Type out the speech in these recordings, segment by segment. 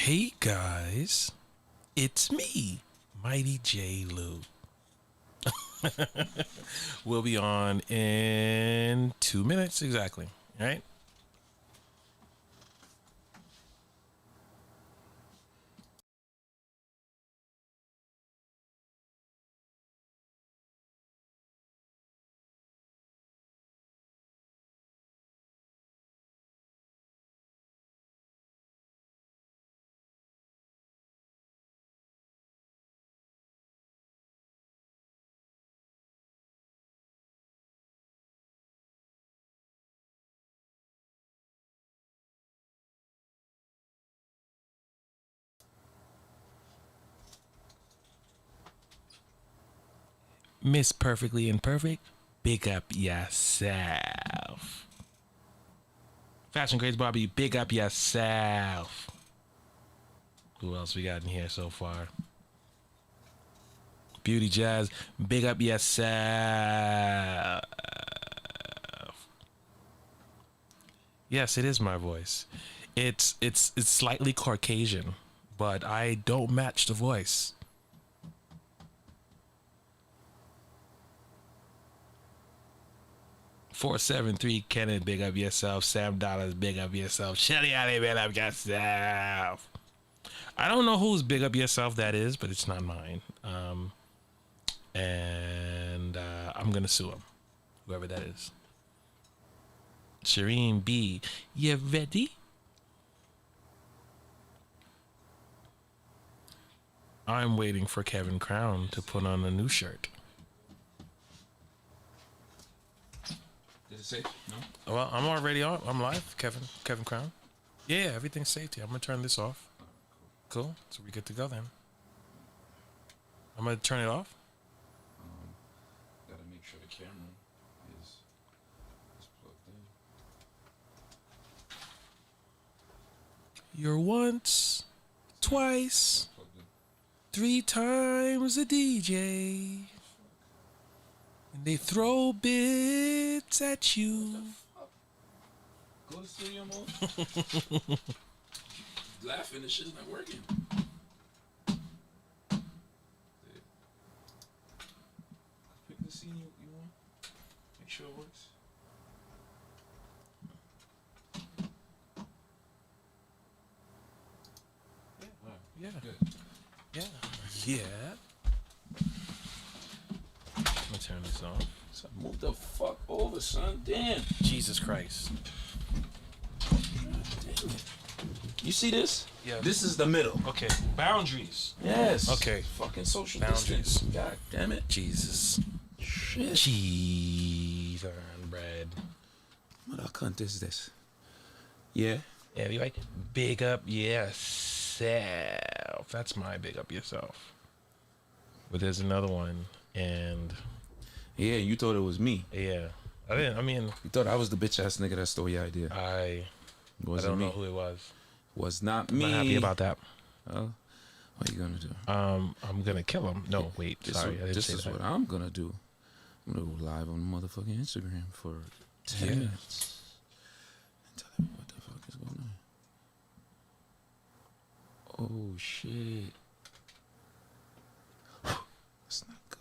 Hey guys, it's me, Mighty J. Lou. We'll be on in 2 minutes exactly, right? Miss Perfectly Imperfect, big up yourself. Fashion Grades Bobby, big up yourself. Who else we got in here so far? Beauty Jazz, big up yourself. Yes, it is my voice. It's slightly Caucasian, but I don't match the voice. $473 Kenneth, big up yourself. Sam Dollars, big up yourself. Shelly Alley, big up yourself. I don't know whose big up yourself that is, but it's not mine. And I'm gonna sue him, whoever that is. Shireen B, you ready? I'm waiting for Kevin Crown to put on a new shirt. Did it say? No? Well, I'm already on. I'm live, Kevin Crown. Yeah, everything's safe here. I'm gonna turn this off. Cool. So we good to go then. I'm gonna turn it off. Gotta make sure the camera is plugged in. You're once, twice, Plugged in. 3 times a DJ. And they throw bits at you. Go to studio mode. Laughing, this shit's not working. Pick the scene you want. Make sure it works. Yeah. Good. Yeah. Yeah. I'm gonna turn this off. So move the fuck over, son. Damn. Jesus Christ. Damn it. You see this? Yeah. This is the middle. Okay. Boundaries. Yes. Okay. Fucking social Boundaries. distance. God damn it. Jesus. Shit. Cheese on bread. What a cunt is this? Yeah. Yeah, you like big up yourself. That's my big up yourself. But there's another one, and Yeah, you thought it was me. yeah, I mean, You thought I was the bitch ass nigga that stole your idea. I Wasn't don't me. know who it was. Was not I'm me. not happy about that. Oh, what are you gonna do? I'm gonna kill him. No, wait, sorry, I didn't This say is that. what I'm gonna do. I'm gonna go live on motherfucking Instagram for 10 Yeah. minutes and tell them what the fuck is going on. Oh shit. That's not good.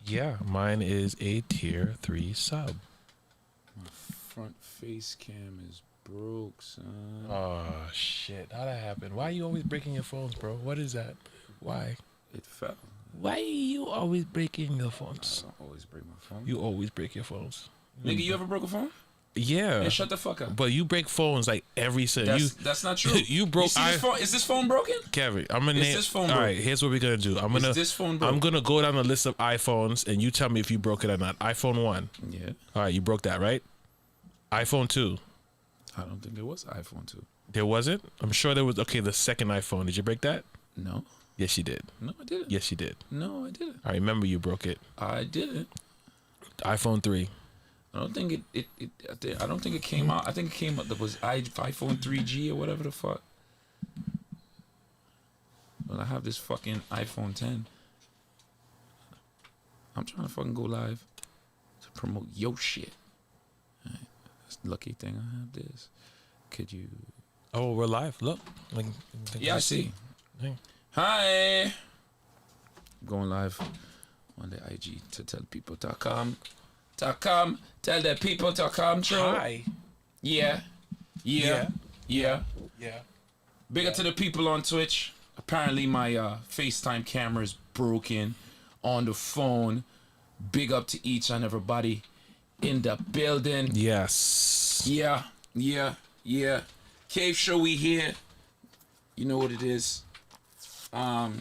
Yeah, mine is a tier 3 sub. My front face cam is broke, son. Oh shit, how'd that happen? Why are you always breaking your phones, bro? What is that? Why? It fell. Why are you always breaking your I phones? don't always break my phone. You always break your phones. Nigga, you ever broke a phone? Yeah. Hey, shut the fuck up. But you break phones like every single. That's not true. You broke. see this phone? Is this phone broken? Kevin, I'm gonna Is name. this phone all broke? right, here's what we're gonna do. I'm gonna. this phone broke? I'm gonna go down the list of iPhones, and you tell me if you broke it or not. iPhone 1. Yeah. All right, you broke that, right? iPhone 2. I don't think there was iPhone 2. There wasn't. I'm sure there was. Okay, the second iPhone. Did you break that? No. Yes, you did. No, I didn't. Yes, you did. No, I didn't. I remember you broke it. I didn't. iPhone 3. I don't think I don't think it came out. I think it came out. That was iPhone 3G or whatever the fuck. Well, I have this fucking iPhone 10. I'm trying to fucking go live to promote your shit. Right. That's the lucky thing I have this. Could you Oh, we're live. Look. Like, Yeah, I see. Hey. Hi. Going live on the IG to tell people to come. To come. Tell the people to come through. Hi. Yeah. Yeah. Yeah. Yeah. Big up to the people on Twitch. Apparently my FaceTime camera is broken on the phone. Big up to each and everybody in the building. Yes. Yeah. Cave Show, we here. You know what it is. Shout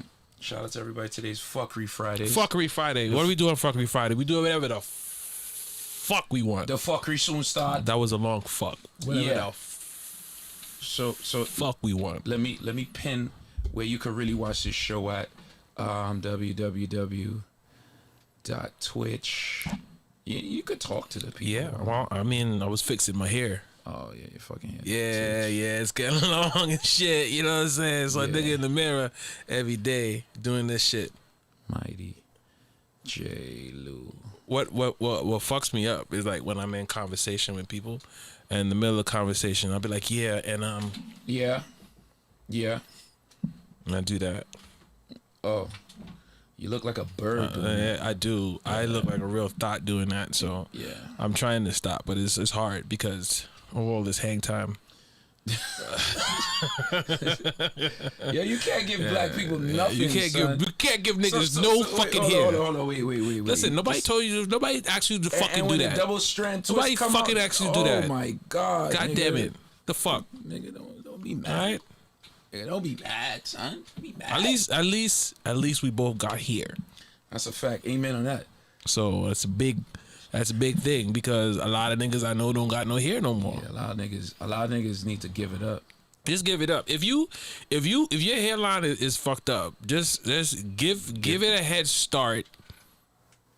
out to everybody. Today's Fuckery Friday. Fuckery Friday. What do we do on Fuckery Friday? We do whatever the fuck we want. The fuckery soon start. That was a long fuck. Whatever Yeah. the So fuck we want. let me pin where you can really watch this show at www.twitch. You could talk to the people. Yeah. Well, I mean, I was fixing my hair. Oh yeah, you're fucking hair. Yeah, it's getting long and shit. You know what I'm saying? So a Yeah. nigga in the mirror every day doing this shit. Mighty J. Lou. What fucks me up is like when I'm in conversation with people, and in the middle of the conversation, I'll be like, yeah, and Yeah. I do that. Oh, you look like a bird. doing it. I do. I look like a real thought doing that. So Yeah. I'm trying to stop, but it's hard because of all this hang time. Yeah, you can't give black people nothing. You can't son. give niggas So- no so- fucking wait, hair. Hold on, wait. Listen, nobody Just- told you. Nobody asked you to fucking and do when that. the double strand twist Nobody come fucking out, asked you to do that. Oh my god. God nigga. damn it. The fuck. Nigga, don't be mad. All right. Nigga, don't be mad, son. Be mad. At least we both got here. That's a fact. Amen on that. So that's a big thing because a lot of niggas I know don't got no hair no more. Yeah, a lot of niggas need to give it up. Just give it up. If your hairline is fucked up, just give it a head start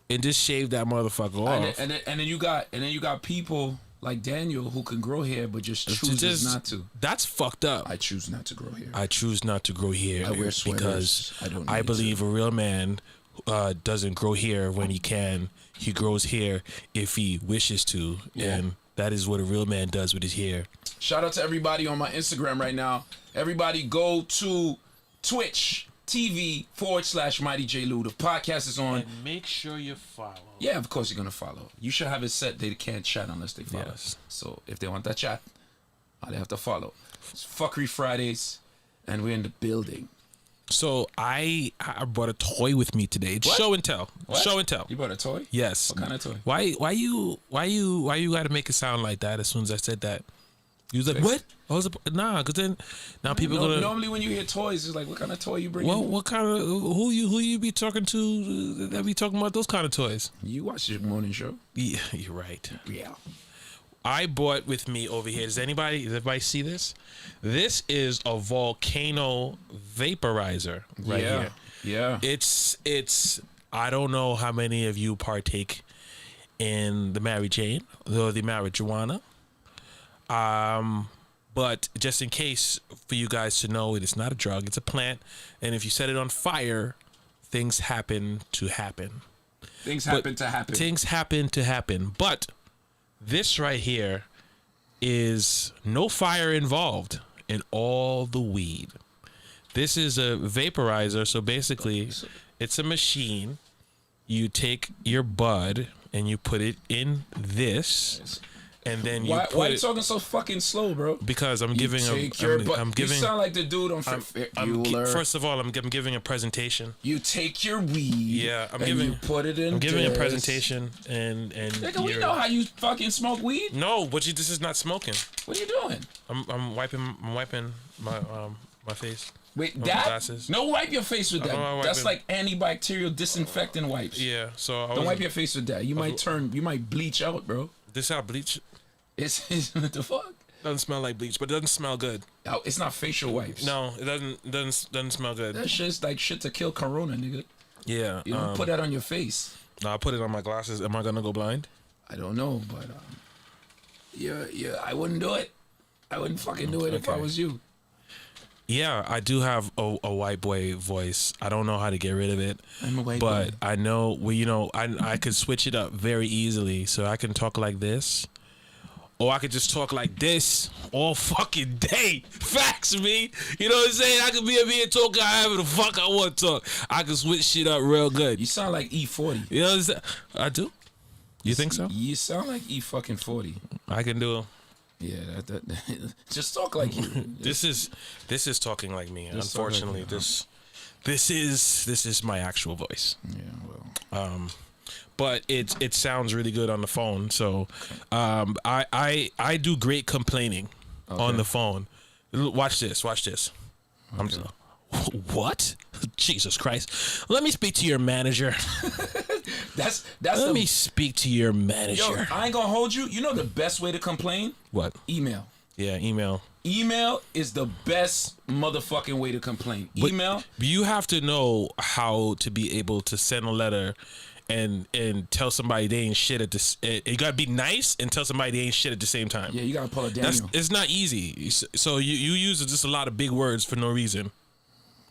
and just shave that motherfucker off. And then you got people like Daniel who can grow hair but just chooses not to. That's fucked up. I choose not to grow hair. I choose not to grow hair I wear sweaters. because I don't I need believe a real man doesn't grow hair when he can. He grows hair if he wishes to, Yeah. and that is what a real man does with his hair. Shout out to everybody on my Instagram right now. Everybody go to Twitch TV/Mighty J. Lou. The podcast is on. And make sure you follow. Yeah, of course you're gonna follow. You should have it set they can't chat unless they follow. Yes. So if they want that chat, they have to follow. It's Fuckery Fridays, and we're in the building. So I brought a toy with me today. It's What? show and tell. What? Show and tell. You brought a toy? Yes. What kind of toy? Why you gotta make it sound like that as soon as I said that? You was like, what? I was because then now people gonna Normally when you hear toys, it's like, what kind of toy you bring? what kind of who you be talking to that be talking about those kind of toys? You watch the morning show? Yeah, you're right. Yeah. I brought with me over here. Does everybody see this? This is a volcano vaporizer right here. Yeah. It's I don't know how many of you partake in the Mary Jane or the marijuana. But just in case for you guys to know, it is not a drug, it's a plant, and if you set it on fire, things happen to happen. Things happen to happen. Things happen to happen. But this right here is no fire involved in all the weed. This is a vaporizer, so basically it's a machine. You take your bud and you put it in this, and then you Why put you it talking so fucking slow, bro? because I'm giving I'm giving. You sound like the dude on Bueller. first of all, I'm giving a presentation. You take your weed. Yeah, and you put it in. I'm giving a this. presentation, and Nigga, we know how you fucking smoke weed. No, but this is not smoking. What are you doing? I'm wiping my face. Wait, my that? glasses. No, wipe your face with I'm that. not That's wiping. like antibacterial disinfectant wipes. Yeah, so Don't wipe your face with that. You might bleach out, bro. This how bleach It's what the fuck? doesn't smell like bleach, but it doesn't smell good. Oh, it's not facial wipes. No, it doesn't smell good. That shit's like shit to kill corona, nigga. Yeah, You don't put that on your face. no, I put it on my glasses. Am I gonna go blind? I don't know, but yeah, I wouldn't do it. I wouldn't fucking do it if I Okay. was you. Yeah, I do have a white boy voice. I don't know how to get rid of it, I'm a white but boy. I know I could switch it up very easily. So I can talk like this, or I could just talk like this all fucking day. Facts, me. You know what I'm saying? I could be a man talking however the fuck I want to talk. I can switch shit up real good. You sound like E40. You know what I'm saying? I do. You think so? You sound like E40. I can do it. Yeah, just talk like you. This is talking like me. Just talk like Unfortunately, you, huh? this is my actual voice. Yeah, well. But it sounds really good on the phone. So I do great complaining on the phone. Watch this. I'm just, what? Jesus Christ. Let me speak to your manager. Let me speak to your manager. Yo, I ain't gonna hold you. You know the best way to complain? What? Email. Yeah, email. Email is the best motherfucking way to complain. Email. But you have to know how to be able to send a letter and tell somebody they ain't shit at this. You gotta be nice and tell somebody they ain't shit at the same time. Yeah, you gotta pull a Daniel. It's not easy. So you use just a lot of big words for no reason,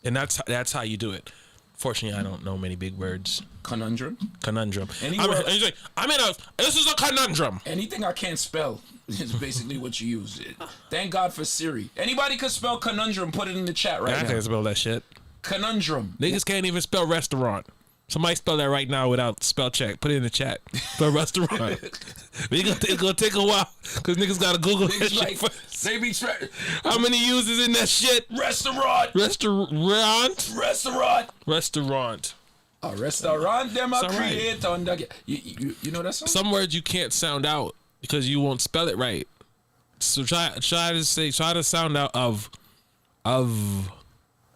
and that's how you do it. Fortunately, I don't know many big words. Conundrum. This is a conundrum. Anything I can't spell is basically what you use. Thank God for Siri. Anybody can spell conundrum, put it in the chat right I now. can't spell that shit. Conundrum. Niggas can't even spell restaurant. Somebody spell that right now without spell check. Put it in the chat. Spell restaurant. It's gonna take a while because niggas gotta Google that shit first. They be How many users in that shit? Restaurant. Restaurant. Restaurant. Them a It's all right. create on the. You know that song? Some words you can't sound out because you won't spell it right. So try to sound out of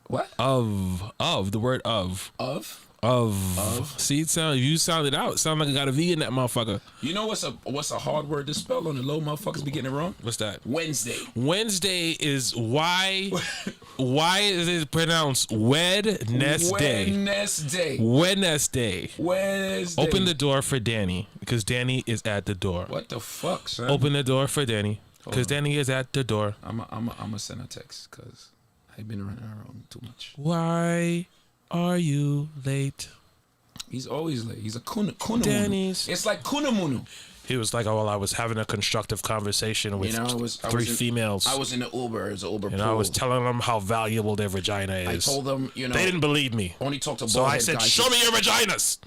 What? the word of. See, it sound, if you sound it out, it sound like I got a V in that motherfucker. You know what's a hard word to spell on the low? Motherfuckers be getting it wrong. What's that? Wednesday. Wednesday is why is it pronounced Wednesday? Wednesday. Open the door for Danny because Danny is at the door. What the fuck, son? Open the door for Danny because Danny is at the door. I'm a send a text because I've been running around too much. Why are you late? He's always late. He's a kuna Danny's. It's like kunamunu. He was like, "Oh, well, I was having a constructive conversation with three females. I was in the Uber. It's an Uber and pool. I was telling them how valuable their vagina is. I told them, they didn't believe me. Only talk to so I bald-head said, guys. "Show me your vaginas."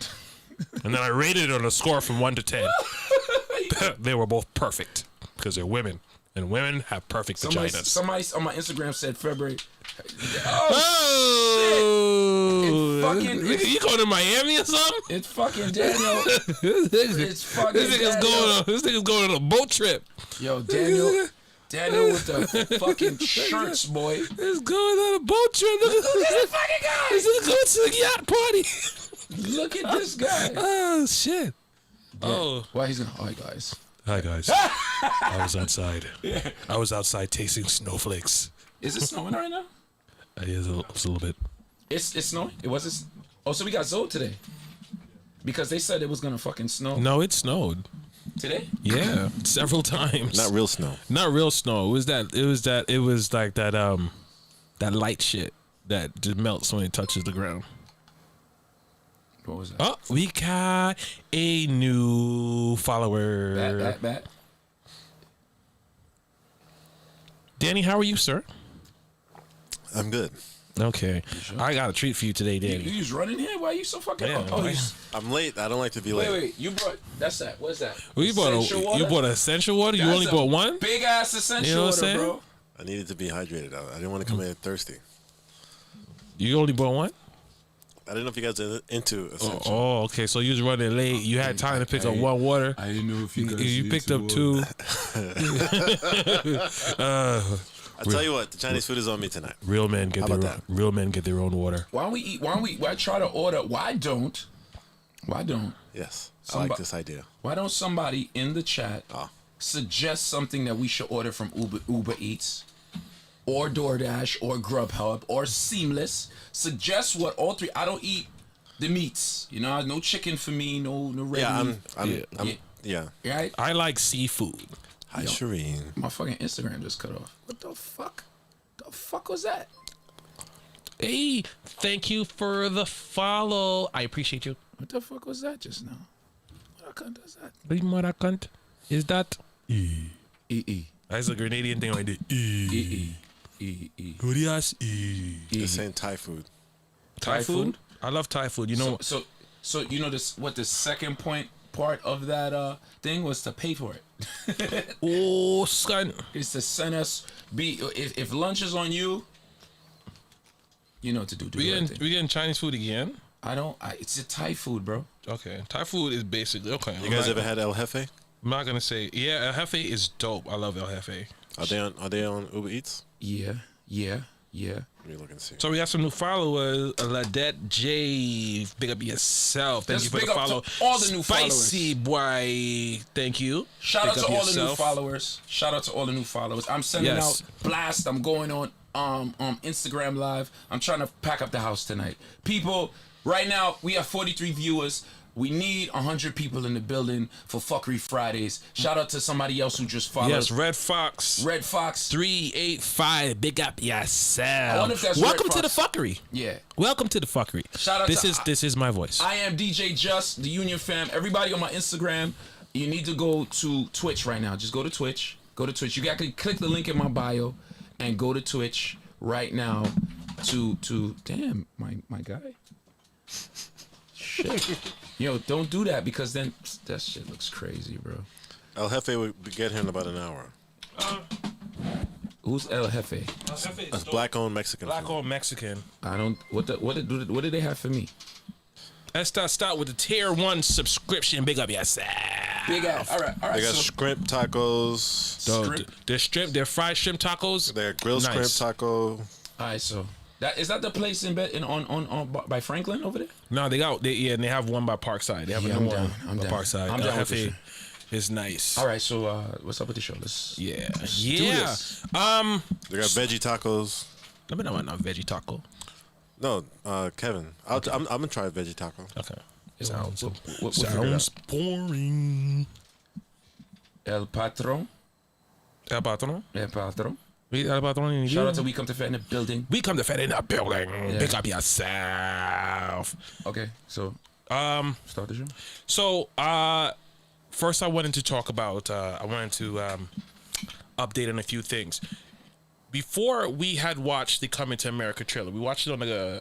And then I rated it on a score from 1 to 10. They were both perfect because they're women, and women have perfect vaginas. Somebody on my Instagram said February. You going to Miami or something? It's fucking Daniel. This nigga's going on a boat trip. Yo, Daniel with the fucking shirts, boy. He's going on a boat trip. Look at this fucking guy. He's going to the yacht party. Look at this guy. Oh shit. Yeah. Oh. Why he's gonna? Hi guys. Hi guys. I was outside. Yeah. I was outside tasting snowflakes. Is it snowing right now? It is a little bit. It's snowing. It was. Oh, so we got Zoe today. Because they said it was gonna fucking snow. No, it snowed. Today? Yeah, several times. Not real snow. Not real snow. It was like that light shit that just melts when it touches the ground. What was that? Oh, we got a new follower. Bat. Danny, how are you, sir? I'm good. Okay. Sure? I got a treat for you today, Danny. You just running here? Why are you so fucking... Yeah, I'm late. I don't like to be late. Wait. You brought... That's that. What's that? Well, you bought essential water? You only bought one? Big ass essential water, bro. I needed to be hydrated. I didn't want to come in thirsty. You only bought one? I didn't know if you guys are into essential. Oh, okay. So you was running late. You had time to pick up one water. I didn't know if you guys... You picked up two. I tell you what, the Chinese food is on me tonight. Real men get their own water. Why try to order? Why don't? Yes, I like this idea. Why don't somebody in the chat suggest something that we should order from Uber Eats, or DoorDash, or Grubhub, or Seamless? Suggest what all three. I don't eat the meats. You know, no chicken for me. No red meat. Yeah. Right. I like seafood. Hi, Shireen. My fucking Instagram just cut off. What the fuck? The fuck was that? Hey, thank you for the follow. I appreciate you. What the fuck was that just now? What a cunt is that? What a cunt is that? That's a Grenadian thing right there. Gurias. The same Thai food. Thai food? I love Thai food. You know. So you know this? What the second part of that thing was to pay for it. Oh, son. It's to send us. If lunch is on you, you know what to do. We getting Chinese food again? It's a Thai food, bro. Okay, Thai food is basically okay. You guys ever had El Jefe? I'm not gonna say. Yeah, El Jefe is dope. I love El Jefe. Are they on Uber Eats? Yeah. Let me look and see. So we got some new followers. Ladette J, big up yourself. Thank you for the follow. All the new Spicy boy, thank you. Shout out to all the new followers. I'm sending out blast. I'm going on Instagram Live. I'm trying to pack up the house tonight. People, right now we have 43 viewers. We need 100 people in the building for Fuckery Fridays. Shout out to somebody else who just followed. Yes, Red Fox 385. Big up yourself. I wonder if that's Welcome Red to the Fox. fuckery. Yeah. Welcome to the fuckery. Shout out this is my voice. I am DJ Just, the Union Fam. Everybody on my Instagram, you need to go to Twitch right now. Just go to Twitch. You got to click the link in my bio and go to Twitch right now to damn my guy. Shit. Yo, don't do that because then that shit looks crazy, bro. El Jefe will get here in about an hour. Who's El Jefe? That's black-owned Mexican. Black-owned Mexican. I don't. What did they have for me? Let's start with the tier 1 subscription. Big up yourself. Big ass. All right. They got shrimp tacos. Their fried shrimp tacos. They're grilled shrimp taco. All right, so is that the place on by Franklin over there? No, they have one by Parkside. They have a new one by Parkside. I'm down with the show. It's nice. All right, so what's up with the show? Let's do this. They got veggie tacos. Let me know about veggie taco. No, Kevin. I'm gonna try a veggie taco. Okay. Sounds boring. El Patron. El Patron. Shout out to We Come to Fat in the building. We Come to Fat in the building. Yeah. Pick up yourself. Okay, so start the show. So first I wanted to talk about update on a few things. Before we had watched the Coming to America trailer, we watched it on the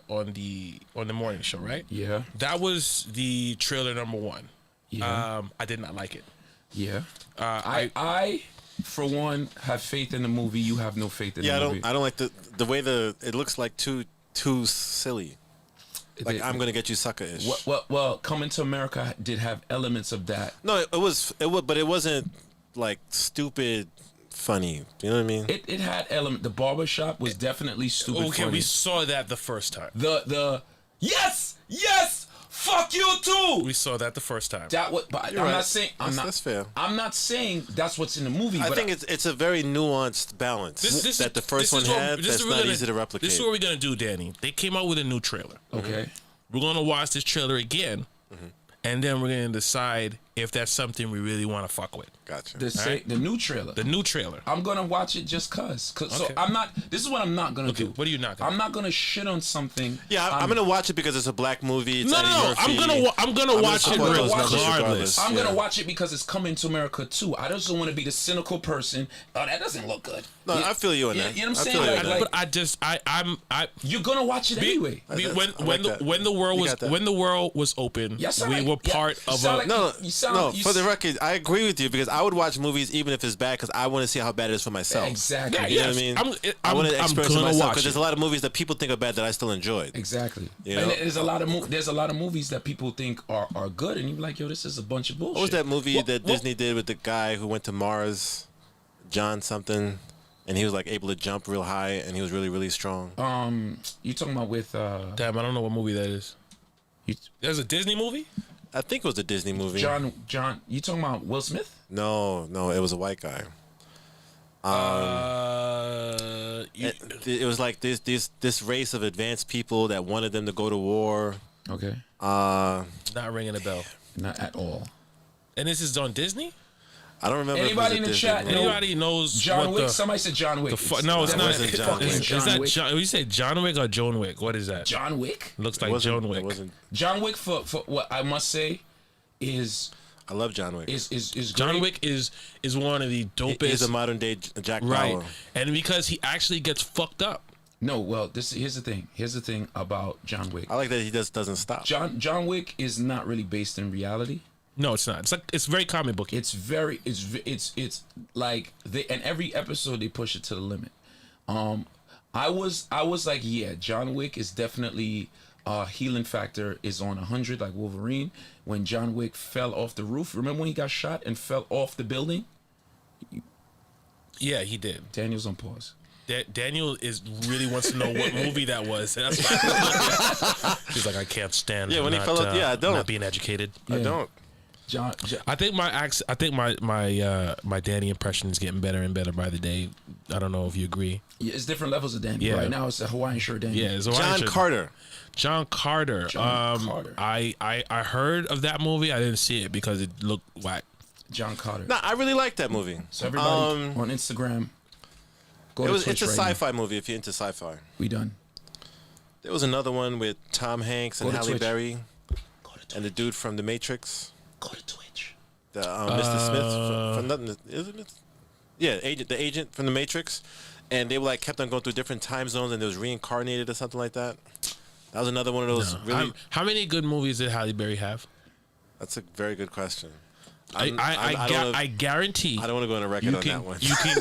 morning show, right? Yeah. That was the trailer number 1. Yeah. I did not like it. Yeah. I for one have faith in the movie. You have no faith in the movie. I don't like the way it looks like too silly. Like I'm gonna get you sucker-ish. Well, Coming to America did have elements of that. No, it was, but it wasn't like stupid funny. You know what I mean? It had element. The barbershop was definitely stupid. Okay, funny. we saw that the first time. The yes, fuck you too. We saw that the first time. But I'm not saying that's fair. I'm not saying that's what's in the movie. I think it's a very nuanced balance that the first one had. That's not easy to replicate. This is what we're gonna do, Danny. They came out with a new trailer. Okay. We're gonna watch this trailer again, and then we're gonna decide if that's something we really want to fuck with. Gotcha. The new trailer. The new trailer. I'm gonna watch it just cause. Okay. So I'm not. This is what I'm not gonna do. What are you not gonna? I'm not gonna shit on something. Yeah, I'm gonna watch it because it's a black movie. It's Eddie Murphy. I'm gonna watch it regardless. I'm gonna watch it because it's Coming to America too. I just don't want to be the cynical person. Oh, that doesn't look good. No, I feel you on that. You know what I'm saying? But you're gonna watch it anyway. When the world was open, we were part of a. No. For the record, I agree with you because I would watch movies even if it's bad because I want to see how bad it is for myself. Exactly. You know what I mean? I want to experience it myself because there's a lot of movies that people think are bad that I still enjoyed. Exactly. You know? And there's a lot of movies that people think are good, and you're like, yo, this is a bunch of bullshit. What was that movie that Disney did with the guy who went to Mars, John something, and he was like able to jump real high and he was really, really strong? You talking about with? Damn, I don't know what movie that is. There's a Disney movie? I think it was a Disney movie. John, you talking about Will Smith? No, it was a white guy. It was like this race of advanced people that wanted them to go to war. Okay. Not ringing a bell. Not at all. And this is on Disney? I don't remember. Anybody in the chat? Anybody knows John Wick? Somebody said John Wick. No, it's not. John Wick. Is that John? You say John Wick or Joan Wick? What is that? John Wick. Looks like Joan Wick. John Wick for what I must say is. I love John Wick. is John great. Wick is one of the dopest. He's a modern day Jack right, Bauer. and because he actually gets fucked up. No, well, here's the thing. Here's the thing about John Wick. I like that he just doesn't stop. John Wick is not really based in reality. No, it's not. It's very comic booky. It's like and every episode they push it to the limit. I was like, yeah, John Wick is definitely healing factor is on 100 like Wolverine. When John Wick fell off the roof, remember when he got shot and fell off the building? Yeah, he did. Daniel's on pause. Daniel really wants to know what movie that was. And that's why he's like, I can't stand. Yeah, when he fell off, I don't. Not being educated. I don't. John, I think my Danny impression is getting better and better by the day. I don't know if you agree. yeah, it's different levels of Danny. Yeah. Right now it's a Hawaiian shirt Danny. Yeah, it's John Carter. John Carter. John Carter. I heard of that movie. I didn't see it because it looked whack. John Carter. No, I really like that movie. So everybody on Instagram, go to Twitch It's a right now. sci-fi movie if you're into sci-fi. We done. There was another one with Tom Hanks and Go to Halle Twitch. Berry Go to Twitch. and the dude from The Matrix. Go to Twitch. The Mr. Smith from nothing. Isn't it? Yeah, the agent from The Matrix, and they were like kept on going through different time zones, and it was reincarnated or something like that. That was another one of those really. How many good movies did Halle Berry have? That's a very good question. I guarantee. I don't want to go on a record on that one. You can.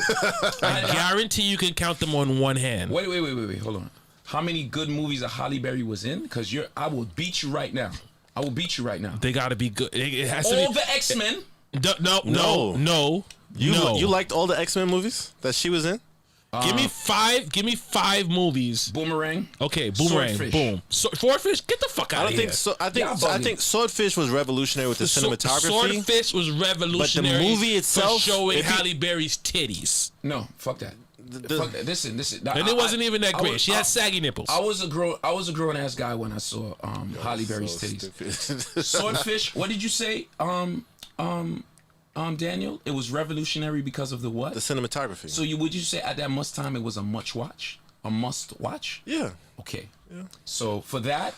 I guarantee you can count them on one hand. Wait. Hold on. How many good movies that Halle Berry was in? Because I will beat you right now. I will beat you right now. They got to be good. It has to All be. the X-Men. No. You liked all the X-Men movies that she was in? Give me five movies. Boomerang. Okay, Boomerang. Swordfish. Boom. Swordfish. Get the fuck out I of don't here. think so. I think Y'all bugging. Swordfish was revolutionary with the cinematography. Swordfish was revolutionary. movie itself, for showing if you- Halle Berry's titties, No, fuck that. Fuck that. Listen. Now, and it wasn't even that great. She had I saggy nipples. I was a grown ass guy when I saw Halle Berry's titties. Swordfish. What did you say? Daniel, it was revolutionary because of the what? The cinematography. So would you say at that much time it was a must watch? Yeah. Okay. Yeah. So for that,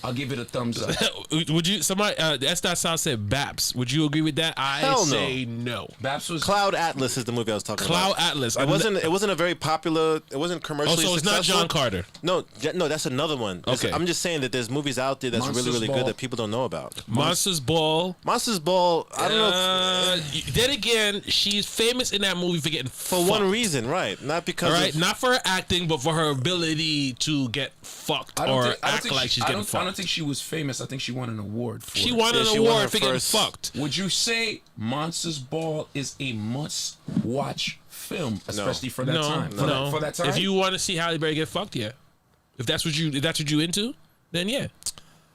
I'll give it a thumbs up. Would you? Somebody. S.South said Baps. Would you agree with that? I Hell no. say no. Baps was Cloud Atlas is the movie I was talking Cloud about. Atlas. It wasn't a very popular. It wasn't commercially Oh, so it's not successful. John Carter. No, that's another one. Okay. I'm just saying that there's movies out there that's Monsters really Ball. good that people don't know about. Monsters Ball. Monsters Ball. I don't know. Then again, she's famous in that movie for getting For one reason, right? Not because. All right, of, not for her acting, but for her ability to get fucked or act like she's getting I fucked. don't think she was famous. I think she won an award for She it. won an she won her award for getting first- fucked. Would you say Monsters Ball is a must-watch film, especially for that time? For that time? If you want to see Halle Berry get fucked, yeah. If that's what you into, then yeah.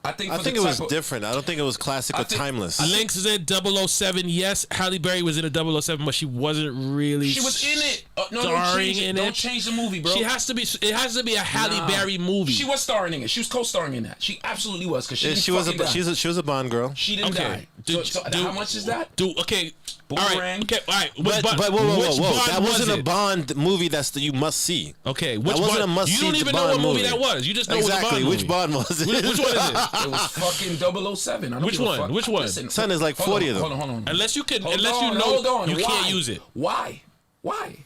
I think it was different. I don't think it was classic or think- timeless. Lynx is in 007. Yes, Halle Berry was in a 007, but she wasn't really. She was in it. No, starring don't change it. in Don't it. change the movie, bro. She has to be. It has to be a Halle Nah. Berry movie. She was starring in it. She was co-starring in that. She absolutely was because she Yeah, didn't she was fucking die. she was a Bond girl. She didn't die. So how much is that? Dude, okay. All right. Boomerang. Okay. All right. But Which whoa! Bond That wasn't was a it? Bond movie you must see. Okay. Which wasn't Bond? a must-see You don't even know Bond what movie movie. that was. You just know Exactly. it was a Which Bond movie. Bond was it? Which one is it? It was fucking 007. I don't Which give a one? fuck. Which one? Listen, Son, there's like hold 40 on, of them. Hold on. Unless you can, Hold unless on, you know, hold on. you Why? can't use it Why?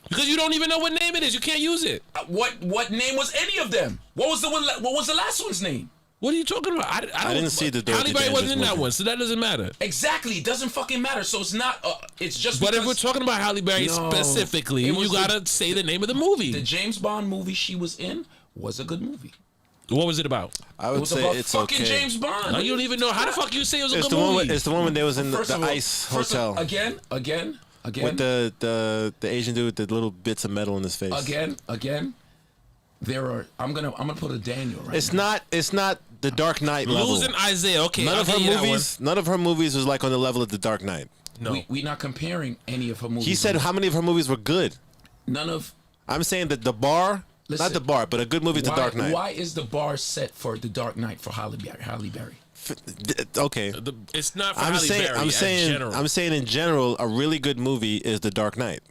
because you don't even know what name it is. You can't use it. What name was any of them? What was the last one's name? What are you talking about? I don't, didn't see the Halle Dorothy Berry wasn't Dandridge in that movie. one, so that doesn't matter. Exactly. It doesn't fucking matter. So it's not. It's just. But if because we're talking about Halle Berry No. specifically, It was you gotta say the name of the movie. the James Bond movie she was in was a good movie. What was it about? I It would was say about it's fucking okay. James Bond. You don't even know how the fuck you say it was a It's good the one. movie. It's the one when they was in the First of all, ice first of- hotel again. with the Asian dude with the little bits of metal in his face. Again. There are. I'm gonna put a Daniel right. It's now. not the Dark Knight level. Losing Isaiah. Okay, None I'll of give her you that movies. None of her movies was like on the level of the Dark Knight. one. No. We not comparing any of her movies. He said how many of her movies were good. none of. I'm saying that the bar, Listen, not the bar, but a good movie is The Dark Knight. Why is the bar set for the Dark Knight for Halle Berry? Okay. It's not for I'm Halle saying Berry. I'm as saying general. I'm saying in general a really good movie is The Dark Knight.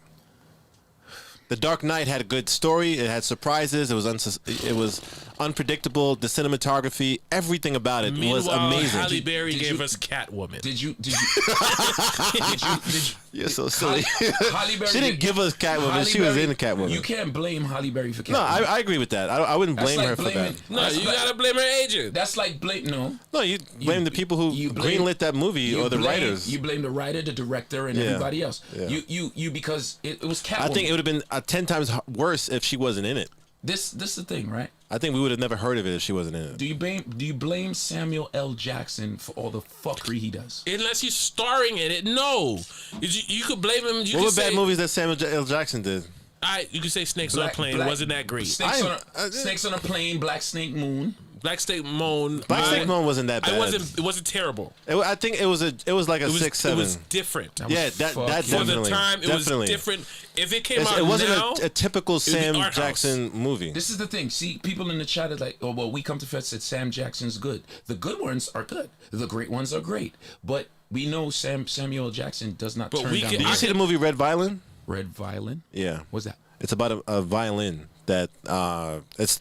The Dark Knight had a good story. It had surprises. It was unpredictable. The cinematography, everything about it was Meanwhile, amazing. Halle Berry Did gave you- us Catwoman. Did you? Did you? You're so silly. Halle Berry. She didn't give us Catwoman. Halle She was Berry- in the Catwoman. You can't blame Halle Berry for Catwoman. No, I agree with that. I wouldn't That's blame like her for blaming- that. No, That's you like- gotta blame her agent. That's like blame. No, No, you blame the people who you blame- greenlit that movie or the blame- writers. You blame the writer, the director, and Yeah. everybody else. Yeah. You because it was Catwoman. I think it would have been 10 times worse if she wasn't in it. This is the thing, right? I think we would have never heard of it if she wasn't in it. Do you blame Samuel L. Jackson for all the fuckery he does? Unless he's starring in it, no. You could blame him. You What were could say, bad movies that Samuel L. Jackson did? You could say Snakes on a Plane wasn't that great. Snakes on a Plane, Black Snake Moon. Black Snake Moan. Black Snake Moan wasn't that bad. It wasn't terrible. I think it was like a It was 6-7. It was different. Yeah, that fucking- For definitely. the time, it definitely. was different. If it came out It wasn't now, a typical would be Sam art house. Jackson movie. This is the thing. See, people in the chat are like, "Oh, well, we come to Fed said Sam Jackson's good. The good ones are good. The great ones are great. But we know Samuel L. Jackson does not But turn we down can- Did you I see the movie Red Violin? Red Violin. Yeah. What's that? It's about a violin that it's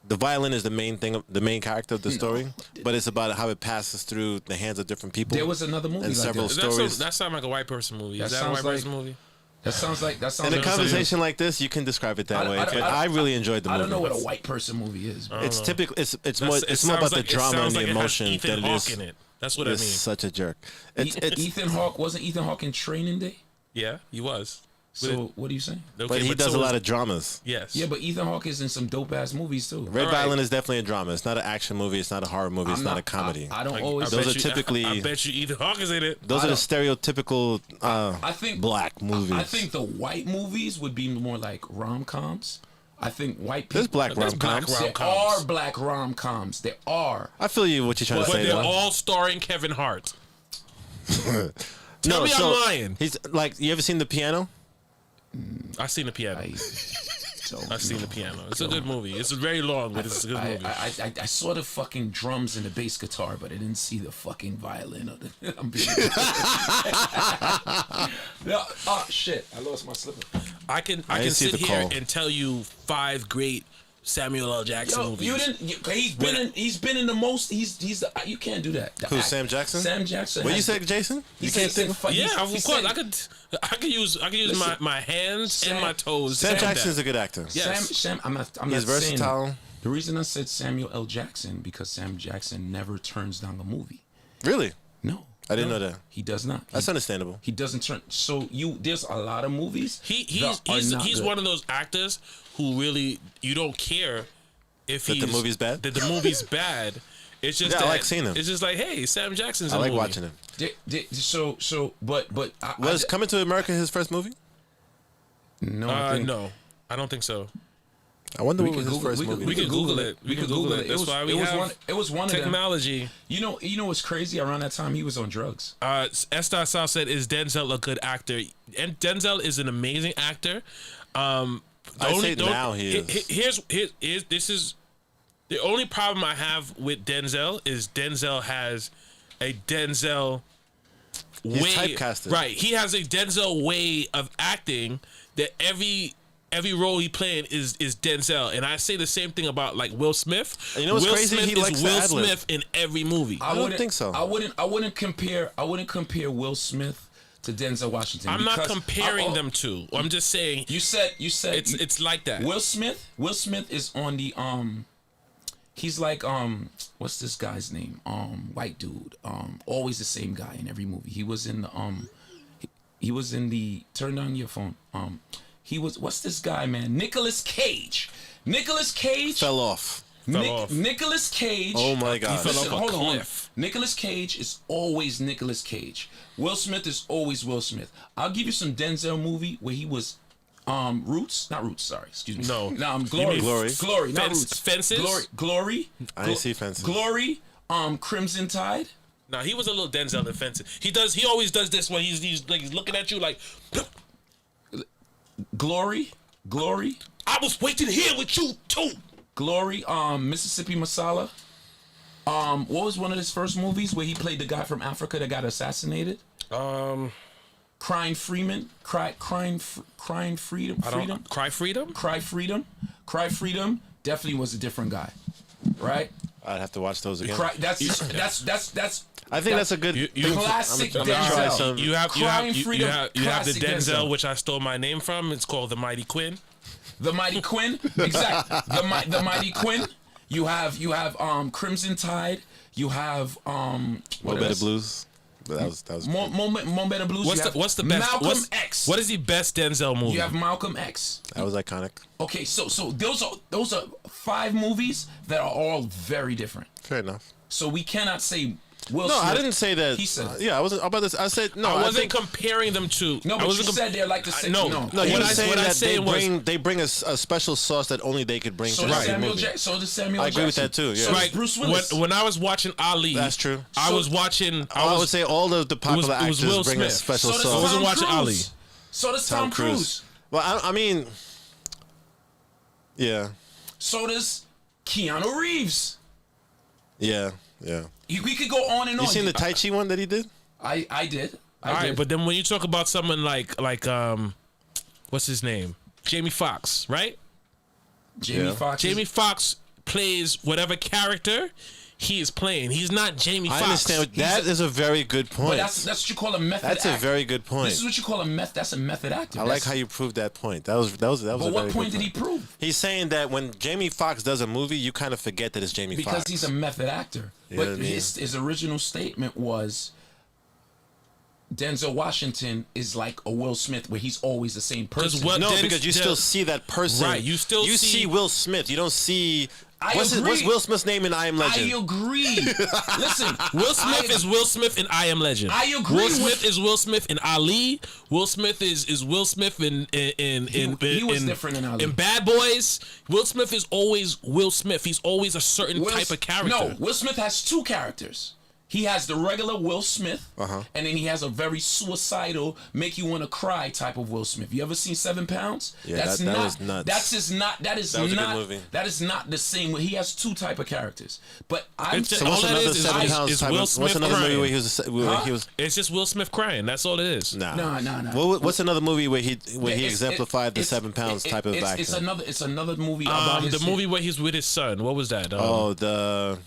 the violin is the main thing, the main character of the story, but it's about how it passes through the hands of different people. There was another movie And like several that. stories. that sounds like a white person movie. That Is that a sounds white like- person movie? That sounds like In a like conversation like this, you can describe it that way. But I really enjoyed the movie. I don't know what a white person movie is. Bro. It's typical. It's more. That's- It's it more sounds about like- the drama it and sounds the like it has emotion Ethan than it Hawke is. in it. That's what I mean. It's such a jerk. It's Ethan Hawke wasn't Ethan Hawke in Training Day. Yeah, he was. So what are you saying? Okay, but he does so a lot was- of dramas. Yes. Yeah, but Ethan Hawke is in some dope ass movies too. Red All right. Violin is definitely a drama. It's not an action movie. It's not a horror movie. It's I'm not a comedy. I don't I always. Those bet are typically- I bet you Ethan Hawke is in it. Those I are the don't- stereotypical I think black movies. I think the white movies would be more like rom coms. I think white people. There's black There's black rom-coms. There rom-coms. are black rom coms. There are. I feel you. What you're trying to But say, they're though. all starring Kevin Hart. Tell me so I'm lying. He's like, you ever seen The Piano? I've seen the piano. I've seen the piano. It's a good movie. It's very long, but it's a good movie. I saw the fucking drums and the bass guitar, but I didn't see the fucking violin. I'm being no, oh shit! I lost my slipper. I can didn't see sit the here call. and tell you 5 great Samuel L. Jackson Yo, movies. you didn't. He's been in the most. He's the. You can't do that. Who, Sam Jackson? Sam Jackson. What you has said, the- Jason? He You said- can't think. he said- Yeah, he of course. said- I could use Listen, my hands Sam- and my toes. Sam to do Jackson's that. a good actor. Yeah. Sam. I'm not He's saying versatile. that. The reason I said Samuel L. Jackson because Sam Jackson never turns down a movie. Really? No, I didn't no, know that. He does not. That's understandable. He doesn't turn. So there's a lot of movies. He's good. one of those actors who really you don't care if That the he's- movie's bad? That the movie's bad. It's just Yeah, I that, like seeing him. It's just like, hey, Sam Jackson's I in like the movie. watching him. But Was Coming to America his first movie? no, I think, No, I don't think so. I wonder We what was could his Google- first we could- movie. We can Google it. We can Google it. That's why we have It was one of them. technology. You know what's crazy? Around that time, he was on drugs. Esther South said, "Is Denzel a good actor?" And Denzel is an amazing actor. I'd say now he is. Here's this is the only problem I have with Denzel is Denzel has a Denzel He's way. typecasted. Right, he has a Denzel way of acting that every role he playing is Denzel, and I say the same thing about like Will Smith. And you know what's Will crazy? Smith He is likes to Will ad-lib. Smith in every movie. I don't think so. I wouldn't compare Will Smith to Denzel Washington. I'm not because comparing them two. I'm just saying You said it's like that. Will Smith is on the he's like what's this guy's name? White dude. Always the same guy in every movie. He was in the he was in the turn on your phone. He was what's this guy, man? Nicolas Cage. Nicolas Cage Fell off. off. Nicolas Cage. Oh my God. He fell Listen, off a hold on. cliff. Nicolas Cage is always Nicolas Cage. Will Smith is always Will Smith. I'll give you some Denzel movie where he was not Roots, sorry, excuse me. No. Glory. You mean Glory, not Fence- Roots. Fences? Glory. I didn't see Fences. Glory, Crimson Tide. Nah, he was a little Denzel defensive. He always does this when he's looking at you like, Glory. I was waiting here with you too. Glory, Mississippi Masala. What was one of his first movies where he played the guy from Africa that got assassinated? Crying Freeman. Crying Freedom. I don't Cry Freedom. Cry Freedom. definitely was a different guy, right? I'd have to watch those again. That's. I think that's a good. Classic I'm gonna try Denzel. some. You have the classic Denzel, which I stole my name from. It's called the Mighty Quinn. The Mighty Quinn, exactly. The Mighty Quinn. You have Crimson Tide. You have Mo Better Blues. But that was Mo Better Blues. What's the best? Malcolm X. What is the best Denzel movie? You have Malcolm X. that was iconic. Okay, so those are 5 movies that are all very different. Fair enough. So we cannot say Will No, Smith. I didn't say that. He said. Yeah, I wasn't about this. I said no. I wasn't think, comparing them to. No, I but you wasn't said they're like the same. no. No, What you were I- saying what I that said was- they bring a special sauce that only they could bring So to does the Samuel movie. Jackson. So does Samuel I Jackson. agree with that too, yeah. So does Right. Bruce Willis. When I was watching Ali, That's true. I was watching. I would say all of the popular it was actors Will bring a Smith. special so does sauce. I wasn't Tom watching Cruise. Ali. So does Tom Cruise. Well, I mean, yeah, So does Keanu Reeves. yeah. We could go on and on. You seen the Tai Chi one that he did? I did. All right, but then when you talk about someone like what's his name, Jamie Foxx, right? Jamie Yeah. Foxx. Jamie Foxx plays whatever character he is playing. He's not Jamie I Foxx. understand. That is a very good point. But that's what you call a method. That's a act. very good point. This is what you call a method. That's a method actor. I like how you proved that point. That was But a very what good point did he prove? He's saying that when Jamie Foxx does a movie, you kind of forget that it's Jamie Because Foxx. he's a method actor. You know But what I mean? his original statement was Denzel Washington is like a Will Smith, where he's always the same person. what- No, Denzel- because you still see that person. Right, you still see- see Will Smith. You don't see. I What's agree. Will Smith's name in I Am Legend? I agree. Listen, Will Smith is Will Smith in I Am Legend. I agree Will with- Smith is Will Smith in Ali. Will Smith is Will Smith in he was different in Ali. In Bad Boys, Will Smith is always Will Smith. He's always a certain type of character. No, Will Smith has 2 characters. He has the regular Will Smith, Uh-huh. and then he has a very suicidal, make you want to cry type of Will Smith. You ever seen 7 Pounds? Yeah, that's that not. was nuts. That is not. That is That was a good not. movie. That is not the same. He has 2 type of characters. But I'm It's just- So what's all that another is 7 pounds is type Will of, Smith what's another movie crying. where he was It's just Will Smith crying. That's all it is. nah. No. What's another movie where he It's- exemplified the it's- 7 pounds type of actor? It's another movie about his The movie where he's with his son. What was that? Oh, the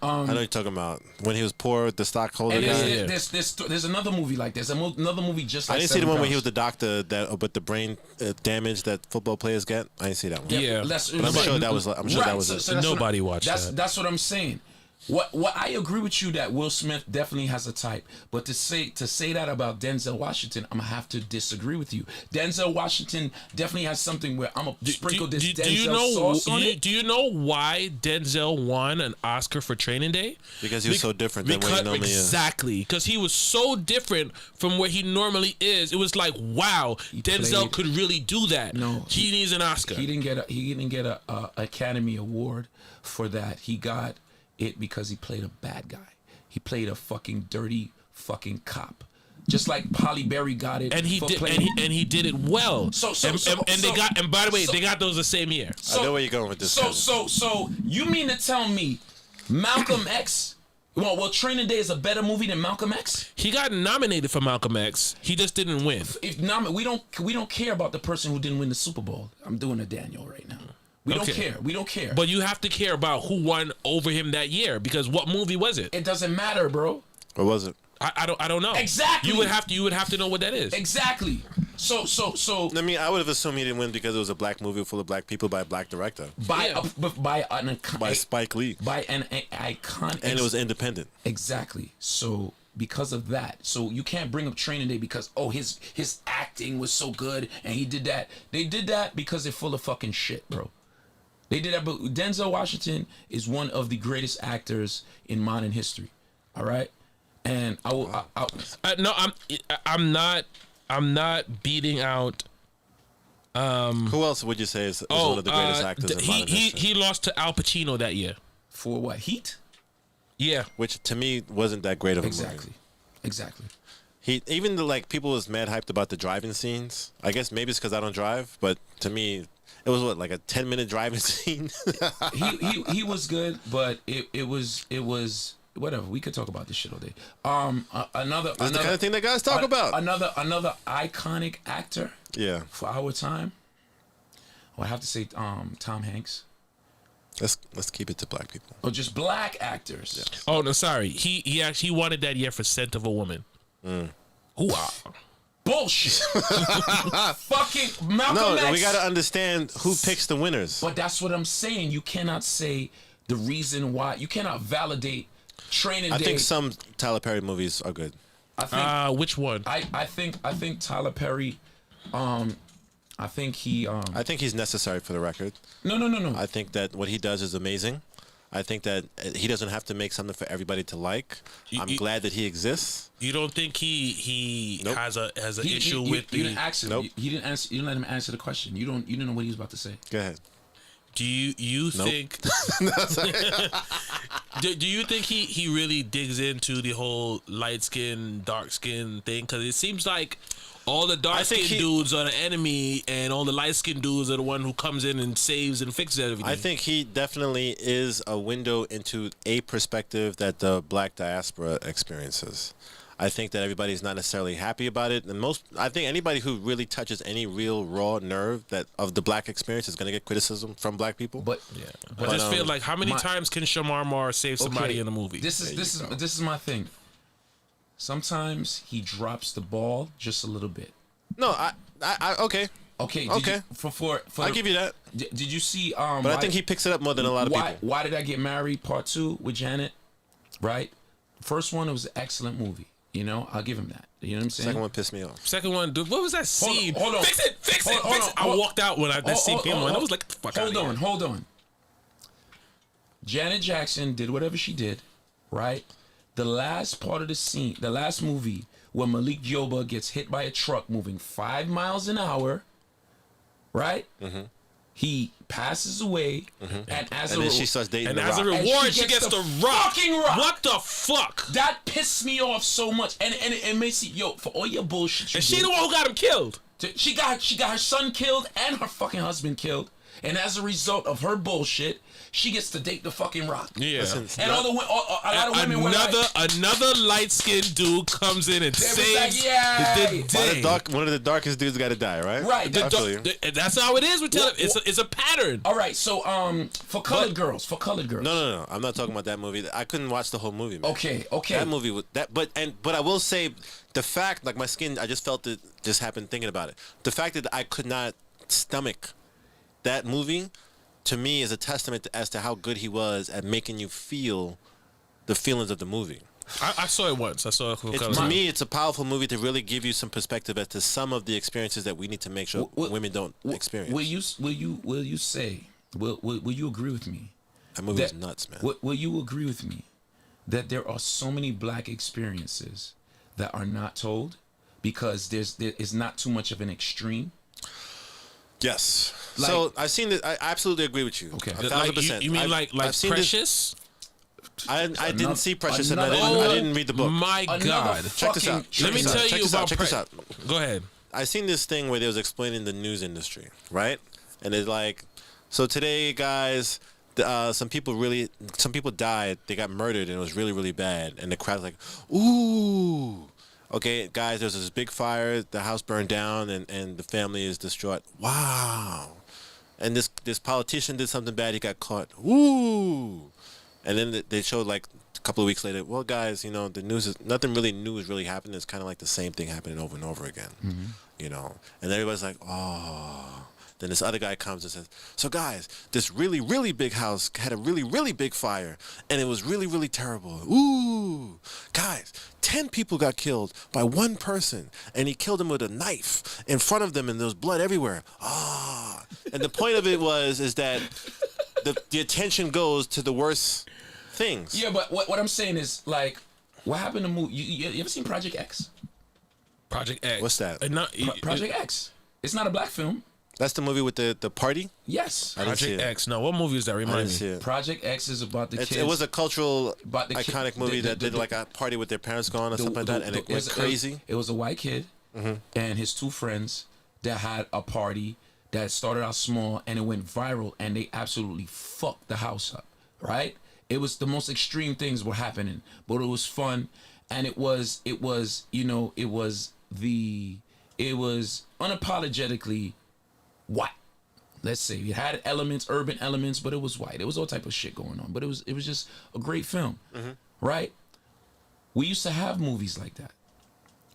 I know what you're talking about when he was poor, the stockholder And guy. yeah. there's another movie like this. Another movie just like I didn't see the 7 one where he Pounds. was the doctor that with the brain damage that football players get. I didn't see that one. Yeah. Let's- But I'm sure that was. I'm sure that was. that's Nobody what, watched that's, that. That's what I'm saying. What I agree with you that Will Smith definitely has a type, but to say that about Denzel Washington, I'm gonna have to disagree with you. Denzel Washington definitely has something where I'm gonna sprinkle this Denzel sauce on it. Do you know why Denzel won an Oscar for Training Day? Because he was so different than what he normally is. Exactly, because he was so different from where he normally is. It was like, wow, Denzel played- could really do that. No, he needs an Oscar. He didn't get a Academy Award for that. He got it because he played a bad guy. He played a fucking dirty fucking cop. Just like Halle Berry got it and he for did, playing. and he did it well. And by the way, they got those the same year. I know where you're going with this. So you mean to tell me Malcolm X? Well, Training Day is a better movie than Malcolm X? He got nominated for Malcolm X. He just didn't win. We don't care about the person who didn't win the Super Bowl. I'm doing a Daniel right now. We don't care. We don't care. But you have to care about who won over him that year, because what movie was it? It doesn't matter, bro. What was it? I don't know. Exactly. You would have to know what that is. Exactly. So I mean, I would have assumed he didn't win because it was a black movie full of black people by a black director, by Spike Lee, by an icon, and it was independent. exactly. So because of that, so you can't bring up Training Day because his acting was so good and he did that. They did that because they're full of fucking shit, bro. They did that, but Denzel Washington is one of the greatest actors in modern history. All right, and I will. No, I'm not beating out. Who else would you say is one of the greatest actors in modern history? He lost to Al Pacino that year. For what? Heat? Yeah. Which to me wasn't that great of a Exactly. movie. Exactly. Even the people was mad hyped about the driving scenes. I guess maybe it's because I don't drive, but to me, it was like a 10-minute driving scene. he was good, but it was whatever. We could talk about this shit all day. Another That's the kind of thing that guys talk about. Another iconic actor Yeah. for our time. Well, I have to say Tom Hanks. Let's keep it to black people. Or just black actors. Oh no, sorry. He actually wanted that year for Scent of a Woman. Hoo-ah. Bullshit. Fucking Malcolm No, X. we got to understand who picks the winners. But that's what I'm saying. You cannot say the reason why. You cannot validate Training Day. I think some Tyler Perry movies are good. I think Which one? I think Tyler Perry. I think he. I think he's necessary for the record. No. I think that what he does is amazing. I think that he doesn't have to make something for everybody to like. I'm glad that he exists. You don't think he Nope. has an He- issue you, with you the? didn't ask him. Nope. You didn't answer. You didn't let him answer the question. You didn't know what he was about to say. Go ahead. Do you Nope. think? do you think he really digs into the whole light skin, dark skin thing? Because it seems like all the dark skin dudes are the enemy, and all the light skin dudes are the one who comes in and saves and fixes everything. I think he definitely is a window into a perspective that the black diaspora experiences. I think that everybody's not necessarily happy about it, and I think anybody who really touches any real raw nerve of the black experience is going to get criticism from black people. But I just feel like how many times can Shamar Moore save somebody in a movie? This is my thing. Sometimes he drops the ball just a little bit. No, I okay. Okay. Okay. For I'll give you that. Did you see? But I think he picks it up more than a lot of people. Why Did I Get Married? Part 2 with Janet. Right. First one, it was an excellent movie. You know, I'll give him that. You know what I'm saying? Second one pissed me off. Second one, dude, what was that scene? Hold on. Fix it. I walked out when that scene came on. I was like, the fuck out of here. Hold on. Janet Jackson did whatever she did, right? The last part of the scene, the last movie, when Malik Yoba gets hit by a truck moving 5 miles an hour, right? Mm-hmm. He passes away, and then she starts dating And The as a Rock. reward, she gets the rock. fucking rock. What the fuck? That pissed me off so much, and it makes it for all your bullshit. And she the one who got him killed. She got her son killed and her fucking husband killed, and as a result of her bullshit, she gets to date the fucking Rock. Yeah. Listen, And a lot of women were like, another light skinned dude comes in and was saves like, yay. the day. One of the darkest dudes got to die, right? Right. I feel you. That's how it is with television. It's a pattern. All right, so for colored girls. No. I'm not talking about that movie. I couldn't watch the whole movie, man. Okay. That movie was that, but I will say the fact, like my skin, I just felt it just happened thinking about it. The fact that I could not stomach that movie, to me, is a testament as to how good he was at making you feel the feelings of the movie. I saw it once. I saw it. To me, it's a powerful movie to really give you some perspective as to some of the experiences that we need to make sure women don't experience. Will you say? Will you agree with me? That movie was nuts, man. Will you agree with me that there are so many black experiences that are not told because there is not too much of an extreme? Yes. Like- So I've seen it. I absolutely agree with you. Okay. 1,000%. You mean I've seen Precious? I didn't see Precious, and another- I didn't read the book. My God. Check this out. Let me tell you about Check this out. Go ahead. I seen this thing where they was explaining the news industry, right? And it's like, so today, guys, some people died. They got murdered, and it was really, really bad. And the crowd's like, ooh. Okay, guys, there's this big fire. The house burned down, and the family is distraught. Wow. And this politician did something bad. He got caught. Ooh. And then they showed, like, a couple of weeks later, well, guys, you know, the news is nothing really new is really happening. It's kind of like the same thing happening over and over again, you know. And everybody's like, oh. Then this other guy comes and says, so guys, this really, really big house had a really, really big fire, and it was really, really terrible. Ooh, guys, 10 people got killed by one person, and he killed them with a knife in front of them, and there was blood everywhere. Ah. And the point of it is that the attention goes to the worst things. Yeah, but what I'm saying is, like, what happened to movie? You ever seen Project X? Project X. What's that? Project X. It's not a black film. That's the movie with the party? Yes. I didn't see Project it. X. No, what movie is that? I Remind didn't me. see it. Project X is about the kids. It was a cultural, About the kid- iconic movie that did like a party with their parents going or something like that, and it went crazy. It was a white kid and his two friends that had a party that started out small and it went viral, and they absolutely fucked the house up, right? It was the most extreme things were happening, but it was fun, and it was unapologetically white, Let's say it had elements, urban elements, but it was white. It was all type of shit going on. But it was just a great film, right? We used to have movies like that.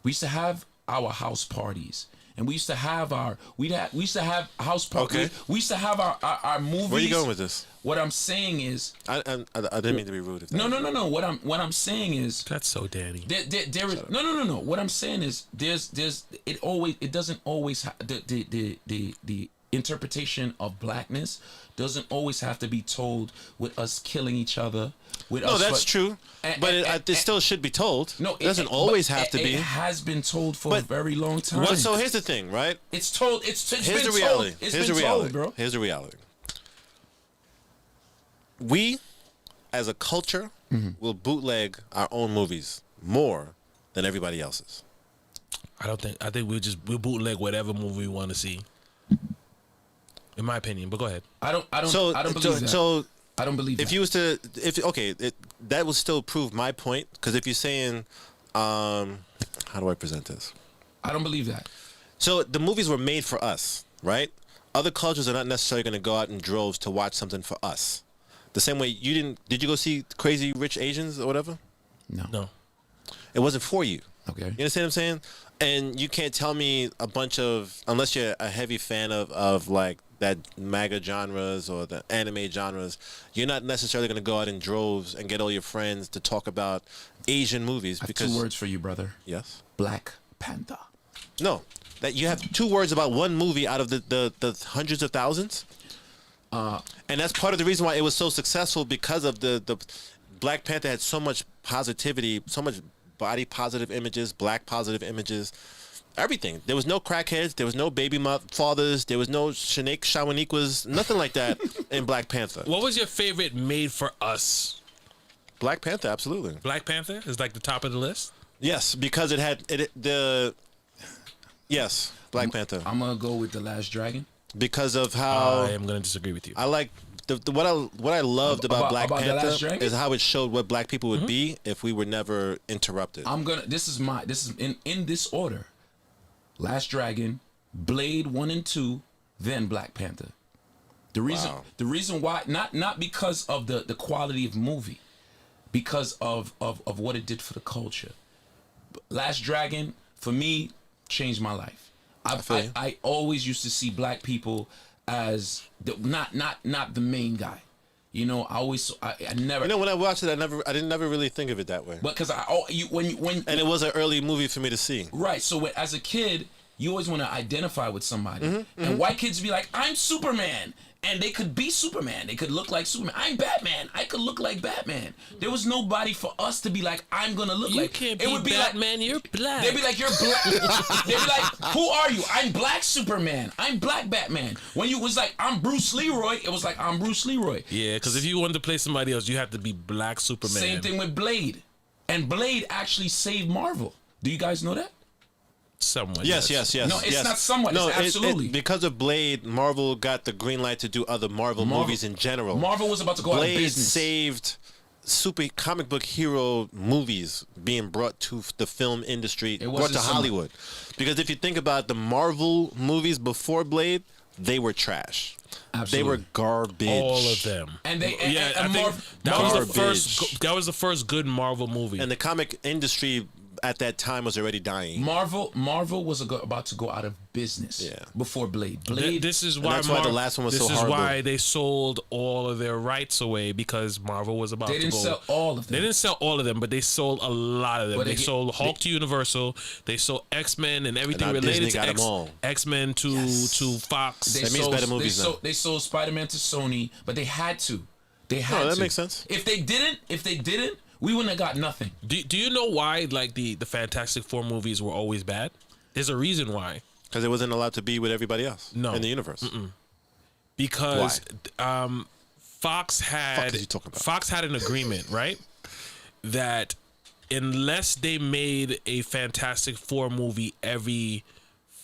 We used to have our house parties, and we used to have we used to have house parties. Okay. We used to have our movies. Where are you going with this? What I'm saying is, I didn't mean to be rude. If that no. What I'm saying is, That's so Danny. there is no. What I'm saying is, it doesn't always the interpretation of blackness doesn't always have to be told with us killing each other. No, that's true. But it still should be told. No, it doesn't always have to be. It has been told for a But very long time. Well, so here's the thing, right? It's told. It's Here's been the reality. told. It's Here's been the reality, told, bro. Here's the reality. We, as a culture, will bootleg our own movies more than everybody else's. I think we'll bootleg whatever movie we want to see. In my opinion, but go ahead. I don't believe that. So I don't believe if that. you was to, that would still prove my point. Because if you're saying, how do I present this? I don't believe that. So the movies were made for us, right? Other cultures are not necessarily going to go out in droves to watch something for us. The same way did you go see Crazy Rich Asians or whatever? No. It wasn't for you. Okay. You understand what I'm saying? And you can't tell me a bunch of, unless you're a heavy fan of like that MAGA genres or the anime genres, you're not necessarily going to go out in droves and get all your friends to talk about Asian movies. I have Because 2 words for you, brother. Yes. Black Panther. No. That you have 2 words about one movie out of the hundreds of thousands. And that's part of the reason why it was so successful, because of the Black Panther had so much positivity, so much body positive images, black positive images, everything. There was no crackheads, there was no baby fathers, there was no Shawaniquas, nothing like that in Black Panther. What was your favorite made for us? Black Panther, absolutely. Black Panther is like the top of the list. Yes, because it had yes, Black Panther. I'm gonna go with The Last Dragon. Because of how I am going to disagree with you. I like what I loved about Black The Last Panther Dragon? is how it showed what black people would be if we were never interrupted. This is in this order. Last Dragon, Blade 1 and 2, then Black Panther. The reason why, not because of the quality of movie, because of what it did for the culture. Last Dragon, for me, changed my life. I always used to see black people as not the main guy. You know, I never. You know, when I watched it, I didn't never really think of it that way. But because and it was an early movie for me to see. Right. So as a kid, you always want to identify with somebody, and white kids be like, "I'm Superman," and they could be Superman. They could look like Superman. I'm Batman. I could look like Batman. There was nobody for us to be like, "I'm gonna look You like." can't it be would be Batman. like, you're black. They'd be like, "You're black." They'd be like, "Who are you?" I'm Black Superman. I'm Black Batman. When you was like, "I'm Bruce Leroy," it was like, "I'm Bruce Leroy." Yeah, because if you wanted to play somebody else, you have to be Black Superman. Same thing with Blade, and Blade actually saved Marvel. Do you guys know that? Someone. Yes. No, it's yes. not somewhat. No, it's absolutely. because of Blade, Marvel got the green light to do other Marvel movies in general. Marvel was about to go out of Blade business. saved super comic book hero movies being brought to the film industry, brought wasn't to some- Hollywood. Because if you think about the Marvel movies before Blade, they were trash. Absolutely. They were garbage. All of them. And they and, Yeah, and I think that was the Garbage. first. That was the first good Marvel movie. And the comic industry at that time was already dying. Marvel was about to go out of business. Yeah. Before Blade. Blade. This is why that's why the last one was so This is horrible. why they sold all of their rights away, because Marvel was about They to didn't go. sell all of them. They didn't sell all of them, but they sold a lot of them. But They they- sold Hulk to Universal. They sold X-Men and everything now related Disney to got 'em all. X-Men to Fox. They That means better movies now. They sold Spider-Man to Sony, but they had to. They had to. that makes sense. If they didn't, we wouldn't have got nothing. Do you know why like the Fantastic Four movies were always bad? There's a reason why. Because it wasn't allowed to be with everybody else No. in the universe. Because Fox Fuck had is he talking about? Fox had an agreement, right? That unless they made a Fantastic Four movie every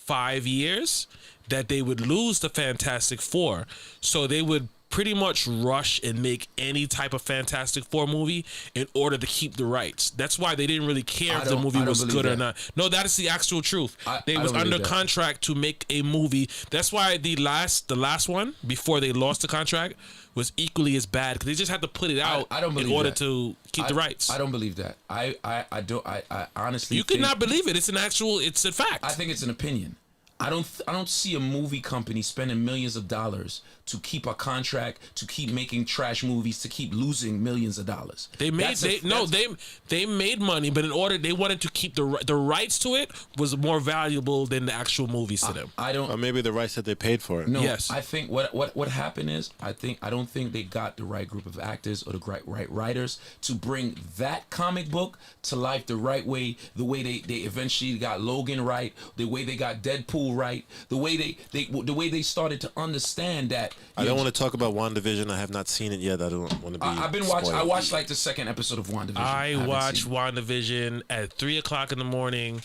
5 years, that they would lose the Fantastic Four. So they would pretty much rush and make any type of Fantastic Four movie in order to keep the rights. That's why they didn't really care if the movie was good or not. No, that is the actual truth. They was under contract to make a movie. That's why the last one before they lost the contract was equally as bad because they just had to put it out in order to keep the rights. I don't believe that. I honestly. You could not believe it. It's a fact. I think it's an opinion. I don't see a movie company spending millions of dollars to keep a contract, to keep making trash movies, to keep losing millions of dollars. They made money, but in order they wanted to keep the rights to it was more valuable than the actual movies to them. Or maybe the rights that they paid for it. No, yes. I think what happened is I don't think they got the right group of actors or the right writers to bring that comic book to life the right way, the way they eventually got Logan right, the way they got Deadpool right, the way they started to understand that. I don't want to talk about WandaVision. I have not seen it yet. I don't want to be. I watched like the second episode of WandaVision. I watch WandaVision at 3:00 in the morning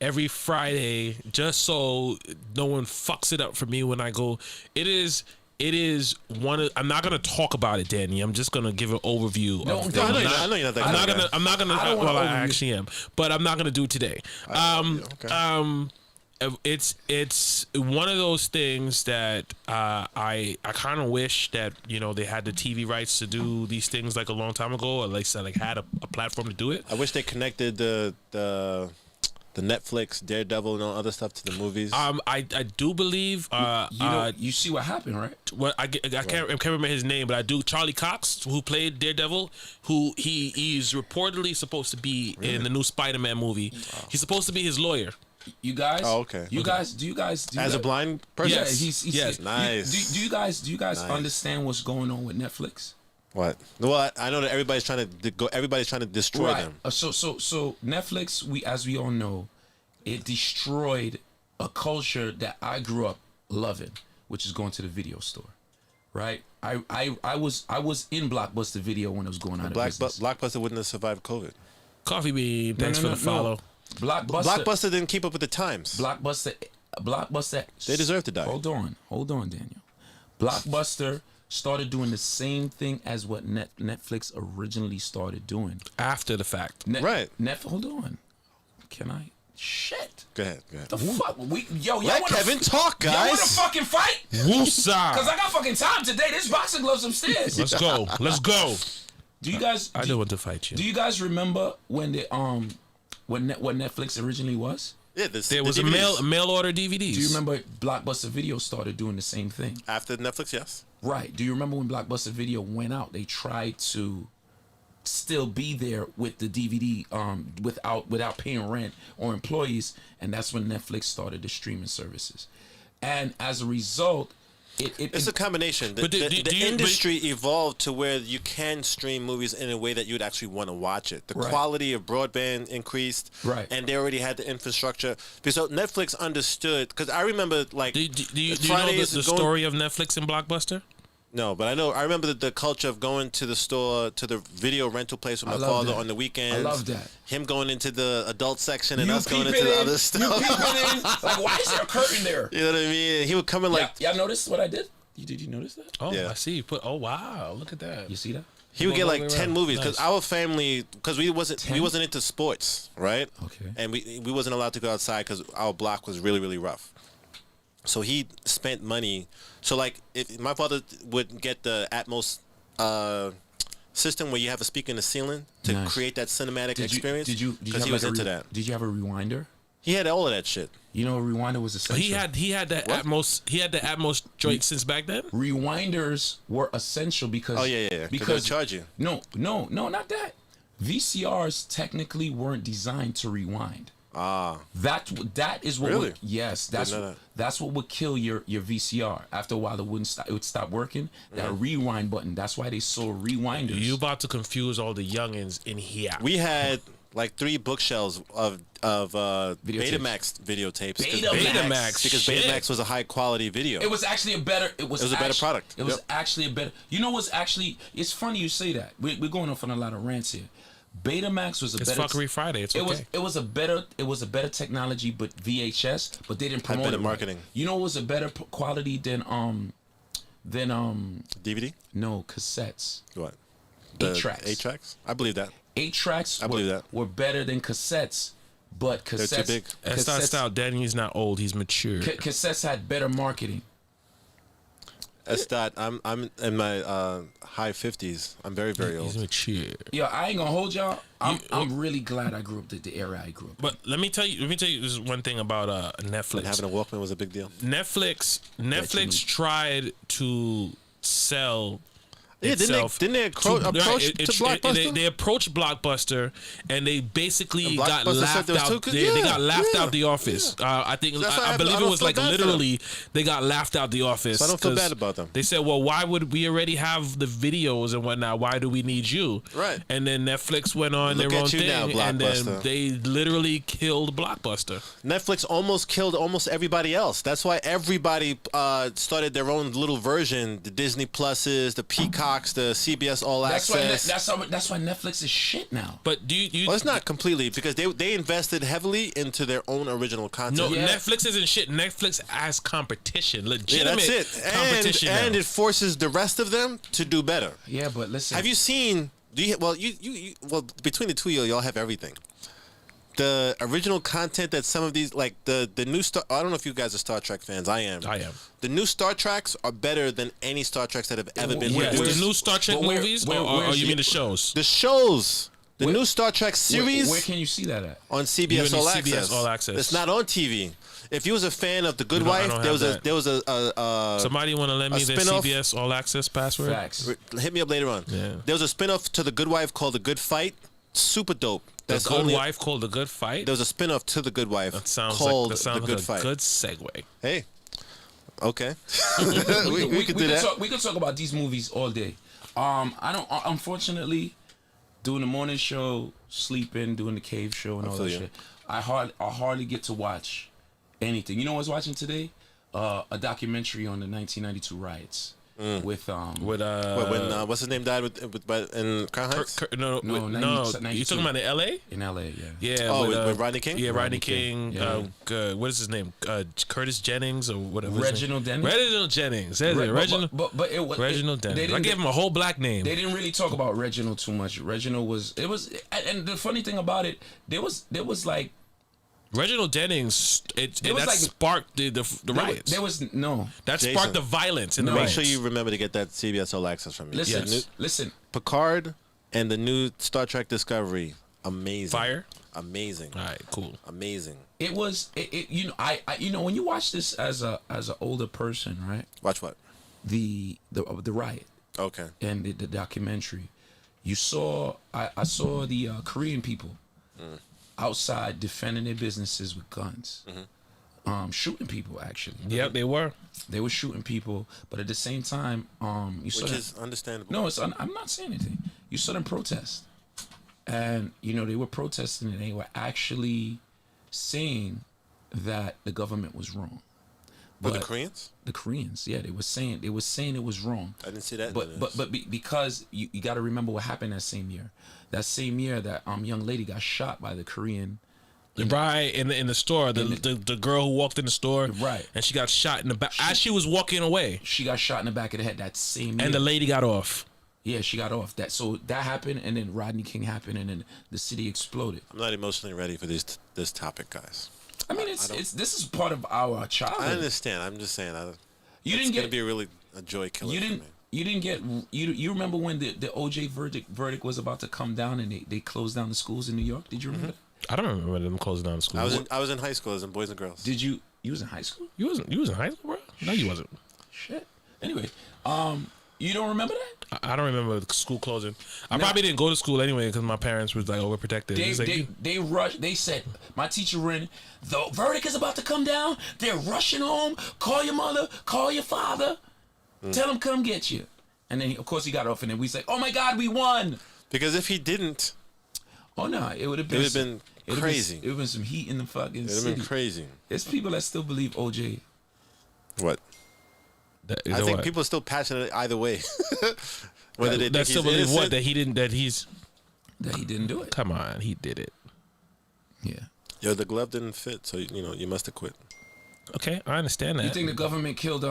every Friday, just so no one fucks it up for me when I go. It is one of. I'm not gonna talk about it, Danny. I'm just gonna give an overview. I know you're not that. I'm not gonna. Well, I actually am, but I'm not gonna do it today. It's one of those things that I kind of wish that they had the TV rights to do these things like a long time ago, or like had a platform to do it. I wish they connected the Netflix Daredevil and all other stuff to the movies. I do believe you see what happened, right? Well, I can't remember his name, but I do. Charlie Cox, who played Daredevil, who he's reportedly supposed to be in the new Spider-Man movie. Wow. He's supposed to be his lawyer. You guys? Oh, okay. Do you guys? As a blind person? Yeah, he's nice. Do you guys understand what's going on with Netflix? What? Well, I know that everybody's trying to destroy them. So Netflix, as we all know, it destroyed a culture that I grew up loving, which is going to the video store. Right? I was in Blockbuster Video when it was going out of business. Blockbuster wouldn't have survived COVID. Coffee Bean, thanks for the follow. Blockbuster didn't keep up with the times. Blockbuster. They deserve to die. Hold on, Daniel. Blockbuster started doing the same thing as what Netflix originally started doing after the fact. Right. Hold on. Can I? Shit. Go ahead. The fuck? Let Kevin talk, guys. Y'all want to fucking fight? Woosah. Because I got fucking time today. There's boxing gloves upstairs. Let's go. Do you guys? I don't want to fight you. Do you guys remember when what Netflix originally was? Yeah, there was a mail order DVDs. Do you remember Blockbuster Video started doing the same thing? After Netflix, yes. Right. Do you remember when Blockbuster Video went out? They tried to still be there with the DVD without paying rent or employees, and that's when Netflix started the streaming services. And as a result, it's a combination. The industry evolved to where you can stream movies in a way that you would actually want to watch it. The quality of broadband increased, and they already had the infrastructure. So Netflix understood, because I remember like do you know the story of Netflix and Blockbuster? No, but I remember the culture of going to the store, to the video rental place with my father on the weekends. I love that. Him going into the adult section and us going into the other stuff. You peeping in. Like, why is there a curtain there? You know what I mean? He would come in like... Y'all notice what I did? Did you notice that? Oh, yeah. I see. You put... Oh, wow. Look at that. You see that? He would get like 10 movies because our family... Because we wasn't into sports, right? Okay. And we wasn't allowed to go outside because our block was really, really rough. So he spent money. So like, if my father would get the Atmos system where you have a speaker in the ceiling to create that cinematic experience. Because he was into that. Did you have a rewinder? He had all of that shit. You know, a rewinder was essential. He had the Atmos. He had the Atmos joint since back then. Rewinders were essential because because they would charge you. No, not that. VCRs technically weren't designed to rewind. That is what really? Yes, that's what would kill your VCR. After a while it would stop working. That rewind button, that's why they sold rewinders. You about to confuse all the youngins in here. We had like 3 bookshelves of Betamax videotapes. Betamax because Betamax was a high quality video. It was actually a better product. It was actually a better. You know what's actually, it's funny you say that. We're going off on a lot of rants here. Betamax was a better. It's Fuckery Friday. It's okay. It was a better technology, but VHS, but they didn't promote better it. Marketing. You know, what was a better quality than than DVD? no cassettes. What? 8 tracks. 8 tracks? I believe that. 8 tracks. I believe that. Were better than cassettes, but cassettes. They're too big. That's not style. Danny's not old. He's mature. Cassettes had better marketing. That's that. I'm in my high 50s. I'm very, very He's old. mature. Yo, I ain't gonna hold y'all. I'm really glad I grew up the era I grew up. But let me tell you this one thing about Netflix. And having a Walkman was a big deal. Netflix tried to sell. Yeah, itself didn't they approach Blockbuster? They approached Blockbuster, and they basically And got Blockbuster said laughed there was out. too- They got laughed yeah, out the office. I think That's why I I believe it don't was feel like bad for them. literally they got laughed out the office. So I don't feel 'cause bad about them. They said, "Well, why would we already have the videos and whatnot? Why do we need you?" Right. And then Netflix went on Look their at own you now, thing, and then Blockbuster. they literally killed Blockbuster. Netflix almost killed almost everybody else. That's why everybody started their own little version. The Disney Pluses, the Peacocks, the CBS All Access. That's why Netflix is shit now. But do you? Well, it's not completely because they invested heavily into their own original content. No, Yeah. Netflix isn't shit. Netflix has competition, Yeah, legitimate that's it. competition. And now. it forces the rest of them to do better. Yeah, but listen. Have you seen? Do you? Well, you well between the two of y'all have everything. The original content that some of these like the new Star. I don't know if you guys are Star Trek fans. I am. I am. The new Star Treks are better than any Star Treks that have ever been Yeah, produced. the new Star Trek But where- movies, where- or where's you the- mean the shows? The shows, the Where- new Star Trek series Where can you see that at? on CBS You All need Access. CBS All Access. It's not on TV. If you was a fan of The Good I Wife, don't there have was that. a Somebody want to let me their spin-off? CBS All Access password? Facts. hit me up later on. Yeah. There was a spin-off to The Good Wife called The Good Fight. Super dope. The That's Good only Wife called The Good Fight. there was a spin-off to The Good Wife That sounds called like The Good a Fight. good segue. Hey. Okay. we could do that. We could talk about these movies all day. I don't. Unfortunately, doing the morning show, sleeping, doing the cave show, and all feel that you. shit. I hardly get to watch anything. You know what I was watching today? A documentary on the 1992 riots with With when what's his name died in Crown Heights? no, No, with, 90 no. You 92. talking about in L.A.? in LA. Yeah. Yeah. Oh, with Rodney King? Yeah, Rodney Rodney King. King, yeah. What is his name? Curtis Jennings or whatever. his name- Reginald Dennings? Reginald Jennings. That's it. But- Reginald. but it was Reginald they Dennings. I didn't- gave him a whole black name. They didn't really talk about Reginald too much. Reginald was and the funny thing about it, there was like Reginald Dennings. was that like- sparked the riots. there was no. That Jason, sparked the violence in the No. Make riots. sure you remember to get that CBS All Access from me. Listen, Yes. listen. Picard and the new Star Trek Discovery, amazing. Fire. Amazing. All right, cool. Amazing. It was you know I you know when you watch this as a older person, right? Watch what? The riot Okay. and the documentary, you saw I saw the Korean people outside defending their businesses with guns, shooting people actually. Yep, they were. They were shooting people, but at the same time, you saw Which that- is understandable. no, I'm not saying anything. You saw them protest, and you know they were protesting, and they were actually saying that the government was wrong. But the Koreans? The Koreans, yeah, they were saying it was wrong. I didn't see that in But the news. because you got to remember what happened that same year. That same year, that young lady got shot by the Korean. Right in the store, the girl who walked in the store, Right. and she got shot in the back as she was walking away, She got shot in the back of the head that same year. and the lady got off. Yeah, she got off. That happened, and then Rodney King happened, and then the city exploded. I'm not emotionally ready for this topic, guys. I mean, this is part of our childhood. I understand. I'm just saying. You It's didn't gonna get be a joy killer. you for didn't me. you didn't get you remember when the OJ verdict was about to come down and they closed down the schools in New York? Did you remember? I don't remember them closing down the school. I was in high school as in Boys and Girls. Did you was in high school? You was in high school, bro? No, you wasn't. Shit. Anyway, you don't remember that? I don't remember the school closing. I probably didn't go to school anyway because my parents was like overprotective. They It's like, they rushed. They said my teacher ran. The verdict is about to come down. They're rushing home. Call your mother. Call your father. Tell them come get you. And then of course he got off, and then we say, "Oh my God, we won!" Because if he didn't, Oh no, it would have been. would've been crazy. It would have been some heat in the fucking it'd have city. been crazy. There's people that still believe OJ. What? you I know think what? people are still passionate either way. Whether they that think still he's believe what innocent. that he didn't that he's. That he didn't do it. Come on, he did it. Yeah. Yo, the glove didn't fit, so you must have quit. Okay, I understand that. You think the government killed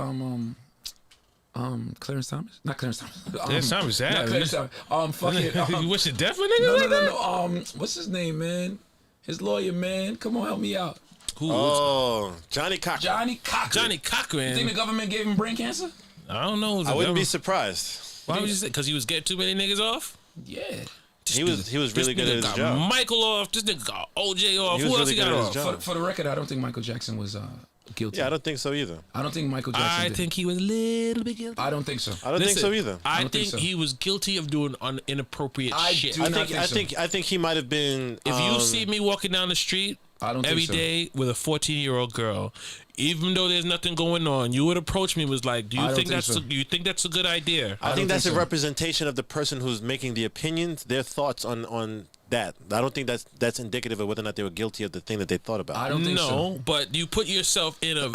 Clarence Thomas? Not Clarence Thomas. Clarence Thomas, Not Clarence Thomas. Fucking. You wish it death for niggas No, like that? no. What's his name, man? His lawyer, man. Come on, help me out. Who? Oh, Johnny Cochran. Johnny Cochran. Johnny Cochran. You think the government gave him brain cancer? I don't know. I wouldn't be surprised. Why would you say? Because he was getting too many niggas off? Yeah. He was really good at his got job. Michael off. This nigga got OJ off. He Who was else really he got good at his off? job. For the record, I don't think Michael Jackson was guilty. Yeah, I don't think so either. I don't think Michael Jackson I did. think he was a little bit guilty. I don't think so. I don't think so either. I don't think think so. he was guilty of doing inappropriate I shit. do I not think so. I think he might have been. If you see me walking down the street I don't every think so. day with a 14-year-old girl, even though there's nothing going on, you would approach me and was like, "Do I you don't think think that's so. do you think that's a good idea?" I think don't that's think a so. representation of the person who's making the opinions, their thoughts on that. I don't think that's indicative of whether or not they were guilty of the thing that they thought about. I don't think so. No, but you put yourself in a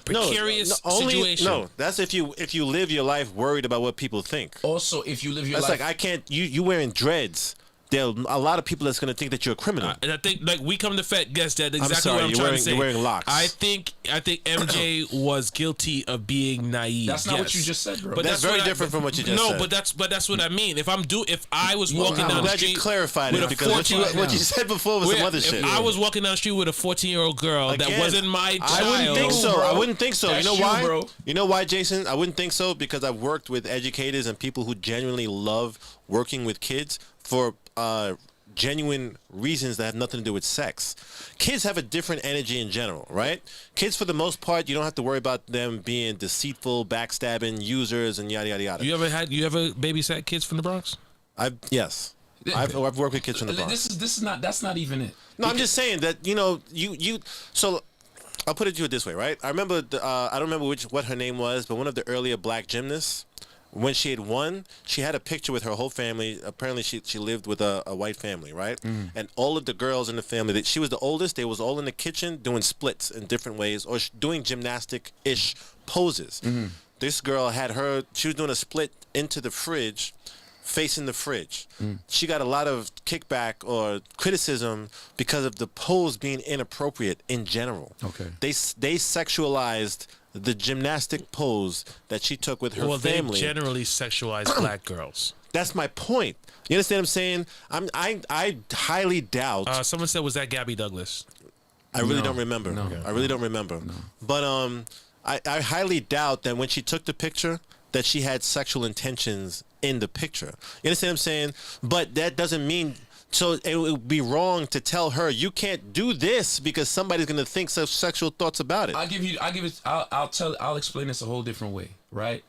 precarious only, situation. No, that's if you live your life worried about what people think. Also, if you live your That's life, like I can't. You wearing dreads. There are a lot of people that's going to think that you're a criminal. And I think like we come to fact guess that exactly sorry, what I'm you're trying wearing- to say. you're wearing locks. I think MJ was guilty of being naive. that's not what yes. you just said, bro. But That's very different from what you just no, said. but that's what I mean. If I was walking I'm down I'm the glad street you clarified with it a because what 14 you said before was some other if shit. I was walking down the street with a 14-year-old girl that Again, wasn't my child, I wouldn't think so. bro. I wouldn't think so. That's You know you, why? bro. You know why, Jason? I wouldn't think so because I've worked with educators and people who genuinely love working with kids for genuine reasons that have nothing to do with sex. Kids have a different energy in general, right? Kids, for the most part, you don't have to worry about them being deceitful, backstabbing, users, and yada yada yada. You ever babysat kids from the Bronx? Yes. I've worked with kids from the Bronx. That's not even it. No, I'm just saying that you. So I'll put it to you this way, right? I remember I don't remember what her name was, but one of the earlier black gymnasts. When she had won, she had a picture with her whole family. Apparently, she lived with a white family, right? And all of the girls in the family, that she was the oldest. They was all in the kitchen doing splits in different ways or doing gymnastic-ish poses. This girl she was doing a split into the fridge, facing the fridge. She got a lot of kickback or criticism because of the pose being inappropriate in general. Okay. They sexualized the gymnastic pose that she took with her family. They generally sexualize black girls. That's my point. You understand what I'm saying? I highly doubt. Someone said, was that Gabby Douglas? I really don't remember. No. I really don't remember. No. But I highly doubt that when she took the picture that she had sexual intentions in the picture. You understand what I'm saying? But that doesn't mean. So it would be wrong to tell her you can't do this because somebody's going to think such sexual thoughts about it. I'll explain this a whole different way, right?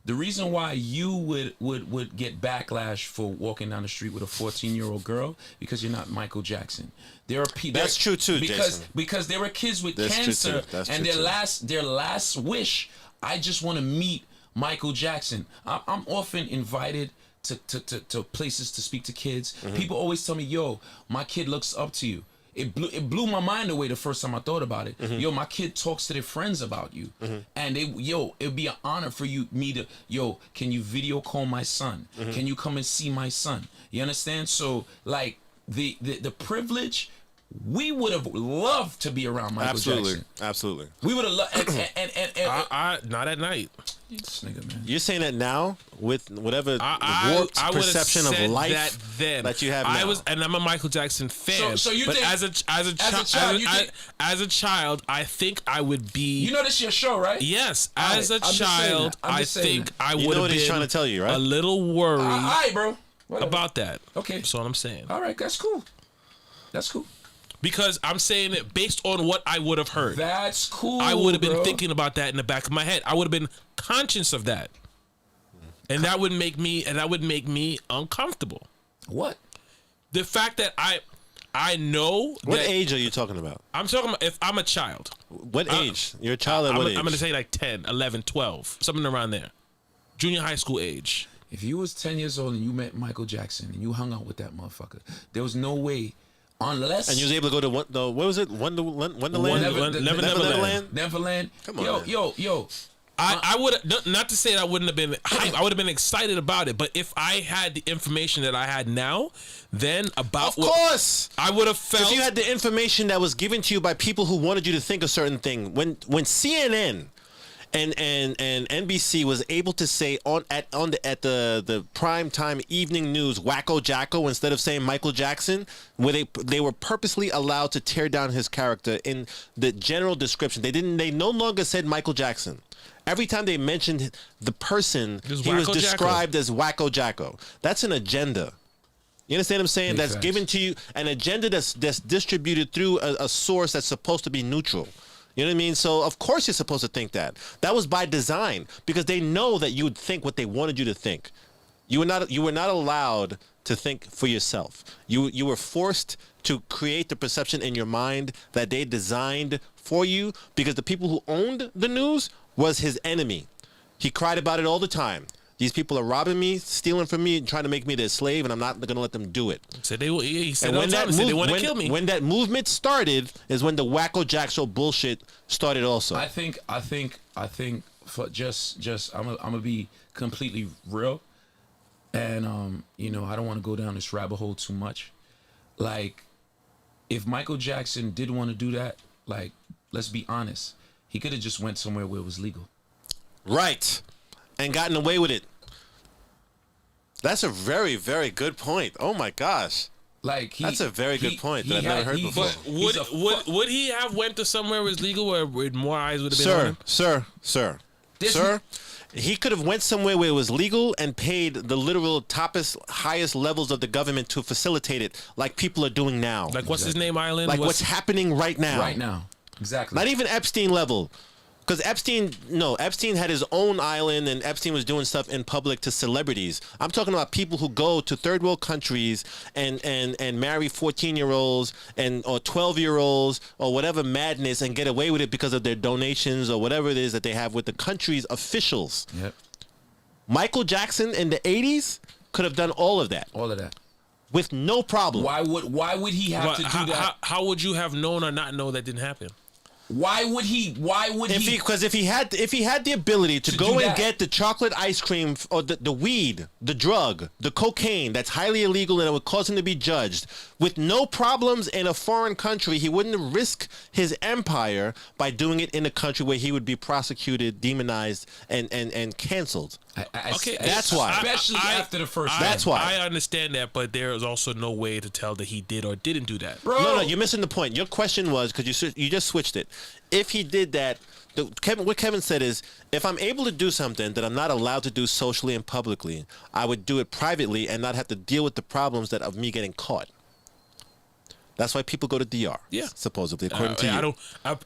The reason why you would get backlash for walking down the street with a 14-year-old girl because you're not Michael Jackson. There are people. That's true too, Jason. Because there were kids with That's true cancer, too. That's and true their last wish. I just want to meet Michael Jackson. I'm often invited to places to speak to kids. People always tell me, "Yo, my kid looks up to you." It blew my mind away the first time I thought about it. Yo, my kid talks to their friends about you, and it'd be an honor for me to, can you video call my son? Can you come and see my son? You understand? So like the privilege. We would have loved to be around Michael Jackson. Absolutely. We would have loved, and Not at night. this nigga, man. You're saying that now with whatever I warped would've perception said of life that, then. that you have now. And I'm a Michael Jackson fan. So you but think- as a child, I think I would be. You know this is your show, right? Yes, All as right, a I'm just saying child, that. I'm I just saying think that. I You would know have what he's been trying to tell you, right? a little worried All right, bro. Whatever. about that. Okay. That's all I'm saying. All right, that's cool. That's cool. Because I'm saying it based on what I would have heard. That's cool. I would have been bro. thinking about that in the back of my head. I would have been conscious of that. And that would make me uncomfortable. What? The fact that I know What that age are you talking about? I'm talking about if I'm a child. What age? You're a child at what age? I'm going to say like 10, 11, 12, something around there. Junior high school age. If you was 10 years old and you met Michael Jackson and you hung out with that motherfucker, there was no way, unless And you was able to go to what was it? Wonderland? Neverland. Neverland. Come on, man. Yo. I would not to say that I wouldn't have been hype. I would have been excited about it. But if I had the information that I had now, then about Of course. I would have felt. If you had the information that was given to you by people who wanted you to think a certain thing, when CNN and NBC was able to say at the prime time evening news Wacko Jacko instead of saying Michael Jackson, where they were purposely allowed to tear down his character in the general description. They no longer said Michael Jackson. Every time they mentioned the person, he was described as Wacko Jacko. That's an agenda. You understand what I'm saying? That's given to you, an agenda that's distributed through a source that's supposed to be neutral. You know what I mean? So of course you're supposed to think that. That was by design because they know that you would think what they wanted you to think. You were not allowed to think for yourself. You were forced to create the perception in your mind that they designed for you because the people who owned the news was his enemy. He cried about it all the time. These people are robbing me, stealing from me, and trying to make me their slave, and I'm not going to let them do it. So he said they want to kill me. When that movement started is when the Wacko Jack Show bullshit started also. I think for just I'm gonna be completely real, and I don't want to go down this rabbit hole too much. Like, if Michael Jackson did want to do that, like, let's be honest, he could have just went somewhere where it was legal. Right. And gotten away with it. That's a very, very good point. Oh my gosh. Like that's a very good point that I've never heard before. But would he have went to somewhere where it's legal where more eyes would have been on him? Sir. He could have went somewhere where it was legal and paid the literal highest levels of the government to facilitate it, like people are doing now. Like what's his name island? Like what's happening right now. Right now. Exactly. Not even Epstein level. Because Epstein had his own island, and Epstein was doing stuff in public to celebrities. I'm talking about people who go to third world countries and marry 14-year-olds or 12-year-olds or whatever madness and get away with it because of their donations or whatever it is that they have with the country's officials. Yep. Michael Jackson in the 80s could have done all of that. All of that. With no problem. Why would he have to do that? How would you have known or not know that didn't happen? Why would he? Because if he had the ability to go and get the chocolate ice cream or the weed, the drug, the cocaine that's highly illegal and it would cause him to be judged with no problems in a foreign country, he wouldn't risk his empire by doing it in a country where he would be prosecuted, demonized, and canceled. Okay, that's why. Especially after the first. That's why. I understand that, but there is also no way to tell that he did or didn't do that. Bro. No, you're missing the point. Your question was because you just switched it. If he did that, what Kevin said is, if I'm able to do something that I'm not allowed to do socially and publicly, I would do it privately and not have to deal with the problems of me getting caught. That's why people go to DR. Yeah, supposedly, according to you.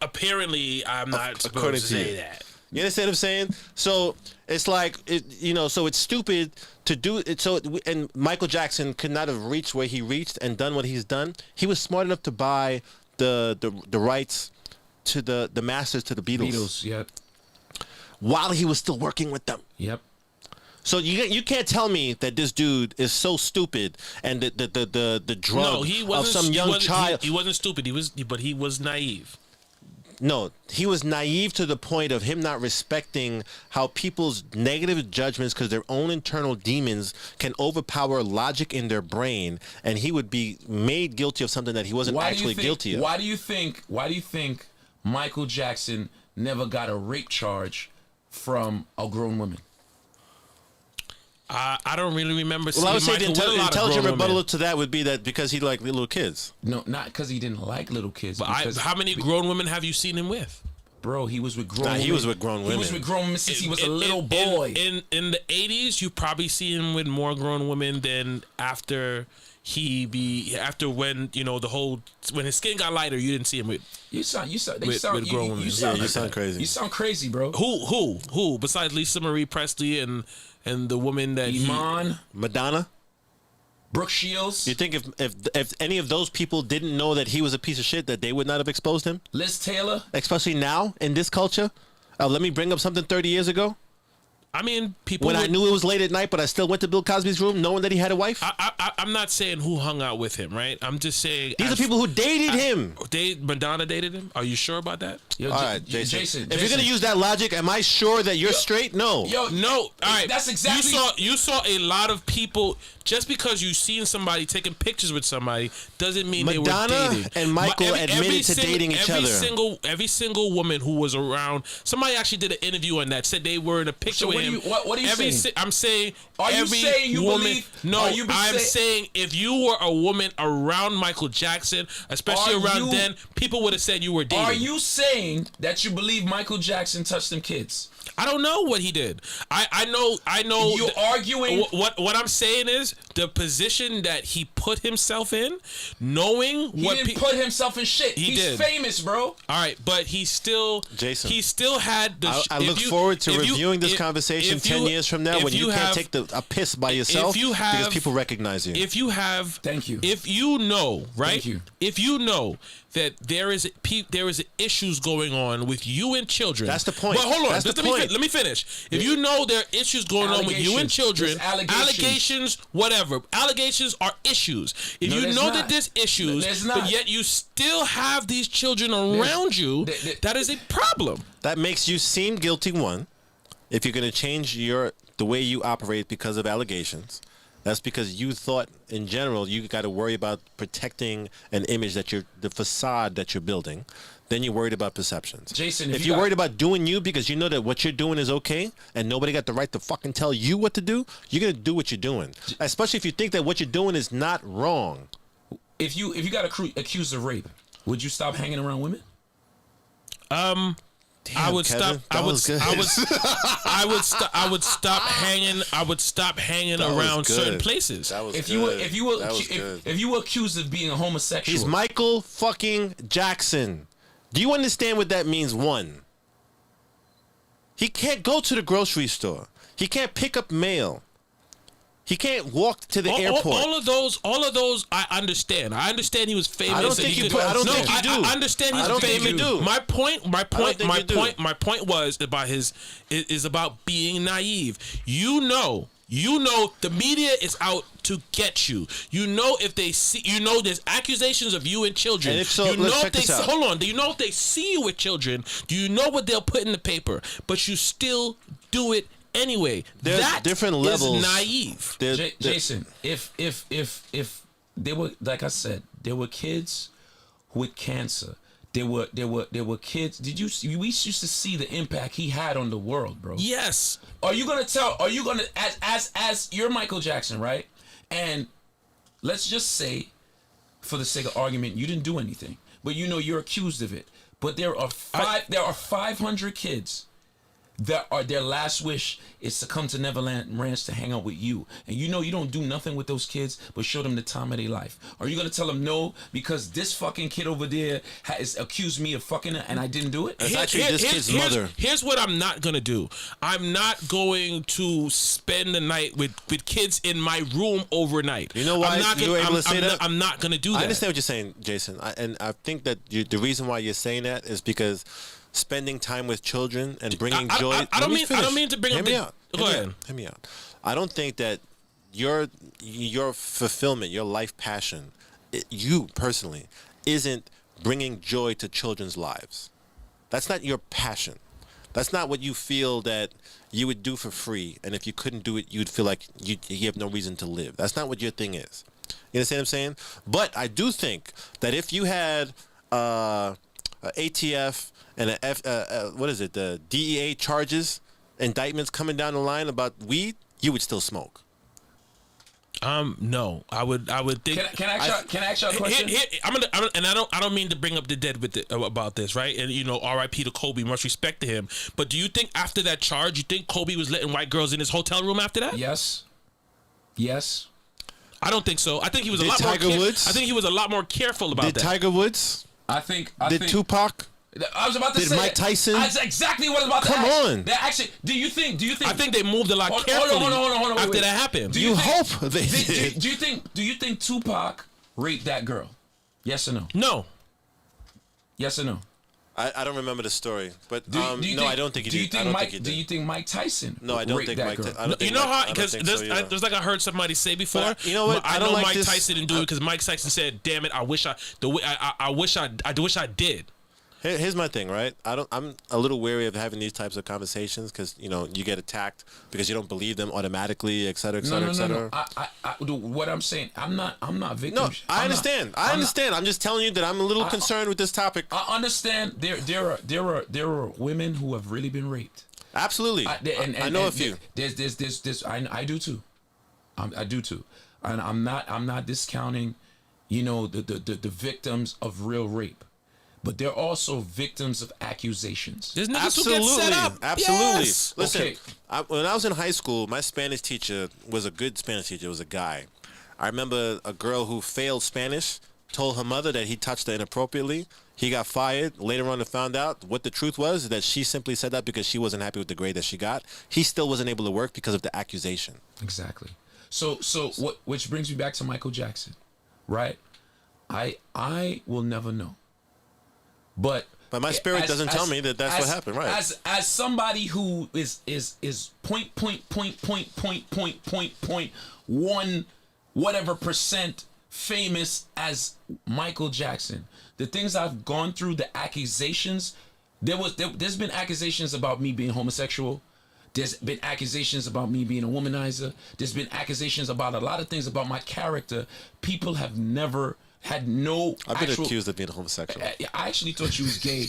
Apparently, I'm not supposed to say that. You understand what I'm saying? So it's like, so it's stupid to do it. So, and Michael Jackson could not have reached where he reached and done what he's done. He was smart enough to buy the rights to the masters to the Beatles. Yep. While he was still working with them. Yep. So you can't tell me that this dude is so stupid and the drug of some young child. He wasn't stupid. But he was naive. No, he was naive to the point of him not respecting how people's negative judgments, because their own internal demons can overpower logic in their brain, and he would be made guilty of something that he wasn't actually guilty of. Why do you think Michael Jackson never got a rape charge from a grown woman? I don't really remember seeing I would say Michael the with a lot of intelligent grown rebuttal women. to that would be that because he liked little kids. No, not because he didn't like little kids. But how many grown women have you seen him with? Bro, he was with grown women. He was with grown women. He was with grown women since he was a little boy. In the 80s, you probably see him with more grown women than after when when his skin got lighter, you didn't see him with. You sound grown women. You sound crazy. You sound crazy, bro. Who besides Lisa Marie Presley and the woman that Iman, Madonna, Brooke Shields. You think if any of those people didn't know that he was a piece of shit, that they would not have exposed him? Liz Taylor, especially now in this culture. Let me bring up something 30 years ago. I mean, people. When I knew it was late at night, but I still went to Bill Cosby's room knowing that he had a wife? I'm not saying who hung out with him, right? I'm just saying These are people who dated him. Madonna dated him. Are you sure about that? Yo, All right, Jason. If you're Jason. gonna use that logic, am I sure that you're straight? No. No. All right. That's exactly. You saw a lot of people. Just because you've seen somebody taking pictures with somebody doesn't mean Madonna they were dating. and Michael admitted to dating each other. Every single woman who was around. Somebody actually did an interview on that. Said they were in a picture with him. What are you saying? I'm saying. Are you every saying you woman, believe? No, I'm saying if you were a woman around Michael Jackson, especially around then, people would have said you were dating. Are you saying that you believe Michael Jackson touched them kids? I don't know what he did. I know. You're arguing. What I'm saying is the position that he put himself in, knowing He what didn't put himself in shit. He's did. famous, bro. All right, but he still, Jason, he still had the. I look forward to reviewing this conversation 10 years from now when you can't take a piss by yourself because people recognize you. If you have, thank you. If you know, right? Thank you. If you know that there is issues going on with you and children. That's the point. But hold on, That's the point. let me finish. If you know there are issues going on with you and children, There's allegations, whatever. Allegations are issues. If you know that there's issues, but yet you still have these children around you, that is a problem. That makes you seem guilty, one. If you're going to change the way you operate because of allegations, that's because you thought in general you got to worry about protecting an image the facade that you're building. Then you're worried about perceptions. Jason, if you're worried about doing you because you know that what you're doing is okay and nobody got the right to fucking tell you what to do, you're going to do what you're doing. Especially if you think that what you're doing is not wrong. If you got accused of rape, would you stop hanging around women? Damn, I would Kevin, stop. I would stop hanging. I would stop hanging around certain places. If you were accused of being a homosexual, he's Michael fucking Jackson. Do you understand what that means? One, he can't go to the grocery store. He can't pick up mail. He can't walk to the airport. All of those, I understand. I understand he was famous. I don't think you do. I understand he's famous. My point was about is about being naive. You know the media is out to get you. You know if they see, there's accusations of you and children. And if so, let's check this out. Hold on. Do you know if they see you with children? Do you know what they'll put in the paper? But you still do it anyway. There's that different levels. Is naive. Jason, if they were, like I said, there were kids with cancer. There were kids. We used to see the impact he had on the world, bro. Yes. Are you gonna as you're Michael Jackson, right? And let's just say, for the sake of argument, you didn't do anything, but you're accused of it. But there are 500 kids that are their last wish is to come to Neverland Ranch to hang out with you, and you don't do nothing with those kids but show them the time of their life. Are you gonna tell them no because this fucking kid over there has accused me of fucking her and I didn't do it? That's actually this kid's mother. Here's what I'm not gonna do. I'm not going to spend the night with kids in my room overnight. You know why you were able to say that? I'm not gonna do that. I understand what you're saying, Jason, and I think that the reason why you're saying that is because spending time with children and bringing joy. I don't mean to bring up. Go ahead. Hear me out. I don't think that your fulfillment, your life passion, you personally, isn't bringing joy to children's lives. That's not your passion. That's not what you feel that you would do for free. And if you couldn't do it, you'd feel like you have no reason to live. That's not what your thing is. You understand what I'm saying? But I do think that if you had ATF and the DEA charges, indictments coming down the line about weed, you would still smoke. No, I would think. Can I ask you a question? I don't mean to bring up the dead about this, right? And R.I.P. to Kobe, much respect to him. But do you think after that charge, you think Kobe was letting white girls in his hotel room after that? Yes. I don't think so. I think he was Tiger Woods? I think he was a lot more careful about that. Did Tiger Woods? I think Tupac? I was about to say. Did Mike Tyson? That's exactly what I was about to Come ask. on. Actually, do you think? I think they moved a lot carefully hold on, after that happened. You hope they did. Do you think Tupac raped that girl? Yes or no? No. Yes or no? I don't remember the story, but Do you no, think, I don't think he do you did. think I don't Mike? think he did. Do you think Mike Tyson? No, I don't raped think that Mike. girl? I don't think You know Mike- how? I don't Because think so either. there's like I heard somebody say before. But you know what? I I don't know like Mike this- Tyson didn't do it because Mike Tyson said, "Damn it, I wish I wish I did." Here's my thing, right? I'm a little wary of having these types of conversations because you get attacked because you don't believe them automatically, et cetera, et No, cetera, no, et no, cetera. no. What I'm saying, I'm not victim. No, I understand. I understand. I'm just telling you that I'm a little concerned with this topic. I understand. There are women who have really been raped. Absolutely. I know a few. There's I do too. I do too. And I'm not discounting, the victims of real rape. But they're also victims of accusations. There's niggas who get set up. Absolutely. Yes. Listen, Okay. when I was in high school, my Spanish teacher was a good Spanish teacher. It was a guy. I remember a girl who failed Spanish told her mother that he touched her inappropriately. He got fired. Later on, I found out what the truth was, that she simply said that because she wasn't happy with the grade that she got. He still wasn't able to work because of the accusation. Exactly. So which brings me back to Michael Jackson, right? I will never know. But my spirit doesn't tell me that that's what happened, right? As somebody who is point one whatever percent famous as Michael Jackson, the things I've gone through, the accusations, there's been accusations about me being homosexual. There's been accusations about me being a womanizer. There's been accusations about a lot of things about my character. People have never had no I've been actual, accused of being a homosexual. I actually thought you was gay.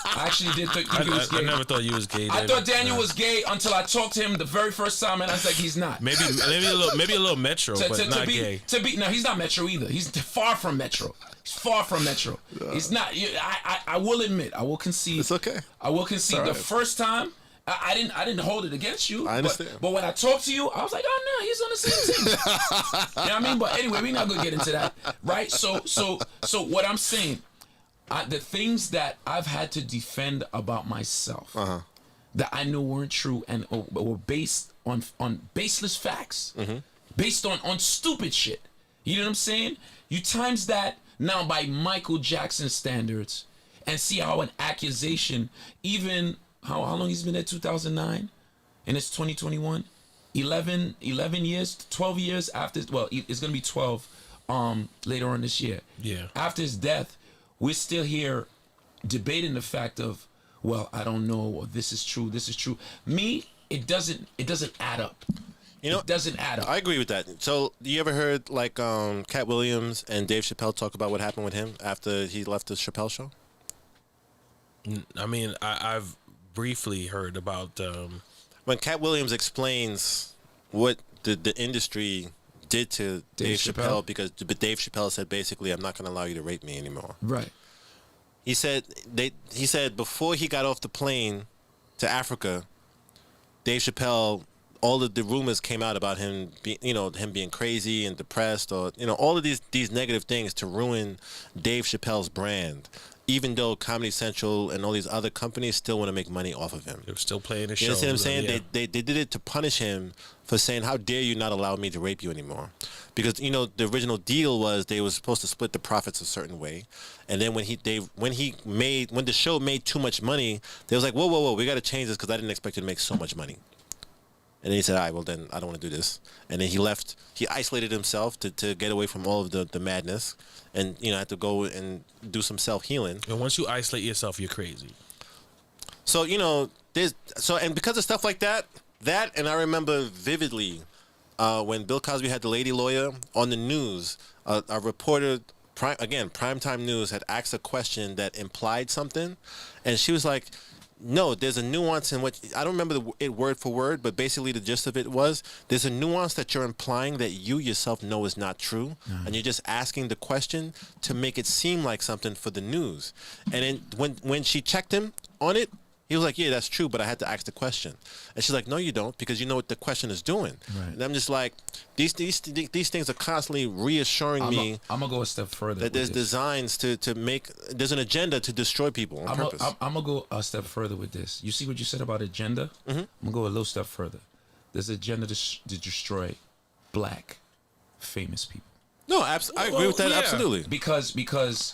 I actually did think you was gay. I never thought you was gay. I thought Daniel was gay until I talked to him the very first time, and I was like, he's not. maybe a little metro, but not gay. No, he's not metro either. He's far from metro. He's far from metro. He's not. I will admit. I will concede. It's okay. I will concede. All The right. first time, I didn't hold it against you. I understand. But when I talked to you, I was like, oh no, he's on the same team. You know what I mean? But anyway, we're not gonna get into that, right? So what I'm saying, the things that I've had to defend about myself that I knew weren't true and were based on baseless facts, based on stupid shit. You know what I'm saying? You times that now by Michael Jackson standards, and see how an accusation, even how long he's been at 2009, and it's 2021, 11 years, 12 years after. Well, it's gonna be 12 later on this year. Yeah. After his death, we're still here debating the fact of, well, I don't know, or this is true, this is true. Me, it doesn't add up. It doesn't add up. I agree with that. So, you ever heard like Cat Williams and Dave Chappelle talk about what happened with him after he left the Chappelle show? I mean, I've briefly heard about. When Cat Williams explains what the industry did to Dave Chappelle, because Dave Chappelle said basically, I'm not going to allow you to rape me anymore. Right. He said before he got off the plane to Africa, Dave Chappelle, all of the rumors came out about him being crazy and depressed, or all of these negative things to ruin Dave Chappelle's brand. Even though Comedy Central and all these other companies still want to make money off of him. They're still playing his You show. understand what I'm saying? Yeah. They did it to punish him for saying, how dare you not allow me to rape you anymore? Because, the original deal was they were supposed to split the profits a certain way. And then when the show made too much money, they was like, whoa, we got to change this because I didn't expect you to make so much money. And then he said, all right, well, then I don't want to do this. And then he left. He isolated himself to get away from all of the madness and, had to go and do some self-healing. And once you isolate yourself, you're crazy. So, and because of stuff like that, and I remember vividly when Bill Cosby had the lady lawyer on the news, a reporter, primetime news, had asked a question that implied something. And she was like, no, there's a nuance in what, I don't remember it word for word, but basically the gist of it was, there's a nuance that you're implying that you yourself know is not true, and you're just asking the question to make it seem like something for the news. And then when she checked him on it, he was like, yeah, that's true, but I had to ask the question. And she's like, no, you don't, because you know what the question is doing. Right. And I'm just like, these things are constantly reassuring me I'm going to go a step further. that there's designs to make, there's an agenda to destroy people on purpose. I'm going to go a step further with this. You see what you said about agenda? I'm going to go a little step further. There's an agenda to destroy black famous people. No, I agree with that yeah. absolutely. Because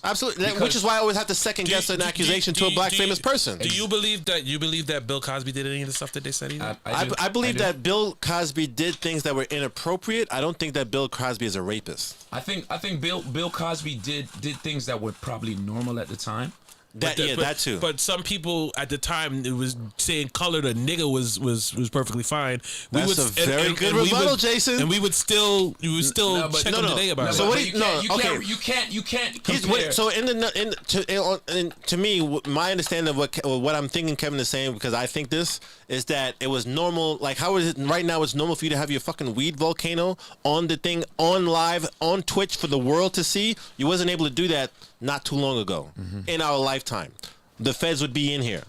Absolutely, because- which is why I always have to second guess an accusation to a black famous person. Do you believe that Bill Cosby did any of the stuff that they said he did? I believe that Bill Cosby did things that were inappropriate. I don't think that Bill Cosby is a rapist. I think Bill Cosby did things that were probably normal at the time. That too. But some people at the time, it was saying colored a nigga was perfectly fine. That's a very good rebuttal, Jason. And we would still check him today about it. So what? You can't compare. So to me, my understanding of what I'm thinking Kevin is saying, because I think this is that it was normal. Like how is it right now? It's normal for you to have your fucking weed volcano on the thing on live on Twitch for the world to see. You wasn't able to do that not too long ago in our lifetime. The feds would be in here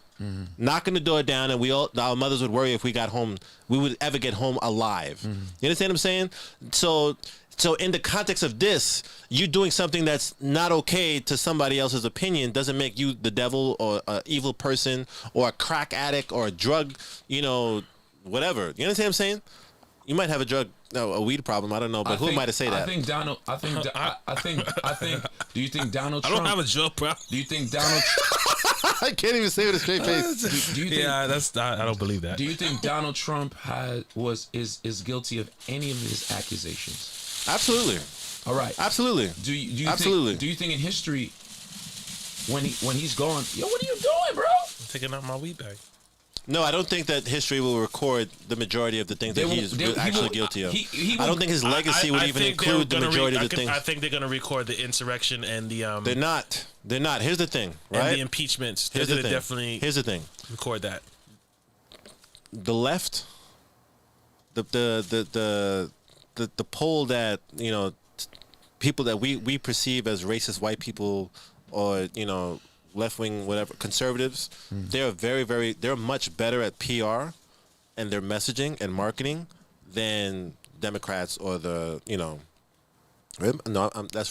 knocking the door down, and our mothers would worry if we got home, we would ever get home alive. You understand what I'm saying? So in the context of this, you doing something that's not okay to somebody else's opinion doesn't make you the devil or an evil person or a crack addict or a drug, whatever. You understand what I'm saying? You might have a weed problem. I don't know, but who am I to say that? I think Donald. I think. Do you think Donald Trump? I don't have a drug problem. Do you think Donald? I can't even say it with a straight face. Do you think, I don't believe that. Do you think Donald Trump is guilty of any of his accusations? Absolutely. All right. Absolutely. Do you Absolutely. Do you think in history, when he's gone, yo, what are you doing, bro? I'm taking out my weed bag. No, I don't think that history will record the majority of the things that he's actually guilty of. I don't think his legacy would even include the majority of the things. I think they're going to record the insurrection and the They're not. They're not. Here's the thing, right? And the impeachments. Here's the thing. Definitely. Here's the thing. Record that. The left, the poll that people that we perceive as racist white people or left wing, whatever, conservatives, they're they're much better at PR and their messaging and marketing than Democrats or that's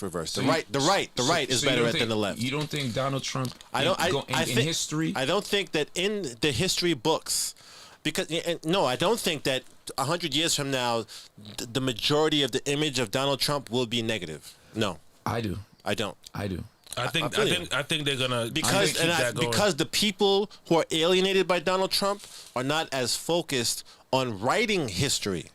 reversed. The right is better than the left. You don't think Donald Trump? In history. I don't think that in the history books, because I don't think that 100 years from now, the majority of the image of Donald Trump will be negative. No, I do. I don't. I do. I think they're gonna because the people who are alienated by Donald Trump are not as focused on writing history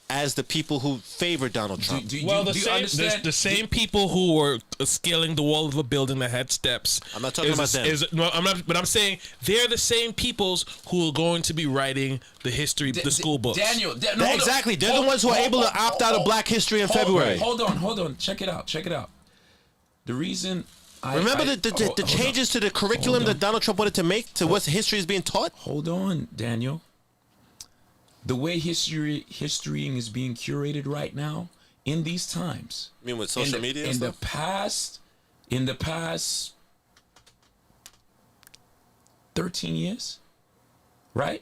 as the people who favor Donald Trump. The same people who were scaling the wall of a building that had steps. I'm not talking about them. I'm not. But I'm saying they're the same peoples who are going to be writing the history, the school books. Daniel, exactly. They're the ones who are able to opt out of Black History in February. Hold on. Check it out. The reason remember the changes to the curriculum that Donald Trump wanted to make to what history is being taught? Hold on, Daniel. The way historying is being curated right now in these times. You mean with social media? In the past 13 years, right?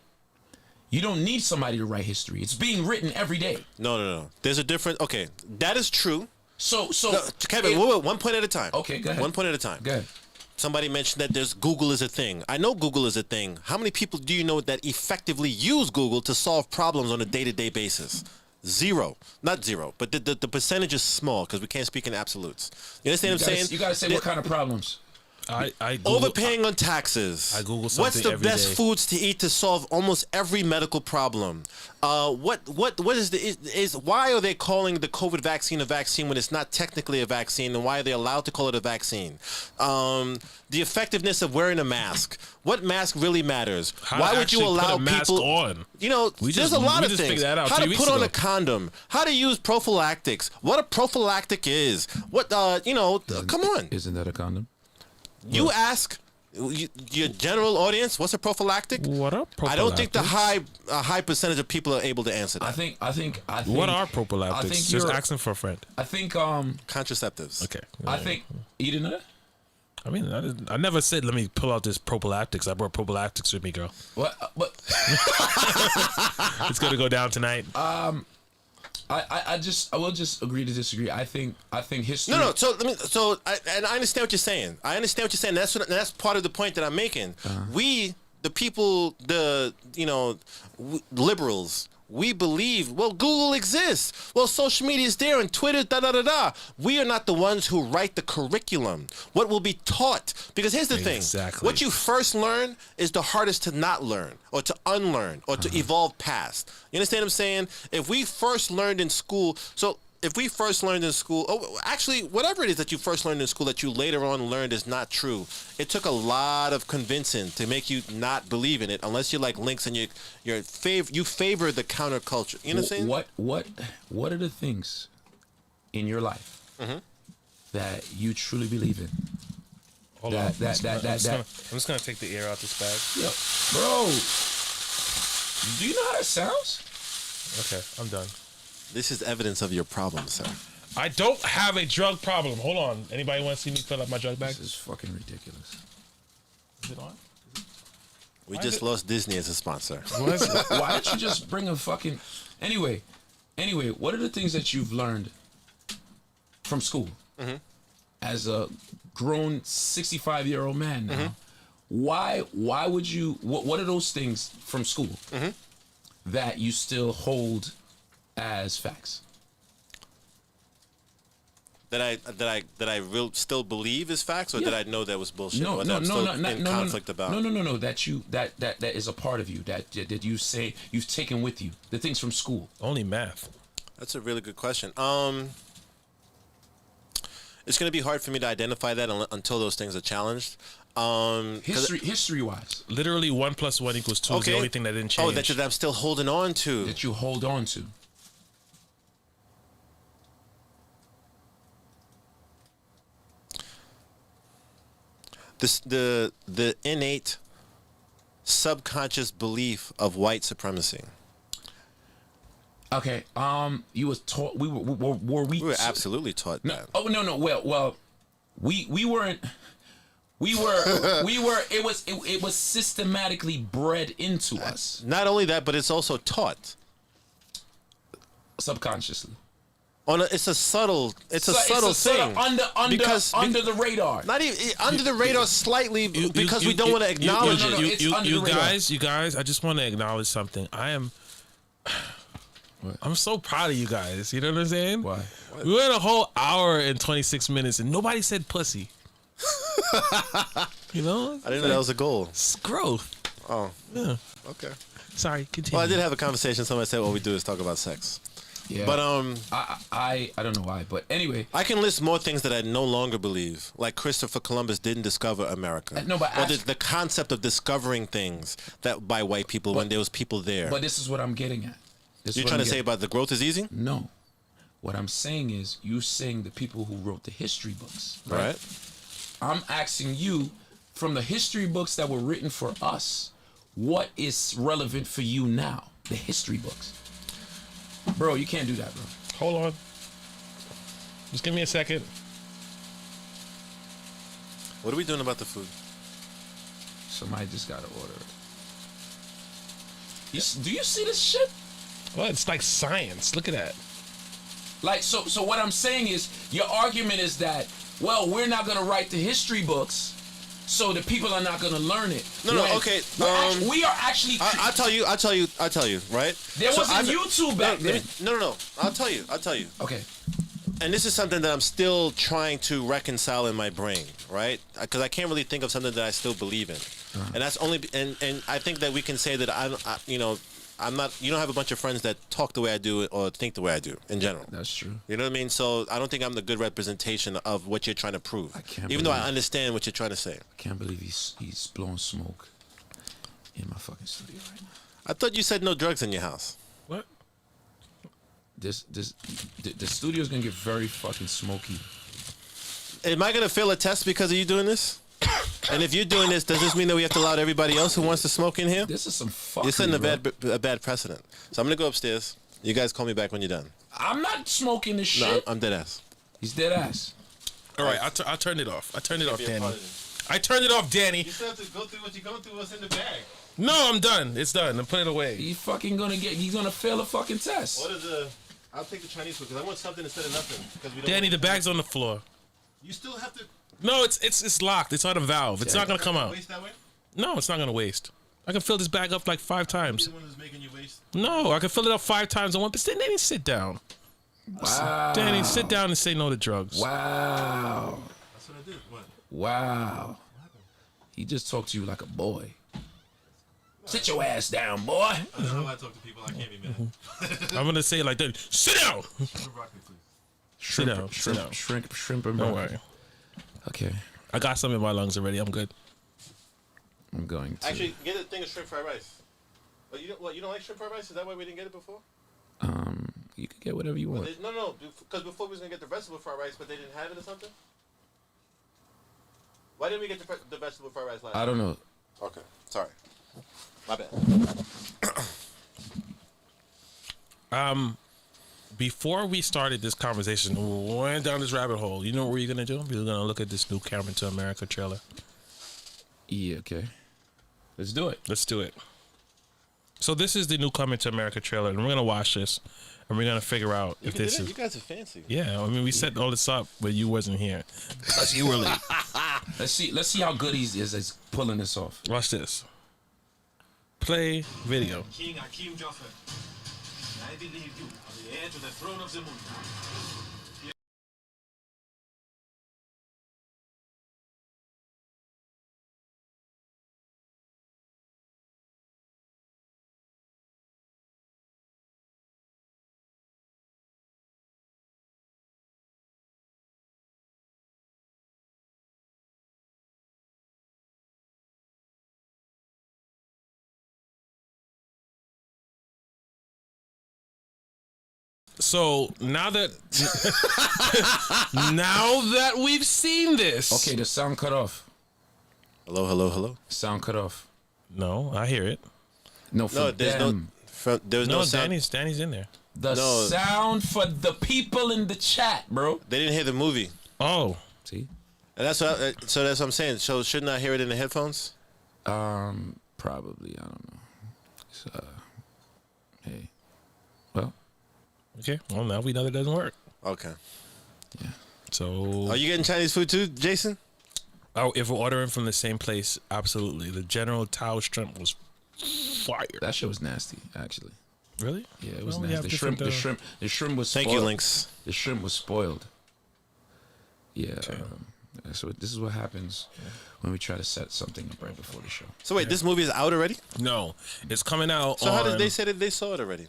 You don't need somebody to write history. It's being written every day. No. There's a different. Okay, that is true. So Kevin, one point at a time. Okay, go ahead. One point at a time. Go ahead. Somebody mentioned that Google is a thing. I know Google is a thing. How many people do you know that effectively use Google to solve problems on a day-to-day basis? Zero. Not zero, but the percentage is small because we can't speak in absolutes. You understand what I'm saying? You got to say what kind of problems. I Google, overpaying on taxes. I Google something What's the every best day. foods to eat to solve almost every medical problem? What is why are they calling the COVID vaccine a vaccine when it's not technically a vaccine, and why are they allowed to call it a vaccine? The effectiveness of wearing a mask. What mask really matters? Why would you allow people on? There's a lot of things. Figured that out How 3 to weeks put on ago. a condom? How to use prophylactics? What a prophylactic is? What come on. Isn't that a condom? You ask your general audience, what's a prophylactic? What are prophylactics? I don't think the high percentage of people are able to answer that. I think. What are prophylactics? I think Just asking for a friend. I think. Contraceptives. Okay. I think. You didn't know that? I mean, I never said let me pull out this prophylactics. I brought prophylactics with me, girl. What? But It's gonna go down tonight. I will just agree to disagree. I think history. No. And I understand what you're saying. That's part of the point that I'm making. We, the people, liberals, we believe, well, Google exists. Well, social media is there and Twitter, da-da-da-da. We are not the ones who write the curriculum. What will be taught? Because here's the thing. Exactly. What you first learn is the hardest to not learn or to unlearn or to evolve past. You understand what I'm saying? If we first learned in school, actually, whatever it is that you first learned in school that you later on learned is not true, it took a lot of convincing to make you not believe in it, unless you're like Lynx and you favor the counterculture. You know what I'm saying? What are the things in your life that you truly believe in? Hold on. I'm just gonna take the air out this bag. Yo, bro, do you know how that sounds? Okay, I'm done. This is evidence of your problem, sir. I don't have a drug problem. Hold on. Anybody want to see me fill up my drug bag? This is fucking ridiculous. Is it on? We just lost Disney as a sponsor. Why don't you just bring a fucking... Anyway, what are the things that you've learned from school? As a grown 65-year-old man now, why would you... What are those things from school that you still hold as facts? That I still believe is facts, or that I know that was bullshit? No. Conflict about. No. That is a part of you that you say you've taken with you. The things from school. Only math. That's a really good question. It's going to be hard for me to identify that until those things are challenged. History wise. Literally 1 + 1 = 2 is the only thing that didn't change. Oh, that I'm still holding on to. That you hold on to. The innate subconscious belief of white supremacy. Okay. You was taught. We were absolutely taught that. Oh no. Well, we weren't. We were. It was systematically bred into us. Not only that, but it's also taught subconsciously. It's a subtle thing. Under the radar. Not even under the radar slightly because we don't want to acknowledge it. You guys, I just want to acknowledge something. I'm so proud of you guys. You know what I'm saying? Why? We went a whole hour and 26 minutes and nobody said pussy. You know? I didn't know that was a goal. It's growth. Oh. Yeah. Okay. Sorry, continue. Well, I did have a conversation. Somebody said what we do is talk about sex. Yeah. But I don't know why, but anyway, I can list more things that I no longer believe. Like Christopher Columbus didn't discover America. No, but the concept of discovering things that by white people when there was people there. But this is what I'm getting at. You're trying to say about the growth is easy? No. What I'm saying is you saying the people who wrote the history books. Right. I'm asking you from the history books that were written for us, what is relevant for you now? The history books. Bro, you can't do that, bro. Hold on. Just give me a second. What are we doing about the food? Somebody just got to order it. Do you see this shit? Well, it's like science. Look at that. Like, so what I'm saying is, your argument is that, well, we're not going to write the history books, so the people are not going to learn it. No, okay. We are actually... I'll tell you, right? There wasn't YouTube back then. No. I'll tell you. Okay. And this is something that I'm still trying to reconcile in my brain, right? Because I can't really think of something that I still believe in. Uh-huh. And that's only... And I think that we can say that I'm not. You don't have a bunch of friends that talk the way I do or think the way I do in general. That's true. You know what I mean? So I don't think I'm the good representation of what you're trying to prove. Even though I understand what you're trying to say. I can't believe he's blowing smoke in my fucking studio right now. I thought you said no drugs in your house. What? The studio's gonna get very fucking smoky. Am I gonna fail a test because of you doing this? And if you're doing this, does this mean that we have to allow everybody else who wants to smoke in here? This is some fucking... You're setting a bad precedent. So I'm going to go upstairs. You guys call me back when you're done. I'm not smoking this shit. No, I'm dead ass. He's dead ass. All right, I'll turn it off. I turned it off, Danny. I turned it off, Danny. You still have to go through what you're going through. What's in the bag? No, I'm done. It's done. I'm putting it away. He's gonna fail a fucking test. What is I'll take the Chinese food because I want something instead of nothing. Danny, the bag's on the floor. You still have to... No, it's locked. It's on a valve. It's not gonna come out. Waste that way? No, it's not gonna waste. I can fill this bag up like 5 times. The one who's making you waste. No, I can fill it up 5 times on one. But Danny, sit down. Wow. Danny, sit down and say no to drugs. Wow. That's what I did. What? Wow. He just talked to you like a boy. Sit your ass down, boy. I don't know how I talk to people. I can't be mad. I'm gonna say it like that. Sit down. Broccoli, please. Sit down. Sit down. Shrimp and Don't broccoli. worry. Okay. I got some in my lungs already. I'm good. I'm going to. Actually, get a thing of shrimp fried rice. Oh, you don't like shrimp fried rice? Is that why we didn't get it before? You can get whatever you want. No, because before we was gonna get the vegetable fried rice, but they didn't have it or something. Why didn't we get the vegetable fried rice last? I don't know. Okay, sorry. My bad. Before we started this conversation, we went down this rabbit hole. You know what we're gonna do? We're gonna look at this new Coming to America trailer. Yeah, okay. Let's do it. Let's do it. So this is the new Coming to America trailer, and we're gonna watch this, and we're gonna figure out if this is. You guys are fancy. Yeah, I mean, we set all this up, but you wasn't here because you were late. Let's see how good he is at pulling this off. Watch this. Play video. King Akim Joffer, I believe you are the heir to the throne of Zamunda. So now that we've seen this, Okay, the sound cut off. Hello. Sound cut off. No, I hear it. No, for No, there's them. there's no No, sound. Danny's in there. The No. sound for the people in the chat, bro. They didn't hear the movie, Oh, See? and that's what I'm saying. So shouldn't I hear it in the headphones? Probably. I don't know. So, hey. Well, okay. Well, now we know that doesn't work. Okay. So, Are you getting Chinese food too, Jason? oh, if we're ordering from the same place, absolutely. The General Tao shrimp was fire. that shit was nasty, actually. Really? Yeah, it was Well, we have nasty. The different, shrimp was Thank spoiled. you, Lynx. The shrimp was spoiled. Yeah. So this is what happens when we try to set something up right before the show. So wait, this movie is out already? No, it's coming out. So on, how did they say that they saw it already?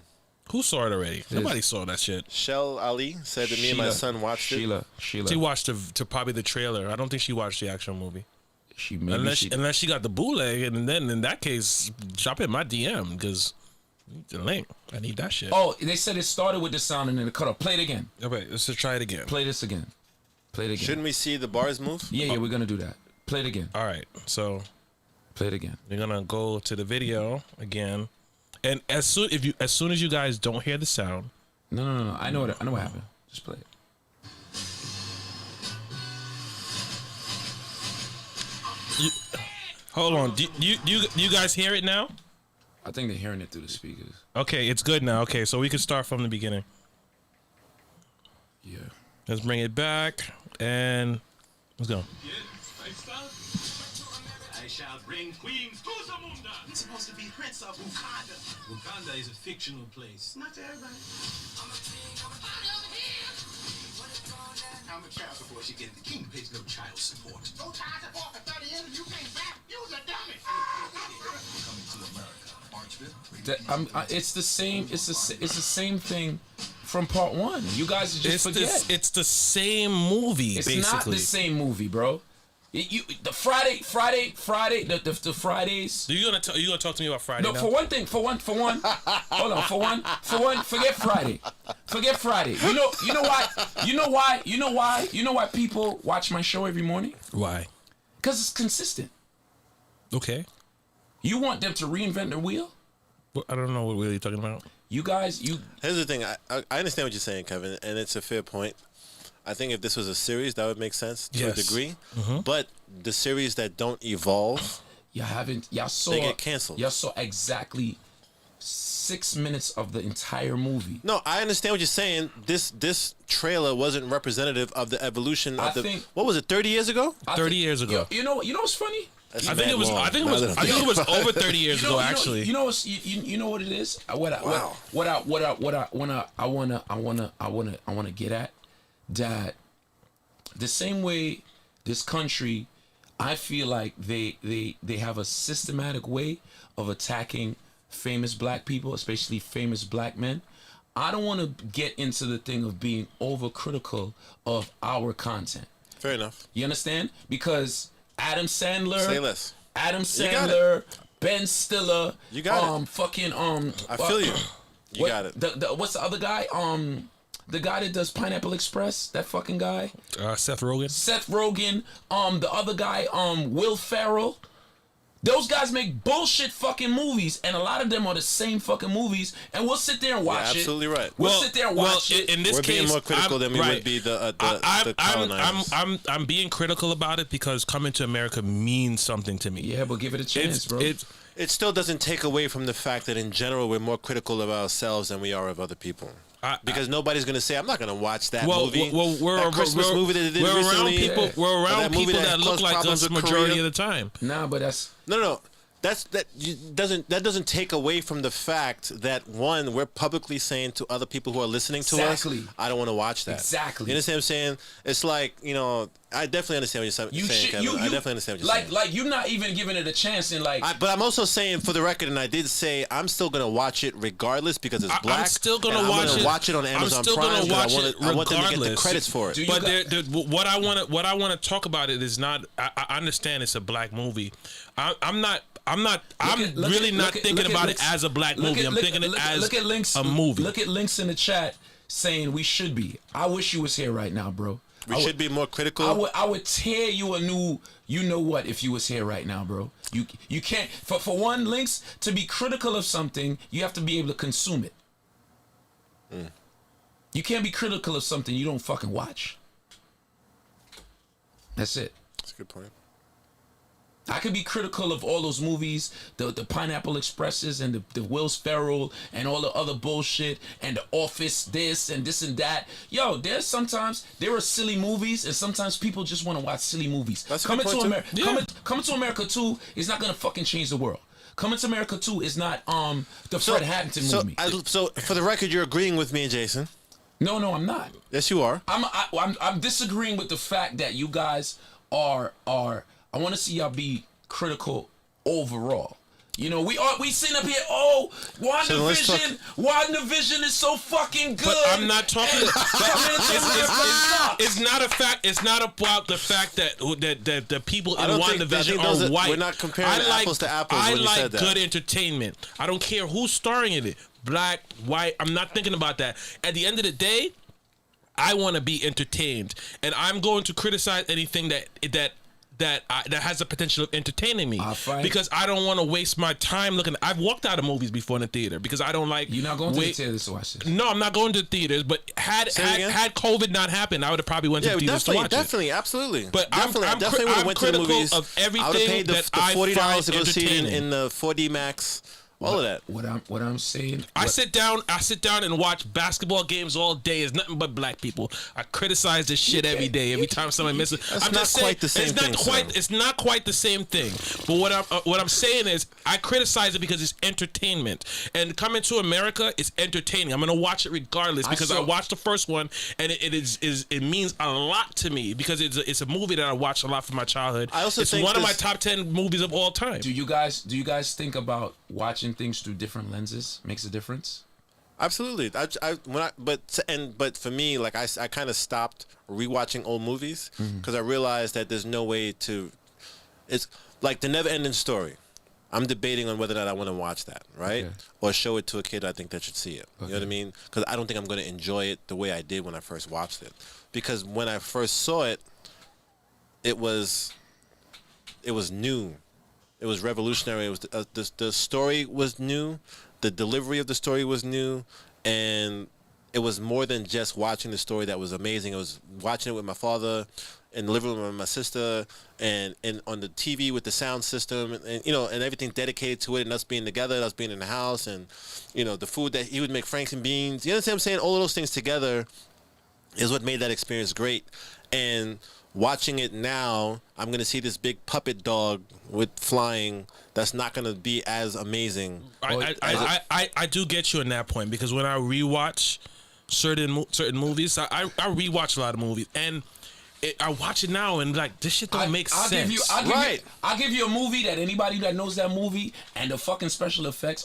Who saw it already? Nobody saw that shit. Shell Ali said that me and my son watched it. Sheila. She watched to probably the trailer. I don't think she watched the actual movie. She maybe Unless she got the bootleg, and then in that case, drop in my DM because the link. I need that shit. Oh, they said it started with the sound and then it cut off. Play it again. Okay, let's just try it again. Play this again. Play it again. Shouldn't we see the bars move? Yeah, we're gonna do that. Play it again. All right, so Play it again. we're gonna go to the video again, and as soon as you guys don't hear the sound, No. I know what happened. Just play it. hold on. Do you guys hear it now? I think they're hearing it through the speakers. Okay, it's good now. Okay, so we can start from the beginning. Yeah. Let's bring it back and let's go. I shall bring queens to Zamunda. It's supposed to be Prince of Wakanda. Wakanda is a fictional place. Not to everybody. I'm a child support she get the king pays no child support. No child support for 30 years and you can't back. You's a dummy. Coming to America, Marchville. It's the same. It's the same thing from part one. You guys just forget. It's the same movie. It's basically not the same movie, bro. The Friday, the Fridays. You gonna talk to me about Friday? No, now? for one, hold on, for one, forget Friday. You know why people watch my show every morning? Why? Because it's consistent. Okay. You want them to reinvent the wheel? Well, I don't know what you're talking about. You guys, Here's the thing. I understand what you're saying, Kevin, and it's a fair point. I think if this was a series, that would make sense to a Yes. degree. But the series that don't evolve, y'all saw they get canceled. Y'all saw exactly 6 minutes of the entire movie. No, I understand what you're saying. This trailer wasn't representative of the evolution of I think- what was it, 30 years ago? 30 years ago. You know what's funny? That's I think mad it was. long. I think it Now was. that I'm I think it was over 30 years You know, ago. Actually, you know what it is. I wanna get at that. The same way this country, I feel like they have a systematic way of attacking famous black people, especially famous black men. I don't want to get into the thing of being overcritical of our content. Fair enough. You understand? Because Adam Sandler, Say less. Adam You got Sandler, Ben Stiller, You got it. fucking I feel you. You got it. What's the other guy? The guy that does Pineapple Express, that fucking guy. Seth Rogen. Seth Rogen, the other guy, Will Ferrell. Those guys make bullshit fucking movies, and a lot of them are the same fucking movies, and we'll sit there and watch it. Absolutely right. We'll sit there and watch it. In this We're case, being more critical than we right. would be the colonizers. I'm being critical about it because Coming to America means something to me. Yeah, but give it a chance, It's bro. It still doesn't take away from the fact that in general we're more critical of ourselves than we are of other people. Because nobody's going to say, I'm not going to watch that movie. We're Christmas movie that they did we're recently. around people. We're around people that look caused like problems us with majority Korea. of the time. Nah, but that's No. That doesn't take away from the fact that one, we're publicly saying to other people who are listening to Exactly. us, I don't want to watch that. Exactly. You understand what I'm saying? It's like, I definitely understand what you're saying, Kevin. I definitely understand what you're saying. Like you're not even giving it a chance, and like. But I'm also saying, for the record, and I did say, I'm still gonna watch it regardless because it's black. I'm still gonna and watch I'm it. gonna watch it on Amazon I'm still Prime. gonna watch it I want them to get the regardless. credits for it. But what I want to talk about it is not. I understand it's a black movie. I'm really not thinking about it as a black movie. I'm thinking it as a movie. Look at links in the chat saying we should be. I wish you was here right now, bro. We should be more critical. I would tear you a new, you know what, if you was here right now, bro. You can't, for one, links, to be critical of something, you have to be able to consume it. You can't be critical of something you don't fucking watch. That's it. That's a good point. I could be critical of all those movies, the Pineapple Expresses and the Will Ferrell and all the other bullshit and The Office, this and that. Yo, there are silly movies, and sometimes people just want to watch silly movies. That's a Coming good to point, America, too. Coming to America 2 is not gonna fucking change the world. Coming to America 2 is not the Fred Hampton movie. So for the record, you're agreeing with me and Jason. No, I'm not. Yes, you are. I'm disagreeing with the fact that you guys are. I want to see y'all be critical overall. You know, we sitting up here. Oh, WandaVision is so fucking good. But I'm not talking. It's not a fact. It's not about the fact that the people in WandaVision are white. We're not comparing apples to apples. I when you like said that. good entertainment. I don't care who's starring in it. Black, white. I'm not thinking about that. At the end of the day, I want to be entertained, and I'm going to criticize anything that has the potential of entertaining me, because I don't want to waste my time looking. I've walked out of movies before in the theater because I don't like. You're not going to the theaters to watch this. No, I'm not going to the theaters. But had COVID not happened, I would have probably went to the theaters to watch definitely, it. absolutely. But definitely, I definitely would have went to the movies. Of everything I would have paid the $40 to go see it entertaining. in the 4D Max. All of that. What I'm saying. I sit down and watch basketball games all day. It's nothing but black people. I criticize this shit every day. Every time somebody misses, That's not quite the same thing. It's not quite the same thing. But what I'm saying is, I criticize it because it's entertainment. And Coming to America is entertaining. I'm gonna watch it regardless because I watched the first one, and it means a lot to me because it's a movie that I watched a lot from my childhood. I also think one of my top 10 movies of all time. Do you guys think about watching things through different lenses makes a difference? Absolutely. But for me, like I kind of stopped rewatching old movies because I realized that there's no way to. It's like The Never Ending Story. I'm debating on whether or not I want to watch that, right? Okay. Or show it to a kid I think that should see it. You know what I mean? Because I don't think I'm going to enjoy it the way I did when I first watched it. Because when I first saw it, it was new. It was revolutionary. It was the story was new, the delivery of the story was new, and it was more than just watching the story that was amazing. It was watching it with my father in the living room with my sister, and on the TV with the sound system, and and everything dedicated to it, and us being together, us being in the house, and the food that he would make, Franks and beans. You understand what I'm saying? All of those things together is what made that experience great. And watching it now, I'm gonna see this big puppet dog with flying. That's not gonna be as amazing. I do get you in that point because when I rewatch certain movies, I rewatch a lot of movies and I watch it now and like this shit don't make sense. I'll give you a movie that anybody that knows that movie and the fucking special effects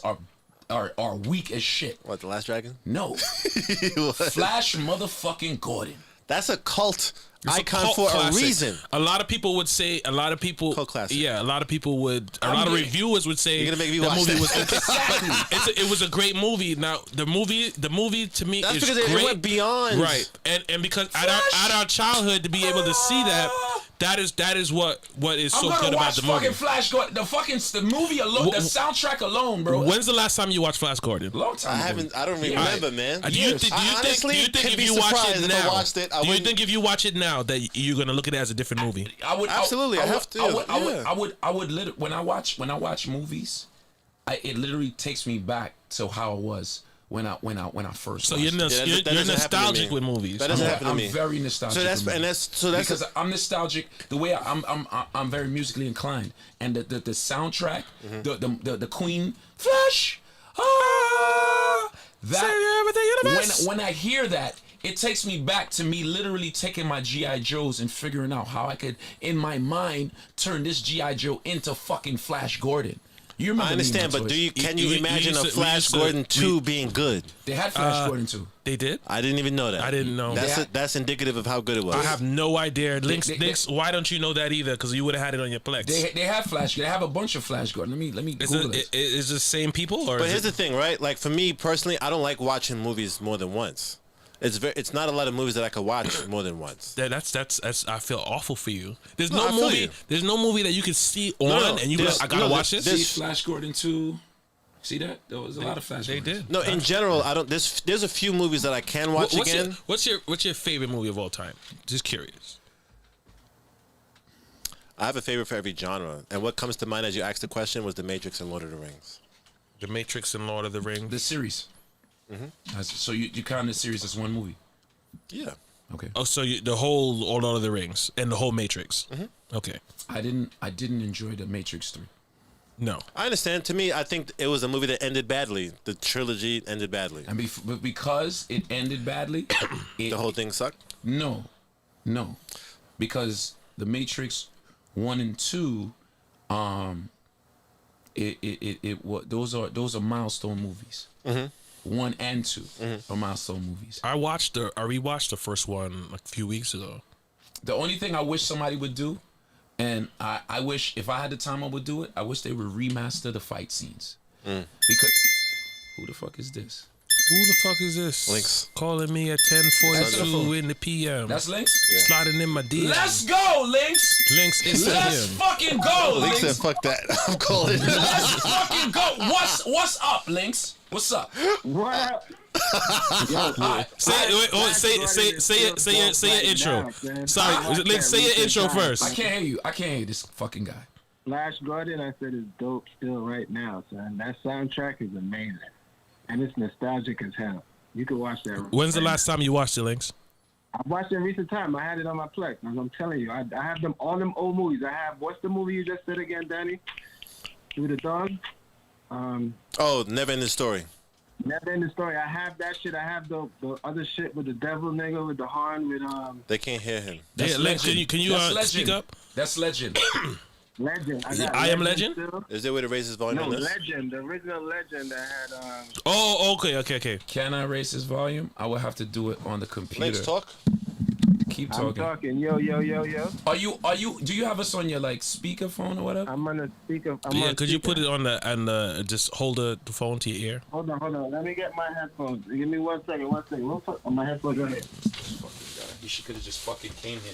are weak as shit. What, The Last Dragon? No. Flash motherfucking Gordon. That's a cult It's icon cult for classic. a reason. A lot of people would say. A lot of people. Cult classic. Yeah, a lot of people would. A lot of reviewers would say You're gonna make me the watch movie that. was. Exactly. It was a great movie. Now the movie to me That's is because great. it went beyond. Right, and because at our childhood to be able to see that is what is so good about the movie. Fucking Flash Gordon. The movie alone, the soundtrack alone, bro. When's the last time you watched Flash Gordon? Long time ago. I don't remember, man. Do you think if you watch it now, do you think if you watch it now that you're gonna look at it as a different movie? Absolutely, I have to. I would when I watch movies, it literally takes me back to how it was when I first. So watched it. you're nostalgic with movies. That doesn't happen to me. I'm very nostalgic. Because I'm nostalgic. The way I'm very musically inclined, and the soundtrack, the Queen Flash. When I hear that, it takes me back to me literally taking my G.I. Joes and figuring out how I could, in my mind, turn this G.I. Joe into fucking Flash Gordon. You remember? I understand, but can you imagine a Flash Gordon 2 being good? They had Flash Gordon 2. They did? I didn't even know that. I didn't know. That's indicative of how good it was. I have no idea. Links, why don't you know that either? Because you would have had it on your Plex. They have Flash. They have a bunch of Flash Gordon. Let me Google this. Is it the same people? Or but here's the thing, right? Like for me personally, I don't like watching movies more than once. It's not a lot of movies that I could watch more than once. That's I feel awful for you. There's No, no I feel movie. you. There's no movie that you can see on and you go, I gotta watch this. See Flash Gordon 2. See that? There was a lot of Flash. They Gordons. did. No, in general, I don't. There's a few movies that I can watch again. What's your favorite movie of all time? Just curious. I have a favorite for every genre, and what comes to mind as you asked the question was The Matrix and Lord of the Rings. The Matrix and Lord of the Rings. The series. So you count the series as one movie? Yeah. Okay. Oh, so the whole Lord of the Rings and the whole Matrix. Okay. I didn't enjoy the Matrix 3. No. I understand. To me, I think it was a movie that ended badly. The trilogy ended badly. And because it ended badly, The whole thing sucked? No. Because the Matrix 1 and 2, those are milestone movies. 1 and 2 are milestone movies. I rewatched the first one like a few weeks ago. The only thing I wish somebody would do, and I wish if I had the time I would do it, I wish they would remaster the fight scenes. Because who the fuck is this? Who the fuck is this? Links. Calling me at That's the 10:42 phone. in the PM. That's Lynx? Sliding in my DM. Let's go, Lynx! Links is Let's him. fucking go, Link Lynx! said, "Fuck that." I'm calling. Let's fucking go! What's up, Lynx? What's up? What up? Say your intro. Sorry, Links, say your intro I first. can't hear you. This fucking guy. Flash Gordon, I said, is dope still right now, son. That soundtrack is amazing. And it's nostalgic as hell. You can watch that. When's the last time you watched it, Links? I watched it in recent time. I had it on my Plex. As I'm telling you, I have them all them old movies. I have, what's the movie you just said again, Danny? With the dog? Oh, Never Ending Story. Never Ending Story. I have that shit. I have the other shit with the devil nigga with the horn with They can't hear him. Yeah, Links, can you That's speak up? That's Legend. Legend. I Am Legend? Still. Is there a way to raise his volume No, on this? Legend. The original Legend that had Oh, okay. Can I raise his volume? I will have to do it on the computer. Links, talk. Keep I'm talking. talking. Yo. Do you have us on your like speakerphone or whatever? I'm on the speaker. Yeah, could you put it on the just hold the phone to your ear? Hold on. Let me get my headphones. Give me 1 second. We'll put on my headphones right here. You should could have just fucking came here.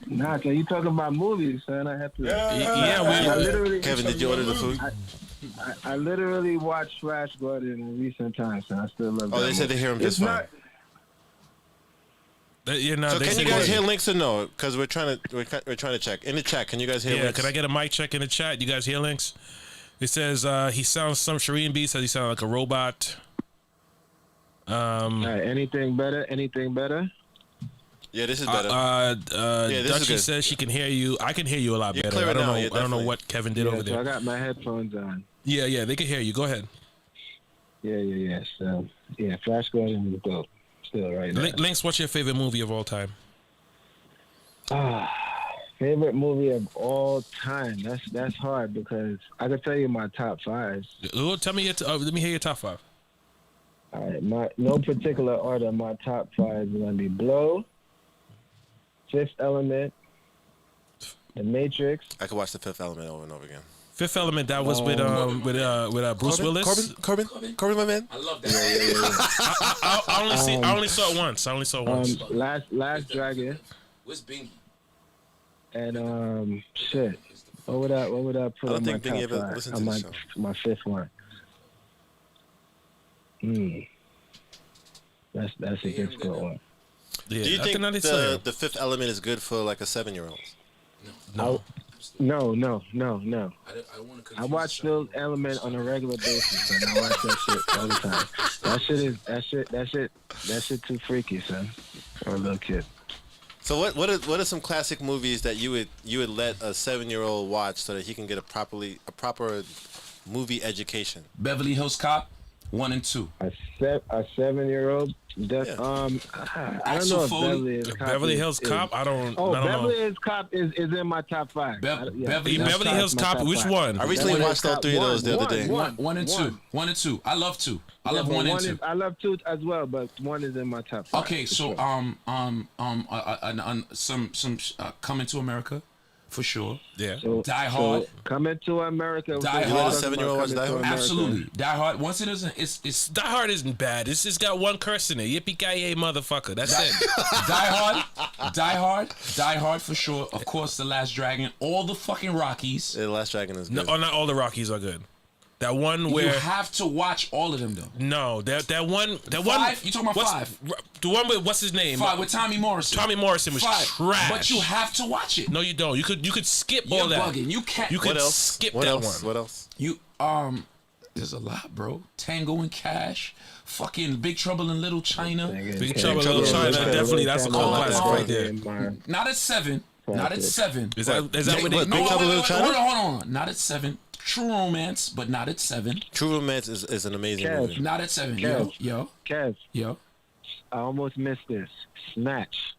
Nah, so you talking about movies, son? I have to. Yeah, I literally, Kevin, did you order the food? I literally watched Flash Gordon in recent times, and I still love. Oh, that they said movie. they hear him It's just fine. not. So So can you guys hear Links or no? Because we're trying to check in the chat. Can you guys hear? Yeah, Links? can I get a mic check in the chat? You guys hear Links? It says he sounds. Some Shireen B says he sounds like a robot. All right, anything better? Yeah, this is better. this is Dutchie good. says she can hear you. I can hear you a lot You're better. clear I don't now, know. yeah, I don't know definitely. what Kevin did Yeah, over so I there. got my headphones on. Yeah, they can hear you. Go ahead. Yeah. So, yeah, Flash Gordon is dope. Still right now. Links, what's your favorite movie of all time? Favorite movie of all time? That's hard because I could tell you my top 5. Oh, tell me let me hear your top 5. All right, no particular order. My top 5 is gonna be Blow, Fifth Element, The Matrix. I could watch The Fifth Element over and over again. Fifth Element, that was with Bruce Willis. Corbin, my man. I love that. I only saw it once. Last Dragon, Where's Bingy? and shit. What would I put I don't on my think Bingy top ever 5? listened On to my the show. my 5th one. That's a difficult one. Yeah, Do you I think that is fair. the Fifth Element is good for like a 7-year-old? No. No. I want to. I watch those Element on a regular basis, and I watch that shit all the time. That shit too freaky, son, for a little kid. So what are some classic movies that you would let a 7-year-old watch so that he can get a proper movie education? Beverly Hills Cop 1 and 2. A 7-year-old. I don't Axel know if Foley. Beverly Beverly Hills Hills Cop Cop. I don't Beverly know. Hills Cop is in my top 5. Beverly Beverly Hills Cop. Which one? I recently watched all 3 of those the other day. 1 and 2. 1 and 2. I love 2. I love 1 and 2. I love 2 as well, but 1 is in my top 5. Okay, for so sure. some Coming to America, for sure. Yeah. So, Die Hard. Coming to America. Die You let a Hard. 7-year-old watch Die Hard? Absolutely, Die Hard. Once it isn't, it's Die Hard isn't bad. It's just got one curse in it. Yippee-ki-yay, motherfucker. That's it. Die Hard for sure. Of course, The Last Dragon. All the fucking Rockies. The Last Dragon is No, good. not all the Rockies are good. That one You where have to watch all of them though. no, that one. Five? You talking about what's- 5? The one with what's his name? 5 with Tommy Morrison. Tommy Morrison was 5. trash. But you have to watch it. No, you don't. You could skip You're all that. bugging. You can't. You could What else? skip What that else? one. What else? You there's a lot, bro. Tango and Cash, fucking Big Trouble in Little China. Big Trouble in Little China, definitely. That's a cult classic right there. Not at 7. Not at 7. Is that what they? What, No, Big Trouble in Little China? hold on. Not at 7. True Romance, but not at 7. True Romance is an amazing Kev. movie. Not at 7. Kev. Yo. I almost missed this. Snatch.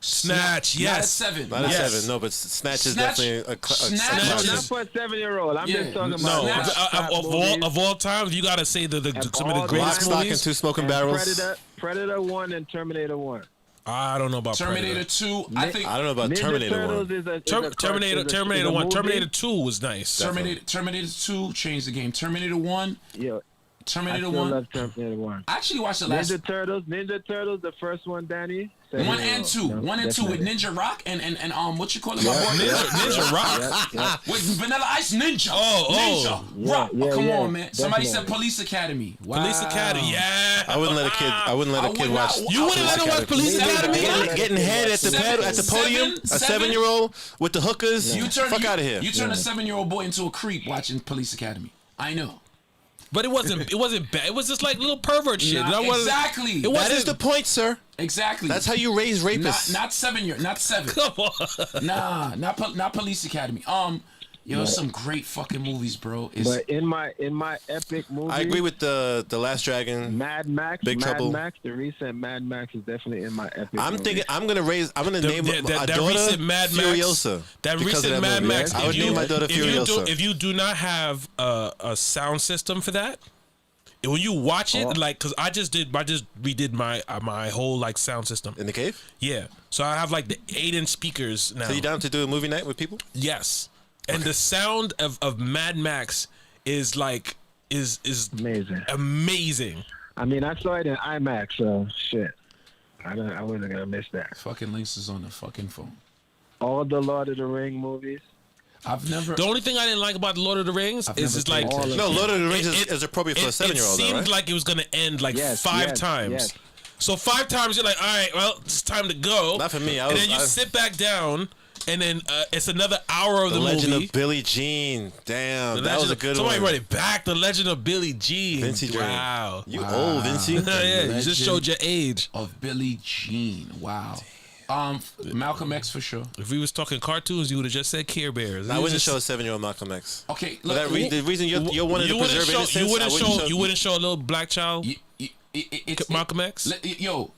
Snatch, Not at yes. 7. Not at Yes. 7, no, but Snatch is Snatch- definitely a Snatch No, is- not for a 7-year-old. I'm Yeah. just talking No, about Snatch. of all time, you gotta say some of the all greatest Lock, Stock, and movies. 2 Smoking Barrels. Predator 1 and Terminator 1. I don't know about Terminator 2. I think I don't know about Ninja Terminator Turtles 1. is a Terminator 1. movie. Terminator 2 was nice. Terminator 2 changed the game. Terminator 1. Yeah, I Terminator still 1. love Terminator 1. I actually watched the last Ninja Turtles, the first one, Danny. 1 and 2. 1 and 2 with Ninja Rock and what you call it? My boy? Ninja Rock. With Vanilla Ice Ninja. Oh. Ninja. Rock. Yeah, Come yeah, on, man. Somebody said definitely. Police Academy. Wow. Police Academy, yeah. I wouldn't let a kid. I wouldn't let a I kid would not- watch. You wouldn't let him watch Police Academy? Getting head at the podium. A 7-year-old with the hookers. Fuck out of here. You turn a 7-year-old boy into a creep watching Police Academy. I know. But it wasn't bad. It was just like little pervert shit. Nah, That wasn't- exactly. It That wasn't. is the point, sir. Exactly. That's how you raise rapists. Not 7 not 7. Come on. Nah, not Police Academy. Some great fucking movies, bro. But in my epic movie, I agree with the Last Dragon. Mad Max. Big Trouble. Mad Max. The recent Mad Max is definitely in my epic. I'm movie. thinking I'm gonna name my that daughter recent Mad Max, Furiosa. that because of recent Mad movie. Max. I would name my daughter Furiosa. If you do not have a sound system for that, when you watch it, like, cause I just redid my whole like sound system. In the cave. Yeah, so I have like the 8-inch speakers now. So you down to do a movie night with people? Yes, and the sound of Mad Max is like is amazing. amazing. I mean, I saw it in IMAX, so shit. I wasn't gonna miss that. fucking links is on the fucking phone. All the Lord of the Ring movies. I've never. The only thing I didn't like about Lord of the Rings I've is never it's like played all No, Lord of the Rings It- is appropriate for a 7-year-old. It seemed right? like it was gonna end like Yes, 5 yes, times. yes. So 5 times you're like, all right, well, it's time to go. Not for me. And then you sit back down, and then it's another hour of The the Legend movie. of Billie Jean. Damn, The that was Legend a of- good Somebody one. run it back. The Legend of Billie Jean. Vinci Dream. Wow. You old, Vinci. Yeah, you just showed your age. Of Billie Jean. Wow. Malcolm X for sure. If we was talking cartoons, you would have just said Care Bears. I You wouldn't just- show a 7-year-old Malcolm X. Okay, For look. the reason you're wanting to wouldn't preserve show, innocence. you wouldn't I show, wouldn't you wouldn't show a little black child, Malcolm X. Yo,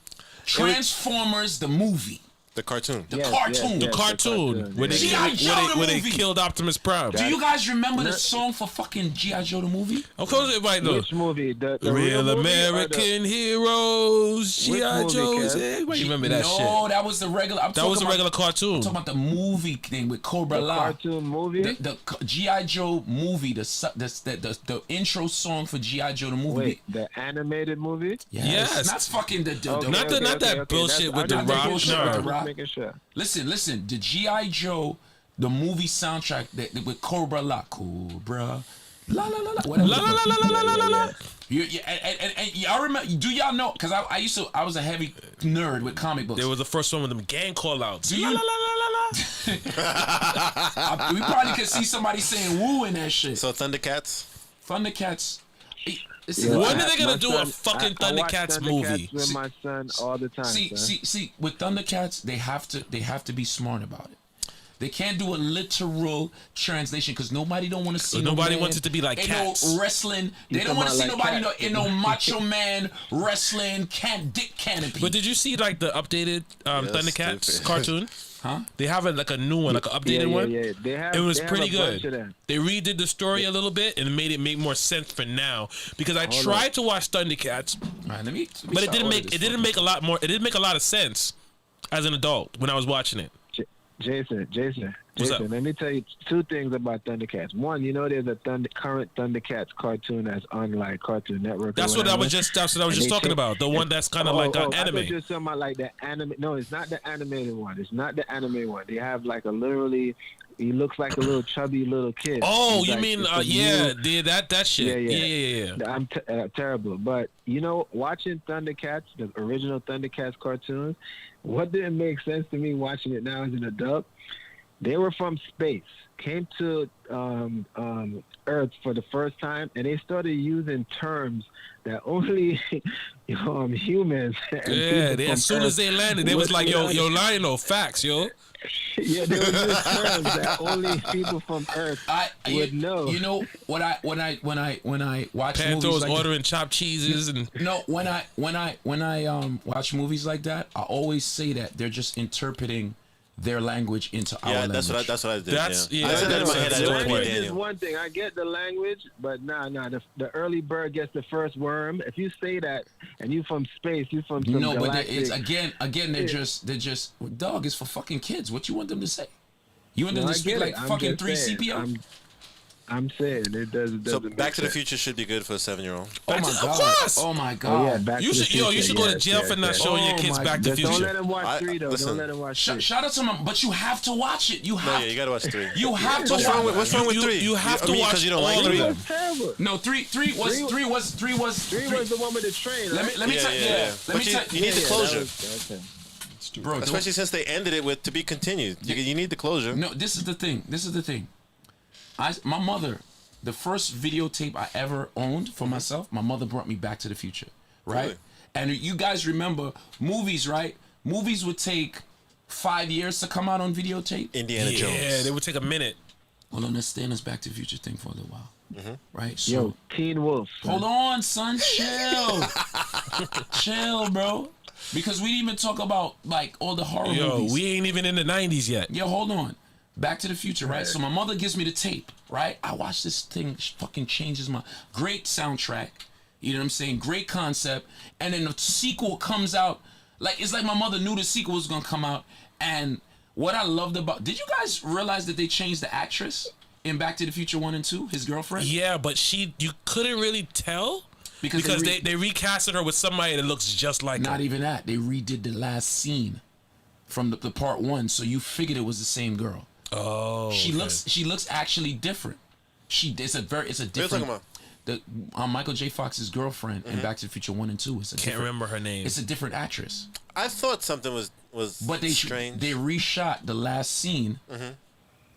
Transformers the movie, the cartoon. the Yes, cartoon. yes, The cartoon where they, G.I. Joe the where they movie. killed Optimus Prime. Do you guys remember the song for fucking G.I. Joe the movie? Of course, everybody knows. Which movie? The Real movie or American Heroes, G.I. movie, Joe's. Kev? Everybody remember that shit. No, that was the regular. That was a regular cartoon. I'm talking about the movie thing with Cobra The La. cartoon movie? The G.I. Joe movie, the intro song for G.I. Joe the movie. Wait, the animated movie? Yes. Not fucking the Okay, Not the- not that bullshit with that's- The I Rock, just no. was Rock. making sure. Listen, the G.I. Joe, the movie soundtrack that with Cobra La. Cobra. La la la la. Whatever. La la la la la la la la. And y'all remember? Do y'all know? Because I was a heavy nerd with comic books. There was the first one with them gang call outs. Do you- La la la la la. We probably could see somebody saying "woo" in that shit. So Thundercats. Thundercats. Yo, When I- are they gonna my do a fucking I watch Thundercats movie? with my son all the time. son. See, with Thundercats, they have to be smart about it. They can't do a literal translation because nobody don't want to see. Nobody no man, wants it to be like ain't Cats. No wrestling. They don't come want to out see like nobody Cats. in no Macho Man wrestling dick canopy. But did you see like the updated Thundercats stupid. cartoon? Huh? They have like a new one, like an updated yeah, one. Yeah. They have, It was they have pretty a bunch good. of them. They redid the story a little bit and made it make more sense for now. Because I tried to watch Thundercats, All right, let me but it start didn't order make this it didn't fucking- make a lot more. It didn't make a lot of sense as an adult when I was watching it. Jason, What's up? let me tell you two things about Thundercats. One, you know there's a current Thundercats cartoon that's on like Cartoon Network. or That's what I whatever. was just And they talking take- about. The one that's kind of Oh, like I an thought anime. you were talking about like the anime. No, it's not the animated one. It's not the animated one. They have like a literally. He looks like a little chubby little kid. Oh, He's you like, mean it's a yeah, new- that shit. Yeah. I'm terrible, but you know, watching Thundercats, the original Thundercats cartoons, what didn't make sense to me watching it now as an adult, they were from space, came to Earth for the first time, and they started using terms that only humans. And Yeah, people as from soon Earth as they landed, they was like, yo, Lionel, facts, yo. Yeah, they would use terms that only people from Earth would know. You know when I watch Panthers movies like ordering chopped cheeses and no, when I watch movies like that, I always say that they're just interpreting their language into our Yeah, language. that's what I did. That's- yeah. yeah, I said that in my head. I that's didn't a want to be language is Daniel. one thing. I get the language, but the early bird gets the first worm. If you say that and you from space, you from some No, but galactic. it's again they're just dog is for fucking kids. What you want them to say? You want them No, to I speak get like it. I'm fucking just 3 saying. CPO? I'm saying it doesn't. So make Back to the sense. Future should be good for a 7-year-old. Oh my Of god! course! Oh my Oh god! yeah, Back You to the should you should go to Future, jail for not yes. showing your Oh kids my Back to the Just don't let Future. them watch 3 though. listen. Don't let them watch 3. Shout out to them, but you have to watch it. You have. No, yeah, you gotta watch 3. You have to What's watch. wrong with What's wrong with You- 3? you have to I mean, watch 'cause you don't all like of 3. them. was terrible. No, three was. Three was the one with the train. Let right? me tell you. Let But me you tell need the Yeah, closure. okay. bro. Especially since they ended it with to be continued. You need the closure. No, this is the thing. My mother, the first videotape I ever owned for myself, my mother brought me Back to the Future, right? Really? And you guys remember movies, right? Movies would take 5 years to come out on videotape. Indiana Yeah, Jones. they would take a minute. Hold on, let's stay in this Back to the Future thing for a little while, right? So, Yo, Teen Wolf. hold on, son, chill, chill, bro, because we didn't even talk about like all the horror Yo, movies. we ain't even in the 90s yet. Yo, hold on. Back to the Future, right? So my mother gives me the tape, right? I watch this thing, fucking changes my great soundtrack. You know what I'm saying? Great concept. And then the sequel comes out. Like it's like my mother knew the sequel was gonna come out. And what I loved about, did you guys realize that they changed the actress in Back to the Future 1 and 2, his girlfriend? Yeah, but you couldn't really tell Because they they recasted her with somebody that looks just like Not her. even that. They redid the last scene from the part 1, so you figured it was the same girl. Oh, She okay. looks actually different. It's a talking different. about? The Michael J. Fox's girlfriend in Back to the Future 1 and 2 is a Can't different, remember her name. It's a different actress, I thought something was but they strange. they reshot the last scene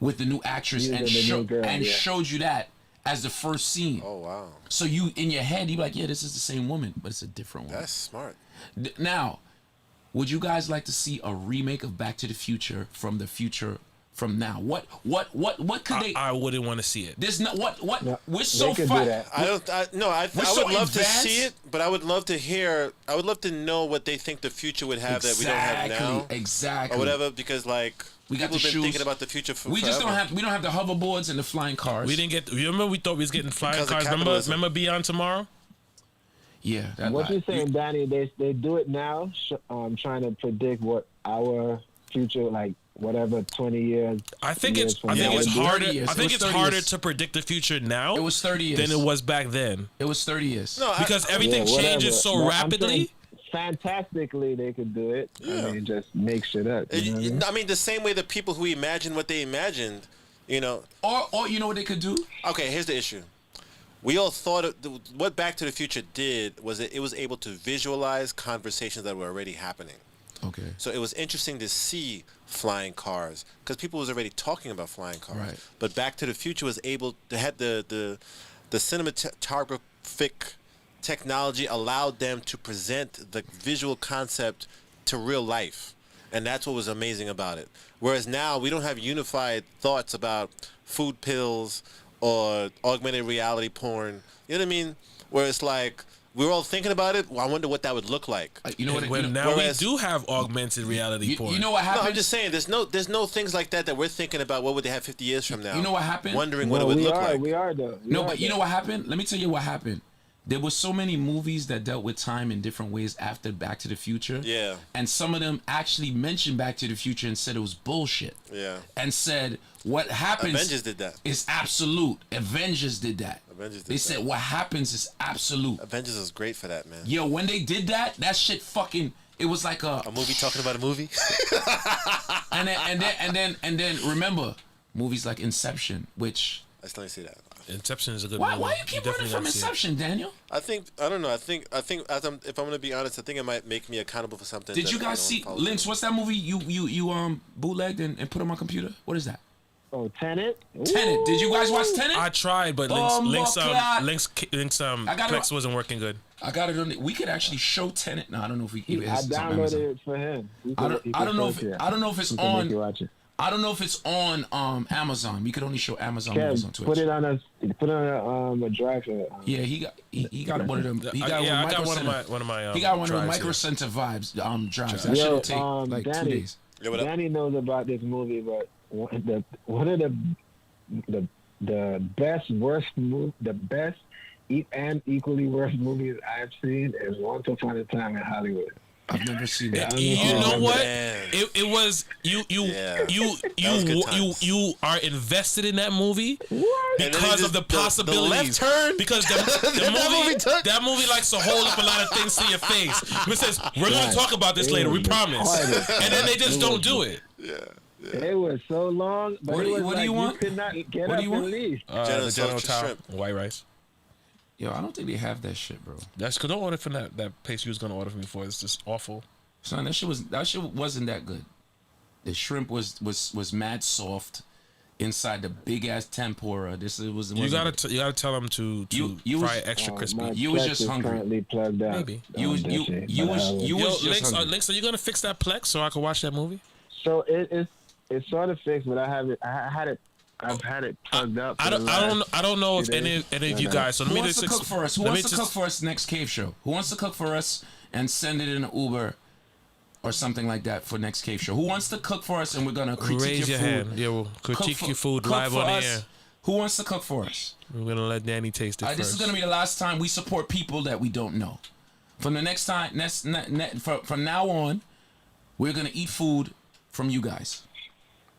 with the new actress Using and the new girl, yeah. showed you that as the first scene. Oh wow, So you in your head you be like, yeah, this is the same woman, but it's a different one. that's smart. Now, would you guys like to see a remake of Back to the Future from now? What could they? I wouldn't want to see it. There's no what. No, We're so they could do far. that. I We're would so love to advanced. see it, but I would love to hear. I would love to know what they think the future would have that we don't have now, Exactly. or whatever. Because like We got people the have been shoes. thinking about the future for We just forever. we don't have the hoverboards and the flying cars. We didn't get. Remember, we thought we was getting flying Because of cars. Remember, capitalism. remember Beyond Tomorrow? Yeah. That What lie. you're saying, Danny? They do it now, trying to predict what our future, like whatever 20 years. I think years it's. from I think now it's would be. harder. 30 years. I It think was it's 30 harder years. to predict the future now. It was 30 years. than it was back then It was 30 years. No, because everything Yeah, whatever. changes so But I'm rapidly. saying fantastically, they could do it. Yeah. I mean, just make shit up. You know what I mean? I mean, the same way the people who imagined what they imagined, you know. Or you know what they could do? Okay, here's the issue. We all thought what Back to the Future did was it was able to visualize conversations that were already happening. Okay. So it was interesting to see flying cars because people was already talking about flying cars. Right. But Back to the Future was able to have the cinematographic technology allowed them to present the visual concept to real life. And that's what was amazing about it. Whereas now we don't have unified thoughts about food pills or augmented reality porn. You know what I mean? Where it's like we're all thinking about it. Well, I wonder what that would look like. You know what? When You know, now whereas- we do have augmented reality porn. you know what No, happened? I'm just saying there's no things like that we're thinking about what would they have 50 years from now. You know what happened? Wondering what No, it would we look are. like. We are though. We No, are, but you though. know what happened? Let me tell you what happened. There were so many movies that dealt with time in different ways after Back to the Future. Yeah. And some of them actually mentioned Back to the Future and said it was bullshit. Yeah. And said what happens Avengers did that. is absolute. Avengers did that. Avengers did they that. said what happens is absolute. Avengers was great for that, man. Yo, when they did that, that shit fucking. It was like A movie talking about a movie. and then remember movies like Inception, which I still didn't see that. Inception is a good why movie. why you keep running definitely from gotta see it. Inception, Daniel? I don't know. I think if I'm gonna be honest, I think it might make me accountable for something. Did that you I guys don't see follow Lynx? through. What's that movie you bootlegged and put on my computer? What is that? Oh, Tenet. Tenet. Did you guys watch Tenet? I tried, but Oh, Link's my God. I gotta- Plex wasn't working good. I got it on. We could actually show Tenet. No, I don't know if we. I it's on downloaded Amazon. it for him. He I could- he don't could know post if it. I don't know if it's He could make you on. watch it. I don't know if it's on Amazon. We could only show Amazon movies on Kev, Twitch. put it on a drive for Yeah, he got one of them. He got Yeah, I one got of one of my. He got one of the drives Micro here. Center vibes drives. That Yo, shit'll take like 2 Danny. days. Yeah, what up? Danny knows about this movie, but one of the best and equally worst movies I've seen is Once Upon a Time in Hollywood. I've never seen that. You know Oh, what? man. It was you Yeah. was good times. you are invested in that movie And then because they of the just- possibilities. The left turn. Because the That movie took- that movie likes to hold up a lot of things to your face. It says we're going to talk about this It later. We was promise. retarded. And then they just It don't was- do it. It was so long, but What it do you- was what do like you want? could not get What up do you and want? leave. General The General Tso Tao, shrimp. white rice. Yo, I don't think they have that shit, bro. That's because don't order from that place you was going to order from before. It's just awful. Son, that shit wasn't that good. The shrimp was mad soft inside the big ass tempura. You gotta tell them to You fry was- it extra crispy. My You was Plex just is hungry. currently plugged out. Maybe. You was on you that shit, you but was I you Yo, was just hungry. Links, are you gonna fix that Plex so I can watch that movie? So it's sort of fixed, but I've had it plugged up. I don't know if few any days. of you No. guys. So Who let me wants just to cook for us? Who let me wants to just- cook for us next cave show? Who wants to cook for us and send it in an Uber or something like that for next cave show? Who wants to cook for us and we're gonna critique Raise your your food? hand. Yeah, we'll critique for- your food cook live for on the us. air. Who wants to cook for us? We're gonna let Danny taste it first. This is gonna be the last time we support people that we don't know. From the next time, from now on, we're gonna eat food from you guys.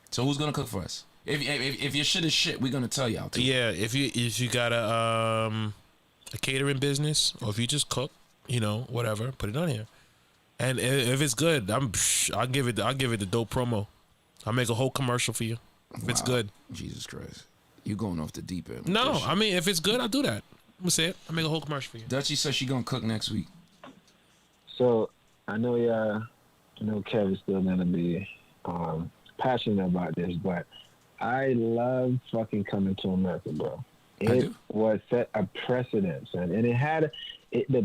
So who's gonna cook for us? If your shit is shit, we're gonna tell y'all too. Yeah, if you got a catering business or if you just cook, whatever, put it on here. And if it's good, I'll give it the dope promo. I'll make a whole commercial for you if it's Wow. good. Jesus Christ, you going off the deep end. with No, this shit. I mean if it's good, I'll do that. I'm gonna say it. I'll make a whole commercial for you. Dutchie says she gonna cook next week. So I know Kevin's still gonna be passionate about this, but I love fucking Coming to America, bro. I It do. was set a precedent, son, and it had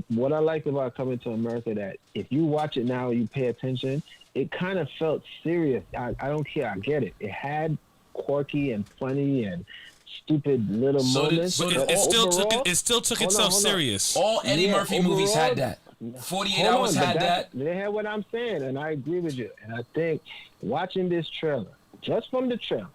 what I liked about Coming to America, that if you watch it now, you pay attention, it kind of felt serious. I don't care. I get it. It had quirky and funny and stupid little moments. But but it still overall- took hold itself on. serious. All Eddie Murphy movies overall- had that. 48 Hold Hours on, but had that. They had what I'm saying, and I agree with you. And I think watching this trailer, just from the trailer,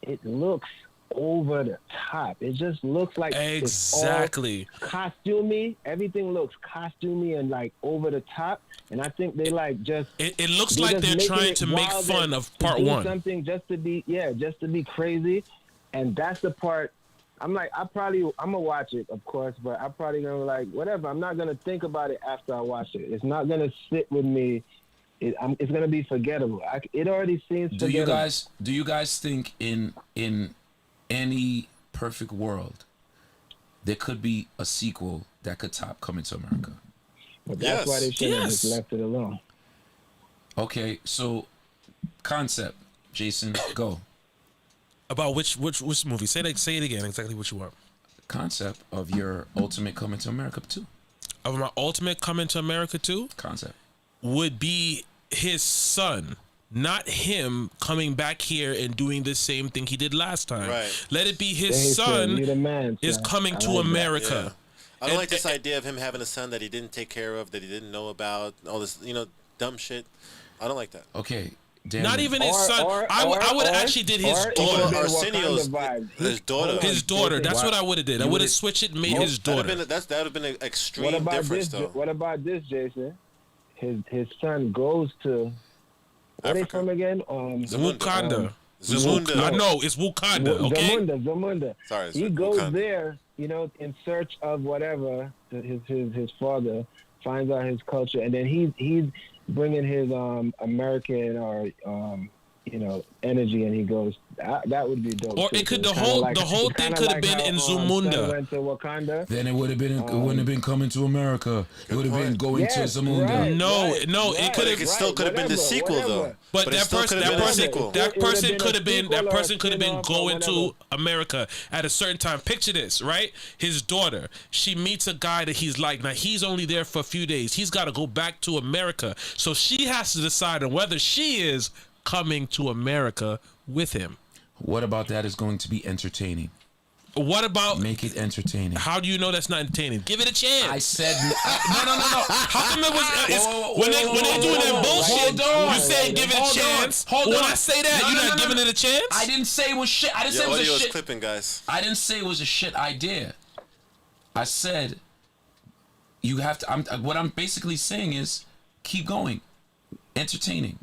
it looks over the top. It just looks like Exactly. it's all costumey. Everything looks costumey and like over the top. And I think they like just. It looks they're like just they're making trying it to make wild fun and of to part do one. Something just to be crazy, and that's the part. I'm like, I'm gonna watch it, of course, but I'm probably gonna like whatever. I'm not gonna think about it after I watch it. It's not gonna sit with me. It's gonna be forgettable. It already seems. Do you guys think in any perfect world there could be a sequel that could top Coming to America? But that's why they should have just Yes. left it alone. Okay, so concept, Jason, go. About which movie? Say it again. Exactly what you want. Concept of your ultimate Coming to America 2. Of my ultimate Coming to America 2 Concept. would be his son, not him coming back here and doing the same thing he did last time. Right. Let it be his Hey, son you the man, is son. coming I to like that. America. I don't And- like this idea of him having a son that he didn't take care of, that he didn't know about, all this, dumb shit. I don't like that. Okay. Damn Not it. even his son. I would actually did his or it daughter. would've been Arsenio's- Wakanda vibes. his daughter. Hold on, His daughter. That's Jason. what I would have did. I You would have would've- switched it and made his That would daughter. have been an What extreme about difference, this? though. What about this, Jason? His son goes to. Where they Africa. from again? Wakanda. Zamunda. I know it's Wakanda. Okay. Zamunda. Sorry, He goes Wakanda. there, in search of whatever. His father finds out his culture, and then he's bringing his American or energy, and he goes. That would be dope. Or too. it could So the it's whole kinda the whole it's thing kinda could have like been how, in Son Zamunda. went to Wakanda. Then it would have been. It wouldn't have been Coming to America. It would have been point. going to Yes, Zamunda. right, No, right, no, it right, could have- It still could have been the whatever, sequel, though. whatever. But it that still person, could have that been a person, sequel. that It would've person been a could have been, that sequel or person could have been spin-off or going to whatever. America at a certain time. Picture this, right? His daughter, she meets a guy that he's like. Now he's only there for a few days. He's got to go back to America, so she has to decide on whether she is coming to America with him. What about that is going to be entertaining? What about? Make it entertaining. How do you know that's not entertaining? Give it a chance. I said no. How come it was? When they doing that bullshit, Hold on. you saying give it a Hold on. chance. Hold when on. I say that, No, you're no, not no, giving no. it a chance. I didn't say it was shit. I didn't say Your it was audio a is shit. clipping, guys. I didn't say it was a shit idea. I said you have to. What I'm basically saying is keep going, entertaining,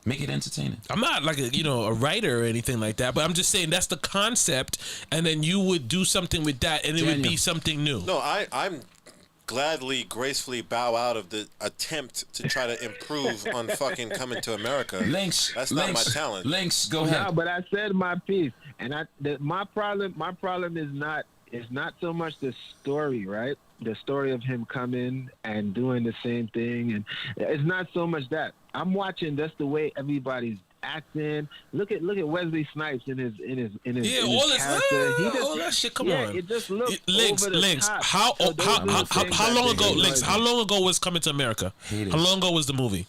make it entertaining. I'm not like a writer or anything like that, but I'm just saying that's the concept, and then you would do something with that, and it would be Daniel. something new. No, I'm gladly, gracefully bow out of the attempt to try to improve on fucking Coming to America. Links. That's links, not my talent. Links. Go No, ahead. but I said my piece, and my problem is not so much the story, right? The story of him coming and doing the same thing, and it's not so much that. I'm watching just the way everybody's acting. Look at Wesley Snipes in his Yeah, in all his this, character. He just- all that shit. Come yeah, on, it just looks Links. over the top. How So those are the things how that long they ago? annoy Links. me. How long ago was Coming to America? Hate it. How long ago was the movie?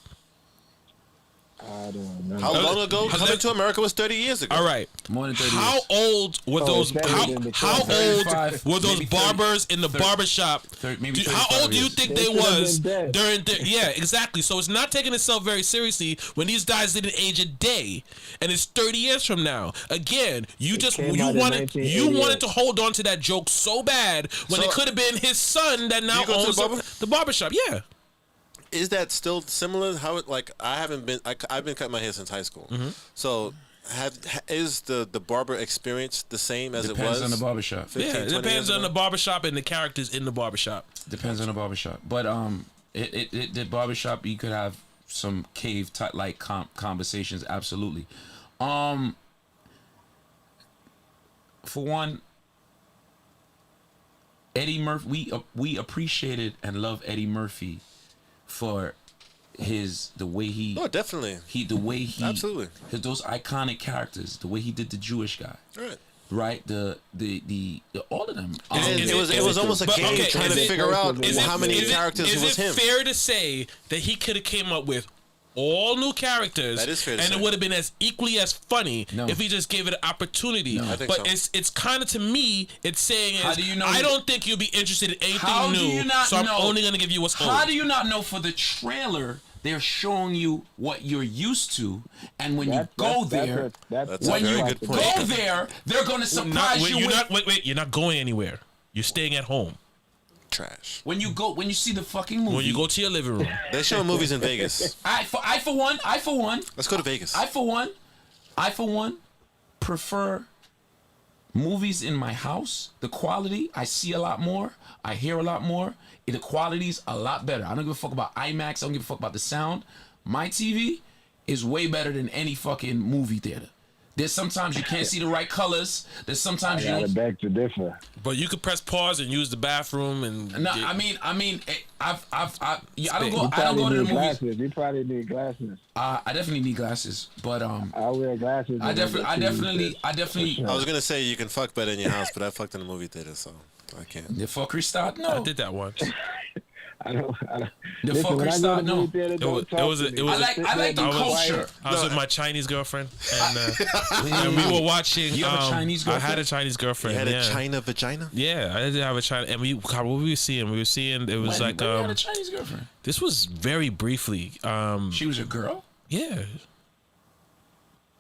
I don't know. How long ago? How Coming that- to America was 30 years ago. All right. More than 30 How years. old were Oh, those? it's better than How before. old 35, were those maybe 30, barbers in the 30, barbershop? maybe How 35 old do you years. think They they should have was been dead. during the? Yeah, exactly. So it's not taking itself very seriously when these guys didn't age a day, and it's 30 years from now. Again, you came out in wanted 1988. to hold on to that joke so bad when So- it could have been his son that now you go to owns the barber? the barbershop. Yeah. Is that still similar? How it like I've been cutting my hair since high school. Mm-hmm. So is the barber experience the same as Depends it was on the barbershop. 15, Yeah, it 20 depends years on the ago? barbershop and the characters in the barbershop. Depends on the barbershop. But the barbershop, you could have some cave type like conversations. Absolutely. For one, Eddie Murphy. We appreciated and love Eddie Murphy for the way he No, definitely. the way he Absolutely. those iconic characters, the way he did the Jewish guy. All right. right? The all of them. It was almost a but, game okay, trying is to it- figure out is it- how many is it- characters is was it him. fair to say that he could have came up with all new characters, That is fair to and say. it would have been as equally as funny No. if he just gave it an opportunity? I think but so. it's kind of, to me, it's saying How is, do you know I that- don't think you'll be interested in anything How do new, you not so I'm know? only gonna give you what's How old. do you not know for the trailer? They're showing you what you're used to, and when you go there, That's a when very you good point. go there, they're going to Not- surprise wait, you. you're with, not, wait, you're not going anywhere. You're staying at home. Trash. when you see the fucking movie. When you go to your living room, They're showing movies in Vegas. I for one, Let's go to Vegas. I for one prefer movies in my house. The quality, I see a lot more, I hear a lot more. The quality's a lot better. I don't give a fuck about IMAX. I don't give a fuck about the sound. My TV is way better than any fucking movie theater. There's sometimes you can't see the right colors. There's sometimes you I gotta don't. beg to differ. but you could press pause and use the bathroom and. No, get- I mean, I don't You go to the Probably need movies. glasses. You probably need glasses. I definitely need glasses, but I wear glasses. I when go definitely, to I definitely. For I was gonna say you can fuck better in your house, but I fucked in the movie theater, so I can't. The fuckery start? I No. did that once. I don't. The Listen, when fucker I go start? to the No. movie theater, don't talk to me. it was I like the I was- culture. I was with my Chinese girlfriend, and we were watching. You have a Chinese I had girlfriend? a Chinese You girlfriend. had yeah. a China vagina? Yeah, I did have a China, and God, what were we seeing? We were seeing it was When like you had a Chinese girlfriend. this was very briefly. She was your girl. Yeah,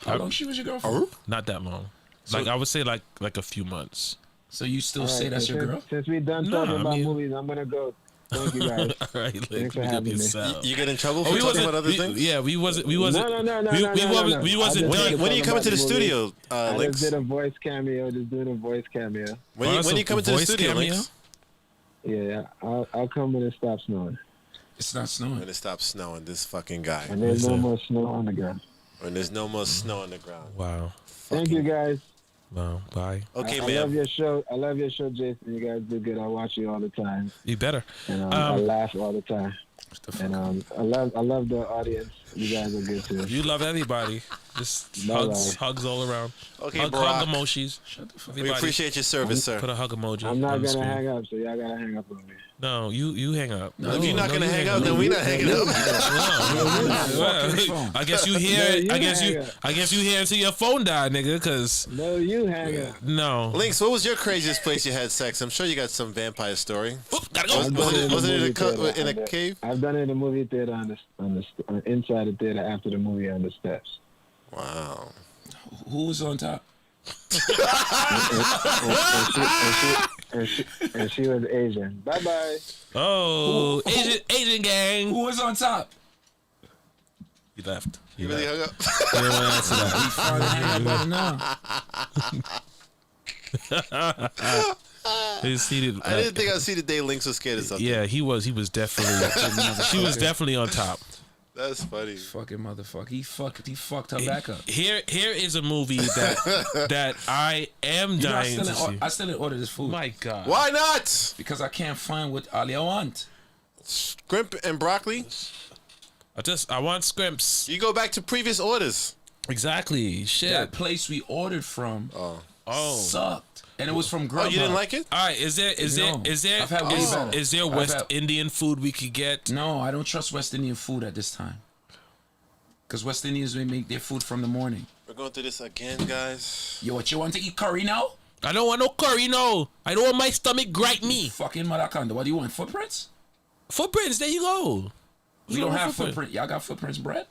How long she was your girlfriend? not that long. Like I would say like a few months. So you still All say right, that's so your since- girl? Since we done Nah, talking I about mean- movies, I'm gonna go. Thank you guys. All right, Thanks for having me. You get in trouble for Oh, we talking wasn't. about other things? Yeah, we wasn't. We No, wasn't. no, no, no, we, no, we, no, wasn't- no. we I wasn't just done. did When are you coming to the About the movie. studio, I Links? just did a voice cameo. Just doing a voice cameo. When Oh, you that's a coming to the voice studio, cameo? Links? Yeah, I'll come when it stops snowing. It's not snowing. When it stops snowing, this fucking guy. And there's no Listen. more snow on the ground. When there's no more snow on the ground. Wow. Thank you guys. Wow. Bye. Okay, I man. love your show. I love your show, Jason. You guys do good. I watch you all the time, You better. and I laugh all the time. And I love the audience. You guys are good too. You love everybody. Just Bye-bye. hugs all around. Okay, hug Barack. emojis. We appreciate your service, sir. Put a hug emoji. I'm not on the gonna screen. hang up, so y'all gotta hang up on me. No, you hang up. No, If you're not gonna you hang up, then we're not hanging up. Well, I guess you hear. No, you I guess hang you. up. I guess you hear until your phone die, nigga. Cause No, you hang up. no. Links, what was your craziest place you had sex? I'm sure you got some vampire story. Oop, gotta Was, go. was it, was it in a, movie theater. in a cave? I've done it in the movie theater inside the theater after the movie on the steps. Wow. Who was on top? And she was Asian. Bye bye. Oh, Asian gang. Who was on top? He left. He You really left. hung up? He didn't want to answer that. He's seated. I didn't think I'd see the day Links was scared of something. Yeah, he was. He was definitely. She was definitely on top. That's funny. Fucking motherfucker. He fucked her back up. Here is a movie that I am You know, dying to see. I still didn't order this food My God. Why not? because I can't find what I want. Scrimp and broccoli? I want scrimps. You go back to previous orders. Exactly. Shit. That place we ordered from Oh. sucked, and it was from Grubhub. Oh, you didn't like it? All right. Is there No. I've had way better. is there I've West had- Indian food we could get? No, I don't trust West Indian food at this time. Because West Indians may make their food from the morning. We're going through this again, guys. Yo, what you want to eat curry now? I don't want no curry. No. I don't want my stomach gripe me. Fucking Maracanda. What do you want? Footprints? Footprints. There you go. We don't have footprint. Y'all got footprints bread?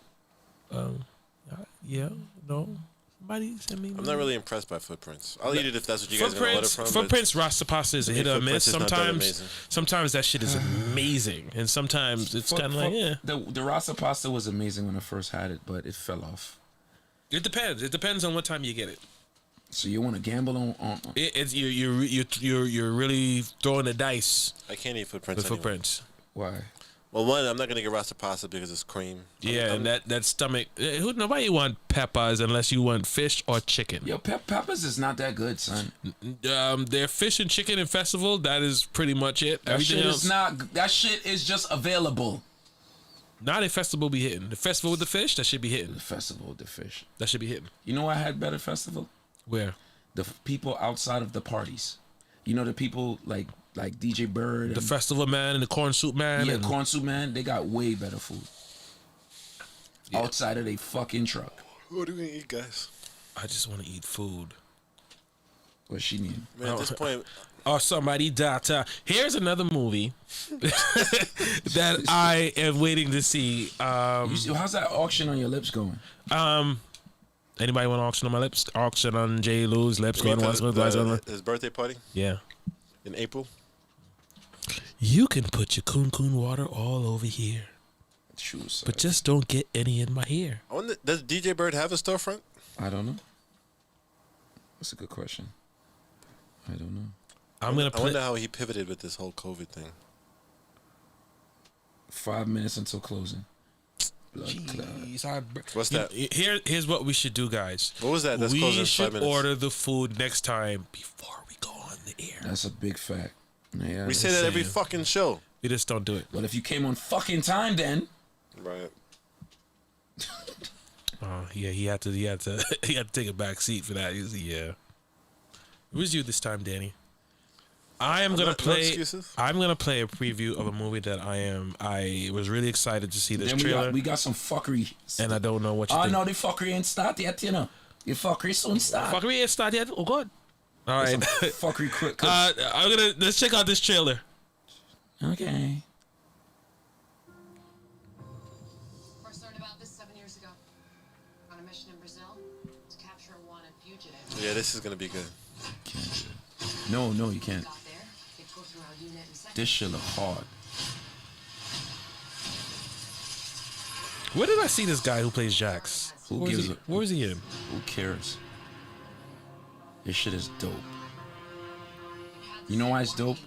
Yeah. No. Somebody send me. I'm not really impressed by footprints. I'll eat it if that's what you guys are going to order from. but Footprints Rasta pasta is a hit or Footprints miss. is not that Sometimes, amazing. sometimes that shit is amazing, and sometimes it's kind of like, yeah. The rasa pasta was amazing when I first had it, but it fell off. It depends. It depends on what time you get it. So you want to gamble on It's you're really throwing the dice I can't eat footprints with anymore. footprints. why? Well, one, I'm not going to get rasta pasta because it's cream. Yeah, and that stomach. Who nobody want peppers unless you want fish or chicken. Yo, peppers is not that good, son. Their fish and chicken and festival. That is pretty much it. That Everything shit else, is not. That shit is just available. not a festival be hitting. The festival with the fish, that should be hitting. The festival with the fish. That should be hitting. You know, I had better festival. Where? people outside of the parties. You know, the people like DJ Bird, The festival man and the corn soup man. yeah, and Corn Soup Man. They got way better food outside of they fucking truck. What are we gonna eat, guys? I just want to eat food. What she need? Man, at this point, Or somebody data. Here's another movie that I am waiting to see. How's that auction on your lips going? Anybody want to auction on my lips? Auction on J. Lou's lips going once, twice, once. his birthday party Yeah. in April. You can put your kun water all over here, Shoes. but just don't get any in my hair. I wonder, does DJ Bird have a storefront? I don't know. That's a good question. I don't know. I'm gonna I wonder play. how he pivoted with this whole COVID thing. 5 minutes until closing. Blood clot. Jeez, What's that? Here's what we should do, guys. What was that? That's We closing in 5 should minutes. order the food next time before we go on the air. That's a big fact. Yeah. We say that every saying. fucking show. We just don't do it. Well, if you came on fucking time, then Right. Yeah, he had to he had to take a back seat for that. Yeah. It was you this time, Danny. I am gonna No play. excuses? I'm gonna play a preview of a movie that I was really excited to see this then trailer, we got some fuckery. and I don't know what you Oh think. no, the fuckery ain't start yet. You know, the fuckery soon start. Fuckery ain't started yet. Oh God. All right. Some fuckery quick. Let's check out this trailer. Okay. First learned about this 7 years ago. On a mission in Brazil to capture a wanted fugitive. Yeah, this is gonna be good. Can't do it. No, you can't. Got there, they go through our unit in seconds. This shit look hard. Where did I see this guy who plays Jax? Who Where gives he, a- where was he in? Who cares? This shit is dope. You know why it's dope?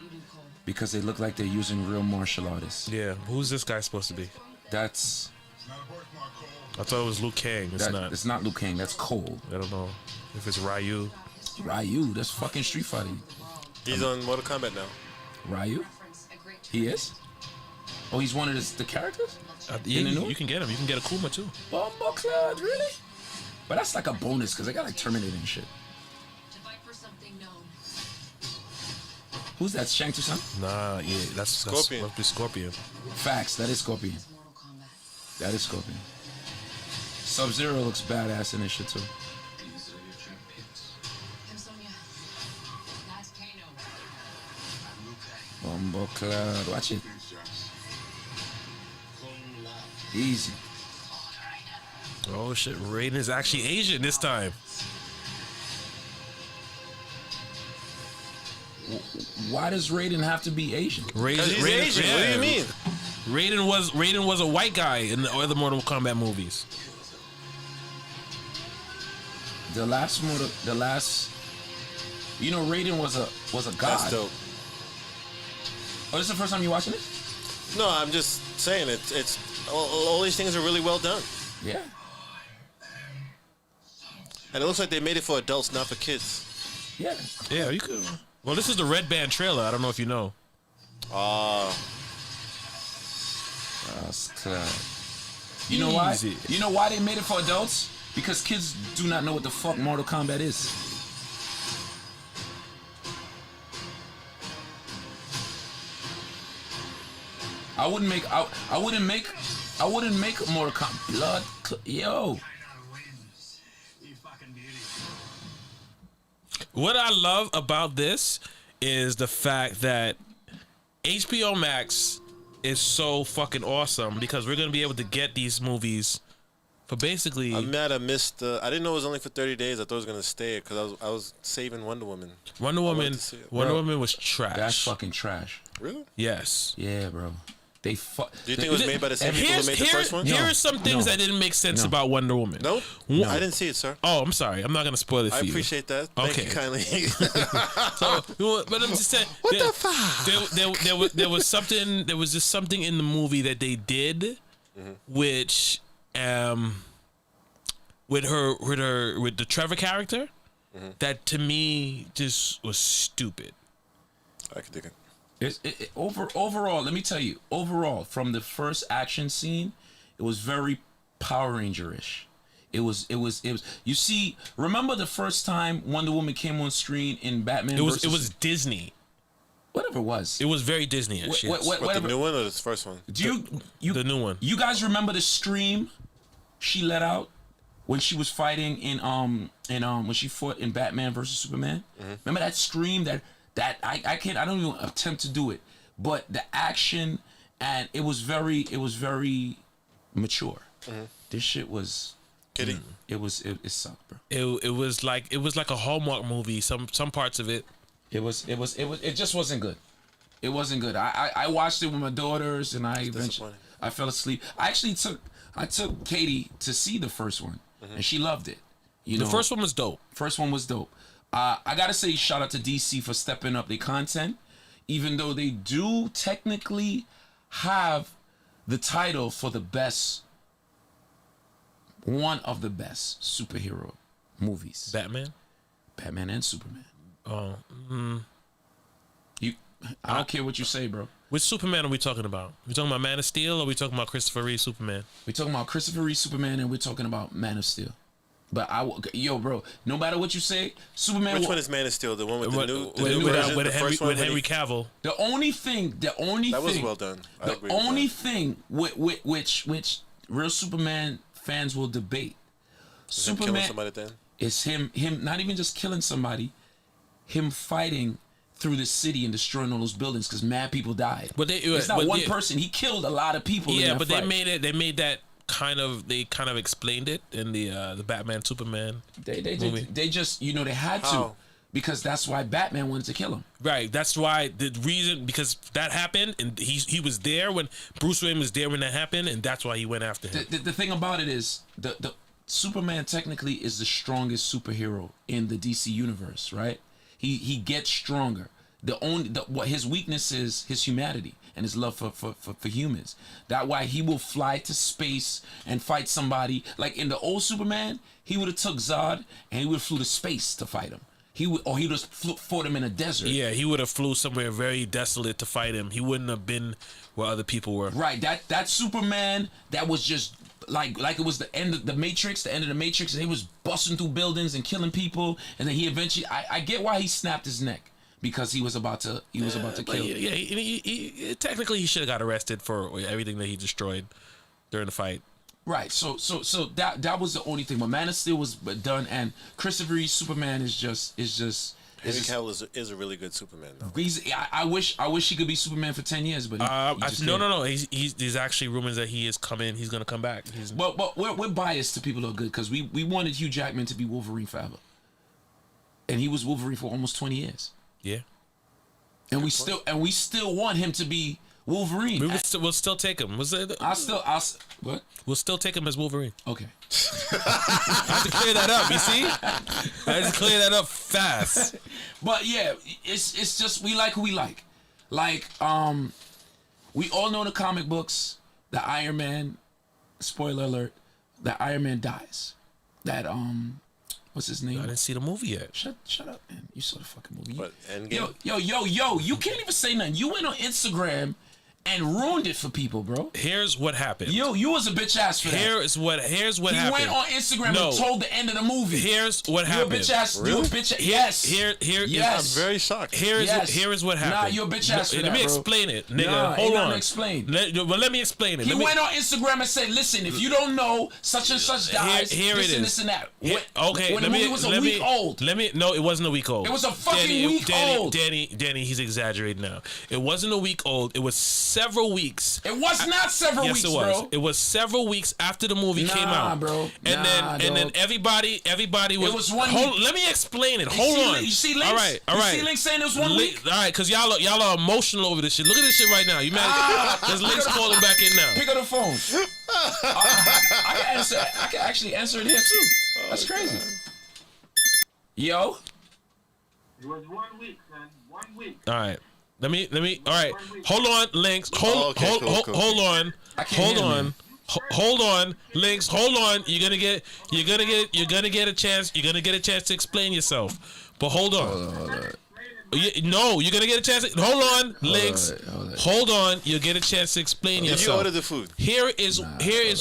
Because they look like they're using real martial artists. Yeah. Who's this guy supposed to be? That's I thought it was Liu Kang. It's not. It's not Liu Kang. That's Cole. I don't know if it's Ryu. Ryu. That's fucking Street Fighter. He's on Mortal Kombat now. Ryu. Reference a great He is. Oh, he's one of the characters. Yeah, In the new you one? can get him. You can get a Kuma too. Bumbleclad, really? But that's like a bonus because they got like Terminator and shit. to fight for something known. Who's that? Shang Tsung? Nah, yeah, that's Scorpion. Must be Scorpion. Facts. That is Scorpion. Mortal Kombat. That is Scorpion. Sub-Zero looks badass in this shit too. These are your champions. I'm Sonya. That's Kano. I'm Liu Kang. Bumbleclad. Watch it. Here's Jax. Kung Lao. Easy. Oh shit, Raiden is actually Asian this time. Why does Raiden have to be Asian? Raiden, Because he's Asian. What do you mean? Raiden was a white guy in the other Mortal Kombat movies. The last, you know, Raiden was a god. That's dope. Oh, this is the first time you watching it? No, I'm just saying it's all these things are really well done, Yeah. and it looks like they made it for adults, not for kids. Yeah. Yeah, you could. Well, this is the Red Band trailer. I don't know if you know. That's clear. You know why? Easy. You know why they made it for adults? Because kids do not know what the fuck Mortal Kombat is. I wouldn't make Mortal Kombat yo. You fucking beauty. What I love about this is the fact that HBO Max is so fucking awesome because we're gonna be able to get these movies for basically I'm mad I missed. I didn't know it was only for 30 days. I thought it was gonna stay because I was saving Wonder Woman. Wonder Woman. to see it. Wonder Bro, Woman was trash. That's fucking trash. Really? Yes. Yeah, bro. They fuck. Do you think it was made by the same people who made the first one? Here are some things that didn't make sense about Wonder Woman. Nope. No. I didn't see it, sir. Oh, I'm sorry. I'm not gonna spoil it for I you. appreciate that. Thank Okay. you kindly. So, but I'm just saying. What the fuck? There was something. There was just something in the movie that they did, which, with the Trevor character, that to me just was stupid. I can dig it. Overall, let me tell you. Overall, from the first action scene, it was very Power Ranger-ish. It was. You see, remember the first time Wonder Woman came on screen in Batman? It versus, was Disney. whatever it was. It was very Disney-ish. What- yes. What, the whatever. new one or the first one? Do you the new one. You guys remember the scream she let out when she was fighting in when she fought in Batman versus Superman? Remember that scream that I don't even attempt to do it, but the action, and it was very mature. This shit was Kitty. it sucked, bro. It was like a Hallmark movie. Some parts of it. It just wasn't good. It wasn't good. I watched it with my daughters, and I eventually disappointing. I fell asleep. I actually took Katie to see the first one, and she loved it. You know, The first one was dope. First one was dope. I gotta say, shout out to DC for stepping up their content, even though they do technically have the title for the best, one of the best superhero movies, Batman. Batman and Superman. Oh, I don't care what you say, bro. which Superman are we talking about? We talking about Man of Steel, or we talking about Christopher Reeve Superman? We're talking about Christopher Reeve Superman, and we're talking about Man of Steel. But yo, bro, no matter what you say, Superman. Which one is Man of Steel? The one with the new with version? The first one when Henry he- Cavill. The only thing That was well done. I The agree with only that. thing which real Superman fans will debate, Is him killing Superman somebody then? is him not even just killing somebody, him fighting through the city and destroying all those buildings because mad people died. But it's not but one yeah, person. He killed a lot of people. in Yeah, that but fight. they made that kind of explained it in the Batman Superman. movie. they just they had to How? because that's why Batman wanted to kill him. Right. That's why the reason, because that happened, and he was there when Bruce Wayne was there when that happened, and that's why he went after him. The thing about it is the Superman technically is the strongest superhero in the DC universe, right? He gets stronger. What his weakness is his humanity and his love for humans. That's why he will fly to space and fight somebody. Like in the old Superman, he would have took Zod and he would have flew to space to fight him. He would have fought him in a desert. Yeah, he would have flew somewhere very desolate to fight him. He wouldn't have been where other people were. Right, that Superman that was just like it was the end of the Matrix, and he was busting through buildings and killing people, and then he eventually I get why he snapped his neck because he was about to But kill. yeah, he technically he should have got arrested for everything that he destroyed during the fight. Right, so that was the only thing. But Man of Steel was done, and Christopher Reeve Superman is just Henry Cavill is a really good Superman though. I wish he could be Superman for 10 years, but he just can't. No. There's actually rumors that he is coming. He's gonna come back. Well, we're biased to people who are good because we wanted Hugh Jackman to be Wolverine forever, and he was Wolverine for almost 20 years, Yeah. and we still want him to be Wolverine. We'll still take him. What? We'll still take him as Wolverine. Okay. I have to clear that up. You see, I have to clear that up fast. But yeah, it's just we like who we like. Like we all know the comic books. The Iron Man, spoiler alert, the Iron Man dies. That what's his name? I didn't see the movie yet. Shut up, man. You saw the fucking movie. What, Endgame? Yo, you can't even say nothing. You went on Instagram and ruined it for people, bro. Here's what happened. You was a bitch ass for that. Here's what He happened. went on Instagram and told the end of the movie. Here's what You a happened. bitch ass. You a bitch. Yes. I'm very shocked. Here is what happened. Nah, you a bitch ass for Let that, me bro. explain it, nigga. Nah, Hold ain't nothing on. to explain. Let me explain it. He went on Instagram and said, "Listen, if you don't know, such and such dies. Here this it and is. this and that." Okay, when the movie was a week old. No, it wasn't a week old. It was a fucking week old. Danny, he's exaggerating now. It wasn't a week old. It was several weeks. It was not several Yes, weeks, it was. bro. It was several weeks after the movie came out, bro. And then everybody was. It was 1 hold, week. Let me explain it. Hold on. You see links? All right. You see links saying it was 1 week? All right, because y'all are emotional over this shit. Look at this shit right now. You mad? There's links calling back in now. Pick up the phone. I can answer. I can actually answer it here too. That's crazy. Yo. It was 1 week, man. 1 week. All right. Let me. All right. Hold on, links. Hold Okay, cool. on. I can't Hold hear on. him. Hold on, links. Hold on. You're gonna get a chance. You're gonna get a chance to explain yourself. But hold on. No, you're gonna get a chance. Hold on, Links. hold on. Hold on. You'll get a chance to explain Did you yourself. order the food? Here is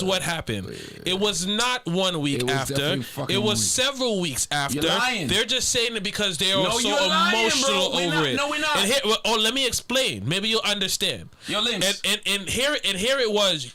what happened. It was not 1 week It was after. definitely fucking It was 1 week. several weeks after. You're lying. They're just saying it because they are No, so you're lying, emotional bro. We're over not. it. No, we're not. And here, let me explain. Maybe you'll understand. Yo, Links. And here it was.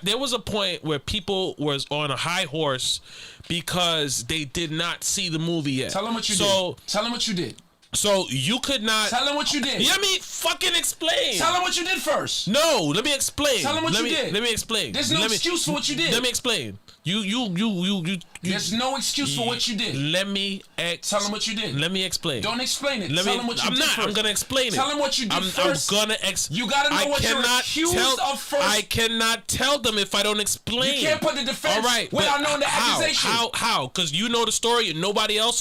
There was a point where people was on a high horse because they did not see the movie yet. Tell them what you did. Tell them what you did. So you could not. Tell them what you did. Let me fucking explain. Tell them what you did first. No, let me explain. Tell them what let you me, did. Let me explain. There's no Let me- excuse for what you did. Let me explain. You. There's no excuse for what you did. Let me Tell them what you did. Let me explain. Don't explain it. Let Tell me, them what you I'm did not. first. I'm gonna explain it. Tell them what you did I'm first. gonna You gotta know what you're accused of first. I cannot tell them if I don't explain. You can't put the defense All right, without but knowing the how? accusation. How? Because you know the story and nobody else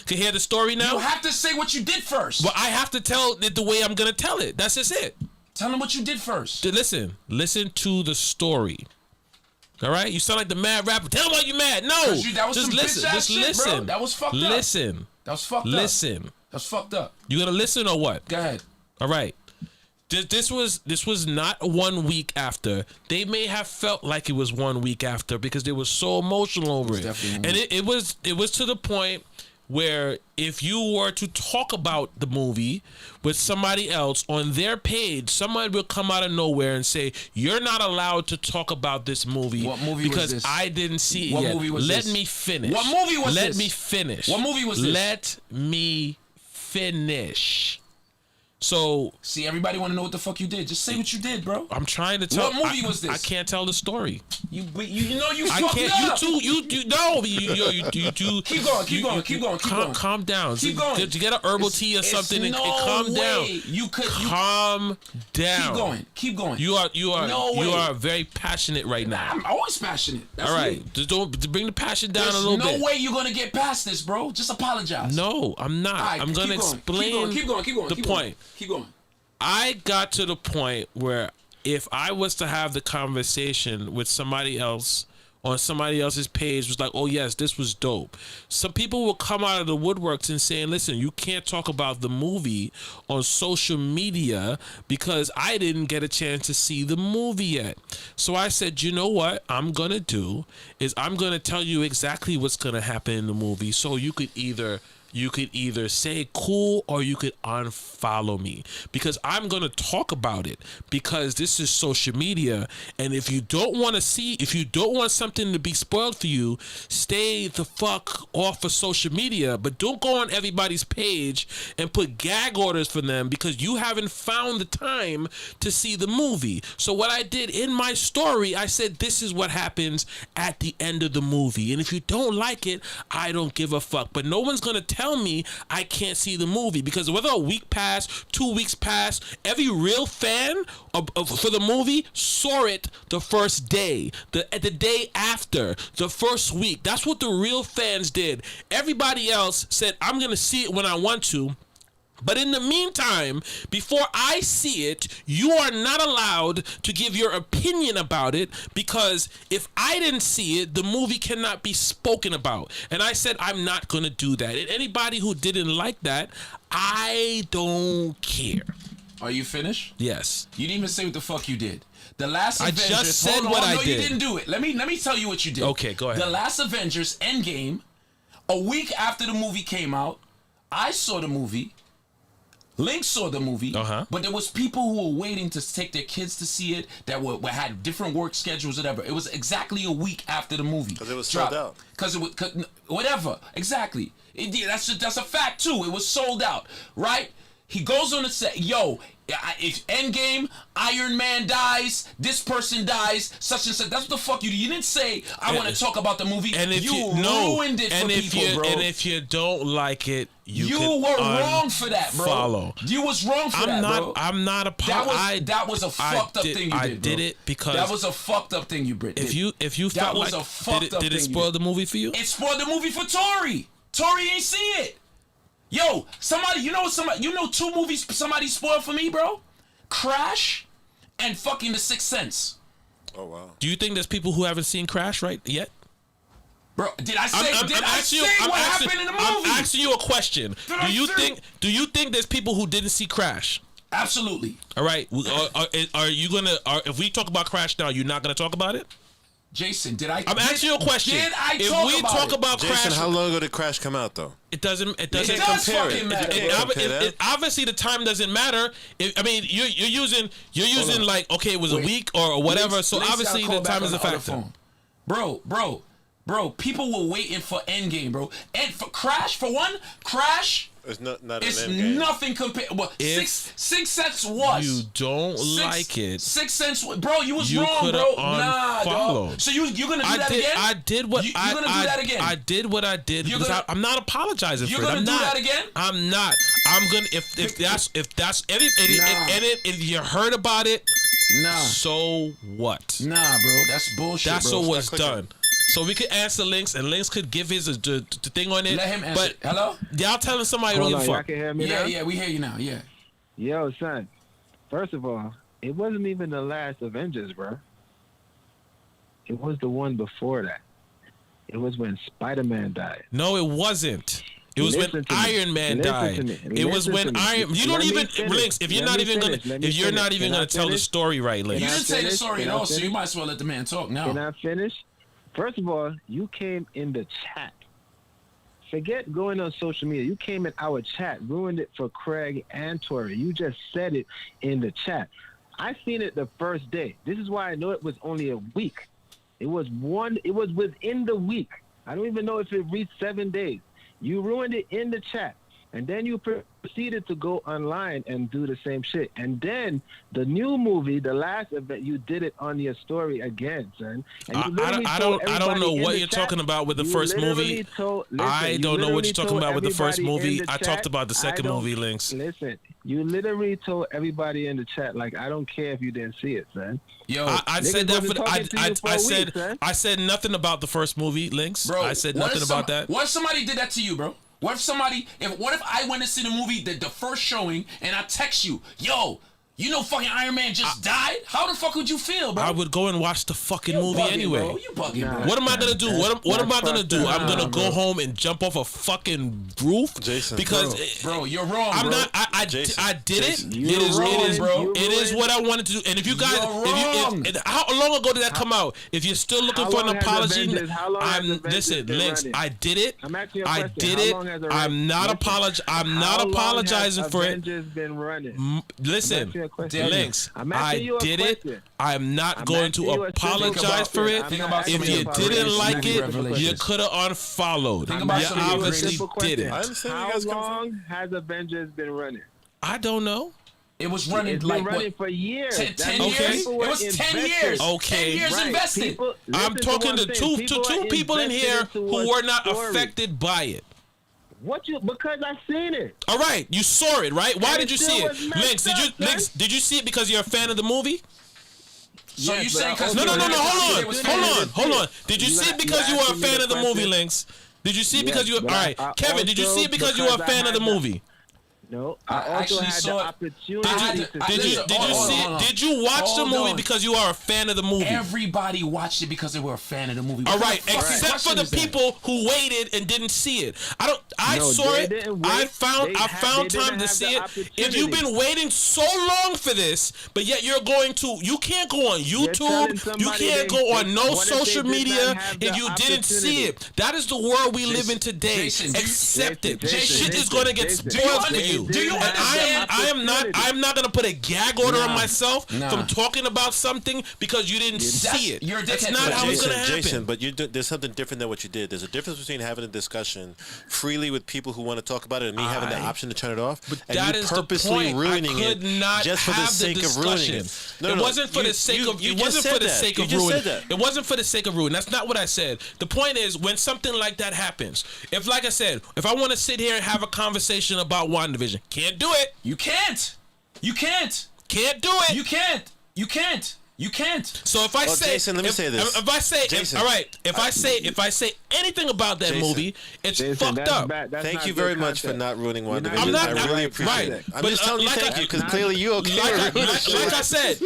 can hear the story now. You have to say what you did first. But I have to tell it the way I'm gonna tell it. That's just it. Tell them what you did first. Listen to the story. All right, you sound like the mad rapper. Tell them why you mad. No, That was just some listen. bitch-ass Just shit, listen. bro. That was fucked up. Listen. That was fucked up. Listen. That's fucked up. You gonna listen or what? Go ahead. All right. This was not 1 week after. They may have felt like it was 1 week after because they were so emotional over it. definitely And it was to the point where if you were to talk about the movie with somebody else on their page, somebody will come out of nowhere and say, "You're not allowed to talk about this movie, What movie was because this? I didn't see it What yet." movie was Let this? me finish. What movie was Let this? me finish. What movie was this? Let me finish. So See, everybody want to know what the fuck you did. Just say what you did, bro. I'm trying to tell. What movie was this? I can't tell the story. You know you I fucked can't. up. You no. You Keep going. Calm down. Keep going. Get an herbal tea or something and calm down. Calm down. Keep going. You are No way. very passionate right now. I'm always passionate. That's All me. right, just don't bring the passion down There's a little no bit. way you're gonna get past this, bro. Just apologize. No, I'm not. All right, I'm gonna keep going. explain Keep going. the point. Keep going. I got to the point where if I was to have the conversation with somebody else on somebody else's page, was like, "Oh yes, this was dope." Some people will come out of the woodworks and saying, "Listen, you can't talk about the movie on social media because I didn't get a chance to see the movie yet." So I said, "You know what I'm gonna do is I'm gonna tell you exactly what's gonna happen in the movie, so you could either say cool or you could unfollow me, because I'm going to talk about it, because this is social media. And if you don't want something to be spoiled for you, stay the fuck off of social media, but don't go on everybody's page and put gag orders for them because you haven't found the time to see the movie." So what I did in my story, I said, this is what happens at the end of the movie. And if you don't like it, I don't give a fuck. But no one's going to tell me I can't see the movie, because whether a week passed, 2 weeks passed, every real fan for the movie saw it the first day, the day after, the first week. That's what the real fans did. Everybody else said, "I'm going to see it when I want to." But in the meantime, before I see it, you are not allowed to give your opinion about it, because if I didn't see it, the movie cannot be spoken about. And I said, I'm not going to do that. And anybody who didn't like that, I don't care. Are you finished? Yes. You didn't even say what the fuck you did. The last I Avengers. just said hold on, what I no, did. you didn't do it. Let me tell you what you did. Okay, go ahead. The last Avengers Endgame, a week after the movie came out, I saw the movie. Link saw the movie, but there was people who were waiting to take their kids to see it that had different work schedules, whatever. It was exactly a week after the movie. Because it was sold out. Because it was whatever. Exactly. That's a fact too. It was sold out, right? He goes on to say, "Yo, if Endgame, Iron Man dies, this person dies, such and such." That's what the fuck you did. You didn't say, "I want to talk about the movie." And if you no, ruined it for and if people, you, bro. And if you don't like it, you were wrong for that, bro. Follow. You was wrong for that, bro. I'm not a part. That was a fucked up thing you did, bro. I did it because that was a fucked up thing you did. If you felt was like a fucked up did it thing spoil you the movie for you? It spoiled the movie for Tori. Tori ain't see it. Yo, somebody, you know 2 movies somebody spoiled for me, bro? Crash and fucking The Sixth Sense. Oh wow. Do you think there's people who haven't seen Crash yet? Bro, did I say I'm asking you. what happened in the movie? I'm asking you a question. Do you think there's people who didn't see Crash? Absolutely. All right. Are you gonna? If we talk about Crash now, you're not gonna talk about it? Jason, I'm asking you a question. Did I if talk we about talk it? about Jason, Crash, how long ago did Crash come out though? it doesn't does compare it. fucking matter. You can't compare that. Obviously the time doesn't matter. I mean, you're using like, okay, it was a week or whatever. Links- so Links obviously gotta call the time back is a on the other factor. phone. Bro, people were waiting for Endgame, bro. And for Crash, for one, Crash It's not an is Endgame. nothing compared. Well, If Six Sense was. You don't like it. Six Sense, bro. You was You wrong, coulda bro. Nah, unfollowed. dog. So you're gonna do that again? I did what You're I gonna do that again? I did what I did You're because gonna- I'm not apologizing You're for it. gonna I'm do not. that again? I'm not. I'm gonna if that's if you heard about it, Nah, so what? nah, bro. That's bullshit. That's bro. what was clicking. done. So we could answer Links, and Links could give his the thing on it. Let him answer. But Hello? y'all telling somebody Hold don't on, give a y'all fuck. can hear me Yeah, now? yeah, we hear you now. Yeah. Yo, son. First of all, it wasn't even the last Avengers, bro. It was the one before that. It was when Spider-Man died. No, it wasn't. It was Listen when to me. Iron Man Listen died. to me. It was Listen when to me. Iron. You Let don't me even finish. Links. If you're Let not me even finish. gonna, Let me if you're not finish. even Can I gonna tell the finish? story right, You Links. didn't say the finish? story Can at I all, so you finish? might as well let the man talk now. Can I finish? First of all, you came in the chat. Forget going on social media. You came in our chat, ruined it for Craig and Tori. You just said it in the chat. I seen it the first day. This is why I know it was only a week. It was within the week. I don't even know if it reached 7 days. You ruined it in the chat. And then you proceeded to go online and do the same shit. And then the new movie, the last event, you did it on your story again, son. And you literally I told don't know everybody in what the you're chat- talking about with the you first literally movie. told- listen, I you don't know what literally you're talking told about with the first everybody in movie. the I chat, talked about the I second don't- movie, Links. Listen, you literally told everybody in the chat, like, I don't care if you didn't see it, son. Yo, I Niggas said that for wasn't the, talking to you for a week, son. I said nothing about the first movie, Links. bro, I said what nothing if about that. What if somebody did that to you, bro? What if I went to see the movie, the first showing, and I text you, yo, you know fucking Iron Man just died? How the fuck would you feel, bro? I would go and watch the fucking You movie bugging, anyway. Bro. You bugging, Nah. bro. What am I gonna do? What am I gonna do? I'm gonna Nah, go bro. home and jump off a fucking roof, Jason, because Bro, you're wrong, I'm bro. not. I Jason, did Jason. it. You It is. ruined, It is, bro. It is what I wanted to do. And if you guys, You're wrong. how long ago did that come out? If you're still looking How for an long has apology, Avengers- how long has I'm Avengers listen, been Links. running? I did it. I'm asking you a I question. did How it. long has I'm not I'm not apologizing for it. Avengers been running? Listen, asking you a question. Links. I'm I asking you a did it. question. I'm not I'm going asking to you a simple apologize for question. it. I'm Think not about asking If some of you your didn't greatest like movie it, you revelations. could have unfollowed. Think about You some of your obviously Simple did question. it. I understand where you How guys come from. long has Avengers been running? I don't know. It was running It's like been running what? for years. 10 That means years? people It were was 10 invested. years. Okay. 10 years Right. invested. People- I'm listen talking what to I'm saying. two are people in here invested into who a were not story. affected by it. What you? Because I seen it. All right, you saw it, right? Why And did you it see still it? was messed Links, up, son. did you see it because you're a fan of the movie? So Yes, you but saying I because No, also- hold on. Did you You see it a- because you you were a asking me fan the of the movie, question? Links? Did you see it Yes, because you were, but all right, I Kevin, did you see it because you were a also fan of the because I had movie? No, I I also actually had the saw it. opportunity I had to to- I- see Did you listen, it. did you hold on, see hold on. did you watch the Hold movie on. because you are a fan of the movie? Everybody watched it because they were a fan of the movie. All What right, the fucking except for question the is that? people who waited and didn't see it. I No, saw they it. didn't wait. I found They time didn't to have see the it. If opportunity. you've been waiting so long for this, but yet you can't go on telling YouTube. You somebody can't they- go on no what if they social did not media have if the you didn't see opportunity? it. That is the world we live in today. Jason, do you- Accept it. Jason, Shit is Jason, going to get Jason, spoiled for do you. you And understand? I'm not going to put a gag order on Nah. myself Nah. from talking about something because you didn't see it. you're a That's dickhead not for how that. it's going to happen. Jason, but there's something different than what you did. There's a difference between having a discussion freely with people who want to talk about it and me having the option to turn it off. But and that you is purposely the point. ruining I could it not just for have the sake of ruining it. discussion. It wasn't for the sake of. you It just wasn't said for the that. sake You of just ruining. said that. It wasn't for the sake of ruining. That's not what I said. The point is, when something like that happens, if, like I said, if I want to sit here and have a conversation about WandaVision, can't do it. You can't. You can't. Can't do it. You can't. You can't. You can't. So if I say, Jason, let me say this. If I say, Jason. all right, if I say anything about that Jason. movie, it's Jason, fucked that's up. bad. That's Thank not you good very much for content. not ruining WandaVision. I'm not- I really right, appreciate it. I'm but, just telling you like thank I- you because clearly you okay. Like with I, ruining like, shit. like I said,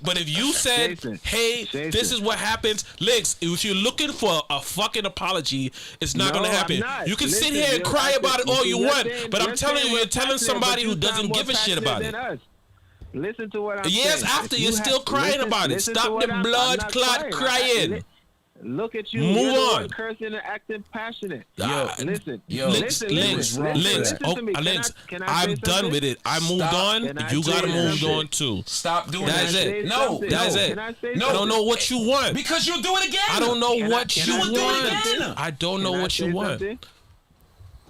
but if you said, Jason, hey, Jason. this is what happens, Links, if you're looking for a fucking apology, it's not No, gonna happen. I'm not. You can Listen, sit here and you're cry acting- about it all you you're want, saying- but I'm you're telling saying you, you're we're telling passionate, somebody but who you doesn't sound give a more shit about passionate it. than us. Listen to what I'm saying. Years after, If you're you still crying about it. listen Stop to what the I'm blood not clot crying. Look at you. Move You're the on. one cursing and acting passionate. Yo, Listen. Links, listen, Links, listen, Links. listen Oh, to me. Can Links. I say I'm done something? with it. I moved Stop. on. Can I You say gotta move something? on too. Stop doing That's that. it. No, Something. That's no. it. Can I say No. I don't know what you want. Because you'll do it again. I don't know Can I- what can you I do it want. again? I don't know Can I what you say want. something?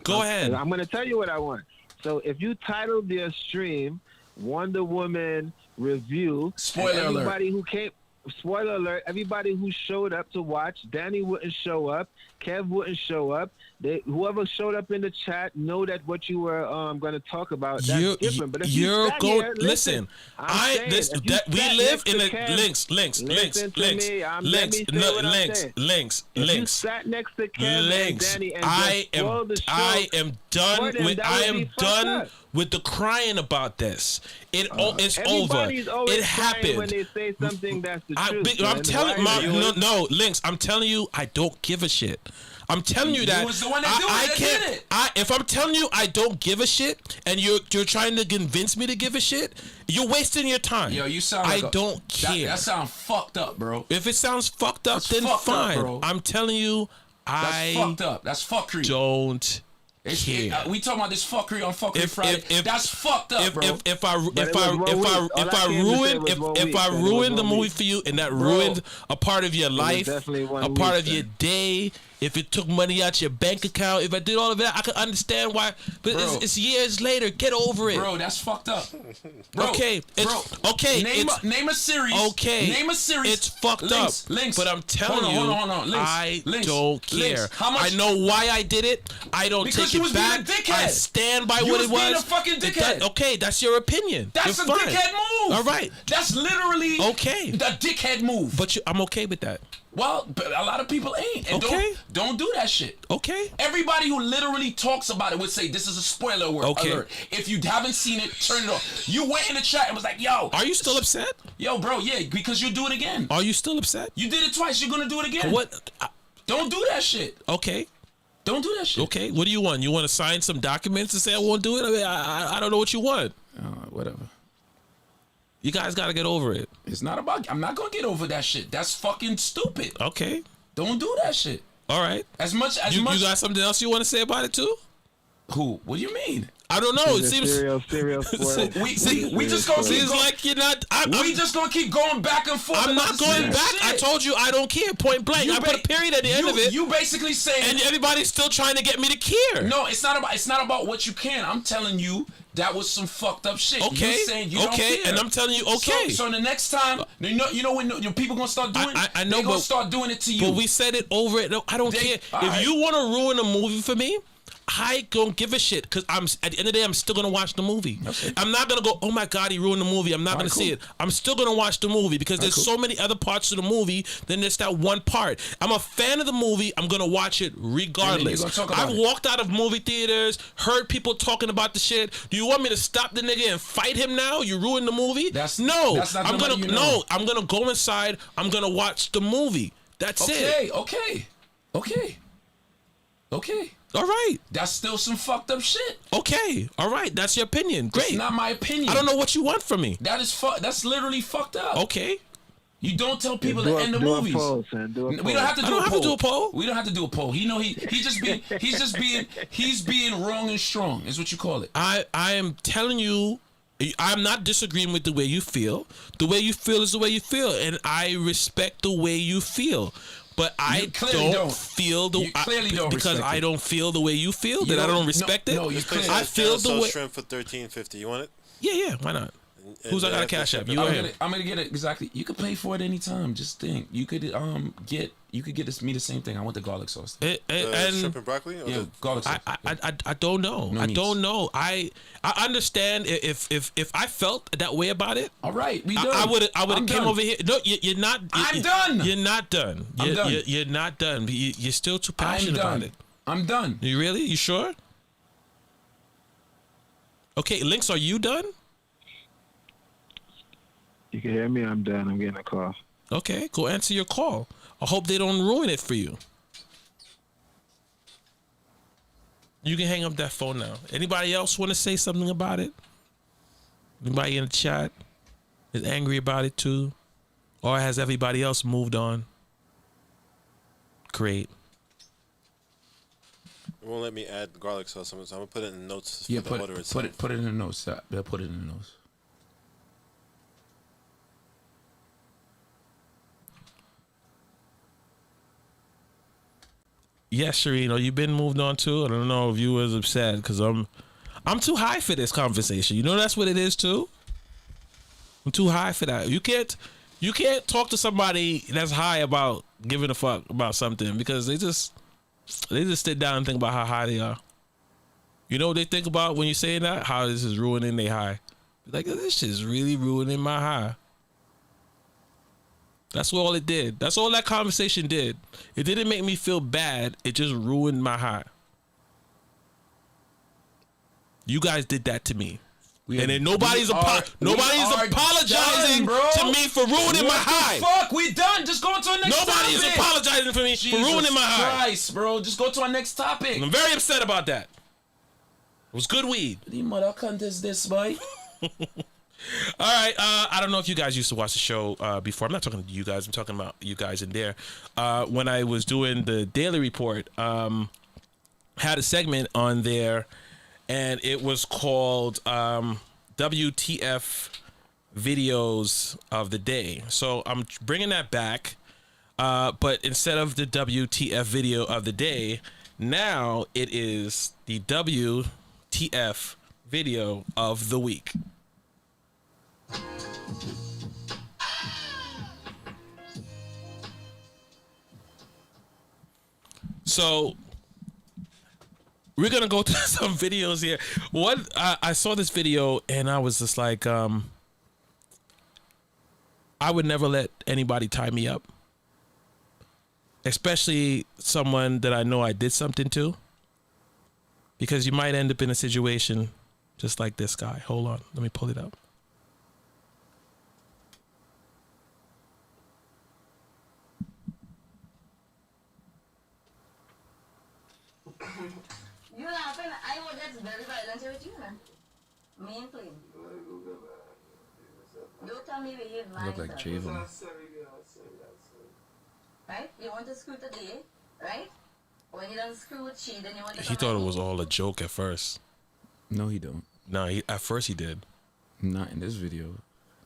Go ahead. I'm going to tell you what I want. So if you titled their stream Wonder Woman Review, Spoiler and alert. everybody who came, spoiler alert, everybody who showed up to watch, Danny wouldn't show up, Kev wouldn't show up. Whoever showed up in the chat know that what you were going to talk about. That's different. But if you're you sat going. here, Listen, I'm saying, this if you that we sat live next in to the Kev, links, listen to me, let links, me say what I'm links, saying. links, If you links. sat next to Kev and Links. Danny and I just spoiled the show, am done for them, with. that I would am be fucked done up. with the crying about this. It's over. Everybody's always It crying happened. when they say something that's the truth. I'm man. telling Why is it- no, Links. I'm telling you, I don't give a shit. I'm telling you that was the one that did it. If I'm telling you I don't give a shit, and you're trying to convince me to give a shit, you're wasting your time. Yo, you sound like I don't care. That sounds fucked up, bro. If it sounds fucked up, That's then fucked up, fine. bro. I'm telling you, That's I fucked up. That's fuckery. don't care. We talking about this fuckery on Fuckery Friday. if- That's fucked up, bro. If I it was 1 week. All if I I came to say ruined was 1 if week, I and it was ruined the 1 movie week. for you and that ruined a part of your life, definitely 1 a part week, of your then. day, if it took money out your bank account, if I did all of that, I could understand why. But Bro. it's years later. Get over it. Bro, that's fucked up. Bro, Okay, bro, okay, Name a series. Okay, Name a series. It's fucked Links, up. Links. But I'm telling you, hold on. Links, I Links, don't care. Links. How much? I know why I did it. I don't Because take you it was being back. a dickhead. I stand by You what was it was. being a fucking dickhead. Okay, that's your opinion. That's You're a fine. dickhead move. All right, That's literally Okay. the dickhead move. but I'm okay with that. Well, but a lot of people ain't. And Okay. don't do that shit. Okay. Everybody who literally talks about it would say this is a spoiler Okay. alert. If you haven't seen it, turn it off. You went in the chat and was like, yo. Are you still upset? Yo, bro, yeah, because you do it again. Are you still upset? You did it twice. You're going to do it again. What? Don't do that shit. Okay. Don't do that shit. Okay. What do you want? You want to sign some documents and say I won't do it? I mean, I don't know what you want. Whatever. You guys got to get over it. It's not about. I'm not going to get over that shit. That's fucking stupid. Okay. Don't do that shit. All right. As much. You got something else you want to say about it too? Who? What do you mean? I don't know. It seems. Serial spoiler. We just gonna keep Seems going. like you're not. We just gonna keep going back and forth. I'm about not the going same back. shit. I told you I don't care. Point blank. You I put a period at the end of it, You basically saying and everybody's still trying to get me to care. no. It's not about what you can. I'm telling you that was some fucked up shit. Okay. You saying you don't care. And I'm telling you, okay. So the next time, you know when people gonna start doing. I know, they gonna but- start doing it to you. But we said it over it. No, I don't care. all If right. you want to ruin a movie for me, I don't give a shit because I'm at the end of the day I'm still gonna watch the movie. Okay. I'm not gonna go, oh my god, he ruined the movie. I'm not gonna see cool. it. I'm still gonna watch the movie because there's cool. so many other parts of the movie than just that one part. I'm a fan of the movie. I'm gonna watch it regardless. gonna talk about I've it. walked out of movie theaters, heard people talking about the shit. Do you want me to stop the nigga and fight him now? You ruined the movie. That's no. not I'm gonna gonna let you know. no. I'm gonna go inside. I'm gonna watch the movie. That's it. Okay. All right. That's still some fucked up shit. Okay. All right. That's your opinion. Great. It's not my opinion. I don't know what you want from me. That is That's literally fucked up. Okay. You don't tell people Do to a- end the do a movies. poll, son. Do a We poll. don't have to I do don't a have poll. to do a poll. We don't have to do a poll. He's being wrong and strong is what you call it. I am telling you, I'm not disagreeing with the way you feel. The way you feel is the way you feel, and I respect the way you feel. But I clearly don't. feel the You clearly don't because respect I it. don't feel the way you feel. You That I don't- don't respect no, it. you clearly- I feel the way. shrimp for $13.50. You want it? Yeah, why not? Who's I got a cash app? You or him? I'm gonna get it exactly. You could pay for it anytime. Just think, you could get me the same thing. I want the garlic sauce. And shrimp and broccoli. Or Yeah, garlic sauce. I don't know. No I needs. don't know. I understand if I felt that way about it. All right, we done. I would have I'm came done. over here. No, you're not. I'm done. You're not done. I'm done. You're not done. You're still too passionate I'm done. about it. I'm done. You really? You sure? Okay, Lynx, are you done? You can hear me? I'm done. I'm getting a call. Okay, go answer your call. I hope they don't ruin it for you. You can hang up that phone now. Anybody else want to say something about it? Anybody in the chat is angry about it too? Or has everybody else moved on? Great. It won't let me add garlic sauce. So I'm gonna put it in the notes for Yeah, the order itself. put it in the notes. They'll put it in the notes. Yes, Shereen, you've been moved on too. I don't know if you was upset because I'm too high for this conversation. You know that's what it is too. I'm too high for that. You can't talk to somebody that's high about giving a fuck about something because they just sit down and think about how high they are. You know what they think about when you say that? How this is ruining their high. Like, this shit's really ruining my high. That's all it did. That's all that conversation did. It didn't make me feel bad. It just ruined my high. You guys did that to me. And then nobody's apologizing done, to me for ruining my high. Fuck, we done. Just go on to our next Nobody is topic. apologizing for me for ruining my high. Christ, bro. Just go to our next topic. I'm very upset about that. It was good weed. The mother cunt is this, boy. All right. I don't know if you guys used to watch the show before. I'm not talking to you guys. I'm talking about you guys in there. When I was doing the Daily Report, had a segment on there, and it was called WTF Videos of the Day. So I'm bringing that back, but instead of the WTF Video of the Day, now it is the WTF Video of the Week. So we're gonna go through some videos here. One, I saw this video and I was just like, I would never let anybody tie me up, especially someone that I know I did something to, because you might end up in a situation just like this guy. Hold on, let me pull it up. You laughing? I would get very violent with you, man. Mean clean. Don't tell me where you Look like Javon. Right? You want to screw today, right? When you don't screw with she, then you want to He thought it was all a joke at first. No, he don't. No, at first he did. Not in this video.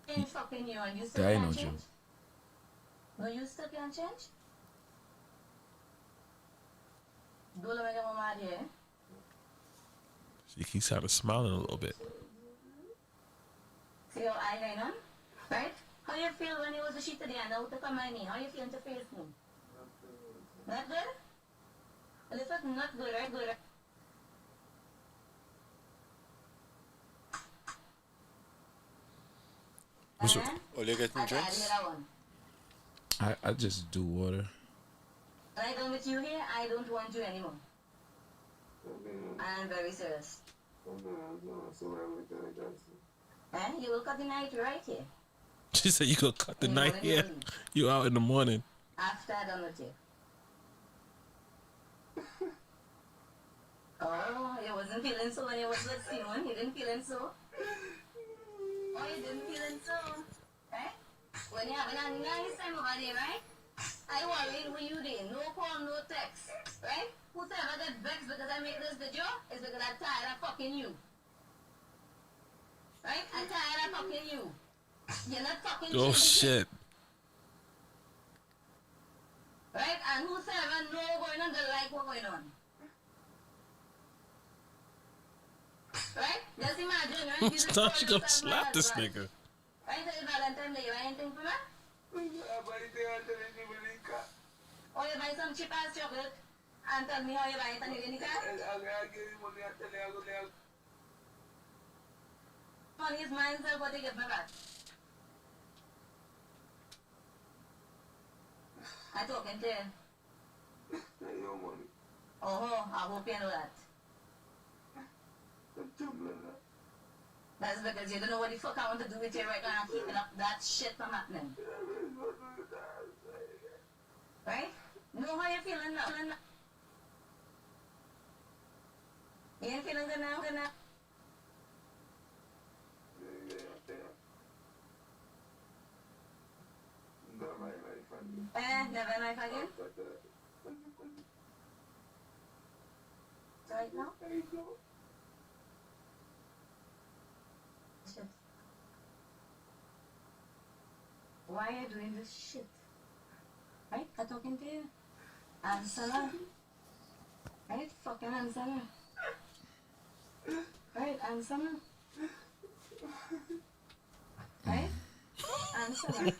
ain't fucking you and you still That ain't can't no change? joke. No, you still can't change? Don't let me get my mad here. He's kind of smiling a little bit. See how I going on? Right? How you feel when you was a shit today and out to come at me? How you feel to face me? Not good? Well, if it's not good, right? Good. Oh, you getting drinks? I just do water. When I done with you here, I don't want you anymore. I am very serious. You will cut the night right here. She said you gonna cut the night here. You out in the morning. After I'm done with you. Oh, you wasn't feeling so when you was with Simon. You didn't feeling so. Oh, you didn't feeling so. Right? When you having a nice time over there, right? I worried who you did. No call, no text. Right? Whosoever get vexed because I make this video is because I'm tired of fucking you. Right? I'm tired of fucking you. You're not fucking Oh changing. shit. Right? And whosoever know going on, they like what going on. Right? Just imagine, right? Now she gonna slap this nigga. Why you tell your Valentine Day? Why you think for that? Or you buy some cheap ass chocolate and tell me how you buy it and you get it? Money is mine, so what do you give me back? I talking to you. Oh, I hope you know that. That's because you don't know what the fuck I want to do with you right now. I'm keeping up that shit from happening. Right? Know how you feeling now? You ain't feeling good now? Never knife again? Right now? Shit. Why are you doing this shit? Right? I'm talking to you. Answer her. Right? Fucking answer her. Right? Answer her. Right? Answer her.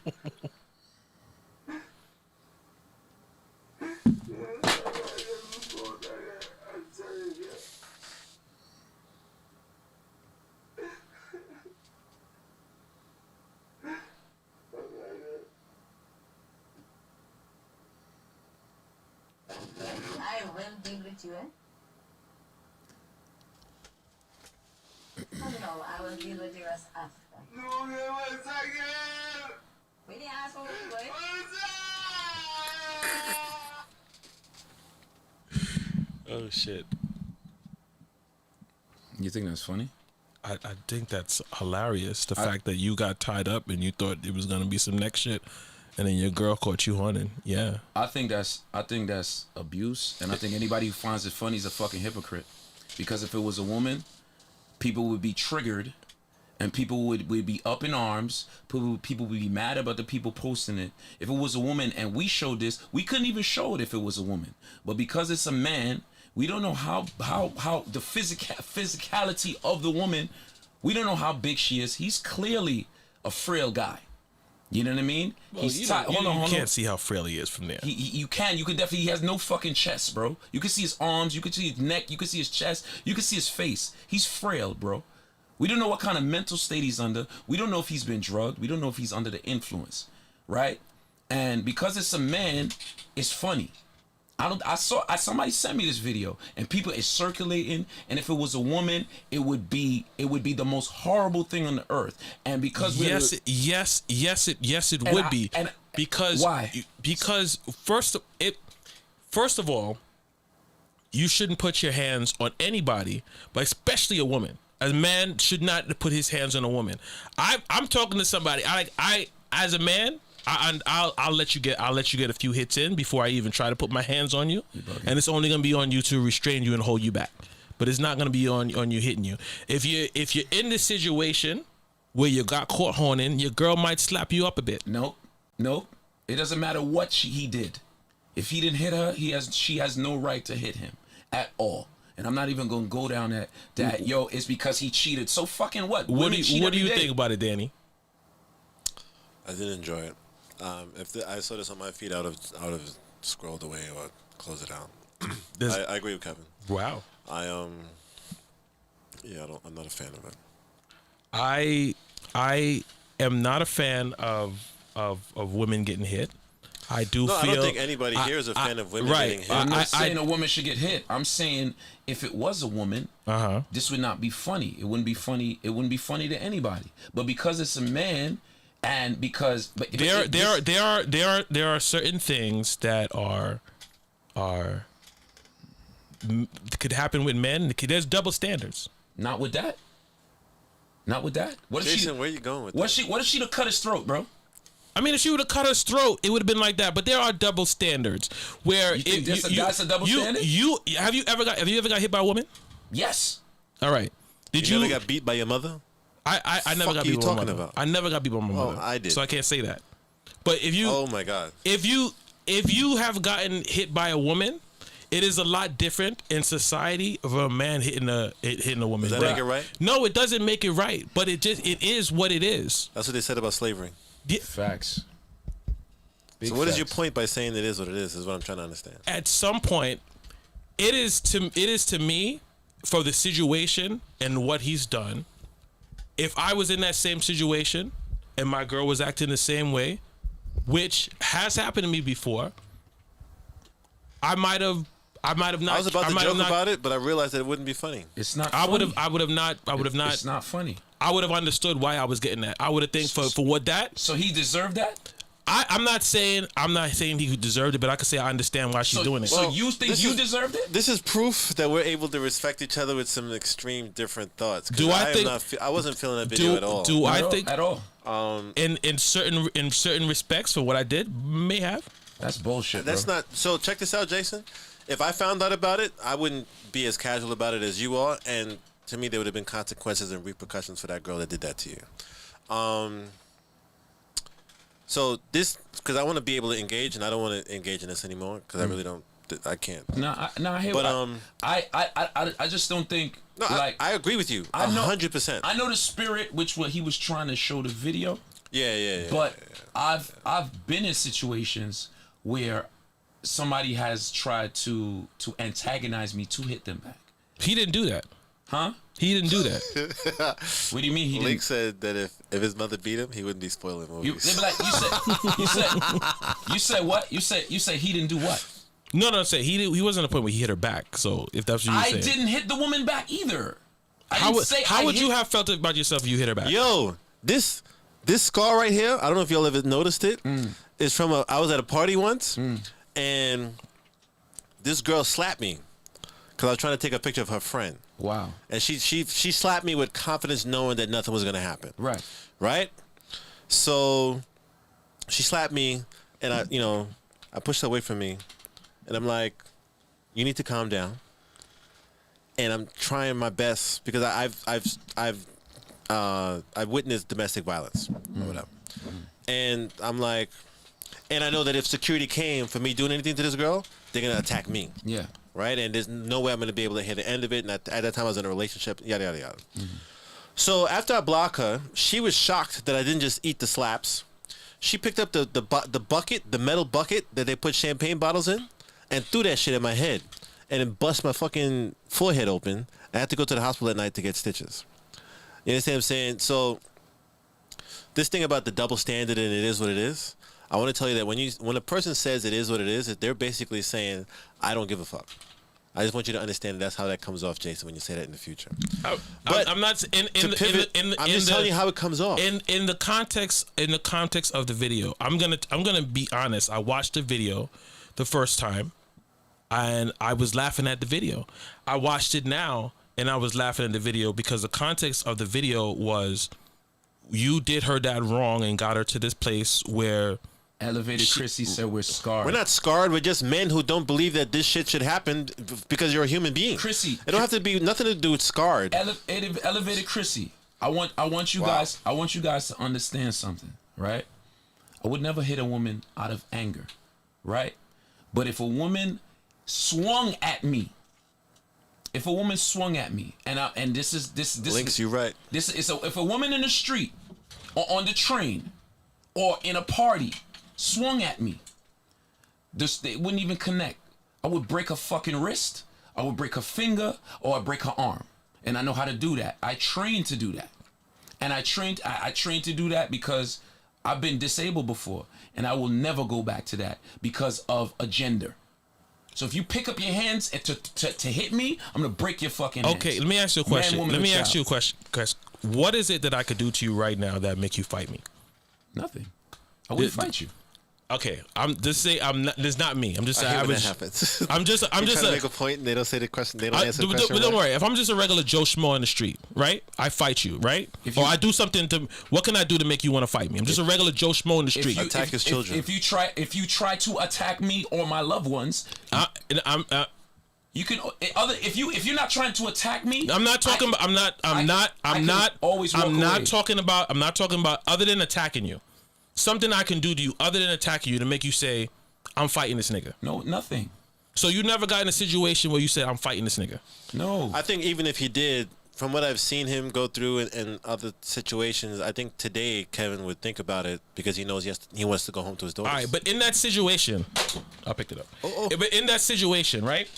I will deal with you, eh? Oh no, I will deal with you as after. No, we didn't ask for it, boy. Oh shit. You think that's funny? I think that's hilarious. The fact that you got tied up and you thought it was gonna be some next shit, and then your girl caught you hunting. Yeah. I think that's abuse, and I think anybody who finds it funny is a fucking hypocrite. Because if it was a woman, people would be triggered, and people would be up in arms. People would be mad about the people posting it. If it was a woman and we showed this, we couldn't even show it if it was a woman. But because it's a man, we don't know how the physicality of the woman. We don't know how big she is. He's clearly a frail guy. You know what I mean? Well, He's you hold can't on. see how frail he is from there. You can definitely. He has no fucking chest, bro. You can see his arms. You can see his neck. You can see his chest. You can see his face. He's frail, bro. We don't know what kind of mental state he's under. We don't know if he's been drugged. We don't know if he's under the influence, right? And because it's a man, it's funny. Somebody sent me this video, and people is circulating, and if it was a woman, it would be the most horrible thing on the earth. And because yes, it would be. And because why? Because first of all, you shouldn't put your hands on anybody, but especially a woman. A man should not put his hands on a woman. I'm talking to somebody. I as a man, I'll let you get a few hits in before I even try to put my hands on you, and it's only gonna be on you to restrain you and hold you back. But it's not gonna be on you hitting you. If you're in this situation where you got caught horning, your girl might slap you up a bit. Nope. It doesn't matter what he did. If he didn't hit her, she has no right to hit him at all. And I'm not even gonna go down that. Yo, it's because he cheated. So fucking what? What do you think about it, Danny? I did enjoy it. If I saw this on my feed, I would have scrolled away or closed it out. I agree with Kevin. Wow. I'm not a fan of it. I am not a fan of women getting hit. I don't think anybody here is a fan of women getting hit. I'm not saying a woman should get hit. I'm saying if it was a woman, this would not be funny. It wouldn't be funny. It wouldn't be funny to anybody. But because it's a man, and because there are certain things that could happen with men. There's double standards. Not with that. What if Jason, where are you going with that? What if she'd have cut his throat, bro? I mean, if she would have cut his throat, it would have been like that. But there are double standards where you think that's a double standard? Have you ever got hit by a woman? Yes. All right. Did you ever got beat by your mother? I never got beat by my mother. About? I never got beat by my mother. I did. So I can't say that. But if you, oh my God, if you have gotten hit by a woman, it is a lot different in society of a man hitting a woman. Does that make it right? No, it doesn't make it right, but it is what it is. That's what they said about slavery. Facts. So what is your point by saying it is what it is what I'm trying to understand. At some point, it is to me, for the situation and what he's done, if I was in that same situation and my girl was acting the same way, which has happened to me before, I might have not. I was about to joke about it, but I realized that it wouldn't be funny. It's not. I would funny. have not. It's not funny. I would have understood why I was getting that. I would have think for what that. So he deserved that. I'm not saying he deserved it, but I could say I understand why she's doing it. So you think you deserved it? This is proof that we're able to respect each other with some extreme different thoughts. Do I think I wasn't feeling that video at all. Do I think at all? In certain respects for what I did, may have. That's bullshit. That's bro. not. So check this out, Jason. If I found out about it, I wouldn't be as casual about it as you are, and to me, there would have been consequences and repercussions for that girl that did that to you. So this, because I want to be able to engage, and I don't want to engage in this anymore because I really don't. I can't. I hear. But I just don't think. No, like I agree with you. 100%. I know the spirit, which what he was trying to show the video. Yeah. But I've been in situations where somebody has tried to antagonize me to hit them back. He didn't do that. Huh? He didn't do that. What do you mean he Link didn't? said that if his mother beat him, he wouldn't be spoiling movies. They be like, you said what? You said he didn't do what? No. Say he wasn't at a point where he hit her back. So if that's what you saying, I didn't hit the woman back either. How would you have felt about yourself if you hit her back? Yo, this scar right here, I don't know if y'all ever noticed it. It's from I was at a party once, and this girl slapped me because I was trying to take a picture of her friend. Wow. And she slapped me with confidence, knowing that nothing was gonna happen. Right. So she slapped me, and I pushed her away from me, and I'm like, "You need to calm down." And I'm trying my best because I've witnessed domestic violence or whatever, and I'm like, and I know that if security came for me doing anything to this girl, they're gonna attack me. Yeah. Right, and there's no way I'm going to be able to hear the end of it. And at that time, I was in a relationship, yada, yada, yada. So after I blocked her, she was shocked that I didn't just eat the slaps. She picked up the bucket, the metal bucket that they put champagne bottles in, and threw that shit at my head. And it bust my fucking forehead open. I had to go to the hospital at night to get stitches. You understand what I'm saying? So this thing about the double standard and it is what it is, I want to tell you that when a person says it is what it is, they're basically saying, I don't give a fuck. I just want you to understand that's how that comes off, Jason, when you say that in the future. But I'm not I'm just telling you how it comes off. In the context of the video. I'm gonna be honest. I watched the video the first time, and I was laughing at the video. I watched it now, and I was laughing at the video because the context of the video was you did her that wrong and got her to this place where. Elevated Chrissy said we're scarred. We're not scarred. We're just men who don't believe that this shit should happen because you're a human being. Chrissy, it don't have to be nothing to do with scarred. Elevated Chrissy. I want you guys to understand something, right? I would never hit a woman out of anger, right? But if a woman swung at me, and this Links, you right. If a woman in the street or on the train or in a party swung at me, they wouldn't even connect. I would break her fucking wrist, I would break her finger, or I'd break her arm. And I know how to do that. I trained to do that. And I trained to do that because I've been disabled before. And I will never go back to that because of a gender. So if you pick up your hands and to hit me, I'm going to break your fucking hands. Okay, let me ask you a question. Chris. What is it that I could do to you right now that make you fight me? Nothing. I wouldn't fight you. Okay, I'm just saying this is not me. I'm just saying that happens. I'm just trying to make a point and they don't say the question. They don't answer the question. But don't worry. If I'm just a regular Joe Schmo in the street, right? I fight you, right? Or I do something to. What can I do to make you want to fight me? I'm just a regular Joe Schmo in the street. Attack his children. If you try to attack me or my loved ones, you can if you're not trying to attack me. I'm not talking about. I'm not talking about other than attacking you. Something I can do to you other than attacking you to make you say, I'm fighting this nigga. No, nothing. So you never got in a situation where you said, I'm fighting this nigga? No. I think even if he did, from what I've seen him go through in other situations, I think today Kevin would think about it because he knows he wants to go home to his daughters. All right, but in that situation, I picked it up. But in that situation, right?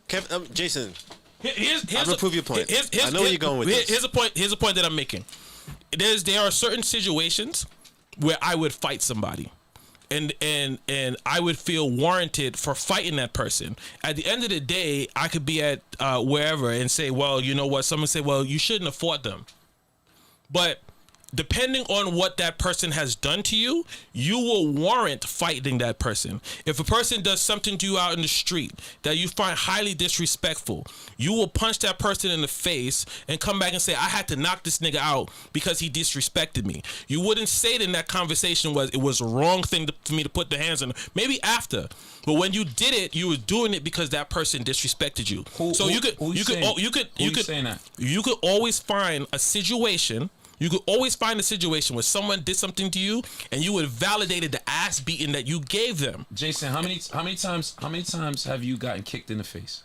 Kevin, Jason, Here's I'm gonna prove your point. I know where you're going with this. Here's a point that I'm making. There are certain situations where I would fight somebody, and I would feel warranted for fighting that person. At the end of the day, I could be at wherever and say, well, you know what? Someone say, well, you shouldn't have fought them, but depending on what that person has done to you, you will warrant fighting that person. If a person does something to you out in the street that you find highly disrespectful, you will punch that person in the face and come back and say, I had to knock this nigga out because he disrespected me. You wouldn't say it in that conversation it was a wrong thing for me to put the hands on him. Maybe after. But when you did it, you were doing it because that person disrespected you. You could always find a situation. You could always find a situation where someone did something to you and you would validated the ass beating that you gave them. Jason, how many times have you gotten kicked in the face?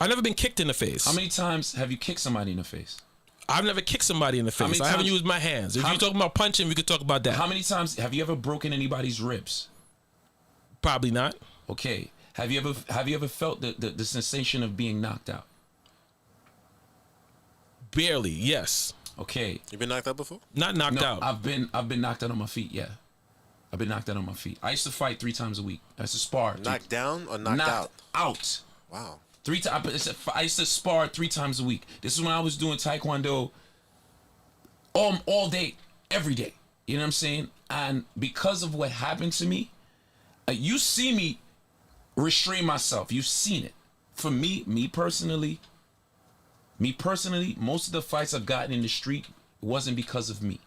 I've never been kicked in the face. How many times have you kicked somebody in the face? I've never kicked somebody in the face. I haven't used my hands. If you're talking about punching, we could talk about that. How many times have you ever broken anybody's ribs? Probably not. Okay. Have you ever felt the sensation of being knocked out? Barely, yes. Okay. You been knocked out before? Not knocked out. I've been knocked out on my feet, yeah. I've been knocked out on my feet. I used to fight 3 times a week. I used to spar. Knocked down or knocked out? Out. Wow. 3 times. I used to spar 3 times a week. This is when I was doing Taekwondo all day, every day. You know what I'm saying? And because of what happened to me, you see me restrain myself. You've seen it. For me personally, most of the fights I've gotten in the street wasn't because of me.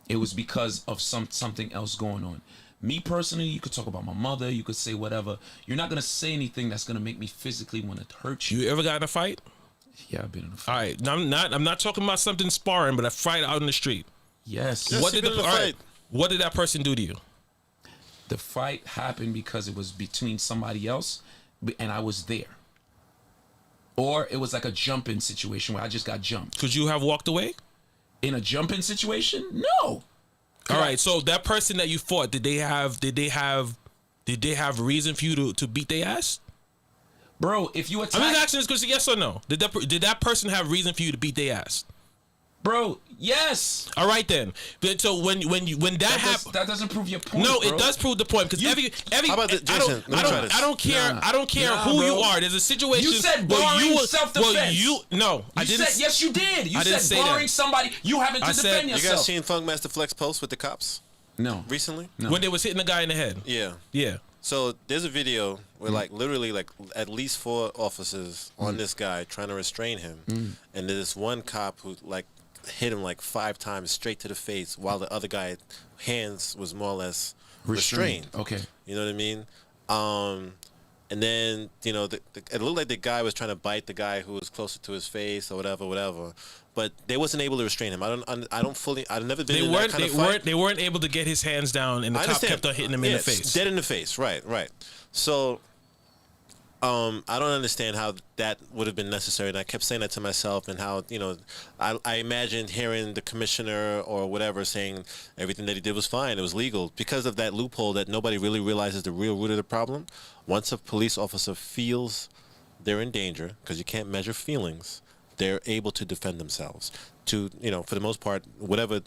It was because of something else going on. Me personally, you could talk about my mother, you could say whatever. You're not gonna say anything that's gonna make me physically want to hurt you. You ever got in a fight? Yeah, I've been in a fight. All right, now, I'm not talking about something sparring, but a fight out in the street. Yes. What did what did that person do to you? The fight happened because it was between somebody else, and I was there. Or it was like a jump-in situation where I just got jumped. Could you have walked away? In a jump-in situation? No. All right, so that person that you fought, did they have reason for you to beat their ass? Bro, if you attack... I'm just asking this question, yes or no? Did that person have reason for you to beat their ass? Bro, yes. All right then. So when that happens, that doesn't prove your point. No, bro. It does prove the point because every. How about Jason? I don't care. Nah. I don't care Nah, who bro. you are. There's a situation. You said where barring you self-defense. I didn't. Said, yes, you did. You I didn't said say barring that. somebody. You having to defend You yourself. guys seen Funkmaster Flex post with the cops No. recently? No. When they was hitting the guy in the head. Yeah. Yeah. So there's a video where literally at least 4 officers on this guy trying to restrain him, and there's one cop who hit him 5 times straight to the face while the other guy hands was more or less restrained. Okay. You know what I mean? And then it looked like the guy was trying to bite the guy who was closer to his face or whatever. But they wasn't able to restrain him. I've never been in that kind of fight. They weren't able to get his hands down, and the cop kept on hitting him in the face. Dead in the face. Right. So I don't understand how that would have been necessary, and I kept saying that to myself, and how I imagined hearing the commissioner or whatever saying everything that he did was fine, it was legal, because of that loophole that nobody really realizes the real root of the problem. Once a police officer feels they're in danger, because you can't measure feelings, they're able to defend themselves. To for the most part,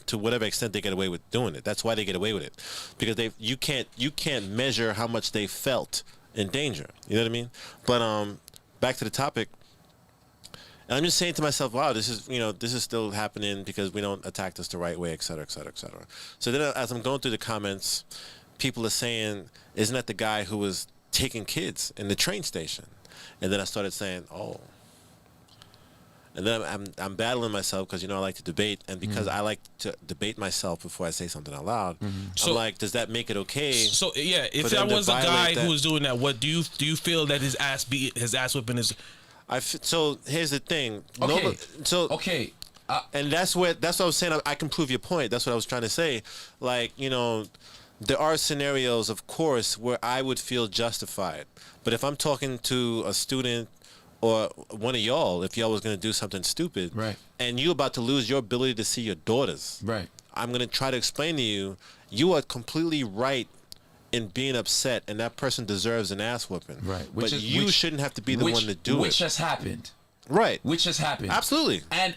to whatever extent they get away with doing it. That's why they get away with it, because you can't measure how much they felt in danger. You know what I mean? But back to the topic. And I'm just saying to myself, wow, this is still happening because we don't attack this the right way, et cetera, et cetera, et cetera. So then as I'm going through the comments, people are saying, isn't that the guy who was taking kids in the train station? And then I started saying, oh. And then I'm battling myself because, I like to debate. And because I like to debate myself before I say something out loud, So- I'm like, does that make it okay? So yeah, if for that them to was a guy violate that? who was doing that, what do you feel that his ass whipping is? So here's the thing. Okay. Okay. And that's what I was saying. I can prove your point. That's what I was trying to say. there are scenarios, of course, where I would feel justified. But if I'm talking to a student or one of y'all, if y'all was going to do something stupid, Right. and you about to lose your ability to see your daughters, Right. I'm going to try to explain to you, you are completely right in being upset, and that person deserves an ass whooping. Right. But you shouldn't have to be the one to do which it. has happened. Right. Which has happened. Absolutely. And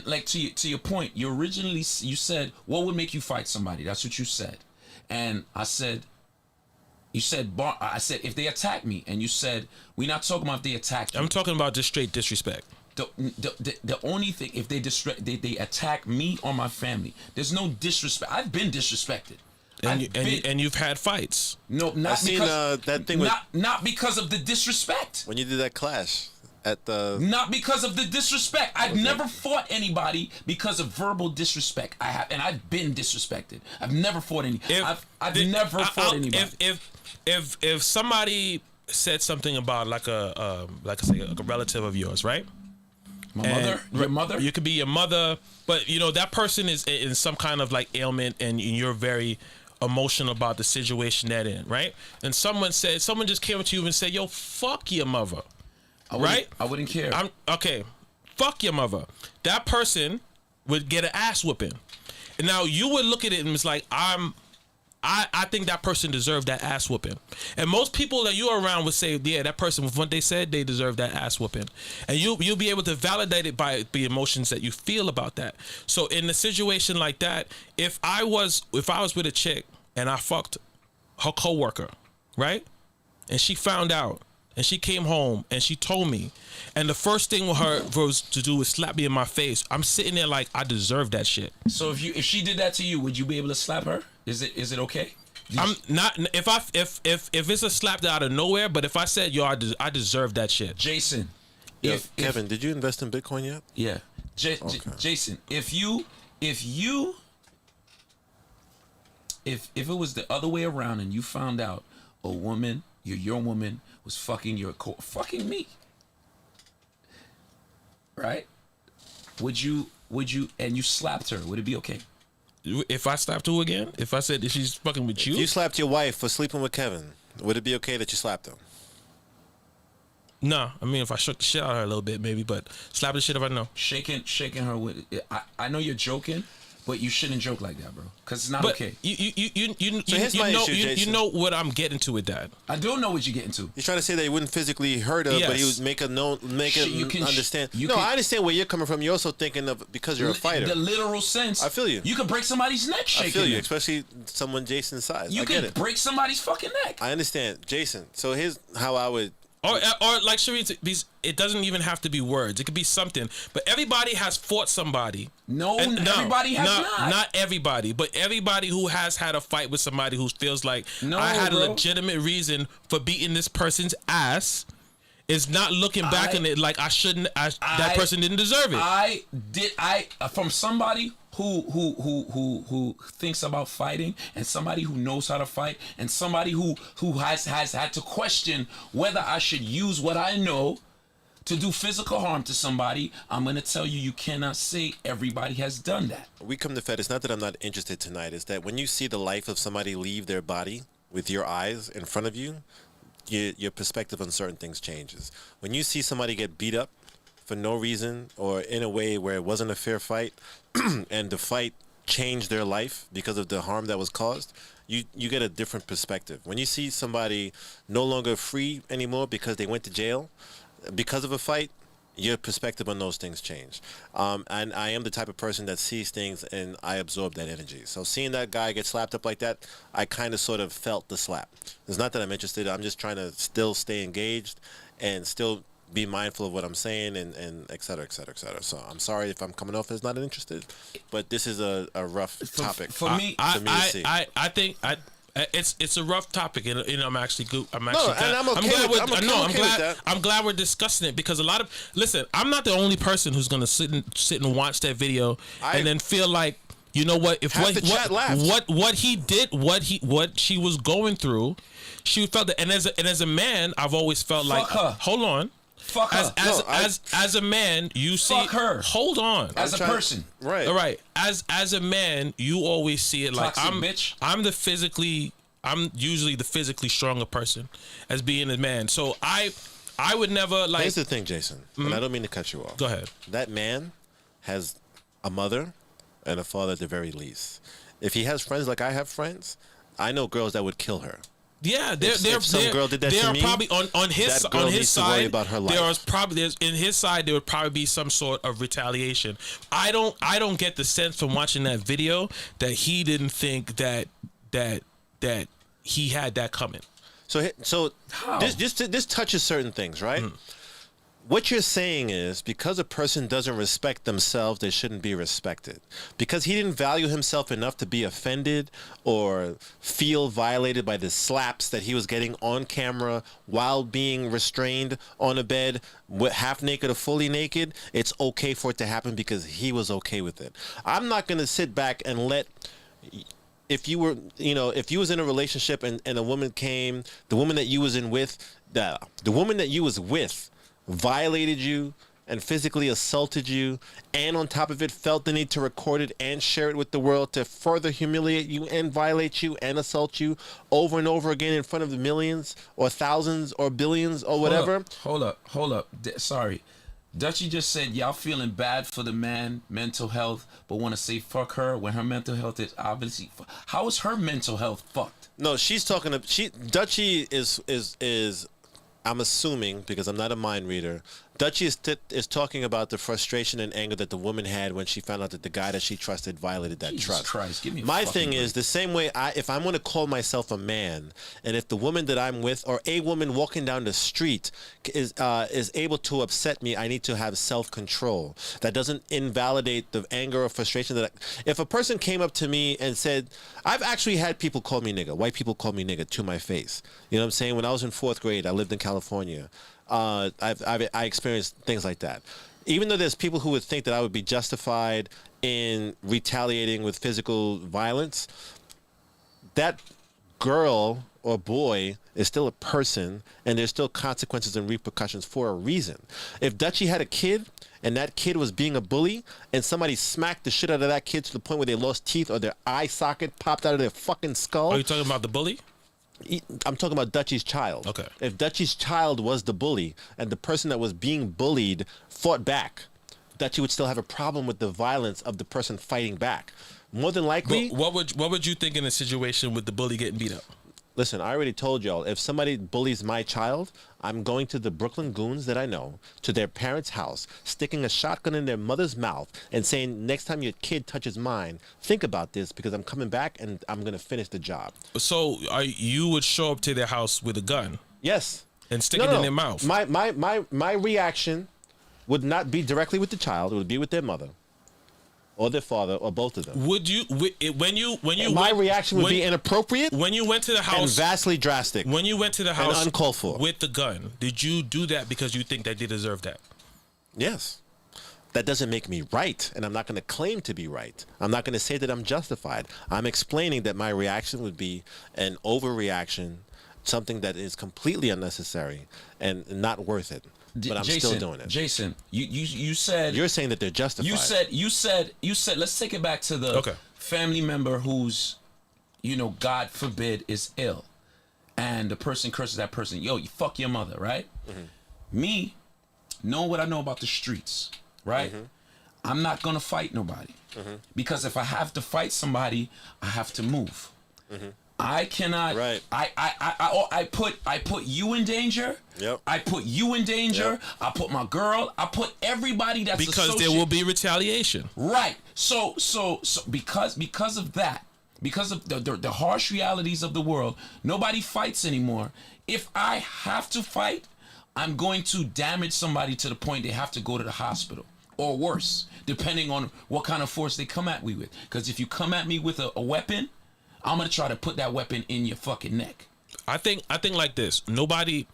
like to your point, you said, what would make you fight somebody? That's what you said. And I said, I said, if they attack me, and you said, we're not talking about if they attack you. I'm talking about just straight disrespect. The only thing, if they attack me or my family, there's no disrespect. I've been disrespected. And you've had fights. No, not I've seen, because that thing with- not because of the disrespect. When you did that clash at the... Not because of the disrespect. I've never fought anybody because of verbal disrespect. I've been disrespected. I've never fought any. I've never fought anybody. If somebody said something about like a relative of yours, right? My mother, your mother. You could be your mother, but you know that person is in some kind of like ailment, and you're very emotional about the situation they're in, right? And someone just came up to you and said, "Yo, fuck your mother." Right? I wouldn't care. Okay. Fuck your mother. That person would get an ass whooping. And now you would look at it and it's like, I think that person deserved that ass whooping. And most people that you're around would say, yeah, that person, with what they said, they deserve that ass whooping. And you'll be able to validate it by the emotions that you feel about that. So in a situation like that, if I was with a chick and I fucked her coworker, right? And she found out, and she came home and she told me, and the first thing with her was to do was slap me in my face. I'm sitting there like, I deserve that shit. So if she did that to you, would you be able to slap her? Is it okay? I'm not. If it's a slap out of nowhere, but if I said, yo, I deserve that shit. Jason, Kevin, did you invest in Bitcoin yet? Yeah. Jason, if it was the other way around and you found out a woman, your woman was fucking fucking me, right? Would you and you slapped her? Would it be okay? If I slapped her again, if I said that she's fucking with you, If you slapped your wife for sleeping with Kevin, would it be okay that you slapped him? no. I mean, if I shook the shit out of her a little bit, maybe, but slap the shit if I know. Shaking her with. I know you're joking, but you shouldn't joke like that, bro. Because it's not But okay. You know what I'm getting to with that. I don't know what you're getting to. He's trying to say that he wouldn't physically hurt her, but he would make her understand. I understand where you're coming from. You're also thinking of because you're a fighter. The literal sense. I feel you. You could break somebody's neck shaking. I feel you, it. especially someone Jason's size. You I get could it. break somebody's fucking neck. I understand, Jason. So here's how I would. Or like Sharif, it doesn't even have to be words. It could be something. But everybody has fought somebody. Everybody has not. Not everybody, but everybody who has had a fight with somebody who feels like I had a legitimate reason for beating this person's ass is not looking back on it like I shouldn't. That person didn't deserve it. From somebody who thinks about fighting, and somebody who knows how to fight, and somebody who has had to question whether I should use what I know to do physical harm to somebody. I'm going to tell you, you cannot say everybody has done that. We come to Fed. It's not that I'm not interested tonight. It's that when you see the life of somebody leave their body with your eyes in front of you, your perspective on certain things changes. When you see somebody get beat up for no reason or in a way where it wasn't a fair fight and the fight changed their life because of the harm that was caused, you get a different perspective. When you see somebody no longer free anymore because they went to jail because of a fight, your perspective on those things change. And I am the type of person that sees things and I absorb that energy. So seeing that guy get slapped up like that, I kind of sort of felt the slap. It's not that I'm interested. I'm just trying to still stay engaged and still be mindful of what I'm saying and et cetera, et cetera, et cetera. So I'm sorry if I'm coming off as not interested, but this is a rough topic for me. I think it's a rough topic, and I'm actually good. I'm glad we're discussing it because a lot of I'm not the only person who's gonna sit and watch that video and then feel like, you know what, if what he did, what she was going through, she felt that, and as a man, I've always felt like, hold on. Fuck her. As a man, you see. Fuck her. Hold on. As a person. Right. All right. As a man, you always see it like Toxic bitch. I'm usually the physically stronger person as being a man. So I would never like. Here's the thing, Jason, and I don't mean to cut you off. Go ahead. That man has a mother and a father at the very least. If he has friends like I have friends, I know girls that would kill her. Yeah, if some girl did that to me, probably on his that girl on his needs to side. worry about her life. There's in his side there would probably be some sort of retaliation. I don't get the sense from watching that video that he didn't think that he had that coming. So this touches certain things, right? What you're saying is because a person doesn't respect themselves, they shouldn't be respected. Because he didn't value himself enough to be offended or feel violated by the slaps that he was getting on camera while being restrained on a bed, half naked or fully naked, it's okay for it to happen because he was okay with it. I'm not going to sit back and let... If you were, if you was in a relationship and a woman came, the woman that you was in with, the woman that you was with violated you and physically assaulted you, and on top of it felt the need to record it and share it with the world to further humiliate you and violate you and assault you over and over again in front of the millions or thousands or billions or whatever. Hold up. Sorry. Dutchie just said y'all feeling bad for the man mental health, but want to say fuck her when her mental health is obviously. How is her mental health fucked? No, she's talking. Dutchie is. I'm assuming because I'm not a mind reader. Dutchie is talking about the frustration and anger that the woman had when she found out that the guy that she trusted violated that Jesus trust. Christ, give me a My fucking thing break. is the same way if I'm going to call myself a man, and if the woman that I'm with or a woman walking down the street is able to upset me, I need to have self-control. That doesn't invalidate the anger or frustration if a person came up to me and said, I've actually had people call me nigga, white people call me nigga to my face. You know what I'm saying? When I was in 4th grade, I lived in California. I experienced things like that. Even though there's people who would think that I would be justified in retaliating with physical violence, that girl or boy is still a person, and there's still consequences and repercussions for a reason. If Dutchie had a kid and that kid was being a bully and somebody smacked the shit out of that kid to the point where they lost teeth or their eye socket popped out of their fucking skull. Are you talking about the bully? I'm talking about Dutchie's child. Okay. If Dutchie's child was the bully and the person that was being bullied fought back, Dutchie would still have a problem with the violence of the person fighting back. More than likely... But what would you think in a situation with the bully getting beat up? Listen, I already told y'all, if somebody bullies my child, I'm going to the Brooklyn goons that I know, to their parents' house, sticking a shotgun in their mother's mouth and saying, next time your kid touches mine, think about this because I'm coming back and I'm going to finish the job. So you would show up to their house with a gun? Yes. And stick it in their mouth? My reaction would not be directly with the child. It would be with their mother. Or their father, or both of them. Would you, when you my reaction would be inappropriate. When you went to the house, and vastly drastic. When you went to the house, and uncalled for, with the gun, did you do that because you think that they deserve that? Yes. That doesn't make me right, and I'm not going to claim to be right. I'm not going to say that I'm justified. I'm explaining that my reaction would be an overreaction, something that is completely unnecessary and not worth it. But I'm still doing it. Jason, you said... You're saying that they're justified. You said, let's take it back to the family member who's, God forbid, is ill. And the person curses that person, yo, you fuck your mother, right? Mm-hmm. Me, knowing what I know about the streets, right? Mm-hmm. I'm not going to fight nobody. Mm-hmm. Because if I have to fight somebody, I have to move. Mm-hmm. I cannot. Right. I put you in danger. Yep. I put you in danger. Yep. I put my girl. I put everybody that's because there will be retaliation. Right. So because of that, because of the harsh realities of the world, nobody fights anymore. If I have to fight, I'm going to damage somebody to the point they have to go to the hospital or worse, depending on what kind of force they come at me with. Because if you come at me with a weapon, I'm gonna try to put that weapon in your fucking neck. I think like this. Nobody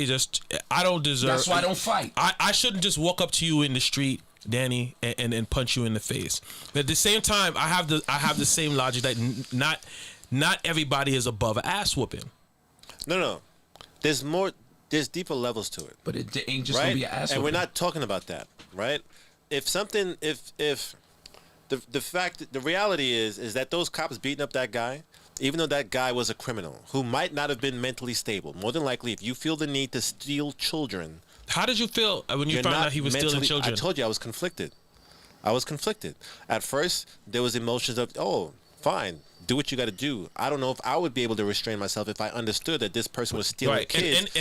just. I don't deserve. That's why I don't fight. I shouldn't just walk up to you in the street, Danny, and punch you in the face. But at the same time, I have the same logic that not everybody is above an ass whooping. No. There's more there's deeper levels to it. But it ain't just right? gonna be an ass. And we're whooping. not talking about that, right? If the reality is that those cops beating up that guy, even though that guy was a criminal who might not have been mentally stable, more than likely, if you feel the need to steal children, How did you feel when you found out he was stealing children? I told you I was conflicted. At first, there was emotions of, oh, fine, do what you got to do. I don't know if I would be able to restrain myself if I understood that this person was stealing kids.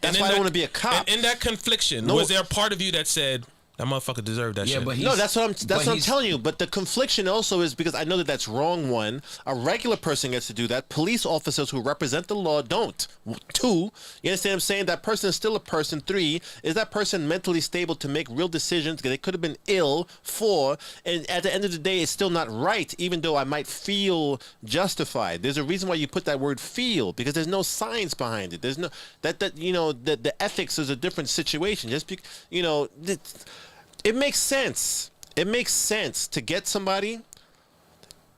That's why I don't want to be a cop. In that confliction, was there a part of you that said, that motherfucker deserved that shit? But no, that's what I'm telling you. But the confliction also is because I know that that's wrong. One, a regular person gets to do that. Police officers who represent the law don't. Two, you understand what I'm saying? That person is still a person. Three, is that person mentally stable to make real decisions? Because they could have been ill. Four, and at the end of the day, it's still not right, even though I might feel justified. There's a reason why you put that word "feel" because there's no science behind it. There's no that the ethics is a different situation. Just it makes sense. It makes sense to get somebody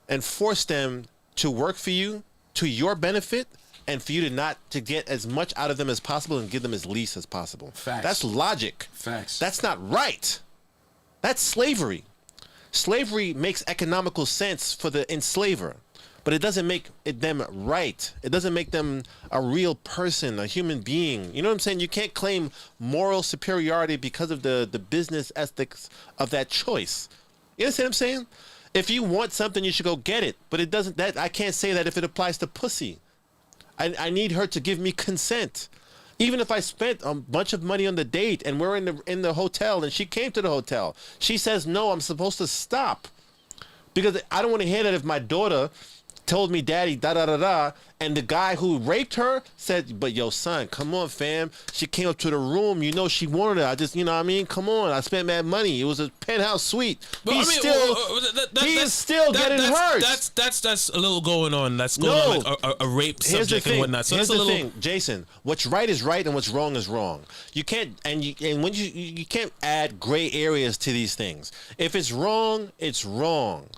and force them to work for you to your benefit and for you to not to get as much out of them as possible and give them as least as possible. Facts. That's logic. Facts. That's not right. That's slavery. Slavery makes economical sense for the enslaver, but it doesn't make them right. It doesn't make them a real person, a human being. You know what I'm saying? You can't claim moral superiority because of the business ethics of that choice. You understand what I'm saying? If you want something, you should go get it. But it doesn't. That I can't say that if it applies to pussy. I need her to give me consent. Even if I spent a bunch of money on the date and we're in the hotel and she came to the hotel, she says no, I'm supposed to stop because I don't want to hear that if my daughter told me daddy da da da da and the guy who raped her said, but yo son, come on fam, she came up to the room, she wanted it, I just, come on, I spent mad money, it was a penthouse suite. He's still getting hurt. That's a little going on. That's going on like a rape subject and whatnot. So here's the thing, Jason, what's right is right and what's wrong is wrong. You can't when you can't add gray areas to these things. If it's wrong, it's wrong.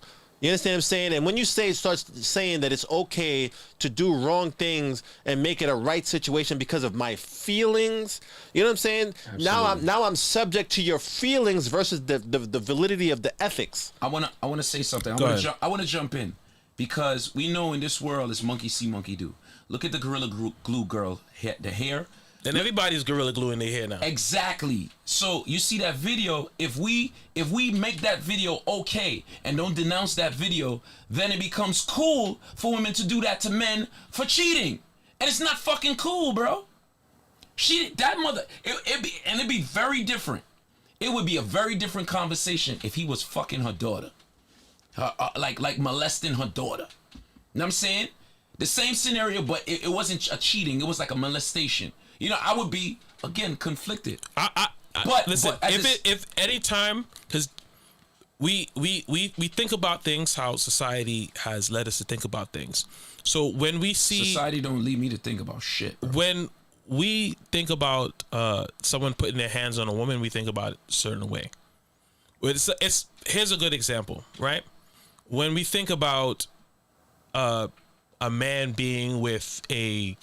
You understand what I'm saying? And when you start saying that it's okay to do wrong things and make it a right situation because of my feelings, you know what I'm saying? Absolutely. Now I'm subject to your feelings versus the validity of the ethics. I wanna say something. I wanna jump in because we know in this world it's monkey see, monkey do. Look at the Gorilla Glue girl, the hair. And everybody's Gorilla Glue in their hair now. Exactly. So you see that video, if we make that video okay and don't denounce that video, then it becomes cool for women to do that to men for cheating. And it's not fucking cool, bro. It'd be very different. It would be a very different conversation if he was fucking her daughter. Like molesting her daughter. You know what I'm saying? The same scenario, but it wasn't a cheating, it was like a molestation. I would be again conflicted. But listen, if any time, because we think about things how society has led us to think about things. So when we see society don't lead me to think about shit, bro. When we think about someone putting their hands on a woman, we think about it a certain way. Here's a good example, right? When we think about a man being with a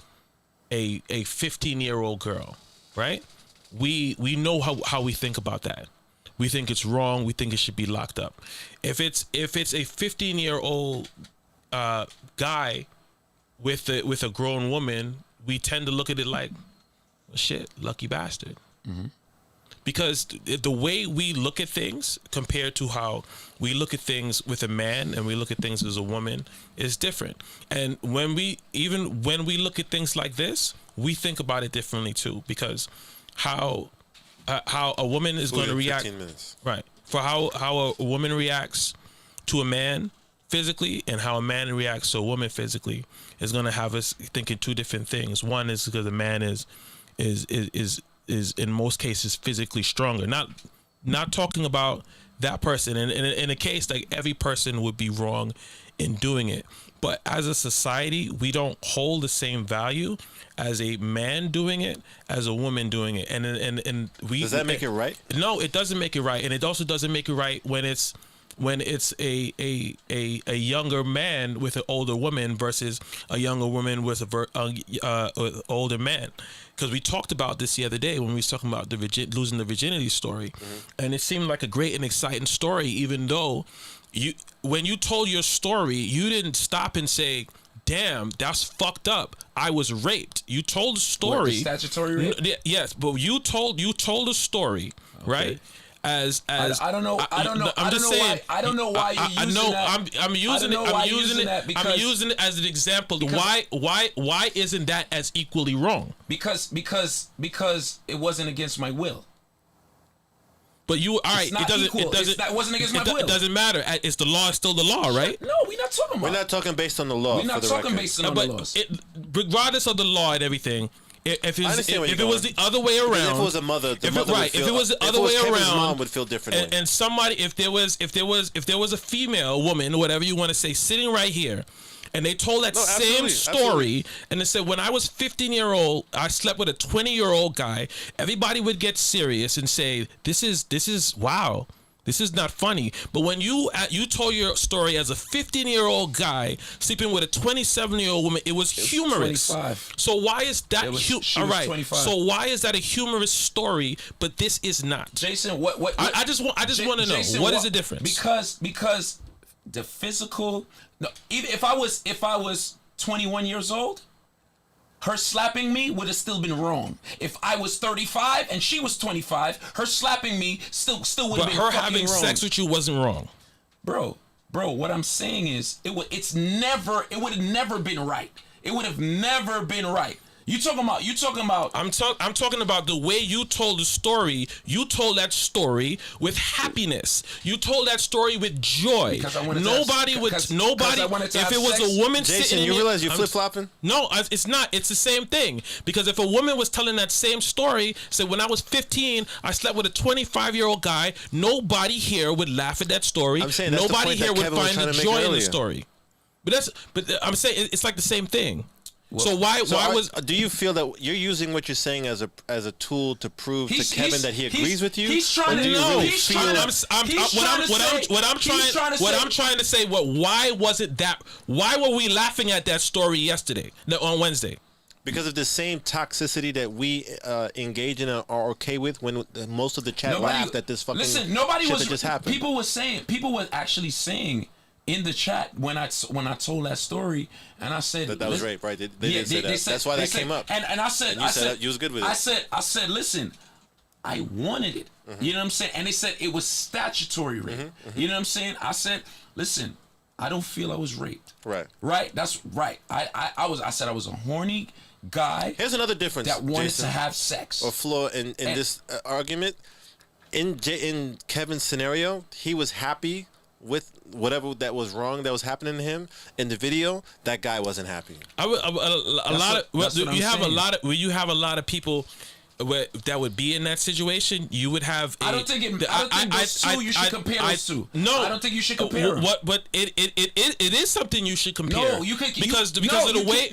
15-year-old girl, right? We know how we think about that. We think it's wrong. We think it should be locked up. If it's a 15-year-old guy with a grown woman, we tend to look at it like, shit, lucky bastard. Mm-hmm. Because the way we look at things compared to how we look at things with a man and we look at things as a woman is different. And when we look at things like this, we think about it differently too. Because how a woman is going to react, right? For how a woman reacts to a man physically and how a man reacts to a woman physically is going to have us thinking two different things. One is because a man is in most cases physically stronger. Not talking about that person. And in a case, like every person would be wrong in doing it. But as a society, we don't hold the same value as a man doing it as a woman doing it. And we does that make it right? No, it doesn't make it right. And it also doesn't make it right when it's when it's a younger man with an older woman versus a younger woman with a older man. Because we talked about this the other day when we was talking about the losing the virginity story, and it seemed like a great and exciting story. Even though when you told your story, you didn't stop and say, "Damn, that's fucked up. I was raped." You told a story. What, the statutory rape? Yes, but you told a story, right? As I don't know. I don't know. I'm just saying. I don't know why you're using that. I'm using it as an example. Why isn't that as equally wrong? Because it wasn't against my will. But you, all right, it doesn't. That wasn't against my will. It doesn't matter. It's the law is still the law, right? No, we're not talking about. We're not talking based on the law. We're not talking based on the laws. Regardless of the law and everything, if it was the other way Because around, if it was a mother, the if mother would if feel, it was the if other it was way Kevin's around, mom would feel differently. and somebody, if there was a female woman, whatever you want to say, sitting right here, and they told that same story, and they said, when I was 15-year-old, I slept with a 20-year-old guy, everybody would get serious and say, this is wow. This is not funny. But when you told your story as a 15-year-old guy sleeping with a 27-year-old woman, it was humorous. 25. So why is that all right? 25. So why is that a humorous story, but this is not? Jason, what I just want to know, Jason, what is the difference? Because the physical. No, even if I was 21 years old, her slapping me would have still been wrong. If I was 35 and she was 25, her slapping me still would have been fucking wrong. But her having sex with you wasn't wrong. Bro, what I'm saying is it would have never been right. It would have never been right. You talking about I'm talking about the way you told the story. You told that story with happiness. You told that story with joy. If it was a woman Jason, sitting you realize you're flip-flopping? No, it's not. It's the same thing. Because if a woman was telling that same story, said when I was 15, I slept with a 25-year-old guy, nobody here would laugh at that story. I'm saying that's nobody the point here that would Kevin find was the trying to make joy in the earlier. story. But I'm saying it's like the same thing. So do you feel that you're using what you're saying as a tool to prove to Kevin that he agrees with you? He's trying to know. What I'm trying to say. Why wasn't that? Why were we laughing at that story yesterday? On Wednesday? Because of the same toxicity that we engage in or are okay with when most of the chat laughed at this fucking shit that just happened. People were actually saying in the chat when I told that story, and I said that was rape, right? They didn't say that. That's why that came up. And I said, you said you was good with it. I said, listen, I wanted it. You know what I'm saying? And they said it was statutory rape. You know what I'm saying? I said, listen, I don't feel I was raped. Right. Right. That's right. I said I was a horny guy. Here's another difference that wanted Jason, to have sex. Or flaw in this argument. In Kevin's scenario, he was happy with whatever that was wrong that was happening to him. In the video, that guy wasn't happy. You have a lot of people that would be in that situation. You would have. I don't think you should compare those two. No, I don't think you should compare. But it is something you should compare. No, you can because of the way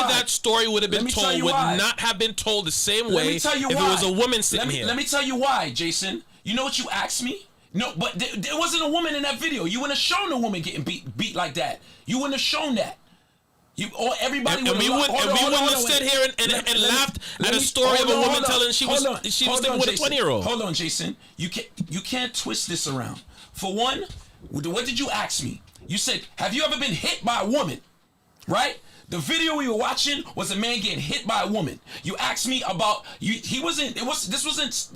that story would have been told would not have been told the same way if it was a woman sitting here. Let me tell you why, Jason. You know what you asked me? No, but there wasn't a woman in that video. You wouldn't have shown a woman getting beat like that. You wouldn't have shown that. Everybody would have stood here and laughed at a story of a woman telling she was sleeping with a 20-year-old. Hold on, Jason. You can't twist this around. For one, what did you ask me? You said, "Have you ever been hit by a woman?" Right? The video we were watching was a man getting hit by a woman. You asked me about this wasn't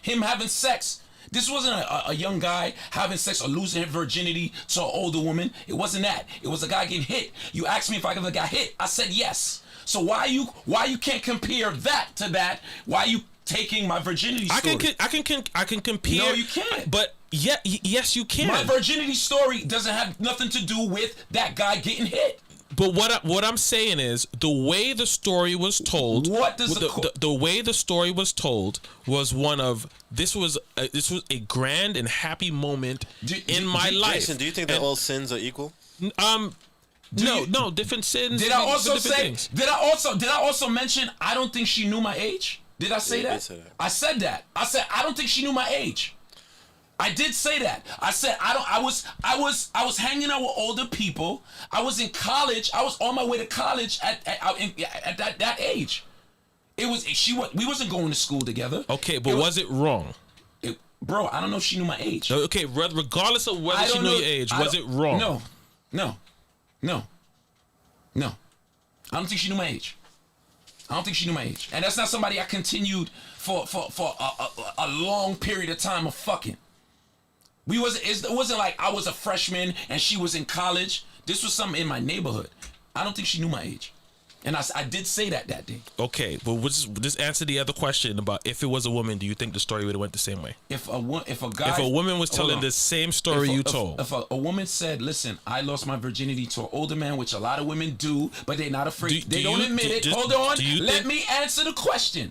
him having sex. This wasn't a young guy having sex or losing his virginity to an older woman. It wasn't that. It was a guy getting hit. You asked me if I ever got hit. I said yes. So why you can't compare that to that? Why are you taking my virginity story? I can compare. No, you can't. But yes, you can. My virginity story doesn't have nothing to do with that guy getting hit. But what I'm saying is the way the story was told. The way the story was told was one of this was a grand and happy moment in my life. Jason, do you think that all sins are equal? No, different sins. Did I also mention I don't think she knew my age? Did I say that? Say that? I said that. I said I don't think she knew my age. I did say that. I said I was hanging out with older people. I was in college. I was on my way to college at that age. We wasn't going to school together. Okay, but was it wrong? Bro, I don't know if she knew my age. Okay, regardless of whether she knew your age, was it wrong? No. I don't think she knew my age. And that's not somebody I continued for a long period of time of fucking. It wasn't like I was a freshman and she was in college. This was something in my neighborhood. I don't think she knew my age. And I did say that day. Okay, but just answer the other question about if it was a woman, do you think the story would have went the same way? If a woman was telling the same story you told. If a woman said, listen, I lost my virginity to an older man, which a lot of women do, but they're not afraid. They don't admit it. Hold on. Let me answer the question.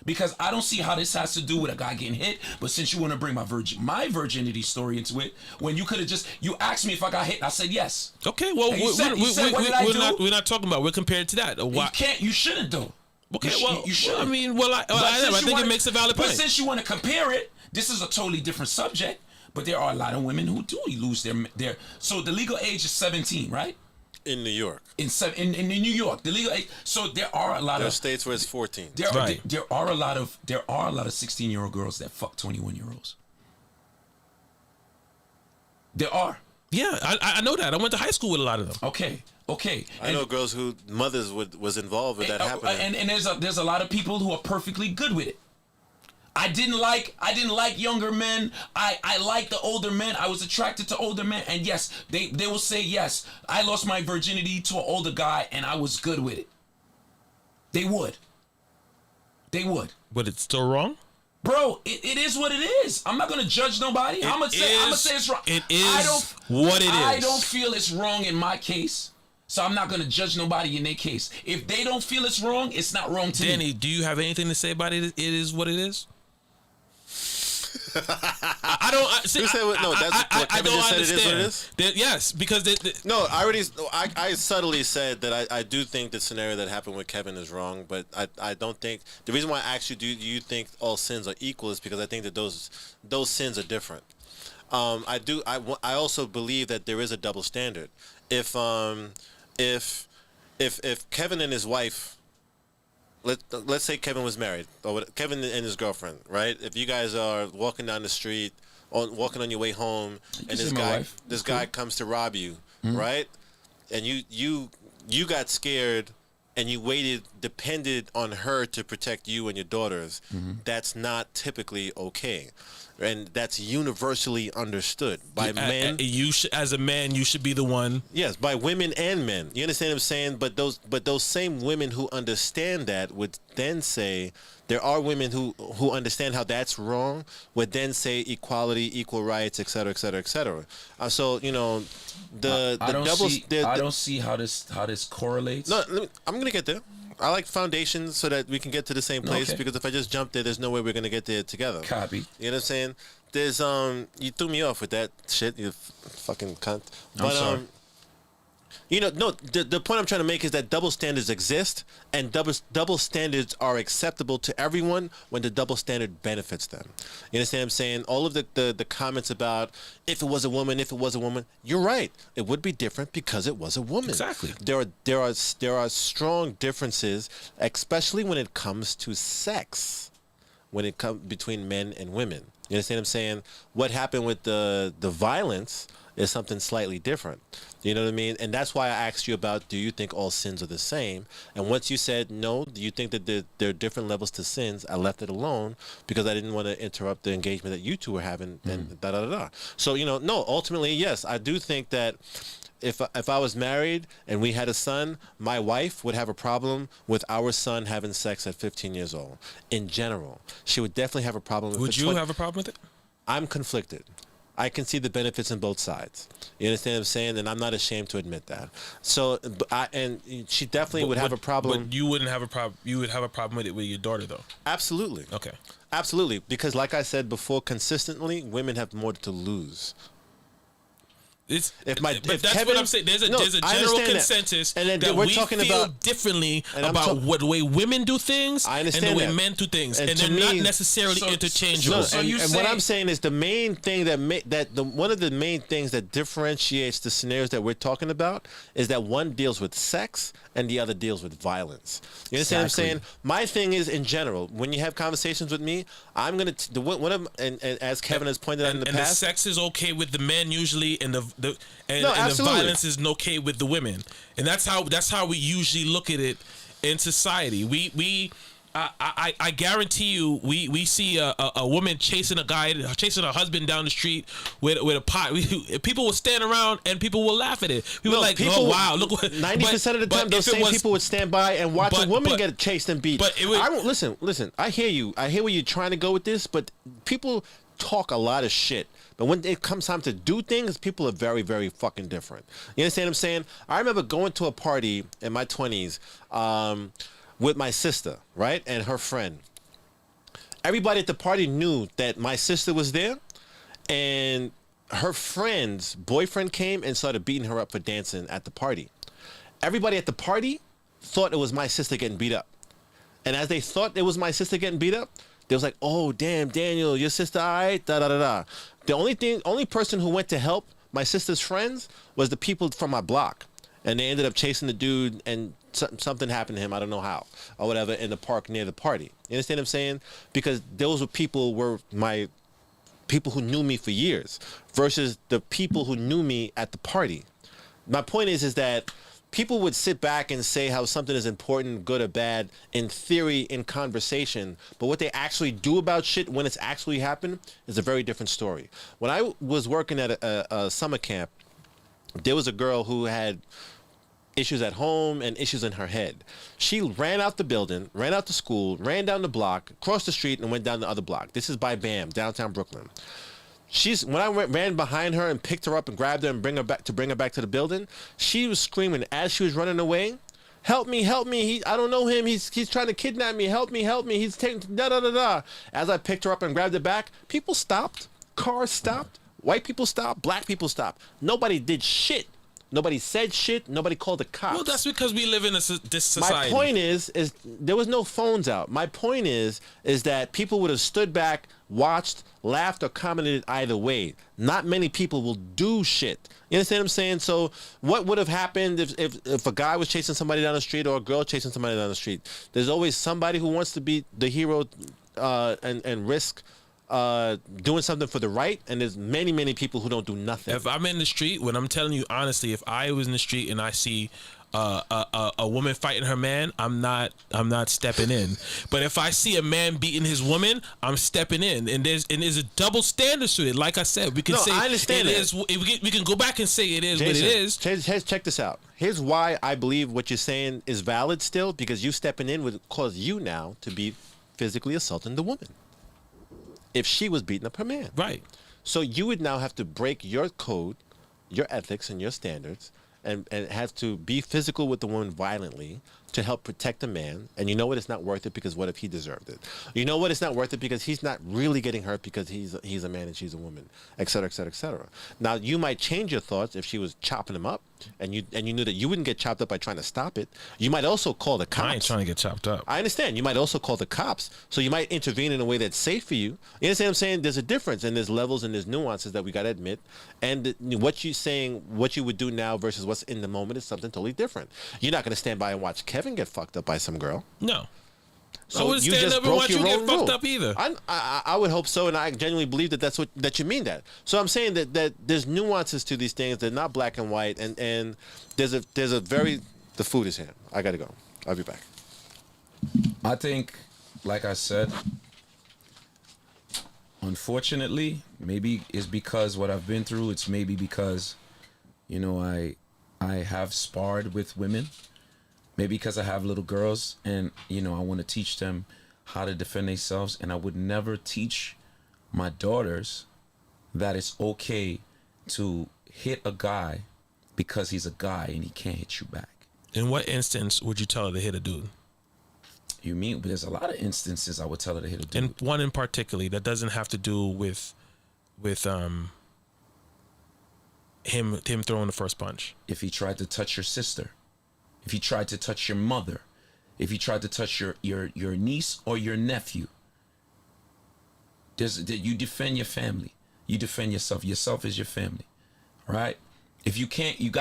Because I don't see how this has to do with a guy getting hit. But since you want to bring my virginity story into it, when you could have you asked me if I got hit, I said yes. Okay, well, we're not talking about. We're compared to that. Why? You shouldn't though. Okay, you should. I mean, I think it makes a valid point. But since you want to compare it, this is a totally different subject. But there are a lot of women who do lose their. So the legal age is 17, right? In New York. In New York, the legal age. So there are a lot there of are states where it's 14. There are a lot of 16-year-old girls that fuck 21-year-olds. There are. Yeah, I know that. I went to high school with a lot of them. Okay. I know girls who mothers was involved with that happening. And there's a lot of people who are perfectly good with it. I didn't like younger men. I like the older men. I was attracted to older men. And yes, they will say, yes, I lost my virginity to an older guy and I was good with it. They would. But it's still wrong? Bro, it is what it is. I'm not gonna judge nobody. I'm gonna say it's wrong. It is what it is. I don't feel it's wrong in my case. So I'm not going to judge nobody in their case. If they don't feel it's wrong, it's not wrong to me. Danny, do you have anything to say about it? It is what it is? I don't understand. Yes, because I subtly said that I do think the scenario that happened with Kevin is wrong, but I don't think the reason why I asked you, do you think all sins are equal, is because I think that those sins are different. I also believe that there is a double standard. If Kevin and his wife, let's say Kevin was married, or Kevin and his girlfriend, right? If you guys are walking down the street, walking on your way home, and this guy comes to rob you, right? And you got scared, and you depended on her to protect you and your daughters. That's not typically okay. And that's universally understood by men. As a man, you should be the one. Yes, by women and men. You understand what I'm saying? But those same women who understand that would then say, there are women who understand how that's wrong, would then say equality, equal rights, et cetera, et cetera, et cetera. So I don't see how this correlates. No, I'm gonna get there. I like foundations so that we can get to the same place, because if I just jump there, there's no way we're going to get there together. Copy. You know what I'm saying? There's you threw me off with that shit, you fucking cunt. I'm sorry. The point I'm trying to make is that double standards exist, and double standards are acceptable to everyone when the double standard benefits them. You understand what I'm saying? All of the comments about if it was a woman, you're right. It would be different because it was a woman. Exactly. There are strong differences, especially when it comes to sex, when it comes between men and women. You understand what I'm saying? What happened with the violence is something slightly different. You know what I mean? And that's why I asked you about, do you think all sins are the same? And once you said no, do you think that there are different levels to sins, I left it alone because I didn't want to interrupt the engagement that you two were having and da-da-da-da. So, no, ultimately, yes, I do think that if I was married and we had a son, my wife would have a problem with our son having sex at 15 years old. In general, she would definitely have a problem with it. Would you have a problem with it? I'm conflicted. I can see the benefits on both sides. You understand what I'm saying? And I'm not ashamed to admit that. So, she definitely would have a problem. But you wouldn't have a problem. You would have a problem with it with your daughter, though. Absolutely. Okay. Absolutely, because like I said before, consistently, women have more to lose. It's, if that's Kevin, what I'm saying. There's a I general understand consensus and then that we're we talking feel about differently and I'm about what the way women do things I and understand the way that. men do things, And and to they're not me- necessarily interchangeable. No, So and, you and what say- I'm saying is the main thing one of the main things that differentiates the scenarios that we're talking about is that one deals with sex and the other deals with violence. You understand Exactly. what I'm saying? My thing is, in general, when you have conversations with me, I'm gonna and as Kevin has pointed out in the and the past, sex is okay with the men usually, and the absolutely. violence is okay with the women, and that's how we usually look at it in society. I guarantee you, we see a woman chasing her husband down the street with a pot. People will stand around and people will laugh at it. People are like, oh wow, look what. 90% of the time, those same people would stand by and watch a woman get chased and beat. But it would, I don't listen. I hear you. I hear where you're trying to go with this, but people talk a lot of shit. But when it comes time to do things, people are very, very fucking different. You understand what I'm saying? I remember going to a party in my 20s with my sister, right, and her friend. Everybody at the party knew that my sister was there, and her friend's boyfriend came and started beating her up for dancing at the party. Everybody at the party thought it was my sister getting beat up. And as they thought it was my sister getting beat up, they was like, oh, damn, Daniel, your sister, all right? Da-da-da-da. The only person who went to help my sister's friends was the people from my block. And they ended up chasing the dude, and something happened to him, I don't know how, or whatever, in the park near the party. You understand what I'm saying? Because those were my people who knew me for years versus the people who knew me at the party. My point is that people would sit back and say how something is important, good or bad, in theory, in conversation, but what they actually do about shit when it's actually happened is a very different story. When I was working at a summer camp, there was a girl who had issues at home and issues in her head. She ran out the building, ran out the school, ran down the block, crossed the street, and went down the other block. This is by BAM, downtown Brooklyn. When I ran behind her and picked her up and grabbed her and bring her back to the building, she was screaming as she was running away, help me, I don't know him, he's trying to kidnap me, help me, he's taking da-da-da-da. As I picked her up and grabbed her back, people stopped, cars stopped, white people stopped, black people stopped. Nobody did shit. Nobody said shit. Nobody called the cops. well, that's because we live in this society. My point is there was no phones out. My point is that people would have stood back, watched, laughed, or commented either way. Not many people will do shit. You understand what I'm saying? So what would have happened if a guy was chasing somebody down the street or a girl chasing somebody down the street? There's always somebody who wants to be the hero and risk doing something for the right, and there's many people who don't do nothing. If I'm in the street, when I'm telling you honestly, if I was in the street and I see a woman fighting her man, I'm not stepping in. But if I see a man beating his woman, I'm stepping in. And there's a double standard to it. Like I said, we can say I understand it that. is. We can go back and say it is Jason, what it is. check this out. Here's why I believe what you're saying is valid still, because you stepping in would cause you now to be physically assaulting the woman if she was beating up her man. Right. So you would now have to break your code, your ethics, and your standards, and have to be physical with the woman violently to help protect the man. And you know what? It's not worth it, because what if he deserved it? You know what? It's not worth it because he's not really getting hurt because he's a man and she's a woman, et cetera, et cetera, et cetera. Now, you might change your thoughts if she was chopping him up and you knew that you wouldn't get chopped up by trying to stop it. You might also call the cops. I ain't trying to get chopped up. I understand. You might also call the cops. So you might intervene in a way that's safe for you. You understand what I'm saying? There's a difference, and there's levels and there's nuances that we got to admit. And what you're saying, what you would do now versus what's in the moment is something totally different. You're not going to stand by and watch Kevin get fucked up by some girl. No. So I wouldn't you stand just up and broke watch your you get own fucked rule. up either. I would hope so, and I genuinely believe that you mean that. So I'm saying that there's nuances to these things. They're not black and white, and there's a very the food is here. I gotta go. I'll be back. I think, like I said, unfortunately, maybe it's because what I've been through. It's maybe because, I have sparred with women. Maybe because I have little girls and, I want to teach them how to defend themselves. And I would never teach my daughters that it's okay to hit a guy because he's a guy and he can't hit you back. In what instance would you tell her to hit a dude? You mean? There's a lot of instances I would tell her to hit a dude. And one in particular that doesn't have to do with him throwing the first punch? If he tried to touch your sister, if he tried to touch your mother, if he tried to touch your niece or your nephew, you defend your family. You defend yourself. Yourself is your family, right? If you can't, you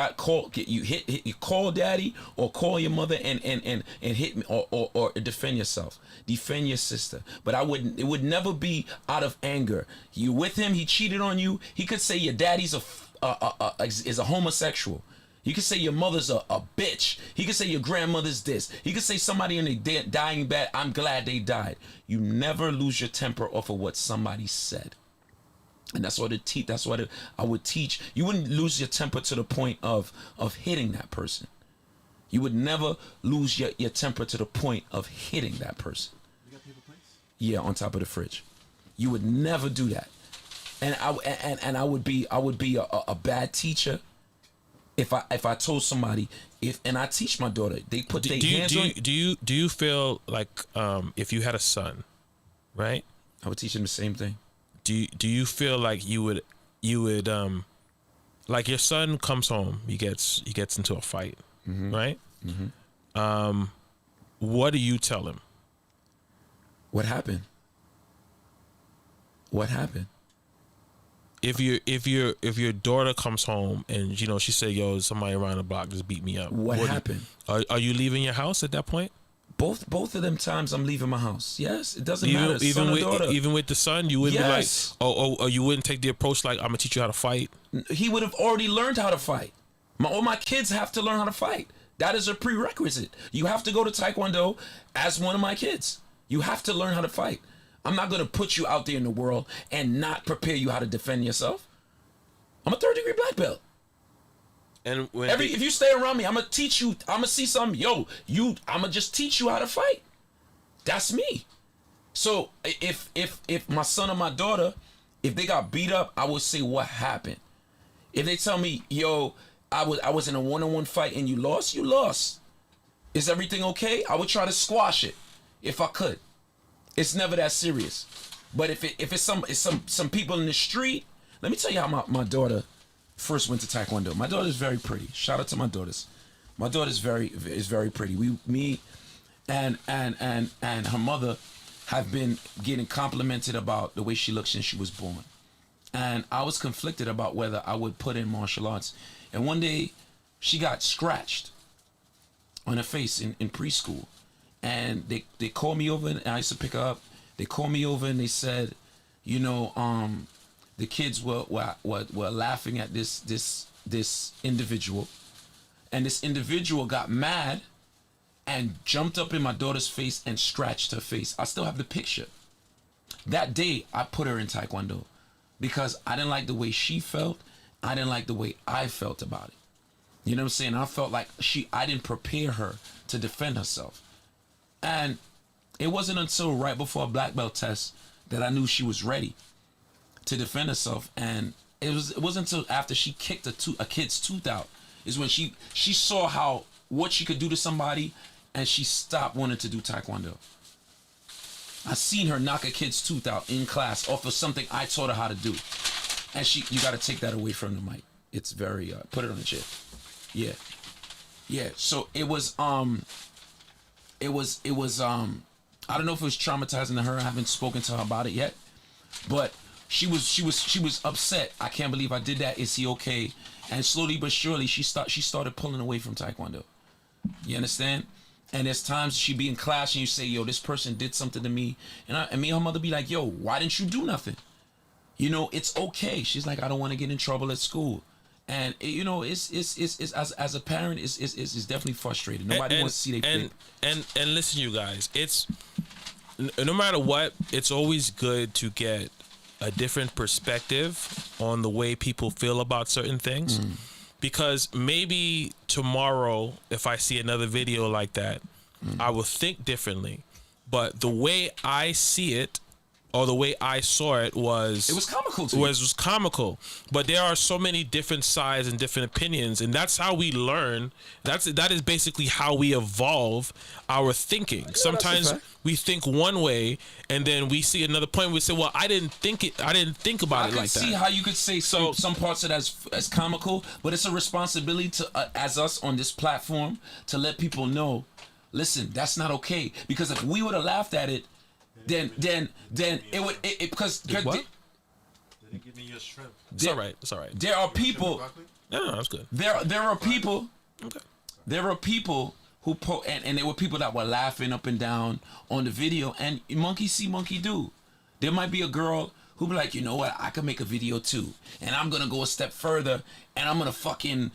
call daddy or call your mother and hit me or defend yourself. Defend your sister. But it would never be out of anger. You with him, he cheated on you. He could say your daddy's is a homosexual. He could say your mother's a bitch. He could say your grandmother's this. He could say somebody in a dying bed, I'm glad they died. You never lose your temper off of what somebody said. And that's what I would teach. You wouldn't lose your temper to the point of hitting that person. You would never lose your temper to the point of hitting that person. You got paper plates? Yeah, on top of the fridge. You would never do that. And I would be a bad teacher if I told somebody and I teach my daughter, they put their hands on. Do you feel like if you had a son, right? I would teach him the same thing. Do you feel like you would like your son comes home, he gets into a fight, right? Mm-hmm. What do you tell him? What happened? What happened? If your daughter comes home and she said, "Yo, somebody around the block just beat me up." What happened? Are you leaving your house at that point? Both of them times I'm leaving my house. Yes, it doesn't matter. Even with the son, you wouldn't be like, oh, you wouldn't take the approach like, I'm gonna teach you how to fight. He would have already learned how to fight. All my kids have to learn how to fight. That is a prerequisite. You have to go to Taekwondo as one of my kids. You have to learn how to fight. I'm not gonna put you out there in the world and not prepare you how to defend yourself. I'm a 3rd-degree black belt. And if you stay around me, I'm gonna teach you. I'm gonna see something. I'm gonna just teach you how to fight. That's me. So if my son or my daughter, if they got beat up, I would say what happened. If they tell me, yo, I was in a one-on-one fight and you lost, you lost. Is everything okay? I would try to squash it if I could. It's never that serious. But if it's some people in the street, let me tell you how my daughter first went to Taekwondo. My daughter's very pretty. Shout out to my daughters. My daughter's very pretty. Me and her mother have been getting complimented about the way she looks since she was born. And I was conflicted about whether I would put in martial arts. And one day she got scratched on her face in preschool. And they called me over and I used to pick her up. They called me over and they said, the kids were laughing at this individual, and this individual got mad and jumped up in my daughter's face and scratched her face. I still have the picture. That day, I put her in Taekwondo because I didn't like the way she felt. I didn't like the way I felt about it. You know what I'm saying? I felt like I didn't prepare her to defend herself. And it wasn't until right before a black belt test that I knew she was ready to defend herself. And it wasn't until after she kicked a kid's tooth out is when she saw what she could do to somebody, and she stopped wanting to do Taekwondo. I seen her knock a kid's tooth out in class off of something I taught her how to do. And you got to take that away from the mic. It's very put it on the chair. Yeah. So it was I don't know if it was traumatizing to her. I haven't spoken to her about it yet, but she was upset. I can't believe I did that. Is he okay? And slowly but surely she started pulling away from Taekwondo. You understand? And there's times she be in class and you say, yo, this person did something to me, and me and her mother be like, yo, why didn't you do nothing? It's okay. She's like, I don't want to get in trouble at school. And it's as a parent, it's definitely frustrating. Nobody wants to see their kid. And listen, you guys, it's no matter what, it's always good to get a different perspective on the way people feel about certain things. Because maybe tomorrow, if I see another video like that, I will think differently. But the way I see it or the way I saw it was comical to you. was comical. But there are so many different sides and different opinions, and that's how we learn. That is basically how we evolve our thinking. Sometimes we think one way, and then we see another point where we say, well, I didn't think about it like that. I see how you could say some parts of that as comical, but it's a responsibility to as us on this platform to let people know, listen, that's not okay. Because if we would have laughed at it, then it would because What? Give me your shrimp. It's all right. It's all right. there are people. No, that's good. There are people. Okay. There are people who and there were people that were laughing up and down on the video, and monkey see, monkey do. There might be a girl who be like, you know what, I could make a video too, and I'm gonna go a step further, and I'm gonna fucking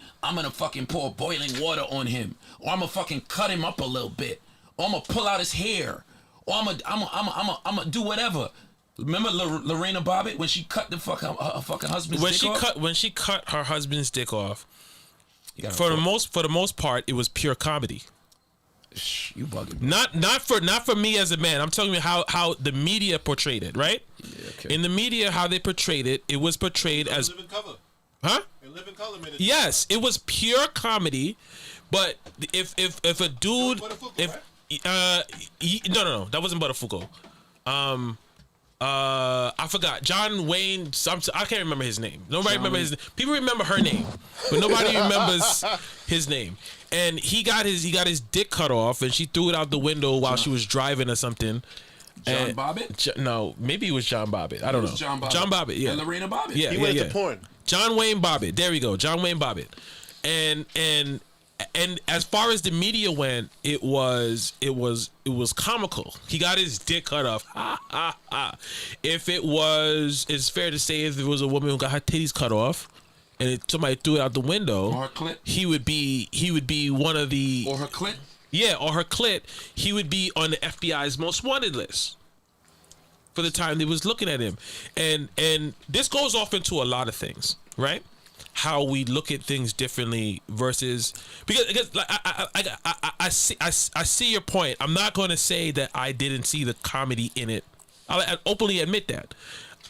pour boiling water on him, or I'm gonna fucking cut him up a little bit, or I'm gonna pull out his hair, or I'm gonna do whatever. Remember Lorena Bobbitt when she cut the fucking husband's dick off? When she cut her husband's dick off, for the most part, it was pure comedy. You bugging. Not for me as a man. I'm telling you how the media portrayed it, right? Yeah, okay. In the media, how they portrayed it, it was portrayed as Living color. huh? And Living Color made it. Yes, it was pure comedy. But if a dude, Buttafuoco, no, that wasn't Buttafuoco. I forgot John Wayne. I can't remember his name. Nobody remember his name. People remember her name, but nobody remembers his name. And he got his dick cut off, and she threw it out the window while she was driving or something. John Bobbitt? No, maybe it was John Bobbitt. I don't know. John Bobbitt. Yeah. And Lorena Bobbitt. Yeah, He went into porn. John Wayne Bobbitt. There we go. John Wayne Bobbitt. And as far as the media went, it was comical. He got his dick cut off. Ha ha ha. It's fair to say if it was a woman who got her titties cut off and somebody threw it out the window, Or her clit. he would be one of the Or her clit. Yeah, or her clit, he would be on the FBI's most wanted list for the time they was looking at him. And this goes off into a lot of things, right? How we look at things differently versus because like I see your point. I'm not going to say that I didn't see the comedy in it. I openly admit that.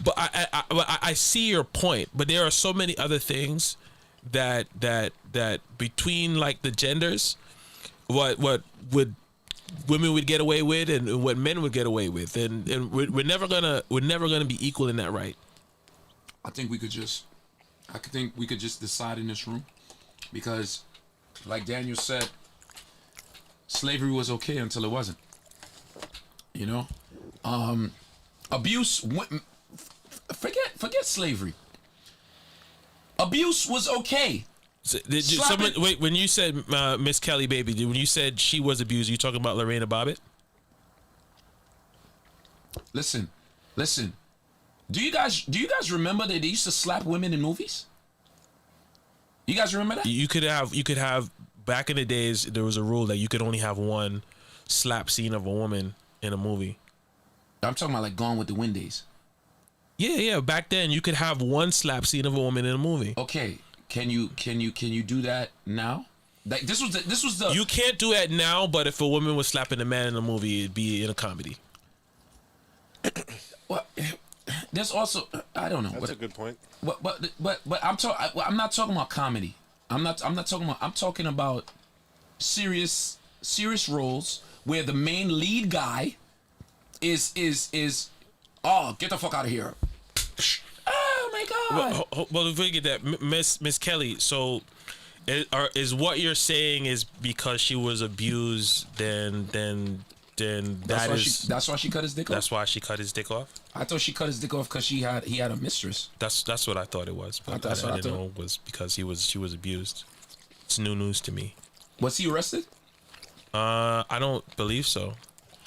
But I see your point. But there are so many other things that between like the genders, what would women would get away with and what men would get away with, and we're never gonna be equal in that, right? I think we could just decide in this room, because like Daniel said, slavery was okay until it wasn't. You know, abuse went, forget slavery. Abuse was okay. So, wait, when you said Miss Kelly baby, when you said she was abused, you talking about Lorena Bobbitt? Listen. Do you guys remember that they used to slap women in movies? You guys remember that? You could have back in the days there was a rule that you could only have one slap scene of a woman in a movie. I'm talking about like Gone with the Wind days. Yeah. Back then you could have one slap scene of a woman in a movie. Okay. Can you do that now? Like this was the You can't do that now, but if a woman was slapping a man in a movie, it'd be in a comedy. Well, there's also I don't know. That's a good point. But I'm not talking about comedy. I'm talking about serious roles where the main lead guy is oh, get the fuck out of here. Oh my god. Well, if we get that, Miss Kelly. So, is what you're saying is because she was abused, then that's why she cut his dick off. That's why she cut his dick off. I thought she cut his dick off because he had a mistress. That's what I thought it was. But That's what I I didn't thought. know it was because she was abused. It's new news to me. Was he arrested? I don't believe so.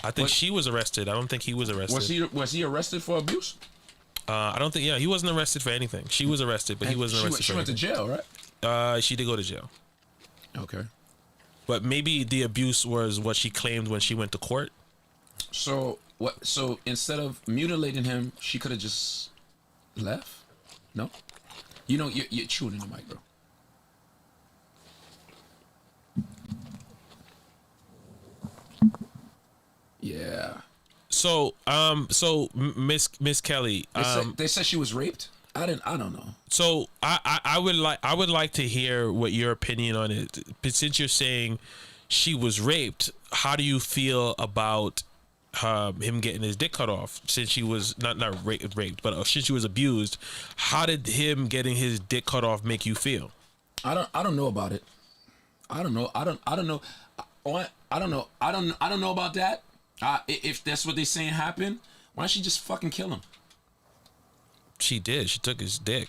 I think What? she was arrested. I don't think he was arrested. Was he arrested for abuse? I don't think. Yeah, he wasn't arrested for anything. She was arrested, but he wasn't arrested She for went to anything. jail, right? She did go to jail. Okay. But maybe the abuse was what she claimed when she went to court. So what? So instead of mutilating him, she could have just left. No. You know, you're chewing in the mic, bro. Yeah. So Miss Kelly, They said she was raped. I don't know. so I would like to hear what your opinion on it. But since you're saying she was raped, how do you feel about him getting his dick cut off? Since she was not raped, but since she was abused, how did him getting his dick cut off make you feel? I don't know about it. I don't know. I don't know. I don't know. I don't know about that. If that's what they saying happened, why don't she just fucking kill him? She did. She took his dick.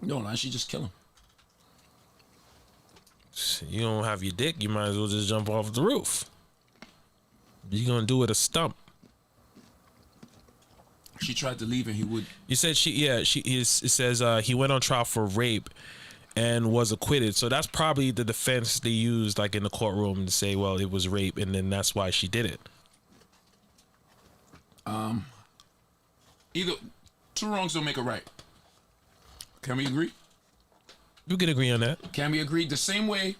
No, why don't she just kill him? You don't have your dick, you might as well just jump off the roof. You're gonna do it a stump. She tried to leave and he would. You said it says he went on trial for rape and was acquitted. So that's probably the defense they used, like in the courtroom, to say, well, it was rape, and then that's why she did it. Either two wrongs don't make a right. Can we agree? We can agree on that. Can we agree? The same way,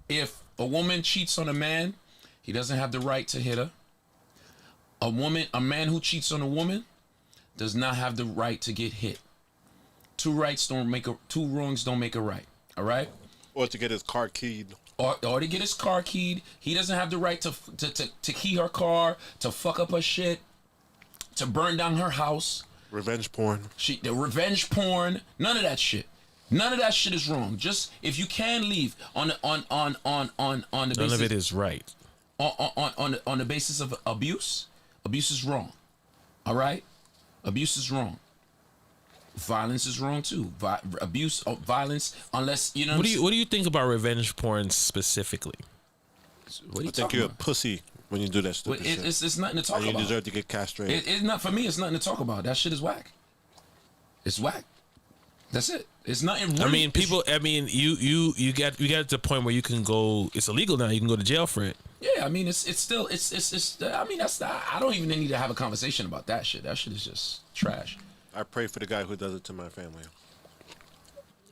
if a woman cheats on a man, he doesn't have the right to hit her. A man who cheats on a woman does not have the right to get hit. Two wrongs don't make a right. All right? Or to get his car keyed. Or to get his car keyed. He doesn't have the right to key her car, to fuck up her shit, to burn down her house. Revenge porn. The revenge porn. None of that shit. None of that shit is wrong. Just if you can leave on the basis. None of it is right. On the basis of abuse is wrong. All right? Abuse is wrong. Violence is wrong too. Violence, unless you know. What do you think about revenge porn specifically? What are you I think you're a pussy when you do that stupid shit. It's nothing to talk and you about. deserve to get castrated. It's not for me. It's nothing to talk about. That shit is whack. It's whack. That's it. It's nothing. Really, I mean, people. I mean, you get to the point where you can go. It's illegal now. You can go to jail for it. Yeah, I mean, it's still. I mean, I don't even need to have a conversation about that shit. That shit is just trash. I pray for the guy who does it to my family.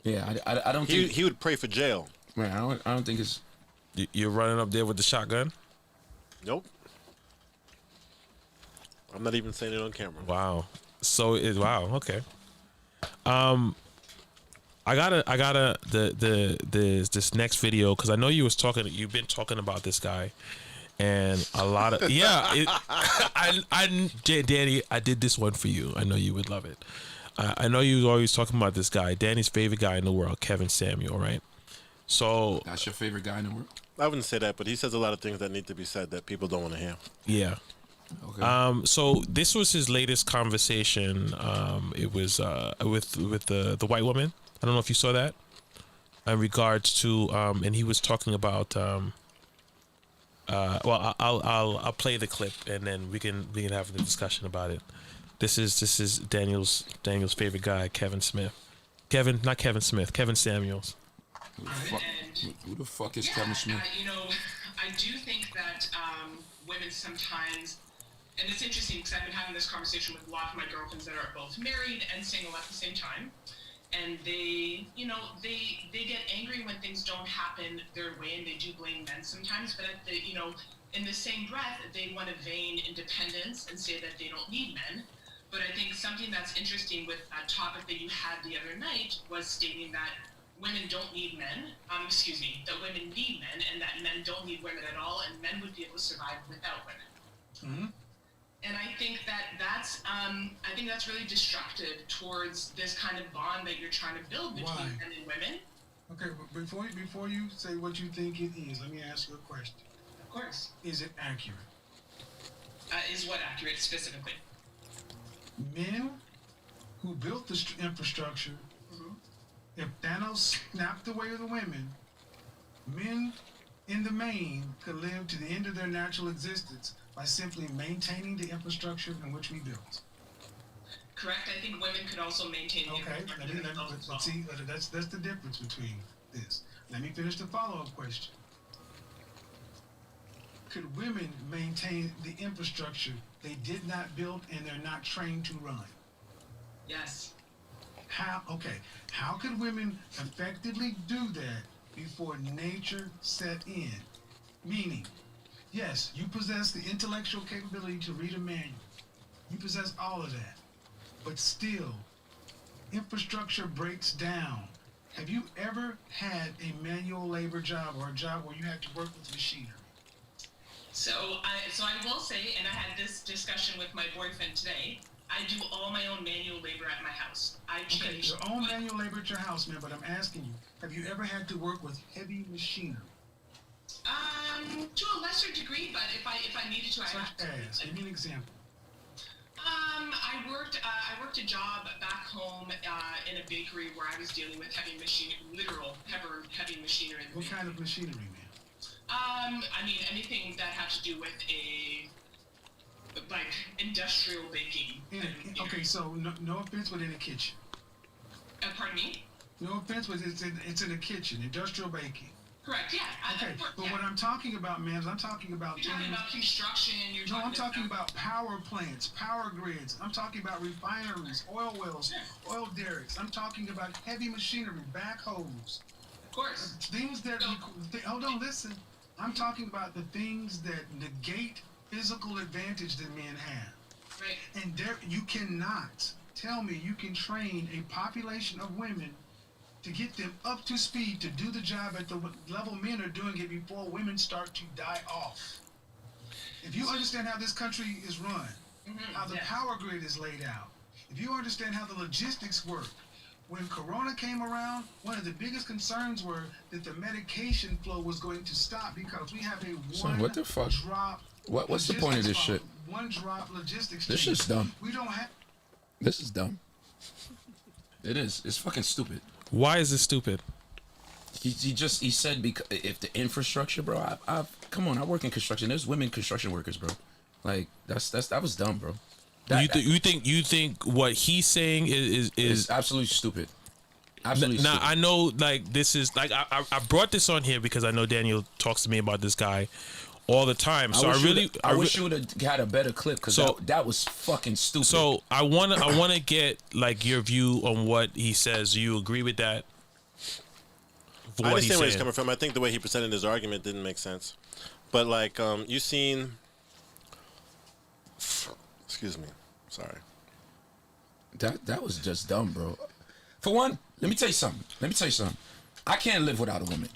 Yeah, I don't think he would pray for jail. Man, I don't think it's. You're running up there with the shotgun. Nope. I'm not even saying it on camera. Wow. So wow. Okay. I gotta this next video, because I know you've been talking about this guy, and a lot of Danny, I did this one for you. I know you would love it. I know you were always talking about this guy, Danny's favorite guy in the world, Kevin Samuel, right? So that's your favorite guy in the world? I wouldn't say that, but he says a lot of things that need to be said that people don't want to hear. Yeah. Okay. So this was his latest conversation. It was with the white woman. I don't know if you saw that. In regards to and he was talking about well, I'll play the clip and then we can have the discussion about it. This is Daniel's favorite guy, Kevin Smith. Not Kevin Smith, Kevin Samuels. Who the fuck is Kevin Smith? I do think that women sometimes, and it's interesting because I've been having this conversation with a lot of my girlfriends that are both married and single at the same time, and they get angry when things don't happen their way, and they do blame men sometimes. But in the same breath, they want to feign independence and say that they don't need men. But I think something that's interesting with a topic that you had the other night was stating that women don't need men, that women need men, and that men don't need women at all, and men would be able to survive without women. Mm-hmm. And I think that's really destructive towards this kind of bond that you're trying to build between men and women. Okay, but before you say what you think it is, let me ask you a question. Of course. Is it accurate? Is what accurate specifically? Men who built the infrastructure, if Thanos snapped away the women, men in the main could live to the end of their natural existence by simply maintaining the infrastructure in which we built. Correct. I think women could also maintain the infrastructure. See, that's the difference between this. Let me finish the follow-up question. Could women maintain the infrastructure they did not build and they're not trained to run? Yes. How could women effectively do that before nature set in? Meaning, Yes, you possess the intellectual capability to read a manual. You possess all of that. But still, infrastructure breaks down. Have you ever had a manual labor job or a job where you had to work with machinery? So I will say, and I had this discussion with my boyfriend today, I do all my own manual labor at my house. I change. Your own manual labor at your house, man, but I'm asking you, have you ever had to work with heavy machinery? To a lesser degree, but if I needed to, I had to. Give me an example. I worked a job back home in a bakery where I was dealing with heavy machinery. What kind of machinery, man? I mean anything that had to do with industrial baking. Okay, so no offense, but in a kitchen. Pardon me? No offense, but it's in a kitchen, industrial baking. Correct, yeah. Okay, but what I'm talking about, man, is I'm talking about... You're talking about construction, I'm talking about power plants, power grids. I'm talking about refineries, oil wells, oil derricks. I'm talking about heavy machinery, backhoes. Of course. Things that... Hold on, listen. I'm talking about the things that negate physical advantage that men have. Right. And you cannot tell me you can train a population of women to get them up to speed to do the job at the level men are doing it before women start to die off. If you understand how this country is run, how the power grid is laid out, if you understand how the logistics work, when Corona came around, one of the biggest concerns were that the medication flow was going to stop because we have a what the fuck? drop. What's the point of this shit? One drop logistics. This is dumb. We don't have. This is dumb. It is. It's fucking stupid. Why is this stupid? He said because if the infrastructure, bro. I come on. I work in construction. There's women construction workers, bro. Like that was dumb, bro. You think what he's saying is absolutely stupid. Absolutely. Now stupid. I know, like, this is like I brought this on here because I know Daniel talks to me about this guy all the time. So I wish you would have had a better clip because that was fucking stupid. So I wanna get like your view on what he says. Do you agree with that? I understand where he's coming from. I think the way he presented his argument didn't make sense. But like you seen, excuse me, sorry. That was just dumb, bro. For one, let me tell you something. I can't live without a woman.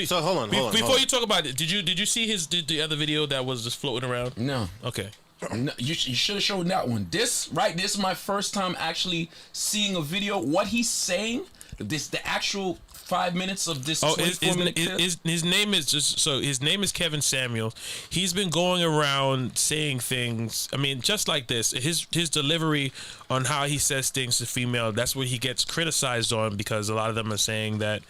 So hold on. Before you talk about it, did you see the other video that was just floating around? No. Okay. No, you should have shown that one. This is my first time actually seeing a video. What he's saying, the actual 5 minutes of this. His name is Kevin Samuels. He's been going around saying things. I mean, just like this. His delivery on how he says things to female. That's what he gets criticized on because a lot of them are saying that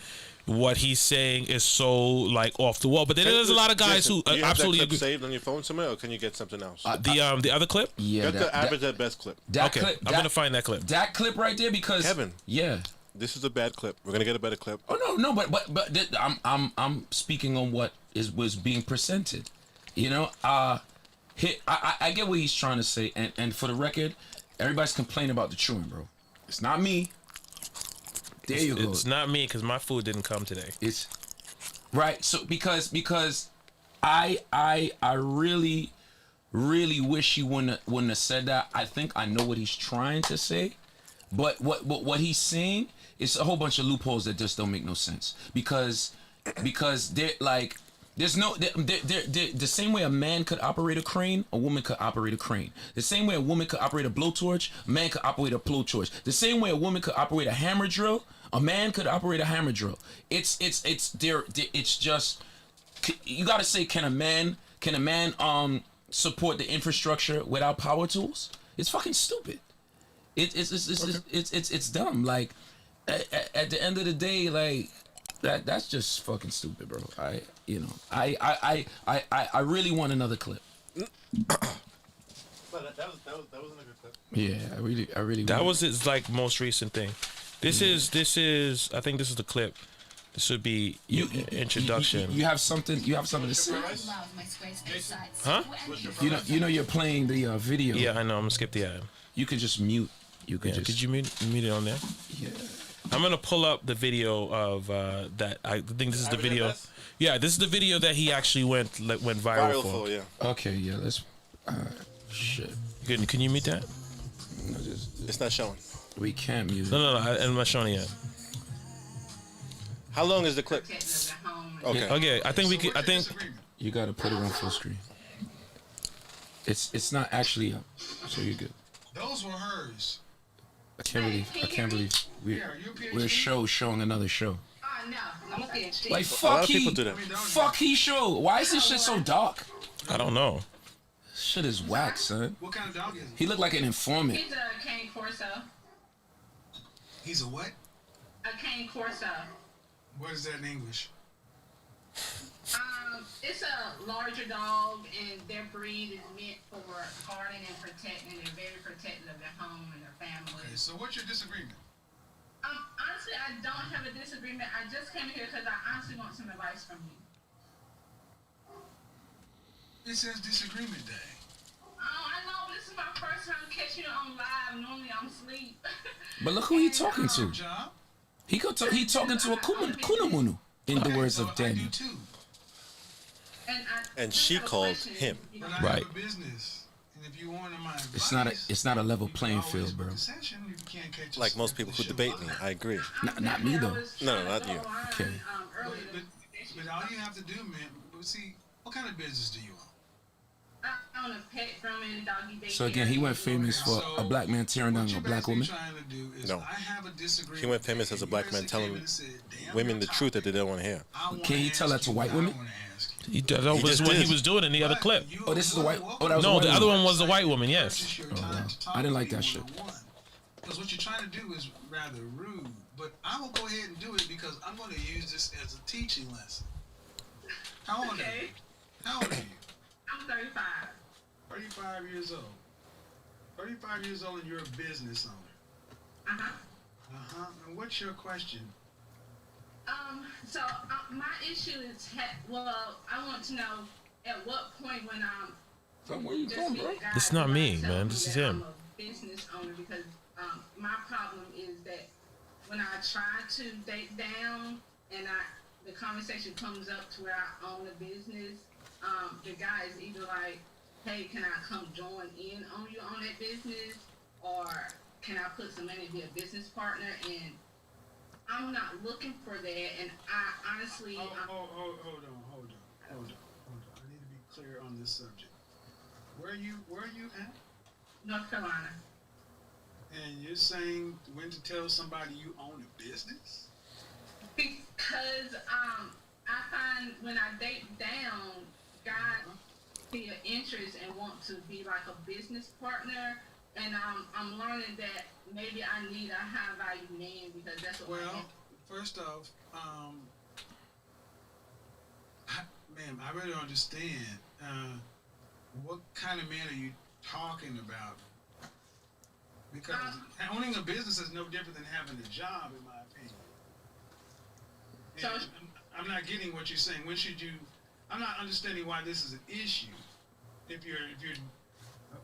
what he's saying is so like off the wall. But then there's a lot of guys who absolutely agree. Saved on your phone somewhere, or can you get something else? The other clip. Yeah, the average at best clip. I'm gonna find that clip. That clip right there because Kevin. Yeah. This is a bad clip. We're gonna get a better clip. Oh no, but I'm speaking on what was being presented. You know, I get what he's trying to say, and for the record, everybody's complaining about the chewing, bro. It's not me. There you go. It's not me because my food didn't come today. It's right. So because I really wish he wouldn't have said that. I think I know what he's trying to say, but what he's saying is a whole bunch of loopholes that just don't make no sense because they're like. There's no the same way a man could operate a crane, a woman could operate a crane. The same way a woman could operate a blowtorch, a man could operate a blowtorch. The same way a woman could operate a hammer drill, a man could operate a hammer drill. It's just you gotta say, can a man support the infrastructure without power tools? It's fucking stupid. It's dumb. Like at the end of the day, like. That's just fucking stupid, bro. I really want another clip. But that wasn't a good clip. Yeah, I really. That was his like most recent thing. This is. I think this is the clip. This would be introduction. You have something. You have something to say. Huh? You know you're playing the video. Yeah, I know. I'm gonna skip the ad. You could just mute. Could you mute it on there? Yeah. I'm gonna pull up the video of that. I think this is the video. Yeah, this is the video that he actually went viral for. Yeah. Okay, yeah, let's. Shit. Can you mute that? No, it's not showing. We can't mute it. No, I'm not showing it yet. How long is the clip? Okay. Okay, I think we can. I think you gotta put it on full screen. It's not actually up, so you're good. Those were hers. I can't believe we're showing another show. No, I'm a PhD. Like A lot fuck of people he, do that. fuck he show. Why is this shit so dark? I don't know. Shit is whack, son. What kind of dog is he? He looked like an informant. He's a cane corso. He's a what? A cane corso. What is that in English? It's a larger dog, and their breed is meant for guarding and protecting. They're very protective of their home and their family. Okay, so what's your disagreement? Honestly, I don't have a disagreement. I just came here because I honestly want some advice from you. It says disagreement day. Oh, I know. This is my first time catching you on live. Normally I'm asleep. But look who he talking to. Job? He talking to a kunamunu, in the words of Daniel. And she called him. But I Right. have a business, and if you want my It's not a level playing field, bro. Like most people who debate me, I agree. Not me though. No, not you. Okay. But all you have to do, man. But see, what kind of business do you own? I own a pet grooming doggy daycare. So again, he went famous for a black man tearing down a black woman. No. He went famous as a black man telling women the truth that they don't want to hear. Can he tell that to white women? That was what he was doing in the other clip. Oh, this is the white. Oh, that was No, the the other one was the white woman. Yes. Oh, wow. I didn't like that shit. Because what you're trying to do is rather rude. But I'm going to go ahead and do it because I'm going to use this as a teaching lesson. How old are you? How old are you? I'm 35. 35 years old. 35 years old and you're a business owner. Uh-huh. Uh-huh. And what's your question? So my issue is, I want to know at what point when I'm. Where you going, bro? This is not me, man. This is him. I'm a business owner because my problem is that when I try to date down and the conversation comes up to where I own a business, the guy is either like, hey, can I come join in on you on that business, or can I put some money and be a business partner? And I'm not looking for that, and I honestly. Hold on. I need to be clear on this subject. Where are you at? North Carolina. And you're saying when to tell somebody you own a business? Because I find when I date down, guys feel interest and want to be like a business partner, and I'm learning that maybe I need a high value man because that's what. Well, first off, ma'am, I really don't understand. What kind of man are you talking about? Because owning a business is no different than having a job, in my opinion. And I'm not getting what you're saying. When should you? I'm not understanding why this is an issue. If you're,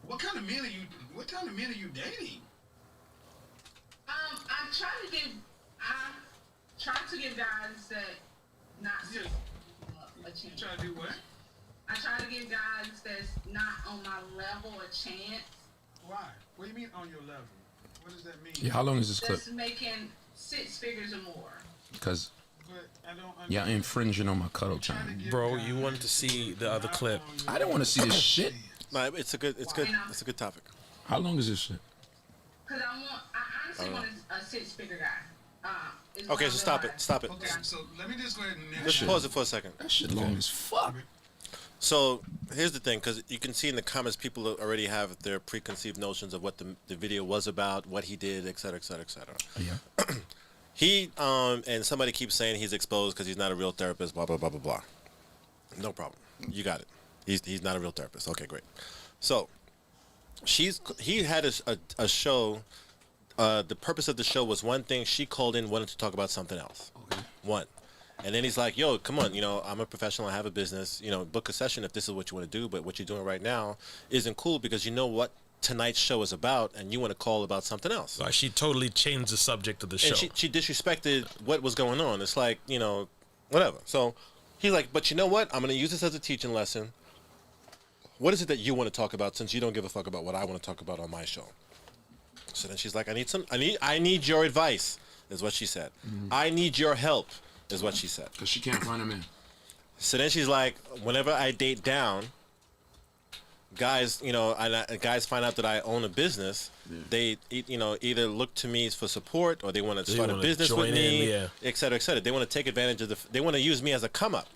what kind of men are you dating? I try to give guys that not a chance. You try to do what? I try to give guys that's not on my level a chance. Why? What do you mean on your level? What does that mean? Yeah, how long is this clip? That's making 6 figures or more. Because But I don't y'all infringing on my cuddle time. Bro, you wanted to see the other clip. I didn't want to see this shit. No, it's good. It's a good topic. How long is this shit? Because I honestly want a 6-figure guy. Okay, so stop it. Stop it. Okay, so let me just go ahead and Let's pause it for a second. That shit long as fuck. So here's the thing, because you can see in the comments, people already have their preconceived notions of what the video was about, what he did, et cetera, et cetera, et cetera. Yeah. He and somebody keeps saying he's exposed because he's not a real therapist. Blah blah blah blah blah. No problem. You got it. He's not a real therapist. Okay, great. So he had a show. The purpose of the show was one thing. She called in, wanted to talk about something else. Okay. One. And then he's like, yo, come on, I'm a professional, I have a business, book a session if this is what you want to do, but what you're doing right now isn't cool because you know what tonight's show is about, and you want to call about something else. Like she totally changed the subject of the show. And she disrespected what was going on. It's like, whatever. So he's like, but you know what? I'm going to use this as a teaching lesson. What is it that you want to talk about since you don't give a fuck about what I want to talk about on my show? So then she's like, I need your advice, is what she said. I need your help, is what she said. Because she can't find a man. So then she's like, whenever I date down, guys, guys find out that I own a business, they, either look to me for support or they want to start a business with me, et cetera, et cetera. They want to take advantage of they want to use me as a come up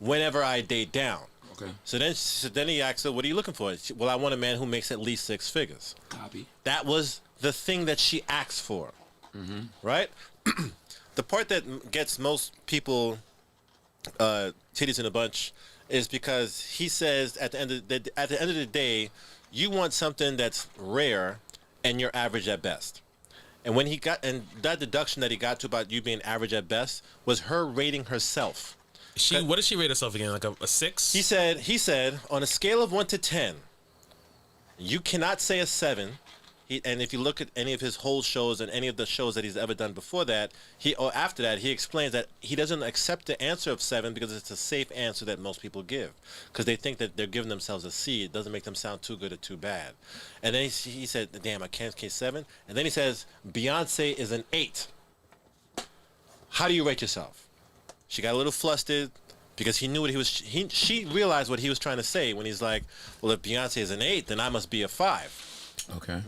whenever I date down. Okay. So then he asked her, what are you looking for? Well, I want a man who makes at least 6 figures. Copy. That was the thing that she asked for. Right? The part that gets most people titties in a bunch is because he says at the end of the day, you want something that's rare and you're average at best. And when that deduction that he got to about you being average at best was her rating herself. What did she rate herself again? Like a 6? He said on a scale of 1 to 10, you cannot say a 7. And if you look at any of his whole shows and any of the shows that he's ever done before that, after that, he explains that he doesn't accept the answer of 7 because it's a safe answer that most people give, because they think that they're giving themselves a C. It doesn't make them sound too good or too bad. And then he said, "Damn, I can't say 7." And then he says, "Beyonce is an 8. How do you rate yourself?" She got a little flustered because he knew what she realized what he was trying to say when he's like, "Well, if Beyonce is an 8, then I must be a 5." Okay.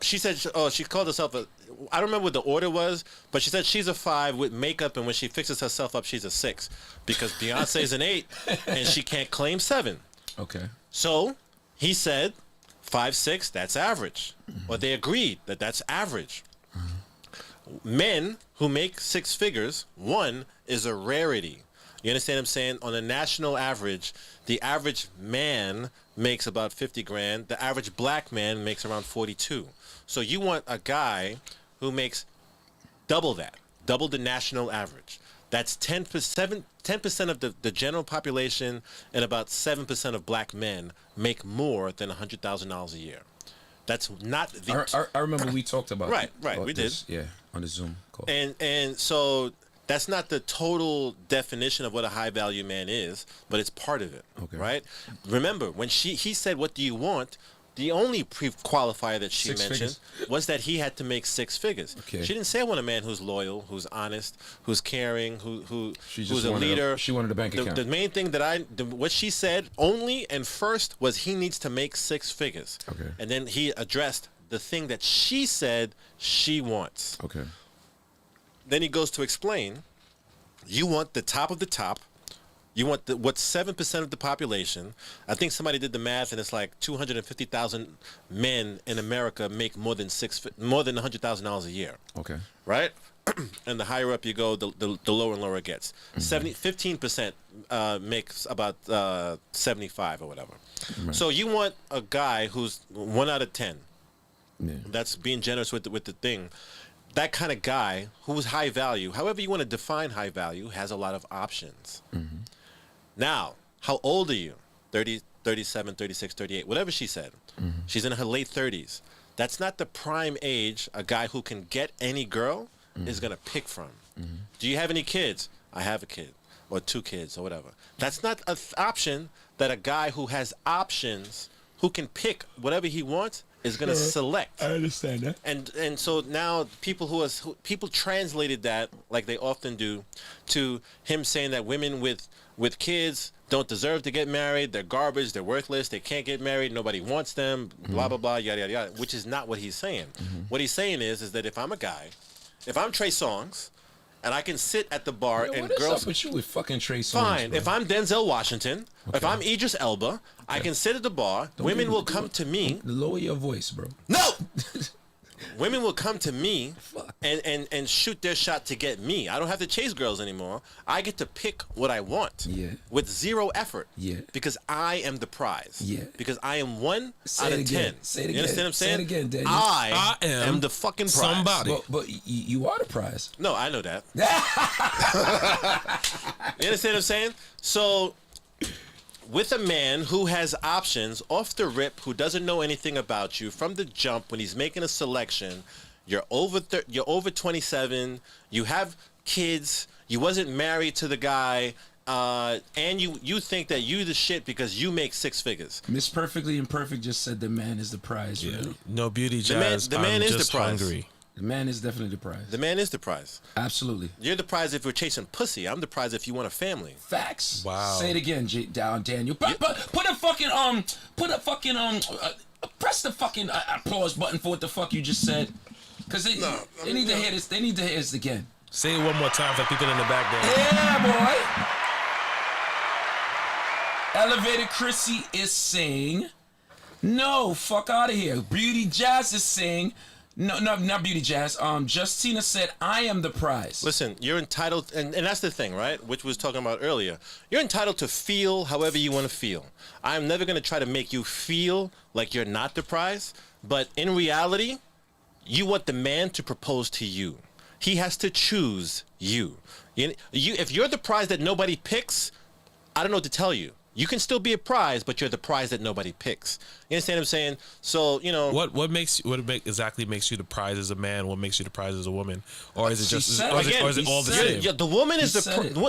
She said, she called herself I don't remember what the order was, but she said she's a 5 with makeup, and when she fixes herself up, she's a 6 because Beyonce is an 8 and she can't claim 7. Okay. So he said 5, 6, that's average. Or they agreed that that's average. Men who make 6 figures, 1 is a rarity. You understand what I'm saying? On a national average, the average man makes about 50 grand. The average black man makes around 42. So you want a guy who makes double that, double the national average. That's 10% of the general population, and about 7% of black men make more than $100,000 a year. That's not the... I remember we talked about Right, about we this, did. Yeah, on the Zoom call. And so that's not the total definition of what a high value man is, but it's part of it. Okay. Right? Remember, when he said, "What do you want?" The only qualifier that she 6 mentioned figures. was that he had to make 6 figures. Okay. She didn't say I want a man who's loyal, who's honest, who's caring, She just who's a wanted leader. she wanted a bank account. The main thing that what she said only and first was he needs to make 6 figures. Okay. And then he addressed the thing that she said she wants. Okay. Then he goes to explain, you want the top of the top. You want what 7% of the population. I think somebody did the math, and it's like 250,000 men in America make more than $100,000 a year. Okay. Right? And the higher up you go, the lower and lower it gets. 15% makes about 75 or whatever. Right. So you want a guy who's 1 out of 10. Yeah. That's being generous with the thing. That kind of guy who's high value, however you want to define high value, has a lot of options. Mm-hmm. Now, how old are you? 30, 37, 36, 38, whatever she said. Mm-hmm. She's in her late 30s. That's not the prime age a guy who can get any girl is going to pick from. Mm-hmm. Do you have any kids? I have a kid, or 2 kids, or whatever. That's not an option that a guy who has options, who can pick whatever he wants, is going to select. I understand that. And so now people translated that, like they often do, to him saying that women with kids don't deserve to get married. They're garbage. They're worthless. They can't get married. Nobody wants them. Blah blah blah. Yada yada yada. Which is not what he's saying. What he's saying is that if I'm a guy, if I'm Trey Songz, and I can sit at the bar and what is girls. up with you with fucking Trey Songz? Fine. Bro? If I'm Denzel Washington, if I'm Idris Elba, I can sit at the bar. Women will come to me. Lower your voice, bro. No. Women will come to me and shoot their shot to get me. I don't have to chase girls anymore. I get to pick what I want. Yeah. With 0 effort. Yeah. Because I am the prize. Yeah. Because I am 1 Say out it of again. 10. Say it You again. understand what I'm Say saying? it again, Daniel. I am the fucking prize. somebody. But you are the prize. No, I know that. You understand what I'm saying? So with a man who has options off the rip, who doesn't know anything about you from the jump when he's making a selection. You're over 27. You have kids. You wasn't married to the guy. And you think that you the shit because you make 6 figures. Miss Perfectly Imperfect just said the man is the prize. Yeah. Really, No beauty, Jazz. The man I'm is just the prize. hungry. the man is definitely the prize. The man is the prize. Absolutely. You're the prize if you're chasing pussy. I'm the prize if you want a family. Facts. Wow. Say it again, Daniel. Put a fucking press the fucking applause button for what the fuck you just said. Cause they need to hear this. They need to hear this again. Say it one more time for people in the back there. Yeah, boy. Elevated Chrissy is saying, no, fuck out of here. Beauty Jazz is saying, no, not Beauty Jazz. Justina said, I am the prize. Listen, you're entitled, and that's the thing, right? Which we was talking about earlier. You're entitled to feel however you want to feel. I'm never going to try to make you feel like you're not the prize, but in reality, you want the man to propose to you. He has to choose you. If you're the prize that nobody picks, I don't know what to tell you. You can still be a prize, but you're the prize that nobody picks. You understand what I'm saying? So, what exactly makes you the prize as a man? What makes you the prize as a woman? Or is it just or is it all the same? Yeah, the woman is the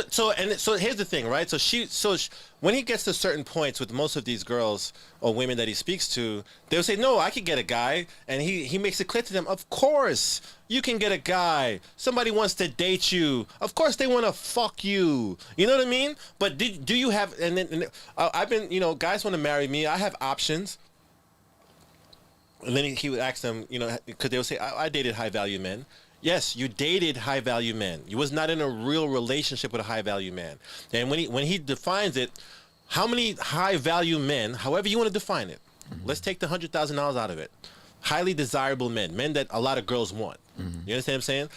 so here's the thing, right? So when he gets to certain points with most of these girls or women that he speaks to, they'll say, "No, I could get a guy," and he makes it clear to them, "Of course, you can get a guy. Somebody wants to date you. Of course, they want to fuck you. You know what I mean? But do you have? And then I've been, guys want to marry me. I have options." And then he would ask them, because they would say, I dated high-value men. Yes, you dated high-value men. You was not in a real relationship with a high-value man. And when he defines it, how many high-value men, however you want to define it, let's take the $100,000 out of it. Highly desirable men that a lot of girls want. You understand what I'm saying?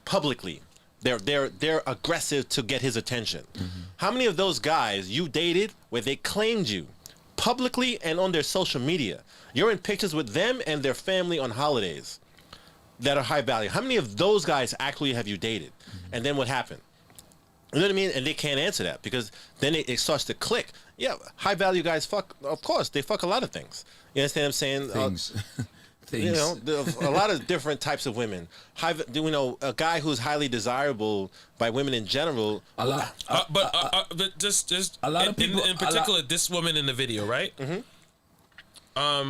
Publicly, they're aggressive to get his attention. How many of those guys you dated where they claimed you publicly and on their social media? You're in pictures with them and their family on holidays that are high value. How many of those guys actually have you dated? And then what happened? You know what I mean? And they can't answer that because then it starts to click. Yeah, high value guys fuck. Of course, they fuck a lot of things. You understand what I'm saying? Things. A lot of different types of women. A guy who's highly desirable by women in general. A lot. But just a lot of people. In particular, this woman in the video, right?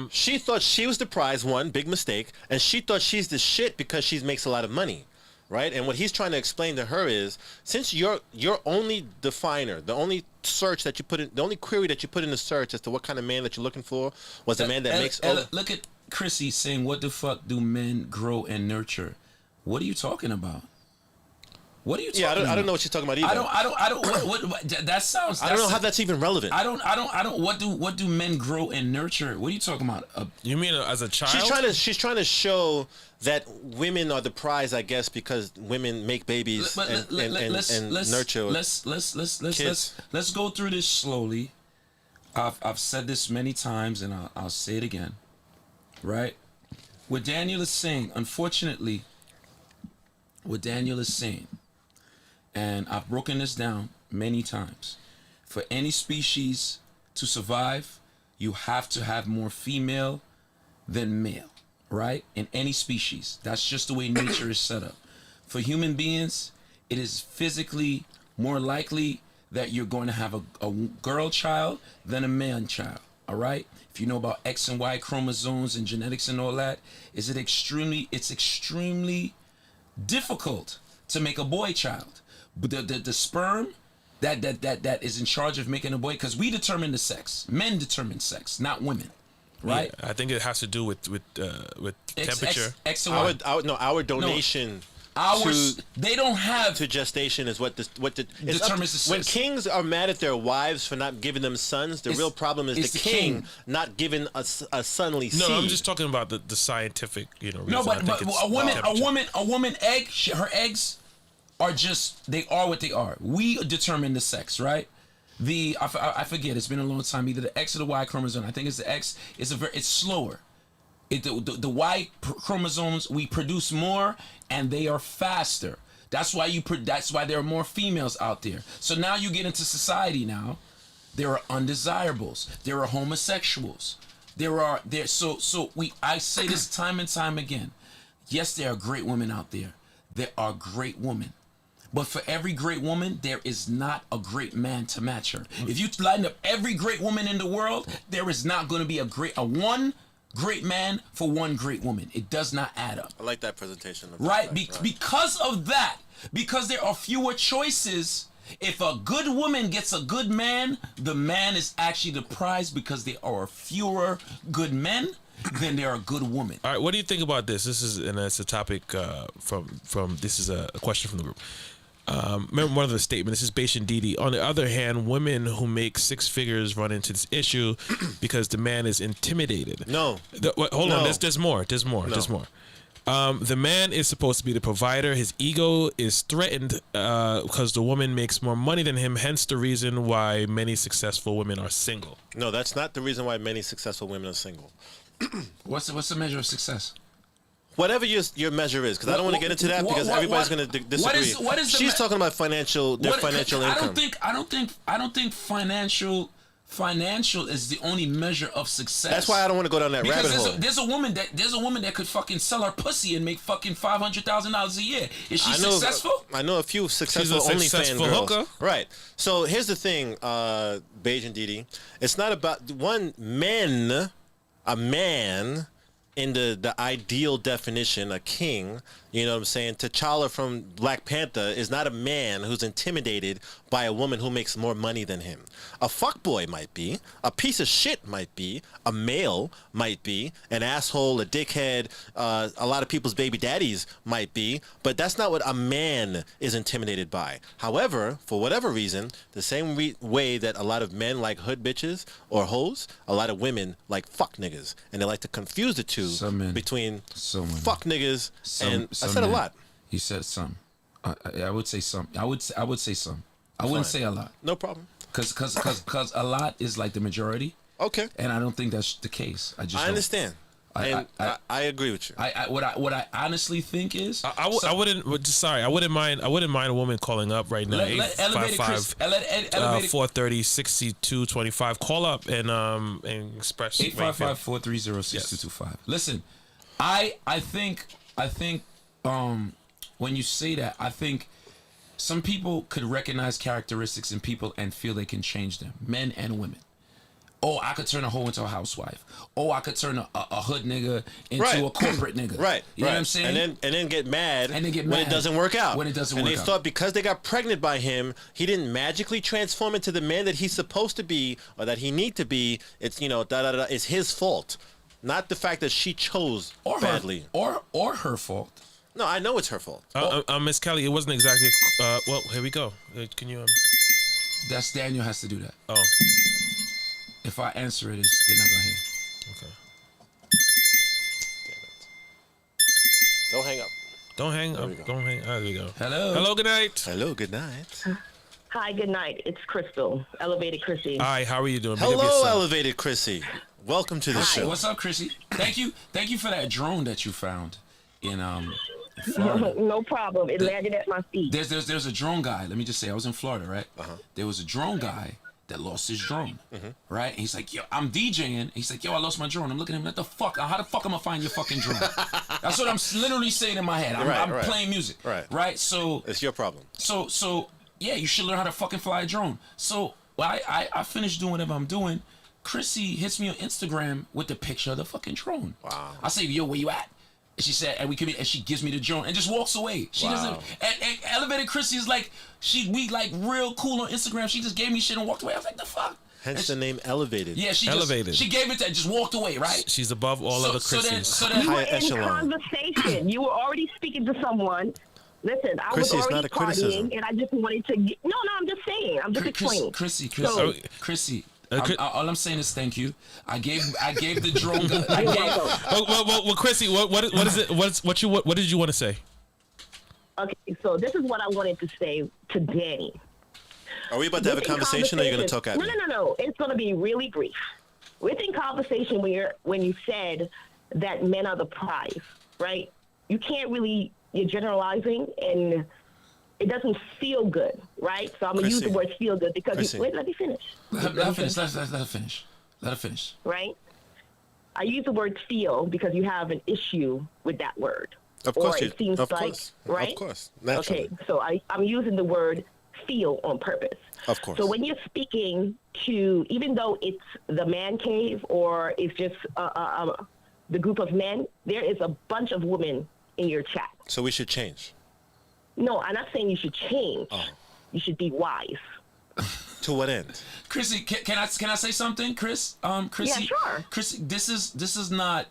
She thought she was the prize one, big mistake, and she thought she's the shit because she makes a lot of money, right? And what he's trying to explain to her is, since your only definer, the only search that you put in, the only query that you put in the search as to what kind of man that you're looking for was a man that makes. Look at Chrissy saying, "What the fuck do men grow and nurture?" What are you talking about? What are you talking about? I don't know what she's talking about either. I don't. What that sounds. I don't know how that's even relevant. I don't. What do men grow and nurture? What are you talking about? You mean as a child? She's trying to show that women are the prize, I guess, because women make babies and nurture. Let's go through this slowly. I've said this many times, and I'll say it again. Right? What Daniel is saying, unfortunately, what Daniel is saying. And I've broken this down many times. For any species to survive, you have to have more female than male, right? In any species. That's just the way nature is set up. For human beings, it is physically more likely that you're going to have a girl child than a man child, all right? If you know about X and Y chromosomes and genetics and all that, it's extremely difficult to make a boy child. But the sperm that is in charge of making a boy, because we determine the sex. Men determine sex, not women. Right? Yeah, I think it has to do with temperature. X and Y. Our donation. They don't have to gestation is what determines the sex. When kings are mad at their wives for not giving them sons, the real problem is the king not giving a sonly seed. No, I'm just talking about the scientific, reason. No, but a woman egg, her eggs are they are what they are. We determine the sex, right? I forget. It's been a long time. Either the X or the Y chromosome. I think it's the X. It's slower. The Y chromosomes, we produce more and they are faster. That's why there are more females out there. So now you get into society now, There are undesirables. There are homosexuals. I say this time and time again. Yes, there are great women out there. There are great women. But for every great woman, there is not a great man to match her. If you line up every great woman in the world, there is not going to be a one great man for one great woman. It does not add up. I like that presentation. Right? Because of that, because there are fewer choices, if a good woman gets a good man, the man is actually the prize because there are fewer good men than there are good women. All right, what do you think about this? This is, and it's a topic from this is a question from the group. Remember one of the statements, this is Bashan Didi. On the other hand, women who make six figures run into this issue because the man is intimidated. No. Hold on, there's more. There's more. The man is supposed to be the provider. His ego is threatened because the woman makes more money than him, hence the reason why many successful women are single. No, that's not the reason why many successful women are single. What's the measure of success? Whatever your measure is, because I don't want to get into that because everybody's going to disagree. What is She's talking about financial income. I don't think financial is the only measure of success. That's why I don't want to go down that rabbit hole. There's a woman that could fucking sell her pussy and make fucking $500,000 a year. Is she successful? I know a few successful OnlyFans girls. Hooker. Right. So here's the thing, Bajan Didi. It's not about a man in the ideal definition, a king, you know what I'm saying? T'Challa from Black Panther is not a man who's intimidated by a woman who makes more money than him. A fuckboy might be, a piece of shit might be, a male might be, an asshole, a dickhead, a lot of people's baby daddies might be, but that's not what a man is intimidated by. However, for whatever reason, the same way that a lot of men like hood bitches or hoes, a lot of women like fuck niggas, and they like to confuse the two between fuck niggas and I said a lot. You said some. I would say some. I would say some. I wouldn't say a lot. No problem. Because a lot is like the majority. Okay. And I don't think that's the case. I understand. I agree with you. What I honestly think is I wouldn't mind a woman calling up right now. 855-430-6225. Call up and express 855-430-6225. Listen, I think when you say that, I think some people could recognize characteristics in people and feel they can change them, men and women. Oh, I could turn a hoe into a housewife. Oh, I could turn a hood nigga into a corporate nigga. Right. You know what I'm saying? And then get mad when it doesn't work out. And they thought because they got pregnant by him, he didn't magically transform into the man that he's supposed to be or that he need to be. It's it's his fault, not the fact that she chose badly or her fault. No, I know it's her fault. Miss Kelly, it wasn't exactly. Well, here we go. Can you? That's Daniel has to do that. Oh. If I answer it, they're not gonna hear. Okay. Damn it. Don't hang up. Don't hang up. Don't hang. There we go. Hello. Hello. Good night. Hello. Good night. Hi. Good night. It's Crystal, Elevated Chrissy. Hi. How are you doing? Hello, Elevated Chrissy. Welcome to the show. What's up, Chrissy? Thank you for that drone that you found in Florida. No problem. It landed at my feet. There's a drone guy. Let me just say, I was in Florida, right? There was a drone guy that lost his drone, right? And he's like, yo, I'm DJing. He's like, yo, I lost my drone. I'm looking at him like, the fuck? How the fuck am I find your fucking drone? That's what I'm literally saying in my head. I'm playing music, right? So it's your problem. So yeah, you should learn how to fucking fly a drone. So I finished doing whatever I'm doing. Chrissy hits me on Instagram with the picture of the fucking drone. Wow. I say, yo, where you at? And she said, and she gives me the drone and just walks away. She doesn't. And Elevated Chrissy is like, we like real cool on Instagram. She just gave me shit and walked away. I was like, the fuck. Hence the name Elevated. Yeah, she gave it to, just walked away, right? She's above all other Chrissies. You were in conversation. You were already speaking to someone. Listen, I was already partying, and I just wanted to. No, I'm just saying. I'm just explaining. Chrissy. All I'm saying is thank you. I gave the drone. Well, Chrissy, what is it? What did you want to say? Okay, so this is what I wanted to say to Danny. Are we about to have a conversation, or are you going to talk at me? No. It's going to be really brief. Within conversation, when you said that men are the prize, right? You can't really. You're generalizing, and it doesn't feel good, right? So I'm gonna use the word feel good because wait, let me finish. Let her finish. Let her finish. Let her finish. Right? I use the word feel because you have an issue with that word. Of course, it seems right? Of course, naturally. Okay, so I'm using the word feel on purpose. Of course. So when you're speaking to, even though it's the man cave or it's just the group of men, there is a bunch of women in your chat. So we should change. No, I'm not saying you should change. Oh. You should be wise. To what end? Chrissy, can I say something, Chris? Chrissy, yeah, sure. Chrissy, this is not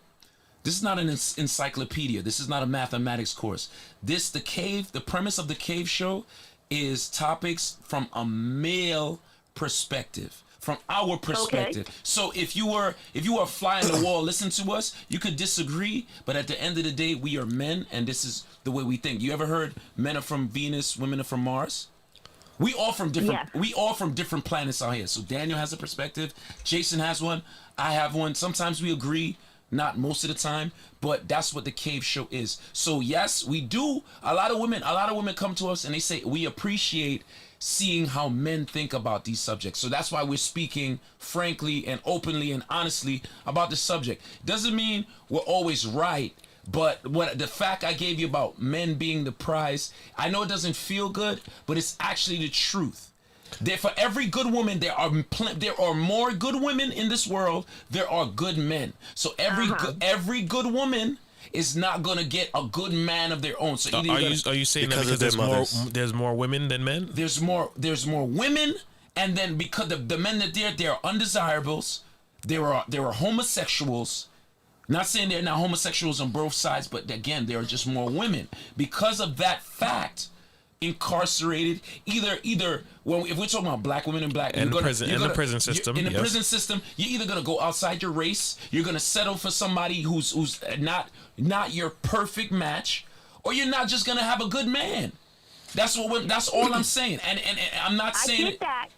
an encyclopedia. This is not a mathematics course. The premise of the cave show is topics from a male perspective, from our perspective. Okay. So if you are a fly on the wall, listen to us. You could disagree, but at the end of the day, we are men, and this is the way we think. You ever heard men are from Venus, women are from Mars? We all from different planets out here. So Daniel has a perspective, Jason has one, I have one. Sometimes we agree, not most of the time, but that's what the cave show is. So yes, we do. A lot of women come to us and they say we appreciate seeing how men think about these subjects. So that's why we're speaking frankly and openly and honestly about the subject. Doesn't mean we're always right. But what the fact I gave you about men being the prize, I know it doesn't feel good, but it's actually the truth. For every good woman, there are more good women in this world. There are good men. So every good woman is not gonna get a good man of their own. So are you saying that because there's more women than men? There's more women, and then because the men that they're undesirables. There are homosexuals. Not saying they're not homosexuals on both sides, but again, there are just more women. Because of that fact, incarcerated, if we're talking about black women and black... In the prison system, in the prison system, you're either going to go outside your race, you're going to settle for somebody who's not your perfect match, or you're not just going to have a good man. That's all I'm saying. And I'm not saying... I get that.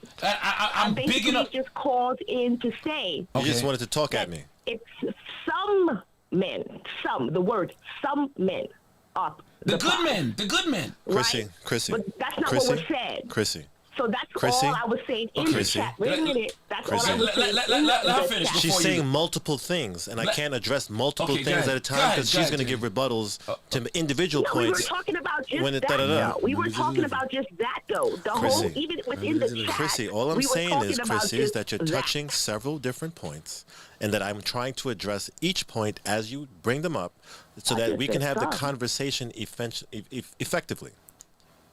I'm bigging up... just called in to say... You just wanted to talk at me. It's some men, the word some men are the good men. Chrissy, right? Chrissy. But that's not what was said. Chrissy. So that's all I was saying in the chat. Wait a minute. That's all I was saying. Let her finish. She's saying multiple things, and I can't address multiple things at a time because she's going to give rebuttals to individual points. We were talking about just that, We were talking about just that, though. The whole, even within the chat. Chrissy, all I'm saying is, Chrissy, is that you're touching several different points, and that I'm trying to address each point as you bring them up so that we can have the conversation effectively.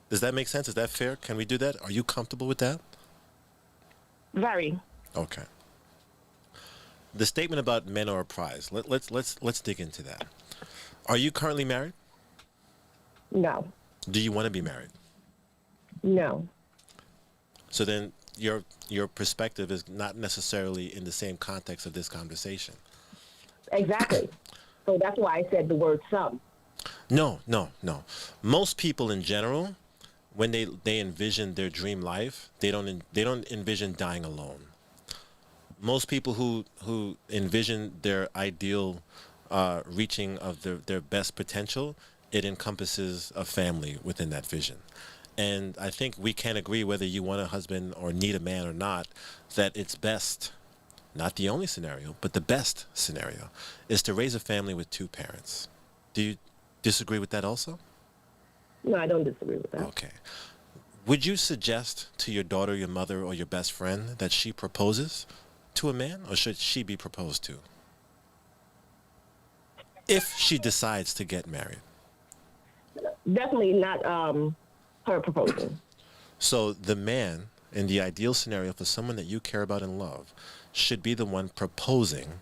Does that make sense? Is that fair? Can we do that? Are you comfortable with that? Very. Okay. The statement about men are a prize. Let's dig into that. Are you currently married? No. Do you want to be married? No. So then your perspective is not necessarily in the same context of this conversation. Exactly. So that's why I said the word some. No. Most people in general, when they envision their dream life, they don't envision dying alone. Most people who envision their ideal reaching of their best potential, it encompasses a family within that vision. And I think we can agree, whether you want a husband or need a man or not, that it's best, not the only scenario, but the best scenario, is to raise a family with two parents. Do you disagree with that also? No, I don't disagree with that. Okay. Would you suggest to your daughter, your mother, or your best friend that she proposes to a man, or should she be proposed to? If she decides to get married. Definitely not her proposing. So the man, in the ideal scenario for someone that you care about and love, should be the one proposing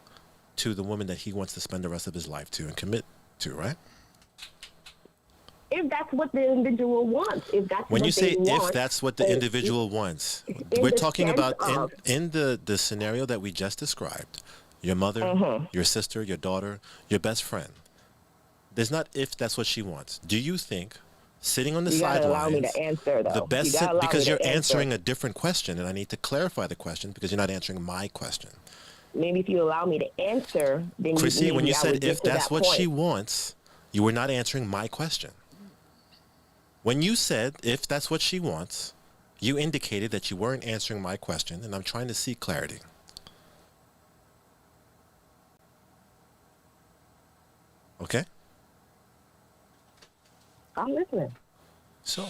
to the woman that he wants to spend the rest of his life to and commit to, right? If that's what the individual wants, if that's when what you say they want, if that's what the individual wants, we're talking about in the scenario that we just described. Your mother, your sister, your daughter, your best friend. There's not if that's what she wants. Do you think sitting on the sidelines, allow me to answer, though. the best because you're answering a different question, and I need to clarify the question because you're not answering my question. Maybe if you allow me to answer, then Chrissy, when you said if that's what she wants, you were not answering my question. When you said if that's what she wants, you indicated that you weren't answering my question, and I'm trying to seek clarity. Okay? I'm listening. So,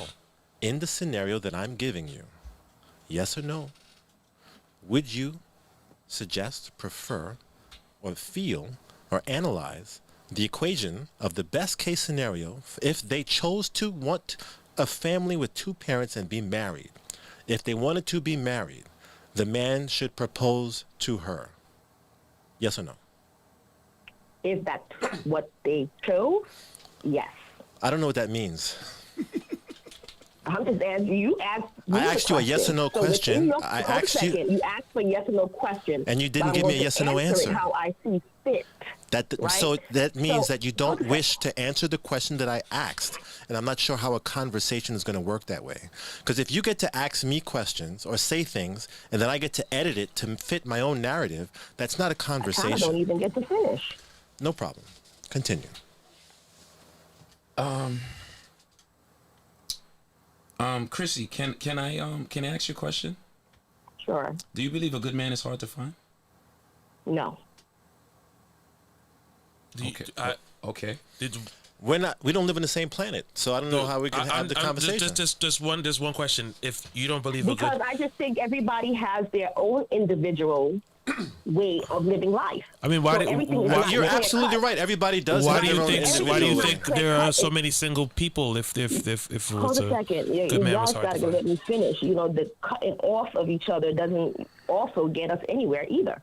in the scenario that I'm giving you, yes or no, would you suggest, prefer, or feel, or analyze the equation of the best case scenario if they chose to want a family with 2 parents and be married? If they wanted to be married, the man should propose to her. Yes or no? If that's what they chose, yes. I don't know what that means. I'm just asking you. I asked you a yes or no question. I asked you. You asked for a yes or no question. And you didn't give me a yes or no answer. How I see fit. Right? So that means that you don't wish to answer the question that I asked. And I'm not sure how a conversation is going to work that way. Because if you get to ask me questions or say things, and then I get to edit it to fit my own narrative, that's not a conversation. I don't even get to finish. No problem. Continue. Chrissy, can I ask you a question? Sure. Do you believe a good man is hard to find? No. Okay. We don't live on the same planet, so I don't know how we can have the conversation. Just one question. If you don't believe because I just think everybody has their own individual way of living life. I mean, you're absolutely right. Everybody does. Why do you think there are so many single people? If it was hold a second, you guys gotta let me finish. You know, the cutting off of each other doesn't also get us anywhere either.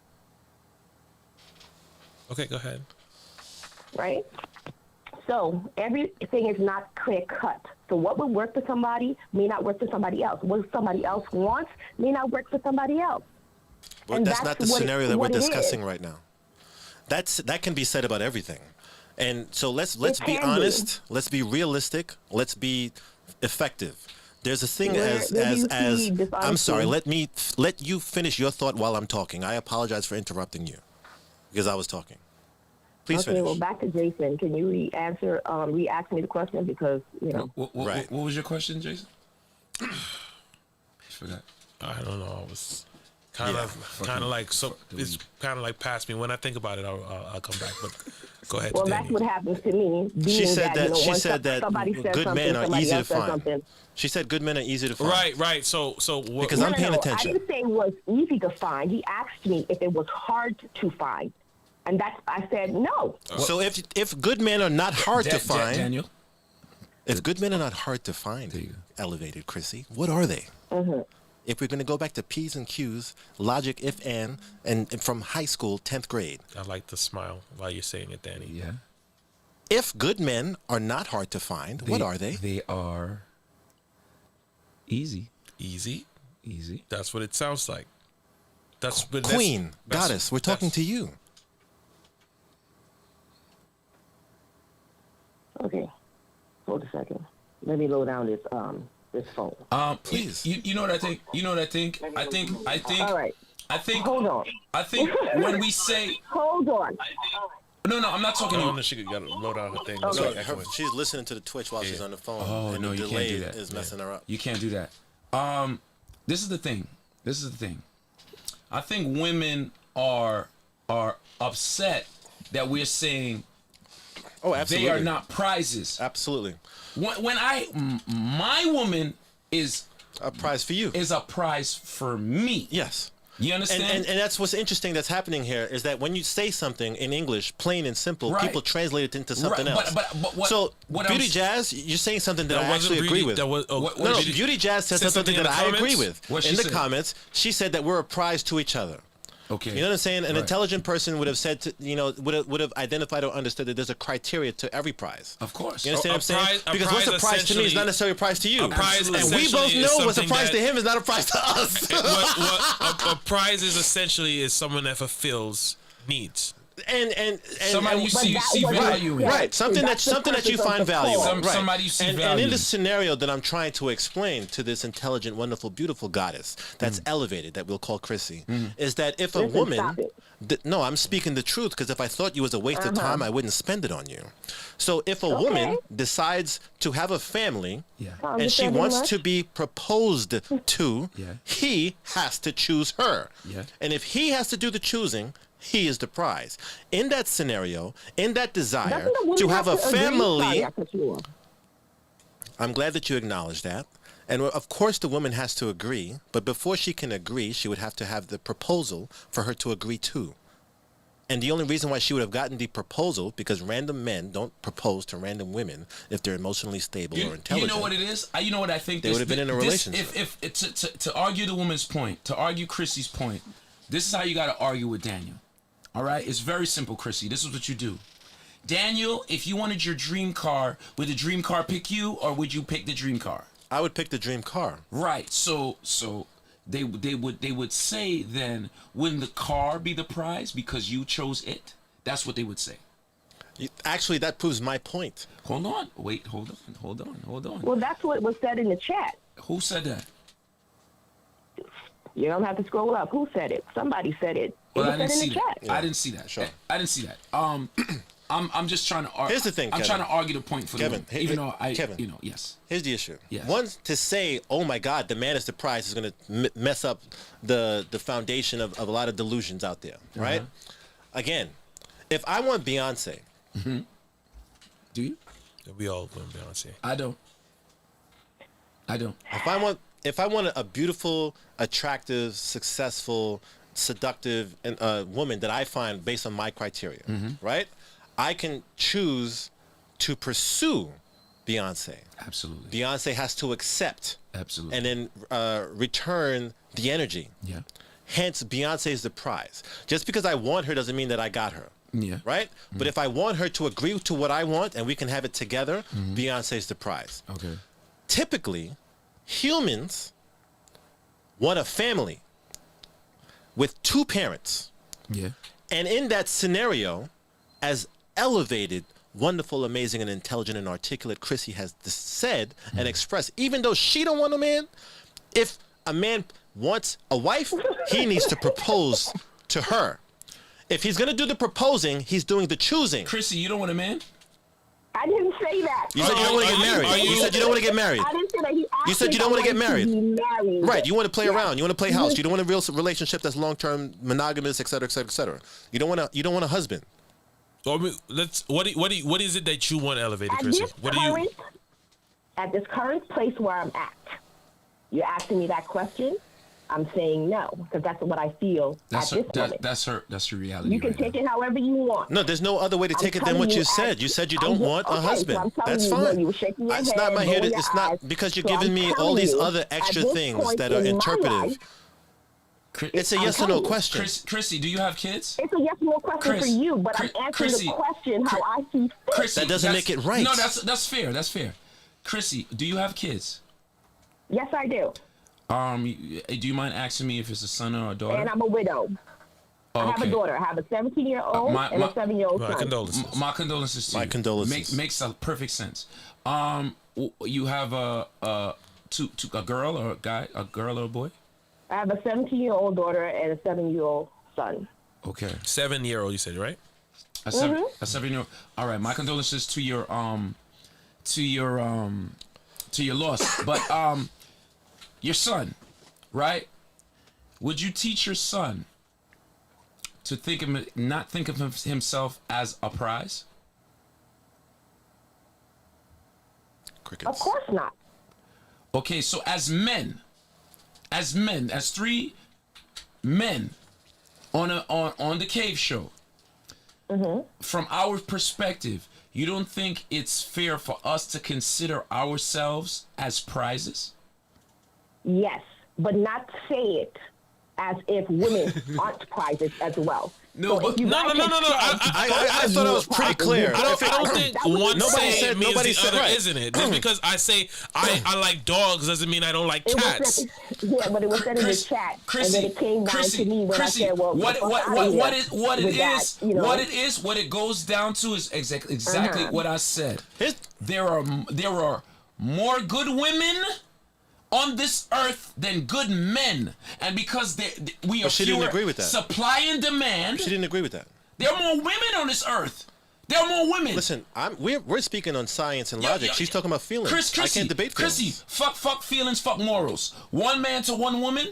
Okay, go ahead. Right. So everything is not clear cut. So what would work for somebody may not work for somebody else. What somebody else wants may not work for somebody else. Well, that's not the scenario that we're discussing right now. That can be said about everything. And so let's be honest. Let's be realistic. Let's be effective. There's a thing I'm sorry. Let you finish your thought while I'm talking. I apologize for interrupting you because I was talking. Please finish. Well, back to Jason. Can you re-ask me the question because What was your question, Jason? I forgot. I don't know. I was kind of like so. It's kind of like past me. When I think about it, I'll come back. But go ahead. Well, that's what happens to me. She said that good men are easy to find. She said good men are easy to find. Right. So because I'm paying attention. I didn't say it was easy to find. He asked me if it was hard to find. And I said no. So if good men are not hard to find, Daniel, if good men are not hard to find, elevated Chrissy, what are they? Mm-hmm. If we're going to go back to P's and Q's, logic, if and from high school, 10th grade. I like to smile while you're saying it, Danny. Yeah. If good men are not hard to find, what are they? They are easy. Easy? Easy. That's what it sounds like. Queen, goddess, we're talking to you. Okay, hold a second. Let me load down this phone. Please. You know what I think? I think. All right. I think. Hold on. I think when we say. Hold on. No, I'm not talking to you. She got to load out her thing. Okay. She's listening to the Twitch while she's on the phone. Oh, and no, the you delay can't do that. is messing her up. You can't do that. This is the thing. I think women are upset that we're saying. Oh, absolutely. They are not prizes. Absolutely. When my woman is a prize for you. Is a prize for me. Yes. You understand? And that's what's interesting that's happening here is that when you say something in English, plain and simple, people translate it into something else. But Beauty Jazz, you're saying something that I actually agree with. Beauty Jazz said something that I agree with. In the comments, she said that we're a prize to each other. Okay. You know what I'm saying? An intelligent person would have said, would have identified or understood that there's a criteria to every prize. Of course. You understand what I'm saying? Because what's a prize to me is not necessarily a prize to you. And we both know what's a prize to him is not a prize to us. A prize is essentially someone that fulfills needs. And somebody you see value in. Right. Something that you find value in. Right. Somebody you see value in. And in the scenario that I'm trying to explain to this intelligent, wonderful, beautiful goddess that's elevated, that we'll call Chrissy, is that if a woman No, I'm speaking the truth because if I thought you was a waste of time, I wouldn't spend it on you. So if a woman decides to have a family and she wants to be proposed to, he has to choose her. And if he has to do the choosing, he is the prize. In that scenario, in that desire to have a family, I'm glad that you acknowledge that. And of course the woman has to agree, but before she can agree, she would have to have the proposal for her to agree to. And the only reason why she would have gotten the proposal, because random men don't propose to random women if they're emotionally stable or intelligent. You know what it is? You know what I think? They would have been in a relationship. To argue the woman's point, to argue Chrissy's point, this is how you got to argue with Daniel. All right? It's very simple, Chrissy. This is what you do. Daniel, if you wanted your dream car, would the dream car pick you or would you pick the dream car? I would pick the dream car. Right. So they would say then, wouldn't the car be the prize because you chose it? That's what they would say. Actually, that proves my point. Hold on. Wait, hold on. Well, that's what was said in the chat. Who said that? You don't have to scroll up. Who said it? Somebody said it. Well, I didn't see that. Yeah. I didn't see that. Sure. I didn't see that. I'm just trying to argue. Here's the thing, I'm Kevin. trying to argue the point for Kevin, the woman, even though Kevin, yes. Here's the issue. Yes. One, to say, oh my God, the man is the prize is going to mess up the foundation of a lot of delusions out there, right? Again, if I want Beyonce. Do you? We all want Beyonce. I don't. If I want a beautiful, attractive, successful, seductive woman that I find based on my criteria, right? I can choose to pursue Beyonce. Absolutely. Beyonce has to accept. Absolutely. And then return the energy. Yeah. Hence, Beyonce is the prize. Just because I want her doesn't mean that I got her. Yeah. Right? But if I want her to agree to what I want and we can have it together, Beyonce is the prize. Okay. Typically, humans want a family with two parents. Yeah. And in that scenario, as elevated, wonderful, amazing, and intelligent and articulate Chrissy has said and expressed, even though she don't want a man, if a man wants a wife, he needs to propose to her. If he's going to do the proposing, he's doing the choosing. Chrissy, you don't want a man? I didn't say that. You said you don't want to get married. You said you don't want to get married. I didn't say that. You said you don't want to get married. Married. Right. You want to play around. You want to play house. You don't want a real relationship that's long-term, monogamous, et cetera, et cetera, et cetera. You don't want a husband. So, I mean, what is it that you want elevated, Chrissy? At this current place where I'm at, you're asking me that question. I'm saying no because that's what I feel at this moment. That's her reality. You can take it however you want. No, there's no other way to take it than what you said. You said you don't want a husband. That's fine. It's not my head. It's not because you're giving me all these other extra things that are interpretive. It's a yes or no question. Chrissy, do you have kids? It's a yes or no question for you, but I'm answering the question how I see fit. That doesn't make it right. No, that's fair. That's fair. Chrissy, do you have kids? Yes, I do. Do you mind asking me if it's a son or a daughter? And I'm a widow. I have a daughter. I have a 17-year-old and a 7-year-old son. Condolences. My condolences to you. My condolences. Makes a perfect sense. You have a girl or a guy, a girl or a boy? I have a 17-year-old daughter and a 7-year-old son. Okay. 7-year-old, you said, right? A 7-year-old. All right. My condolences to your loss. But your son, right? Would you teach your son to not think of himself as a prize? Crickets. Of course not. Okay, so as three men on the Cave Show, from our perspective, you don't think it's fair for us to consider ourselves as prizes? Yes, but not say it as if women aren't prizes as well. No, so but no. I thought I was pretty clear. I don't think one saying means the other, right. isn't it? Just because I say I like dogs doesn't mean I don't like cats. Yeah, but it was said in the chat, and then it came down to me when I said, "Well, what it goes down to is exactly what I said. There are more good women on this earth than good men, and because we are But she didn't fewer agree with that. supply and demand, She didn't agree with that. there are more women on this earth. There are more women. Listen, we're speaking on science and logic. She's talking about feelings. Chrissy, I can't debate feelings. Chrissy, fuck feelings, fuck morals. One man to one woman,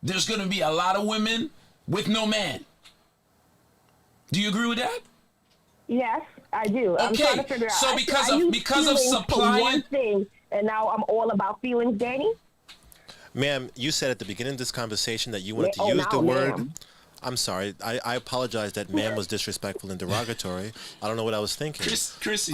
there's gonna be a lot of women with no man. Do you agree with that? Yes, I do. I'm Okay, trying to figure out. so I because use of feelings for supply one and- thing, and now I'm all about feelings, Danny. Ma'am, you said at the beginning of this conversation that you wanted to Yeah, use the now, word. ma'am. I'm sorry. I apologize that ma'am was disrespectful and derogatory. I don't know what I was thinking. Chrissy,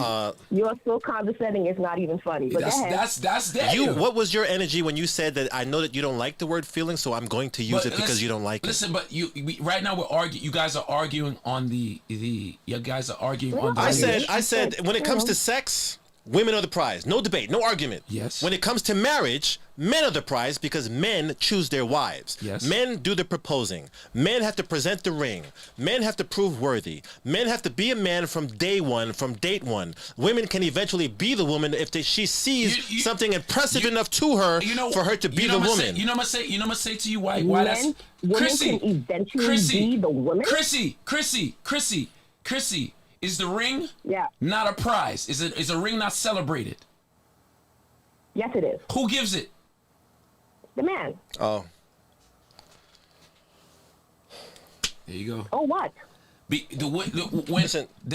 You're so condescending, it's not even funny. But go ahead. that's that. What was your energy when you said that I know that you don't like the word feeling, so I'm going to use it because you don't like it? Listen, but right now we're arguing. You guys are arguing on the. You guys are arguing on the. I said when it comes to sex, women are the prize. No debate, no argument. Yes. When it comes to marriage, men are the prize because men choose their wives. Yes. Men do the proposing. Men have to present the ring. Men have to prove worthy. Men have to be a man from day one, from date one. Women can eventually be the woman if she sees something impressive enough to her for her to be the woman. You know what I'm gonna say to you why that's Women Chrissy, can eventually be the woman. Chrissy, is the ring not a prize? Is a ring not celebrated? Yes, it is. Who gives it? The man. Oh. There you go. Oh, what? Listen, I'm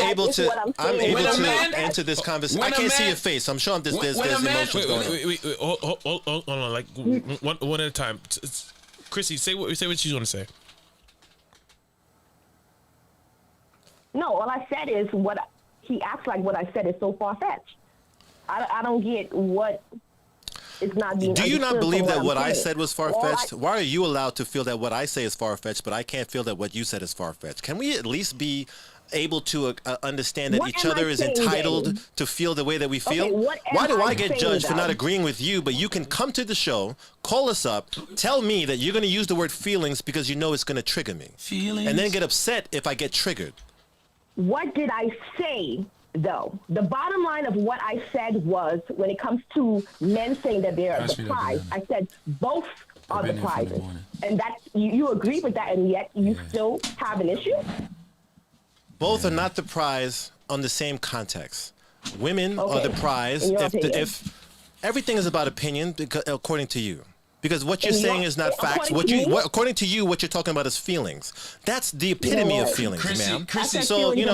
able to man, enter this conversation. I can't see your face. I'm sure there's emotions going on. Wait, hold on, like one at a time. Chrissy, say what she's gonna say. No, all I said is what he acts like. What I said is so far fetched. I don't get what is not being. Do you not believe that what I saying. said was far fetched? Why are you allowed to feel that what I say is far fetched, but I can't feel that what you said is far fetched? Can we at least be able to understand that What each am other I is saying, entitled then? to feel the way that we feel? Okay, what am Why do I I get saying, judged for not though? agreeing with you, but you can come to the show, call us up, tell me that you're going to use the word feelings because you know it's going to trigger me. Feelings? And then get upset if I get triggered. What did I say, though? The bottom line of what I said was, when it comes to men saying that they're the prize, I said both are the prizes. And that's, you agree with that, and yet you still have an issue? Both are not the prize on the same context. Women are the prize In your if everything is about opinion, according to you. Because what you're saying is not facts. According to you, what you're talking about is feelings. That's the epitome of feelings, ma'am. Chrissy, so can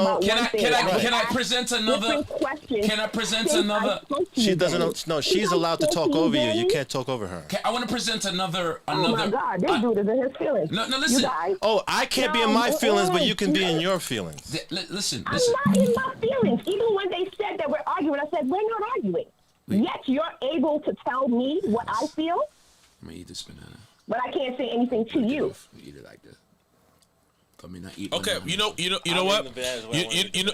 I present another? Can I present another? She doesn't. No, she's allowed to talk over you. You can't talk over her. I want to present another. Oh my God, this dude is in his feelings. No, listen. Oh, I can't be in my feelings, but you can be in your feelings. Listen. I'm not in my feelings. Even when they said that we're arguing, I said, we're not arguing. Yet you're able to tell me what I feel. I'm gonna eat this banana. But I can't say anything to you. Eat it like this. I mean, I eat. Okay, banana. you know what?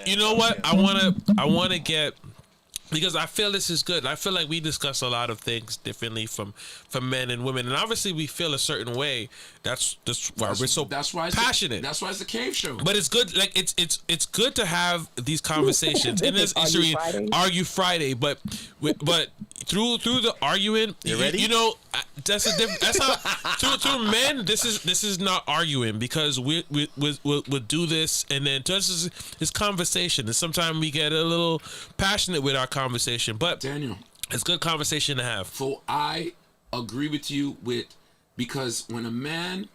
You know what? I wanna get, because I feel this is good. I feel like we discuss a lot of things differently from men and women, and obviously we feel a certain way. That's why we're so passionate. That's why it's a cave show. But it's good. Like it's good to have these conversations. And this is Argue Friday, but through the arguing, you know, that's a different. That's how through men. This is not arguing, because we'll do this, and then just it's conversation. And sometimes we get a little passionate with our conversation, but Daniel, it's good conversation to have. So I agree with you because when a man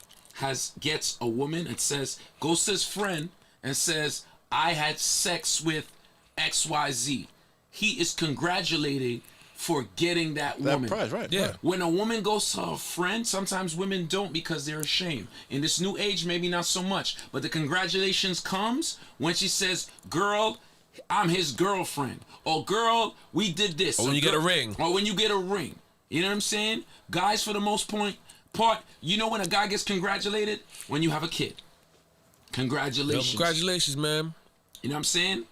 gets a woman and goes to his friend and says, I had sex with XYZ, he is congratulating for getting that woman. That prize, right? Yeah. When a woman goes to her friend, sometimes women don't because they're ashamed. In this new age, maybe not so much, but the congratulations comes when she says, girl, I'm his girlfriend. Or girl, we did this. Or when you get a ring. Or when you get a ring. You know what I'm saying? Guys, for the most part, you know when a guy gets congratulated? When you have a kid. Congratulations. Congratulations, man. You know what I'm saying?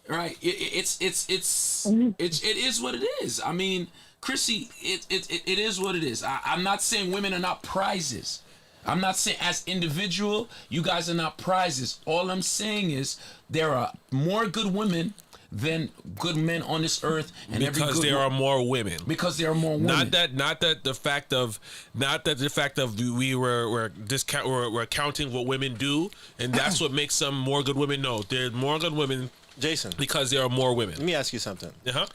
Right. It is what it is. I mean, Chrissy, it is what it is. I'm not saying women are not prizes. I'm not saying as individual, you guys are not prizes. All I'm saying is there are more good women than good men on this earth, and because there are more women. Because there are more women. Not that the fact of we're counting what women do, and that's what makes some more good women. No, there's more good women, Jason, because there are more women. Let me ask you something. Uh-huh.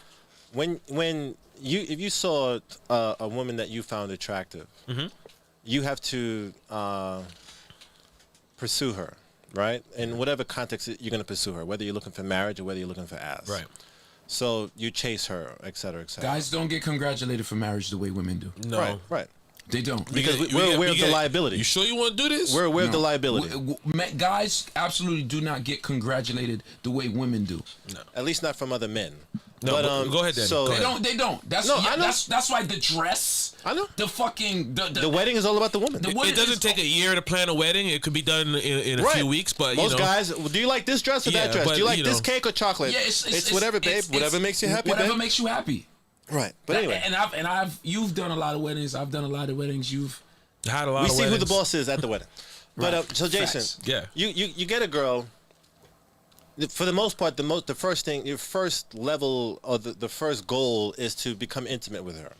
If you saw a woman that you found attractive, you have to pursue her, right? In whatever context you're going to pursue her, whether you're looking for marriage or whether you're looking for ass. Right. So you chase her, et cetera, et cetera. Guys don't get congratulated for marriage the way women do. No. Right. They don't. Because we're aware of the liability. You sure you want to do this? We're aware of the liability. Guys absolutely do not get congratulated the way women do. No. At least not from other men. No, but, go ahead, Danny. So They don't. That's I know. That's why the dress. I know. The fucking the wedding is all about the woman. It doesn't take a year to plan a wedding. It could be done in a few weeks. But most guys, do you like this dress or that dress? Do you like this cake or chocolate? Yeah, it's whatever, babe. Whatever makes you happy. Whatever babe. makes you happy. Right. But anyway, you've done a lot of weddings. I've done a lot of weddings. You've had a lot. We of see weddings. who the boss is at the wedding. But so Jason, Facts. you get a girl. For the most part, the first thing, your first level or the first goal is to become intimate with her,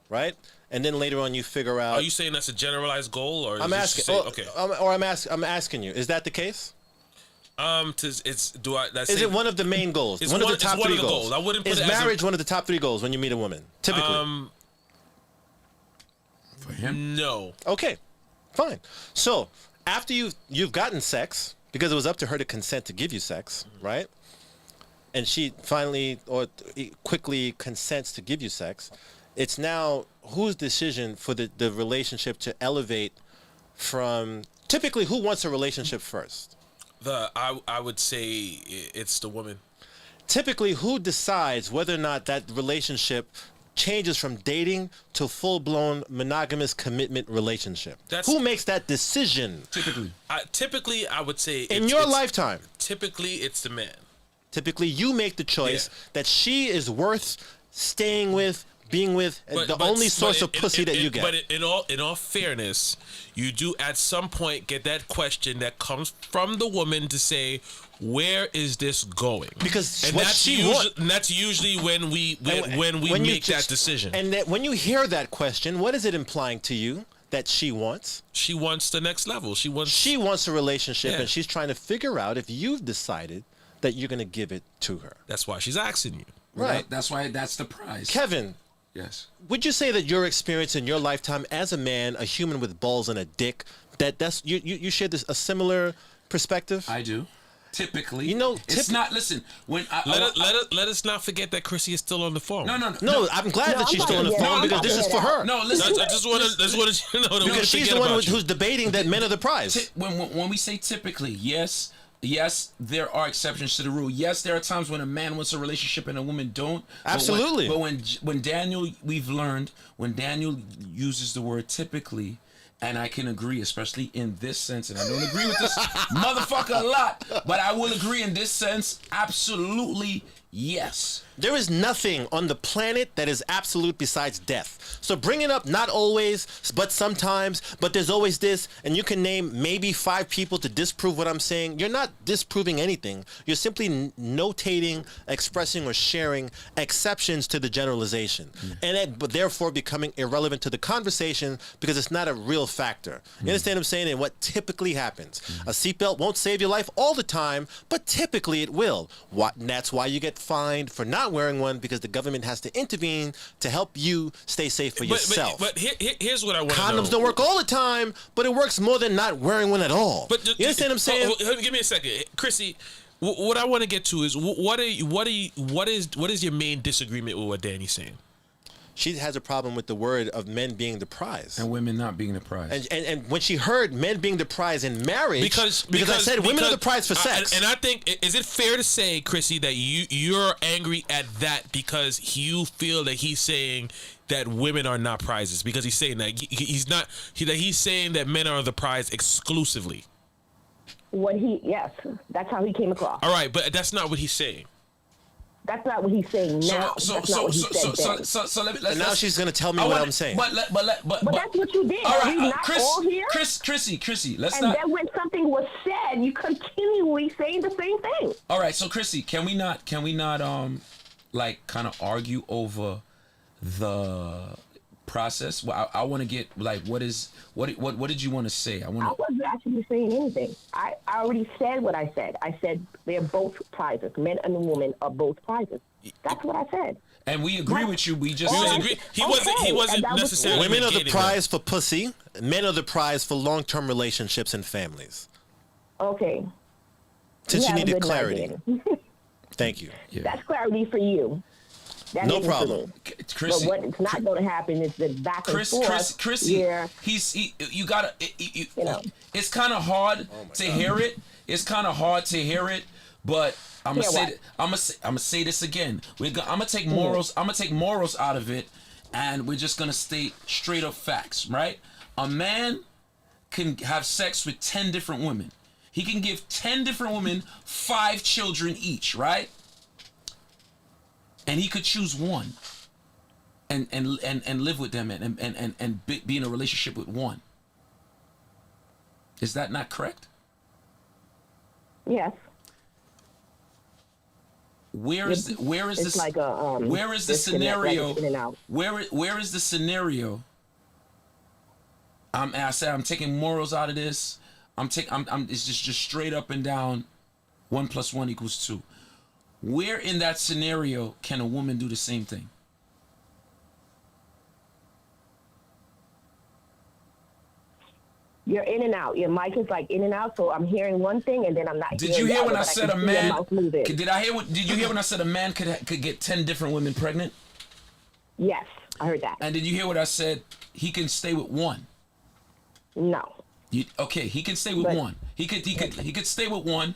right? And then later on, you figure out. Are you saying that's a generalized goal, or I'm asking? okay. I'm asking you. Is that the case? Is it one of the main goals? It's one of the top three goals. I wouldn't put is it marriage one of the top 3 goals when you meet a woman? Typically. For him, no. Okay, fine. So after you've gotten sex, because it was up to her to consent to give you sex, right? And she finally or quickly consents to give you sex. It's now whose decision for the relationship to elevate from. Typically, who wants a relationship first? I would say it's the woman. Typically, who decides whether or not that relationship changes from dating to full-blown monogamous commitment relationship? Who makes that decision? Typically, I would say in your lifetime. Typically, it's the man. Typically, you make the choice that she is worth staying with, being with, the only source of pussy that you get. But in all fairness, you do at some point get that question that comes from the woman to say, where is this going? Because and what that's usually when we make that decision. And that when you hear that question, what is it implying to you that she wants? She wants the next level. She wants a relationship, and she's trying to figure out if you've decided that you're going to give it to her. That's why she's asking you. Right. That's why that's the prize. Kevin. Yes. Would you say that your experience in your lifetime as a man, a human with balls and a dick, that's you share a similar perspective? I do. Typically, it's not. Listen, when let us not forget that Chrissy is still on the phone. No. I'm glad that she's still on the phone because this is for her. No, listen. I just want to know because she's the one who's debating that men are the prize. When we say typically, yes, there are exceptions to the rule. Yes, there are times when a man wants a relationship and a woman don't. Absolutely. But when Daniel, we've learned when Daniel uses the word typically. And I can agree, especially in this sense, and I don't agree with this motherfucker a lot, but I will agree in this sense, absolutely yes. There is nothing on the planet that is absolute besides death. So bring it up, not always, but sometimes, but there's always this, and you can name maybe 5 people to disprove what I'm saying. You're not disproving anything. You're simply notating, expressing, or sharing exceptions to the generalization, but therefore becoming irrelevant to the conversation because it's not a real factor. You understand what I'm saying? And what typically happens. A seatbelt won't save your life all the time, but typically it will. And that's why you get fined for not wearing one, because the government has to intervene to help you stay safe for yourself. But here's what I want to know. Condoms don't work all the time, but it works more than not wearing one at all. But you understand what I'm saying? Give me a second, Chrissy. What I want to get to is what is your main disagreement with what Danny's saying? She has a problem with the word of men being the prize and women not being the prize. And when she heard men being the prize in marriage, because I said women are the prize for sex. And I think, is it fair to say, Chrissy, that you're angry at that because you feel that he's saying that women are not prizes, because he's saying that he's saying that men are the prize exclusively. Yes, that's how he came across. All right, but that's not what he's saying. That's not what he's saying now. So now she's gonna tell me what I'm saying. But that's what you did. All right, all here? Chrissy, let's and not. then when something was said, said, you continually saying the same thing. All right, so Chrissy, can we not like kind of argue over the process? Well, I want to get like what did you want to say? I wasn't actually saying anything. I already said what I said. I said they're both prizes. Men and women are both prizes. That's what I said. And we agree with you. We just he wasn't necessarily. Women are the prize for pussy. Men are the prize for long-term relationships and families. Okay. Since you needed clarity. Thank you. Yeah. That's clarity for you. That no problem. Chrissy, but what's not going to happen is the back and forth. Chrissy, you gotta. You know, it's kind of hard to hear it. It's kind of hard to hear it, but I'm gonna say this again. I'm gonna take morals. I'm gonna take morals out of it, and we're just gonna state straight up facts, right? A man can have sex with 10 different women. He can give 10 different women 5 children each, right? And he could choose one, and live with them and be in a relationship with one. Is that not correct? Yes. Where is the scenario? Where is the scenario? I said I'm taking morals out of this. It's just straight up and down. 1 + 1 = 2. Where in that scenario can a woman do the same thing? You're in and out. Your mic is like in and out, so I'm hearing one thing and then I'm not. Did you hear when I said a man? Did you hear when I said a man could get 10 different women pregnant? Yes, I heard that. And did you hear what I said? He can stay with one. No. Okay, he can stay with one. He could stay with one.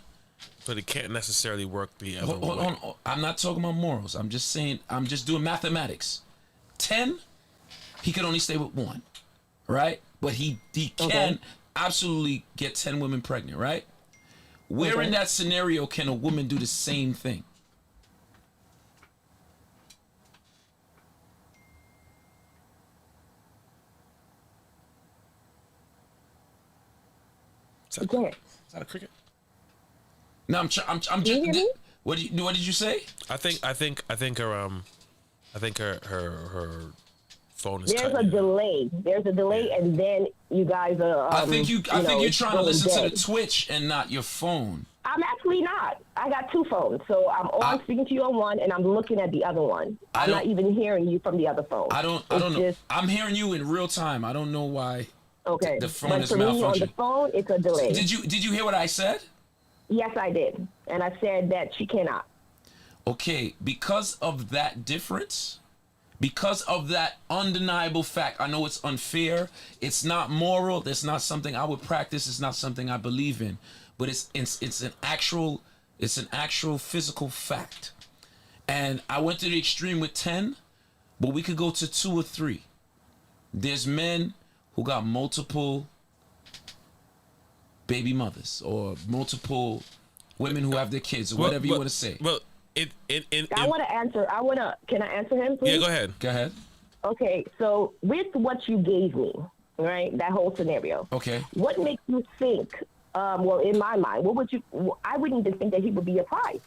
But it can't necessarily work the other way. Hold on. I'm not talking about morals. I'm just saying, I'm just doing mathematics. 10, he could only stay with one, right? But he can absolutely get 10 women pregnant, right? Where in that scenario can a woman do the same thing? Is that a cricket? No, I'm just. What did you say? I think her phone is. There's a delay. And then you guys are. I think you're trying to listen to the Twitch and not your phone. I'm actually not. I got 2 phones, so I'm speaking to you on one, and I'm looking at the other one. I'm not even hearing you from the other phone. I don't know. I'm hearing you in real time. I don't know why. Okay. The phone is malfunctioning. But for me on the phone, it's a delay. Did you hear what I said? Yes, I did. And I said that she cannot. Okay, because of that difference, because of that undeniable fact, I know it's unfair, it's not moral, it's not something I would practice, it's not something I believe in, but it's an actual physical fact. And I went to the extreme with 10, but we could go to 2 or 3. There's men who got multiple baby mothers or multiple women who have their kids or whatever you want to say. Well, I want to answer. Can I answer him, please? Yeah, go ahead. Go ahead. Okay, so with what you gave me, right, that whole scenario. Okay. What makes you think? Well, in my mind, I wouldn't even think that he would be a prize.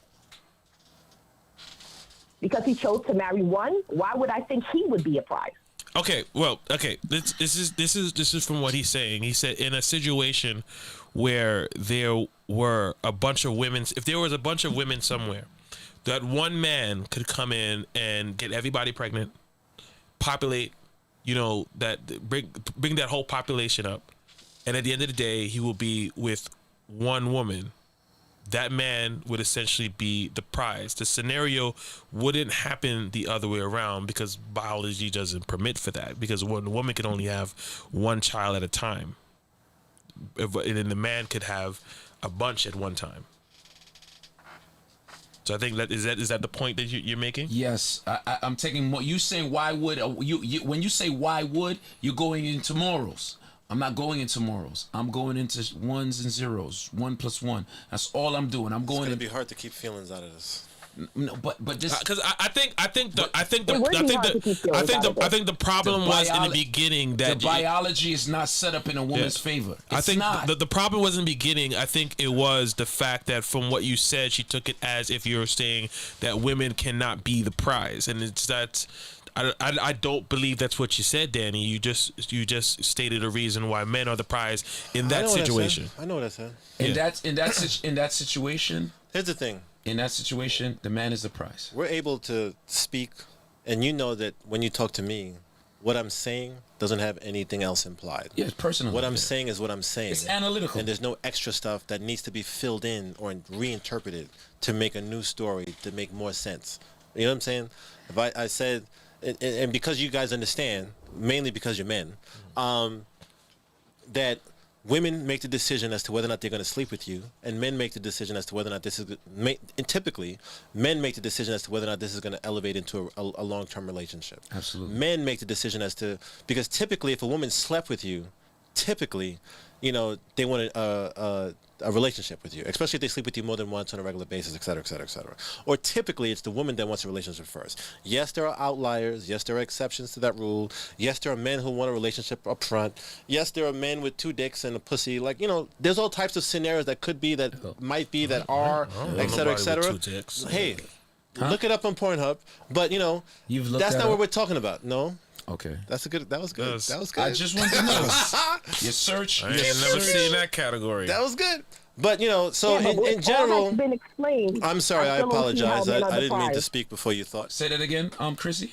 Because he chose to marry one. Why would I think he would be a prize? Okay, well, okay. This is from what he's saying. He said in a situation where there were a bunch of women, if there was a bunch of women somewhere, that one man could come in and get everybody pregnant, populate, that bring that whole population up, and at the end of the day, he will be with one woman. That man would essentially be the prize. The scenario wouldn't happen the other way around because biology doesn't permit for that. Because one woman can only have one child at a time, and then the man could have a bunch at one time. So I think that is that the point that you're making? Yes, I'm taking what you saying. Why would you when you say why would, you're going into morals. I'm not going into morals. I'm going into ones and zeros. 1 + 1. That's all I'm doing. I'm going. It's gonna be hard to keep feelings out of this. No, but this because I think the problem the was in the beginning that the biology is not set up in a woman's favor. I think not. the problem was in the beginning. I think it was the fact that from what you said, she took it as if you were saying that women cannot be the prize, and it's that. I don't believe that's what you said, Danny. You just stated a reason why men are the prize in that situation. I know what I said. In that situation. Here's the thing. In that situation, the man is the prize. We're able to speak, and you know that when you talk to me, what I'm saying doesn't have anything else implied. Yeah, it's personal. What I'm saying is what I'm saying. It's analytical. And there's no extra stuff that needs to be filled in or reinterpreted to make a new story to make more sense. You know what I'm saying? If I said, and because you guys understand, mainly because you're men, that women make the decision as to whether or not they're going to sleep with you, and men make the decision as to whether or not this is. And typically, men make the decision as to whether or not this is going to elevate into a long-term relationship. Absolutely. Men make the decision as to, because typically, if a woman slept with you, typically, you know, they want a relationship with you, especially if they sleep with you more than once on a regular basis, et cetera, et cetera, et cetera. Or typically, it's the woman that wants a relationship first. Yes, there are outliers. Yes, there are exceptions to that rule. Yes, there are men who want a relationship up front. Yes, there are men with 2 dicks and a pussy. Like, you know, there's all types of scenarios that could be, that might be, that are, et cetera, et cetera. Hey, look it up on Pornhub. But, you know, that's not what we're talking about. No. Okay. That was good. That was good. I just want to know. Your search. I ain't never seen that category. That was good. But, you know, so in general. All that's been explained, I'm sorry, I apologize. I didn't mean to speak before you thought. Say that again, Chrissy.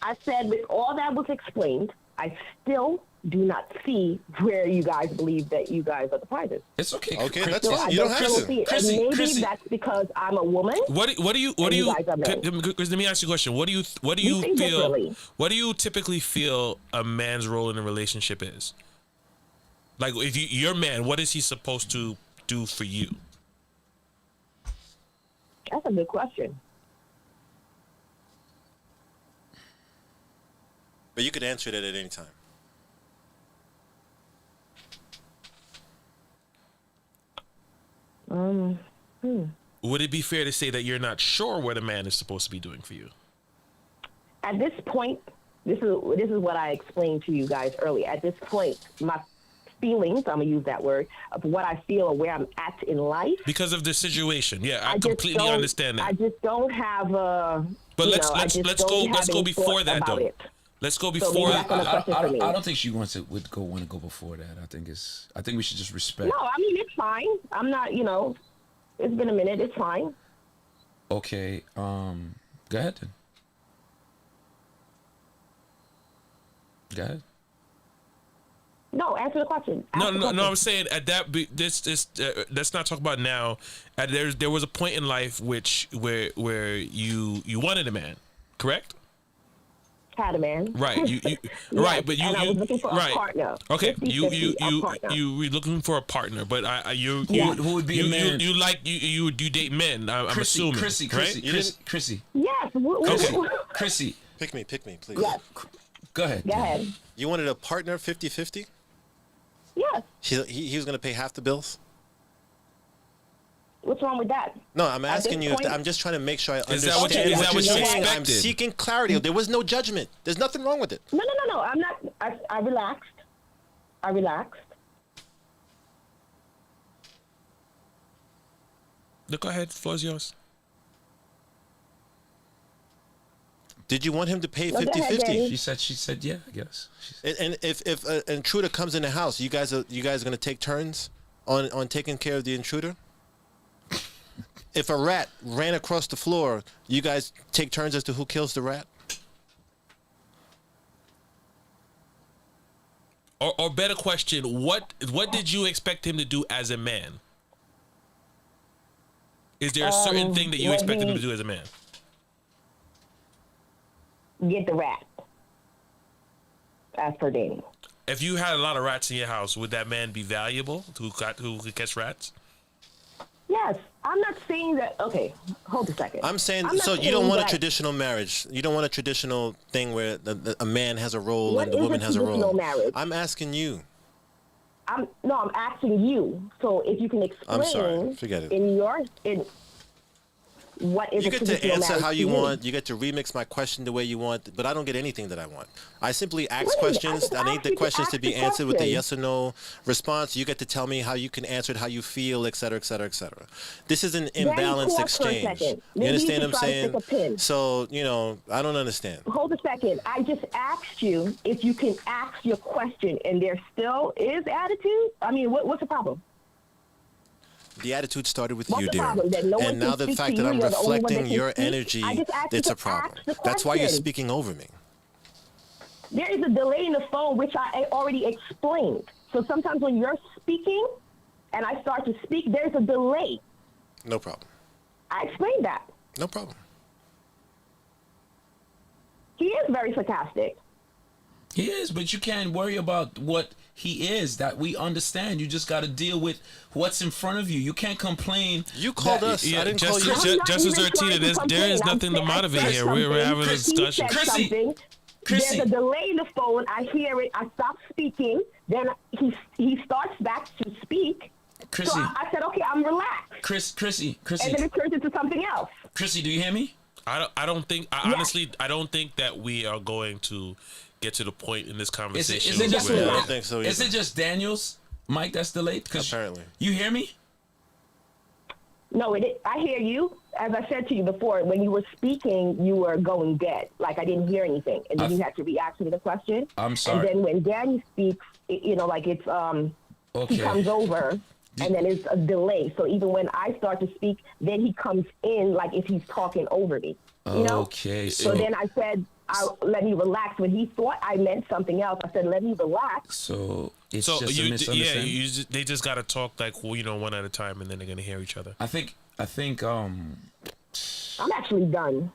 I said with all that was explained, I still do not see where you guys believe that you guys are the prizes. It's okay. Okay, that's fine. You don't have to. Maybe that's because I'm a woman. What do you let me ask you a question. What do you feel? What do you typically feel a man's role in a relationship is? Like, if you're a man, what is he supposed to do for you? That's a good question. But you could answer that at any time. Would it be fair to say that you're not sure what a man is supposed to be doing for you? At this point, this is what I explained to you guys earlier. At this point, my feelings, I'm going to use that word, of what I feel or where I'm at in life. Because of the situation. Yeah, I completely understand that. I just don't have a... But let's go before that, though. Let's go before that. I don't think she want to go before that. I think we should just respect. No, I mean, it's fine. I'm not, you know, it's been a minute. It's fine. Okay. Go ahead then. Go ahead. No, answer the question. No. I'm saying at that. Let's not talk about now. There was a point in life where you wanted a man, correct? Had a man. Right. You right, but I was looking for a partner. Okay. You were looking for a partner, but who would be a man? You date men. I'm assuming. Chrissy. Yes. Chrissy. Pick me, please. Yes. Go ahead. You wanted a partner 50-50? Yes. He was going to pay half the bills? What's wrong with that? No, I'm asking you. I'm just trying to make sure I understand what you expected? I'm seeking clarity. There was no judgment. There's nothing wrong with it. No. I'm not. I relaxed. Go ahead. The floor is yours. Did you want him to pay 50-50? She said yeah, I guess. And if an intruder comes in the house, you guys are going to take turns on taking care of the intruder? If a rat ran across the floor, you guys take turns as to who kills the rat? Or better question, what did you expect him to do as a man? Is there a certain thing that you expected him to do as a man? Get the rat. As per Danny. If you had a lot of rats in your house, would that man be valuable who could catch rats? Yes. I'm not saying that. Okay, hold a second. I'm saying, so you don't want a traditional marriage. You don't want a traditional thing where a man has a role and the woman has a role. Marriage? I'm asking you. I'm asking you. So if you can explain. I'm sorry. Forget it. what is You a get to traditional answer marriage how to you me. want. You get to remix my question the way you want, but I don't get anything that I want. I simply ask What is it? questions. just I need asked the you questions to ask be the answered with a question. yes or no response. You get to tell me how you can answer it, how you feel, et cetera, et cetera, et cetera. This is an imbalanced pause for a exchange. second. You Maybe you understand should what I'm try to stick a saying? pin. So, I don't understand. Hold a second. I just asked you if you can ask your question, and there still is attitude. I mean, what's the problem? The attitude started with What's you, the dear. problem? That no one And now can the speak fact to that you, I'm you're the only one that reflecting can your speak? energy, I just asked you it's to a problem. ask the That's why you're question. speaking over me. There is a delay in the phone, which I already explained. So sometimes when you're speaking and I start to speak, there's a delay. No problem. I explained that. No problem. He is very sarcastic. He is, but you can't worry about what he is. That we understand. You just got to deal with what's in front of you. You can't complain. You called that- us. I didn't call you. Justice Ortiz, there is nothing to motivate here. We're having a discussion. Chrissy, There's a delay in the phone. I hear it. I stop speaking. Then he starts back to speak. Chrissy. So I said, okay, I'm relaxed. Chrissy. And then it turns into something else. Chrissy, do you hear me? I don't think. Honestly, I don't think that we are going to get to the point in this conversation. Is it just? where- I don't think so Is either. it just Daniels, Mike? That's delayed. Apparently. You hear me? No, I hear you. As I said to you before, when you were speaking, you were going dead. Like I didn't hear anything, and then you had to react to the question. I'm sorry. And then when Danny speaks, like it's Okay. he comes over, and then it's a delay. So even when I start to speak, then he comes in like if he's talking over me. You know? Okay. So then I said, let me relax. When he thought I meant something else, I said, let me relax. So it's So just a misunderstanding. they just gotta talk like one at a time, and then they're gonna hear each other. I think. I'm actually done.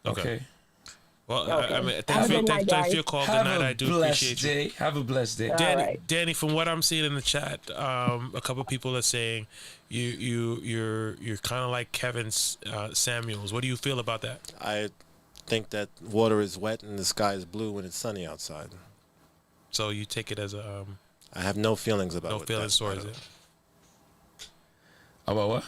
Okay. Well, Okay. I mean, Have a thanks good night, for your guys. call Have tonight. a I do blessed appreciate you. day. Have a blessed day. Danny, from what I'm seeing in the chat, a couple of people are saying you're kind of like Kevin Samuels. What do you feel about that? I think that water is wet and the sky is blue when it's sunny outside. So you take it as a I have no feelings about no what feelings that- towards it. About what?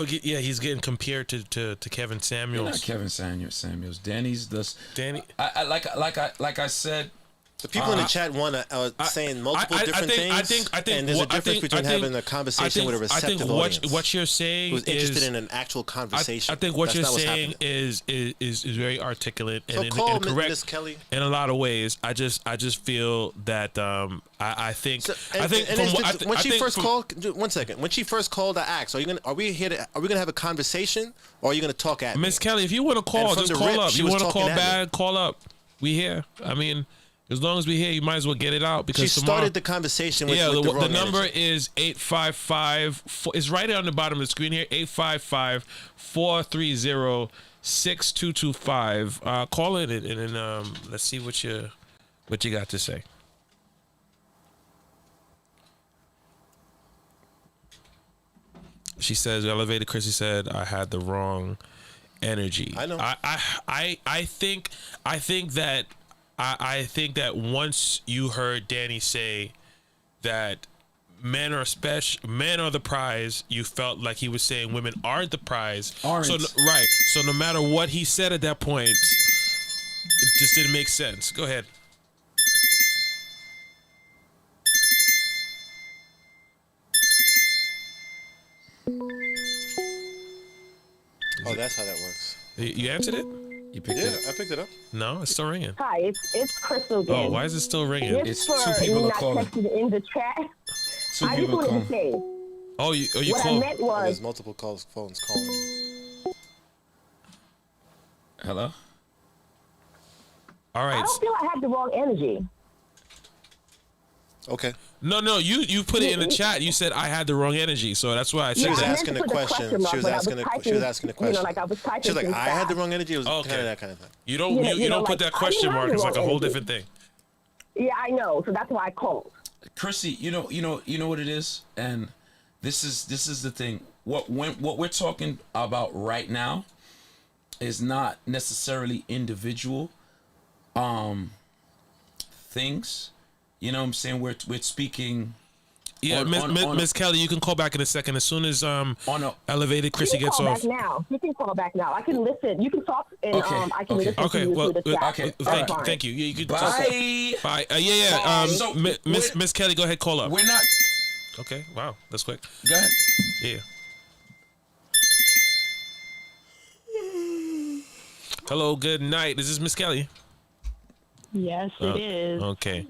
He's getting compared to Kevin You're Samuels. not Kevin Samuels. Danny's the. Danny. Like I said. The people in the chat are saying multiple different things. I think, and there's a difference between having a conversation with a receptive audience. What you're saying who's is interested in an actual conversation. I think what That's you're not what's saying happening. is very articulate So and, call and correct Ms. Kelly. in a lot of ways. I just feel that I think When she first called, 1 second. When she first called, I asked, "Are we gonna have a conversation, or are you gonna talk at me?" Miss Kelly, if you want to call, And from just the call rip, up. she You was want to talking call at me. bad, call up. We here. I mean, as long as we here, you might as well get it out because She tomorrow, started the conversation with, yeah, with the wrong number energy. is 855. It's right on the bottom of the screen here. 855-430-6225. Call it and then let's see what you got to say. She says, elevated. Chrissy said, I had the wrong energy. I know. I think that once you heard Danny say that men are the prize, you felt like he was saying women aren't the prize. Aren't. So no matter what he said at that point, it just didn't make sense. Go ahead. Oh, that's how that works. You answered it? You picked Yeah, it. I picked it up. No, it's still ringing. Hi, it's Crystal again. Oh, why is it still ringing? It's for two people me are not calling. texting in the chat. Two I just people wanted calling. to say Oh, you what I called. meant was There's multiple phones calling. Hello. All I right. don't feel I had the wrong energy. Okay. No, you put it in the chat. You said I had the wrong energy, so that's why I She said was I that. meant asking to a put the question. question mark, She was but I asking was a typing, question. like I was typing She was like, things I had the fast. wrong energy. It was Okay. kind of that kind of thing. You don't Yeah, you don't put like, that question I mark. had It's the like a wrong whole energy. different thing. Yeah, I know. So that's why I called. Chrissy, you know what it is, and this is the thing. What we're talking about right now is not necessarily individual things. You know what I'm saying? We're speaking Yeah, Miss Kelly, you can call back in a second as soon as Elevated Chrissy gets off. Back now. You can call back now. I can listen. You can talk, and I can listen to you through the chat. Thank you. You can Bye. Bye. So, Miss Kelly, go ahead. Call up. We're not. Okay. Wow, that's quick. Go ahead. Yeah. Hello. Good night. Is this Miss Kelly? Yes, it is. Okay.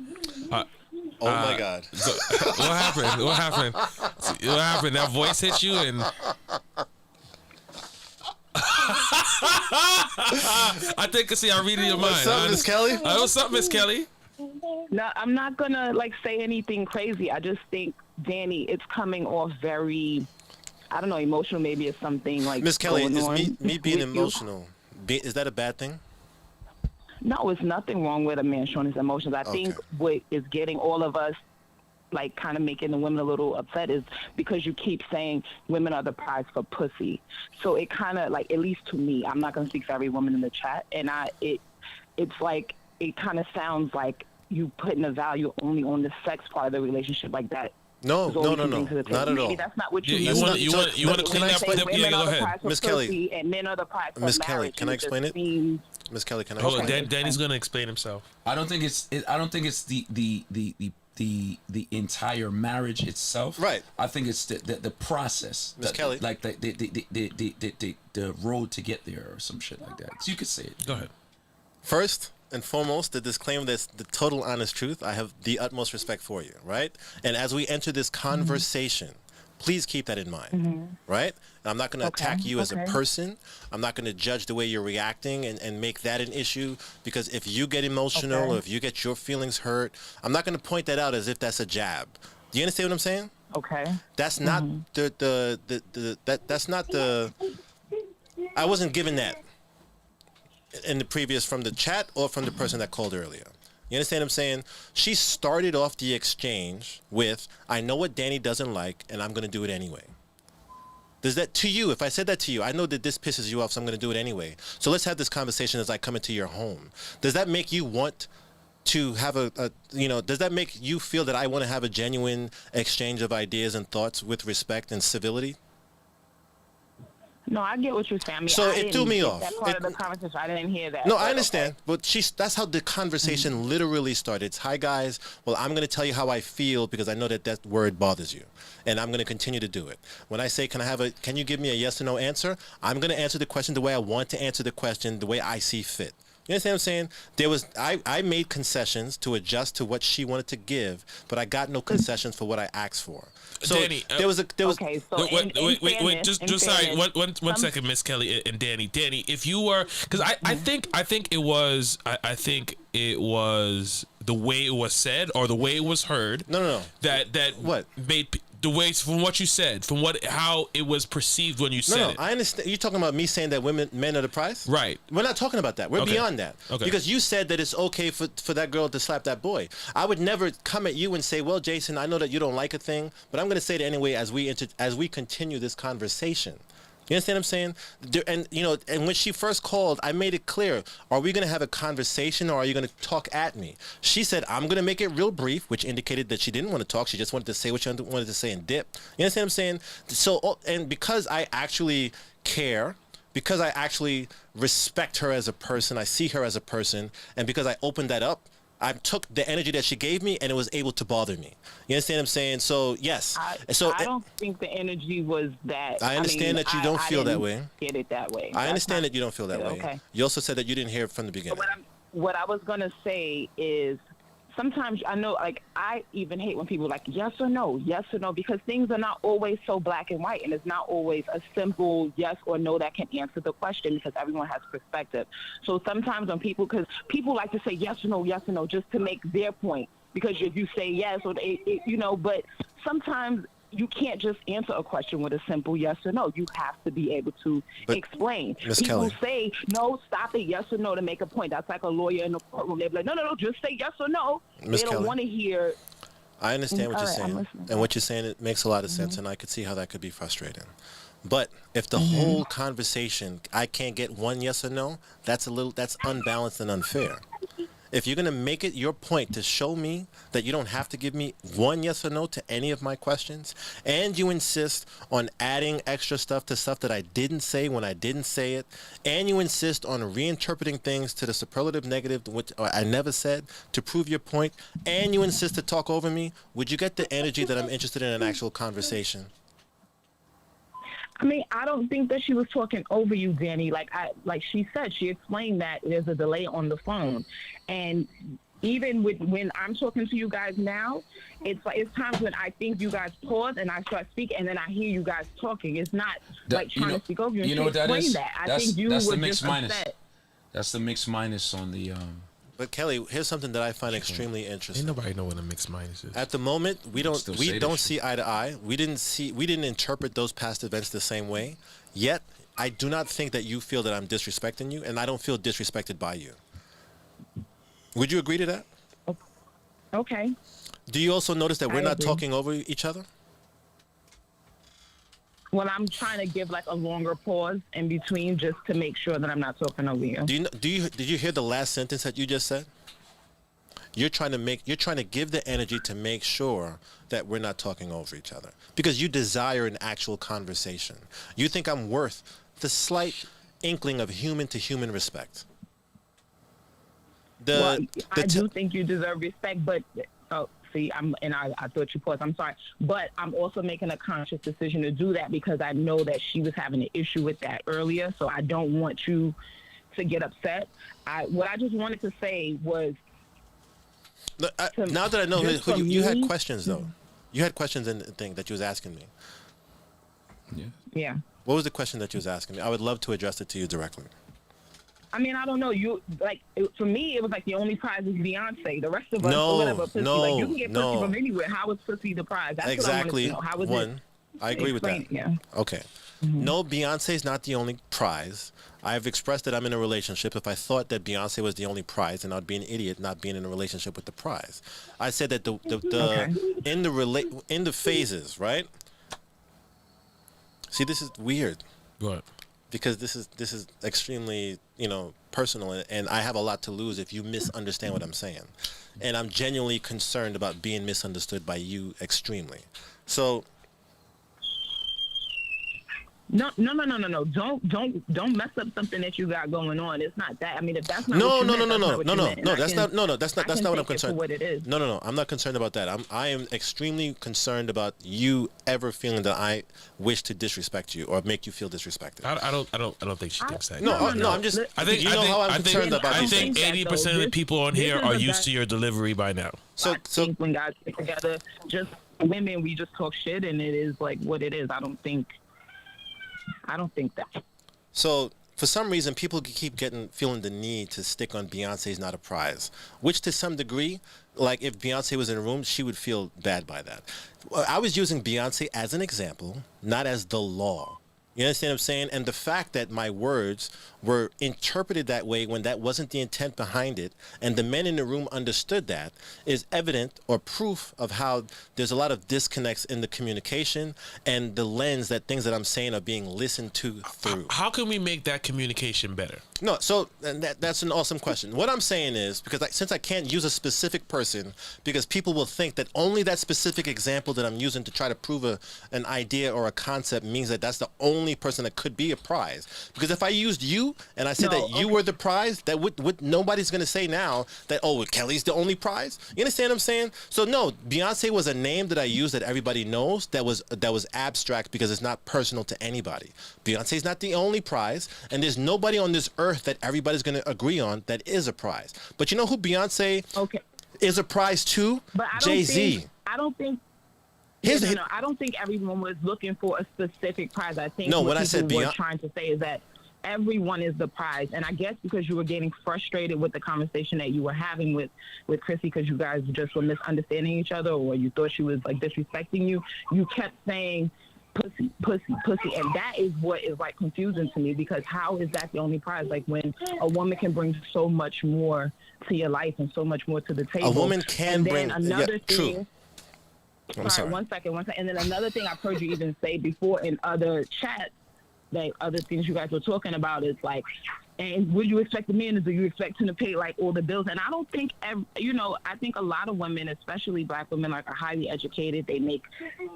Oh my God! So, what happened? What happened? What happened? That voice hit you, and I think I read in your mind. What's up, Miss Kelly? What's up, Miss Kelly? No, I'm not gonna say anything crazy. I just think, Danny, it's coming off very, I don't know, emotional. Maybe it's something like Miss Kelly. Is me being with emotional? Is that a bad thing? No, it's nothing wrong with a man showing his emotions. I think what is getting all of us, like, kind of making the women a little upset is because you keep saying women are the prize for pussy. So it kind of, like, at least to me, I'm not going to speak for every woman in the chat, and it's like, it kind of sounds like you putting a value only on the sex part of the relationship, like that. No, not at all. Maybe that's not what you You want to clean that? Yeah, go ahead, Miss Kelly. And men are the prize for Miss Kelly, marriage. can I explain it? Miss Kelly, can I Hold explain on, Danny's gonna explain himself. I don't think it's the entire marriage itself. Right. I think it's the process. Miss Kelly, like the road to get there or some shit like that. So you could say it. Go ahead. First and foremost, the disclaimer that's the total honest truth. I have the utmost respect for you, right? And as we enter this conversation, please keep that in mind, right? And I'm not going to attack you as a person. I'm not going to judge the way you're reacting and make that an issue, because if you get emotional or if you get your feelings hurt, I'm not going to point that out as if that's a jab. Do you understand what I'm saying? Okay. That's not that's not the. I wasn't given that in the previous from the chat or from the person that called earlier. You understand what I'm saying? She started off the exchange with, I know what Danny doesn't like, and I'm going to do it anyway. Does that, to you, if I said that to you, I know that this pisses you off, so I'm going to do it anyway. So let's have this conversation as I come into your home. Does that make you want to have does that make you feel that I want to have a genuine exchange of ideas and thoughts with respect and civility? No, I get what you're saying. I mean, so it threw me off. That part of the conversation, I didn't hear that. No, I understand. But that's how the conversation literally started. It's, hi, guys. Well, I'm going to tell you how I feel because I know that word bothers you. And I'm going to continue to do it. When I say, can you give me a yes or no answer? I'm going to answer the question the way I want to answer the question, the way I see fit. You understand what I'm saying? I made concessions to adjust to what she wanted to give, but I got no concessions for what I asked for. So Danny, okay. So wait, just sorry, one second, Miss Kelly and Danny. Danny, if you were, because I think it was the way it was said or the way it was heard. No. That what made the way from what you said, from how it was perceived when you said it. I understand. You're talking about me saying that men are the prize? Right. We're not talking about that. We're beyond that. Okay. Because you said that it's okay for that girl to slap that boy. I would never come at you and say, well, Jason, I know that you don't like a thing, but I'm going to say it anyway as we continue this conversation. You understand what I'm saying? And when she first called, I made it clear, are we going to have a conversation or are you going to talk at me? She said, I'm going to make it real brief, which indicated that she didn't want to talk. She just wanted to say what she wanted to say and dip. You understand what I'm saying? So, and because I actually care, because I actually respect her as a person, I see her as a person, and because I opened that up, I took the energy that she gave me and it was able to bother me. You understand what I'm saying? So, yes. I don't think the energy was that. I understand that you don't feel that way. Get it that way. I understand that you don't feel that way. Okay. You also said that you didn't hear it from the beginning. What I was going to say is, sometimes I know, like, I even hate when people are like, yes or no, because things are not always so black and white, and it's not always a simple yes or no that can answer the question, because everyone has perspective. So sometimes when people like to say yes or no, just to make their point, because if you say yes, but sometimes you can't just answer a question with a simple yes or no. You have to be able to explain. Ms. People Kelly. say, no, stop it, yes or no, to make a point. That's like a lawyer in the courtroom. They're like, no, just say yes or no. Ms. They don't want to hear. I understand what you're saying. And what you're saying, it makes a lot of sense, Mm-hmm. and I could see how that could be frustrating. But if the whole conversation, I can't get one yes or no, that's unbalanced and unfair. if you're going to make it your point to show me that you don't have to give me one yes or no to any of my questions, and you insist on adding extra stuff to stuff that I didn't say when I didn't say it, and you insist on reinterpreting things to the superlative negative, which I never said, to prove your point, and you insist to talk over me, would you get the energy that I'm interested in an actual conversation? I mean, I don't think that she was talking over you, Danny. Like she said, she explained that there's a delay on the phone, and even when I'm talking to you guys now, it's times when I think you guys pause and I start speaking, and then I hear you guys talking. It's not like trying to speak over you. And you know what that is? I think you that's were the mixed just minus. upset. That's the mixed minus on the. But Kelly, here's something that I find extremely interesting. Ain't nobody know what a mixed minus is. At the moment, we don't see eye to eye. We didn't interpret those past events the same way. Yet, I do not think that you feel that I'm disrespecting you, and I don't feel disrespected by you. Would you agree to that? Okay. Do you also notice that we're not agree. talking over each other? Well, I'm trying to give like a longer pause in between just to make sure that I'm not talking over you. Did you hear the last sentence that you just said? You're trying to give the energy to make sure that we're not talking over each other because you desire an actual conversation. You think I'm worth the slight inkling of human to human respect. I do think you deserve respect, but I thought you paused. I'm sorry, but I'm also making a conscious decision to do that because I know that she was having an issue with that earlier, so I don't want you to get upset. What I just wanted to say was. Now that I know who you had questions though, you had questions in the thing that you was asking me. Yeah. What was the question that you was asking me? I would love to address it to you directly. I mean, I don't know. For me, it was like the only prize is Beyonce. The rest of us, No, or whatever, pussy. no, like you can get pussy no. from anywhere. How is pussy the prize? That's Exactly. What I wanted to know. How is it? I agree with that. Yeah. Okay. No, Beyonce's not the only prize. I've expressed that I'm in a relationship. If I thought that Beyonce was the only prize, then I'd be an idiot not being in a relationship with the prize. I said that in the phases, right? See, this is weird. What? Because this is extremely, personal, and I have a lot to lose if you misunderstand what I'm saying. And I'm genuinely concerned about being misunderstood by you extremely. So No. Don't mess up something that you got going on. It's not that. I mean, if that's not No. what you meant, That's not what I'm take it concerned. for what it is. No. I'm not concerned about that. I am extremely concerned about you ever feeling that I wish to disrespect you or make you feel disrespected. I don't think she thinks that. No. I'm just. I think you know how I'm concerned about. I these think things. 80% of the people on here are used to your delivery by now. I think when guys get together, just women, we just talk shit, and it is like what it is. I don't think that. So for some reason, people keep feeling the need to stick on Beyonce's not a prize, which to some degree, like if Beyonce was in a room, she would feel bad by that. I was using Beyonce as an example, not as the law. You understand what I'm saying? And the fact that my words were interpreted that way when that wasn't the intent behind it, and the men in the room understood that, is evident or proof of how there's a lot of disconnects in the communication and the lens that things that I'm saying are being listened to through. How can we make that communication better? No, so that's an awesome question. What I'm saying is, because since I can't use a specific person, because people will think that only that specific example that I'm using to try to prove an idea or a concept means that that's the only person that could be a prize. Because if I used you and I said you were the prize, that would nobody's going to say now that, oh, Kelly's the only prize. You understand what I'm saying? So no, Beyonce was a name that I used that everybody knows that was abstract because it's not personal to anybody. Beyonce's not the only prize, and there's nobody on this earth that everybody's going to agree on that is a prize. But you know who Beyonce is a prize to? Jay-Z. I don't think everyone was looking for a specific prize. I think what people were trying to say is that everyone is the prize. And I guess because you were getting frustrated with the conversation that you were having with Chrissy because you guys just were misunderstanding each other, or you thought she was like disrespecting you, you kept saying pussy. And that is what is like confusing to me, because how is that the only prize? Like when a woman can bring so much more to your life and so much more to the table. A woman can bring another thing. True. Sorry, one second. And then another thing I've heard you even say before in other chats, that other things you guys were talking about is like And what do you expect the man to do? You expect him to pay like all the bills. And I don't think, I think a lot of women, especially black women, like are highly educated. They make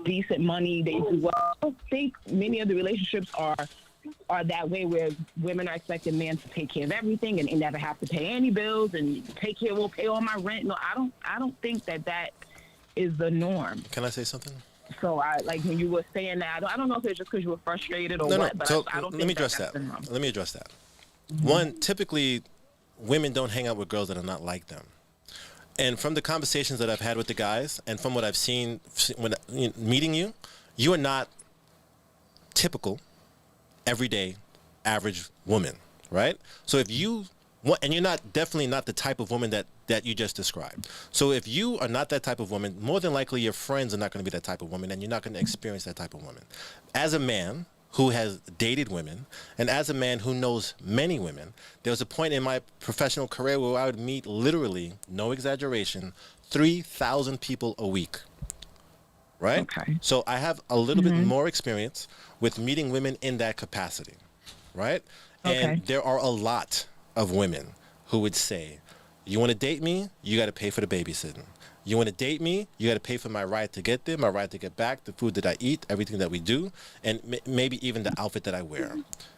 decent money. They do well. I don't think many of the relationships are that way, where women are expecting men to take care of everything and never have to pay any bills and will pay all my rent. No, I don't think that is the norm. Can I say something? So I like when you were saying that. I don't know if it's just because you were frustrated or what. But So I don't let me think address that's that. the norm. Let me address that. One, typically, women don't hang out with girls that are not like them. And from the conversations that I've had with the guys, and from what I've seen when meeting you, you are not typical, everyday, average woman, right? So if you want, and you're definitely not the type of woman that you just described. So if you are not that type of woman, more than likely your friends are not going to be that type of woman, and you're not going to experience that type of woman. As a man who has dated women, and as a man who knows many women, there was a point in my professional career where I would meet literally, no exaggeration, 3,000 people a week. Right? Okay. So I have a little bit more experience with meeting women in that capacity. Right? Okay. And there are a lot of women who would say, you want to date me? You got to pay for the babysitting. You want to date me? You got to pay for my ride to get there, my ride to get back, the food that I eat, everything that we do, and maybe even the outfit that I wear.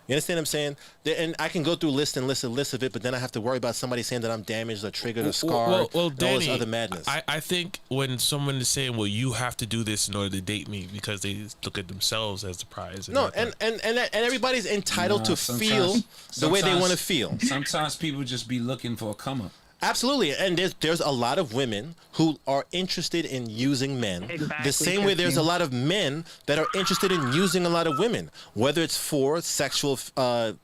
You understand what I'm saying? And I can go through list of it, but then I have to worry about somebody saying that I'm damaged or triggered or scarred, well, and Danny, all this other madness. I think when someone is saying, well, you have to do this in order to date me, because they look at themselves as the prize. No, and everybody's entitled to feel the way they want to feel. Sometimes people just be looking for a come up. Absolutely, and there's a lot of women who are interested in using men. Exactly. The same way there's a lot of men that are interested in using a lot of women, whether it's for sexual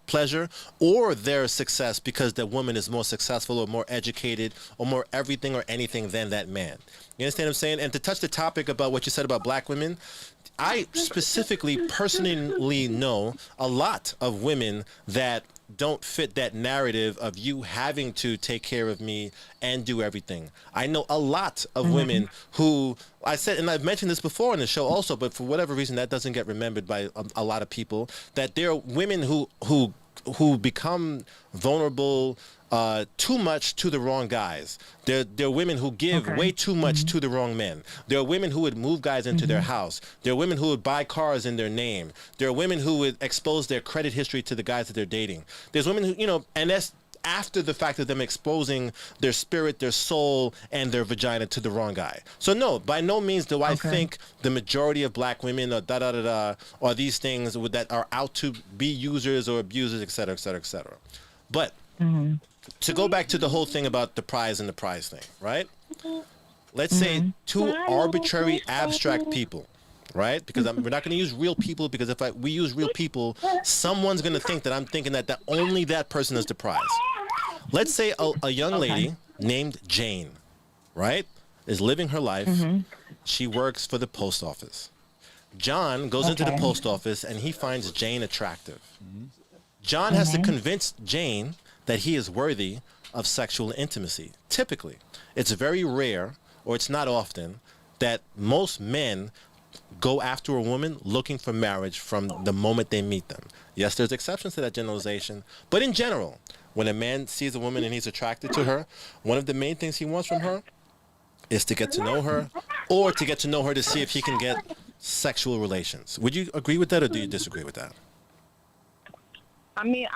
pleasure or their success because the woman is more successful or more educated or more everything or anything than that man. You understand what I'm saying? And to touch the topic about what you said about black women, I specifically personally know a lot of women that don't fit that narrative of you having to take care of me and do everything. I know a lot of women who, I said, and I've mentioned this before in the show also, but for whatever reason that doesn't get remembered by a lot of people, that there are women who become vulnerable too much to the wrong guys. There are women who give way too much to the wrong men. There are women who would move guys into their house. There are women who would buy cars in their name. There are women who would expose their credit history to the guys that they're dating. There's women who, and that's after the fact of them exposing their spirit, their soul, and their vagina to the wrong guy. So no, by no means do I think the majority of black women or or these things that are out to be users or abusers, et cetera, et cetera, et cetera. But to go back to the whole thing about the prize and the prize thing, right? Let's say two arbitrary, abstract people, right? Because we're not going to use real people, because if we use real people, someone's going to think that I'm thinking that only that person is the prize. Let's say a young lady named Jane, right, is living her life. She works for the post office. John goes into the post office and he finds Jane attractive. John has to convince Jane that he is worthy of sexual intimacy. Typically, it's very rare, or it's not often, that most men go after a woman looking for marriage from the moment they meet them. Yes, there's exceptions to that generalization, but in general, when a man sees a woman and he's attracted to her, one of the main things he wants from her is to get to know her, or to get to know her to see if he can get sexual relations. Would you agree with that, or do you disagree with that? I mean,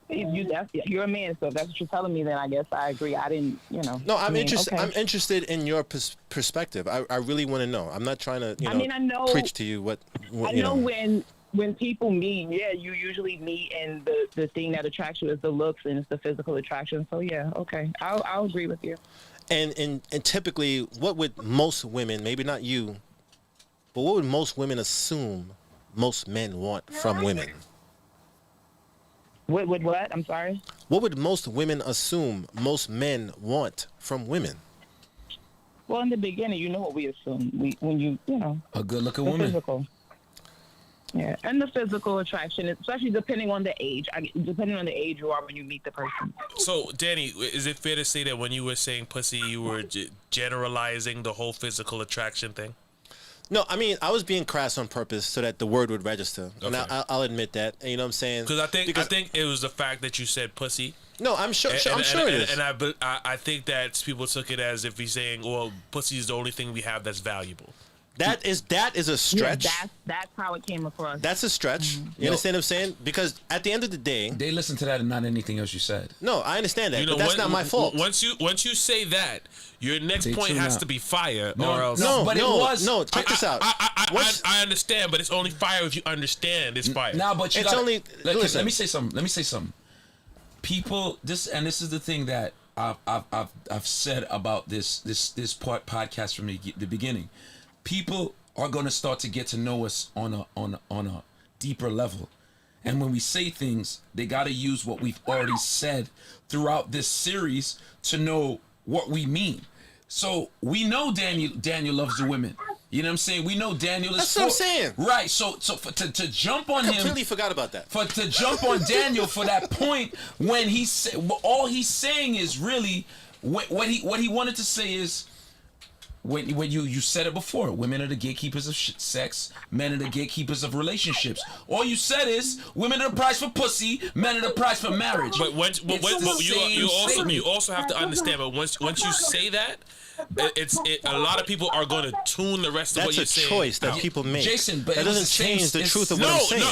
you're a man, so if that's what you're telling me, then I guess I agree. I didn't, No, I'm interested. Okay. I'm interested in your perspective. I really want to know. I'm not trying to, I know, preach to you what I know when people meet, you usually meet, and the thing that attracts you is the looks and it's the physical attraction. So yeah, okay, I'll agree with you. And typically, what would most women, maybe not you, but what would most women assume most men want from women? What? I'm sorry? What would most women assume most men want from women? Well, in the beginning, you know what we assume. A good-looking woman. Physical. Yeah, and the physical attraction, especially depending on the age. Depending on the age you are when you meet the person. So, Danny, is it fair to say that when you were saying pussy, you were generalizing the whole physical attraction thing? No, I mean I was being crass on purpose so that the word would register, and Okay. I'll admit that. And you know what I'm saying? Because I think it was the fact that you said pussy. No, I'm sure. I'm sure it is. And I think that people took it as if he's saying, well, pussy is the only thing we have that's valuable. That is a stretch. Yeah, that's how it came across. That's a stretch. You understand what I'm saying? Because at the end of the day, they listen to that and not anything else you said. No, I understand that, but that's not my fault. Once you say that, your next point has to be fire, or else. Check this out. I understand, but it's only fire if you understand it's fire. Nah, but It's only. Listen. Let me say something. People, this is the thing that I've said about this podcast from the beginning. People are going to start to get to know us on a deeper level, and when we say things, they got to use what we've already said throughout this series to know what we mean. So we know Daniel loves the women. You know what I'm saying? We know Daniel is. That's what I'm saying. Right. So to jump on him. Completely forgot about that. To jump on Daniel for that point when he said all he's saying is really what he wanted to say is. When you said it before, women are the gatekeepers of sex, men are the gatekeepers of relationships. All you said is women are the price for pussy, men are the price for marriage. But you also have to understand. But once you say that, a lot of people are going to tune the rest of what you're saying. That's a choice that people make. Jason, but that doesn't change the truth of what I'm saying.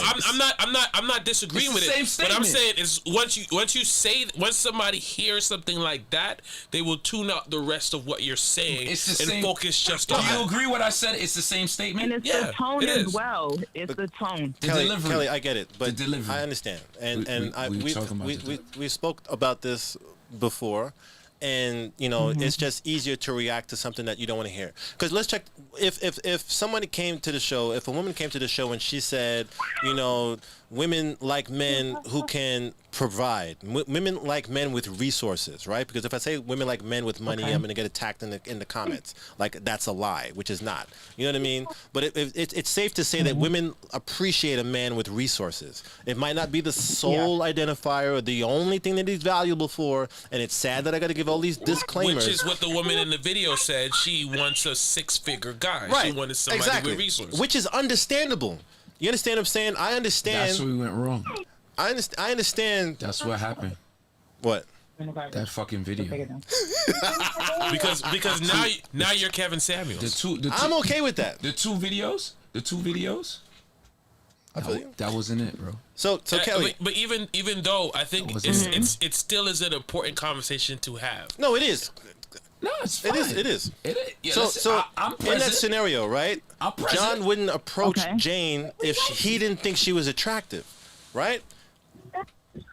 I'm not disagreeing with it. But I'm saying is once somebody hears something like that, they will tune out the rest of what you're saying and focus just on that. Do you agree what I said? It's the same statement. And it's the tone as well. It's the tone. Kelly, I get it, but I understand. And we spoke about this before. And it's just easier to react to something that you don't want to hear. Because let's check if somebody came to the show, if a woman came to the show and she said, women like men who can provide, women like men with resources, right? Because if I say women like men with money, I'm gonna get attacked in the comments. Like that's a lie, which is not. You know what I mean? But it's safe to say that women appreciate a man with resources. It might not be the sole identifier or the only thing that he's valuable for, and it's sad that I got to give all these disclaimers. Which is what the woman in the video said. She wants a 6-figure guy. Right. She wanted somebody with resources. Which is understandable. You understand what I'm saying? I understand. That's where we went wrong. I understand. That's what happened. What? That fucking video. because now you're Kevin Samuels. The two, I'm okay with that. The two videos. That wasn't it, bro. So Kelly. But even though I think it still is an important conversation to have. No, it is. No, it's fine. It is. Yeah, so I'm in that scenario, right? John wouldn't approach Jane if he didn't think she was attractive, right?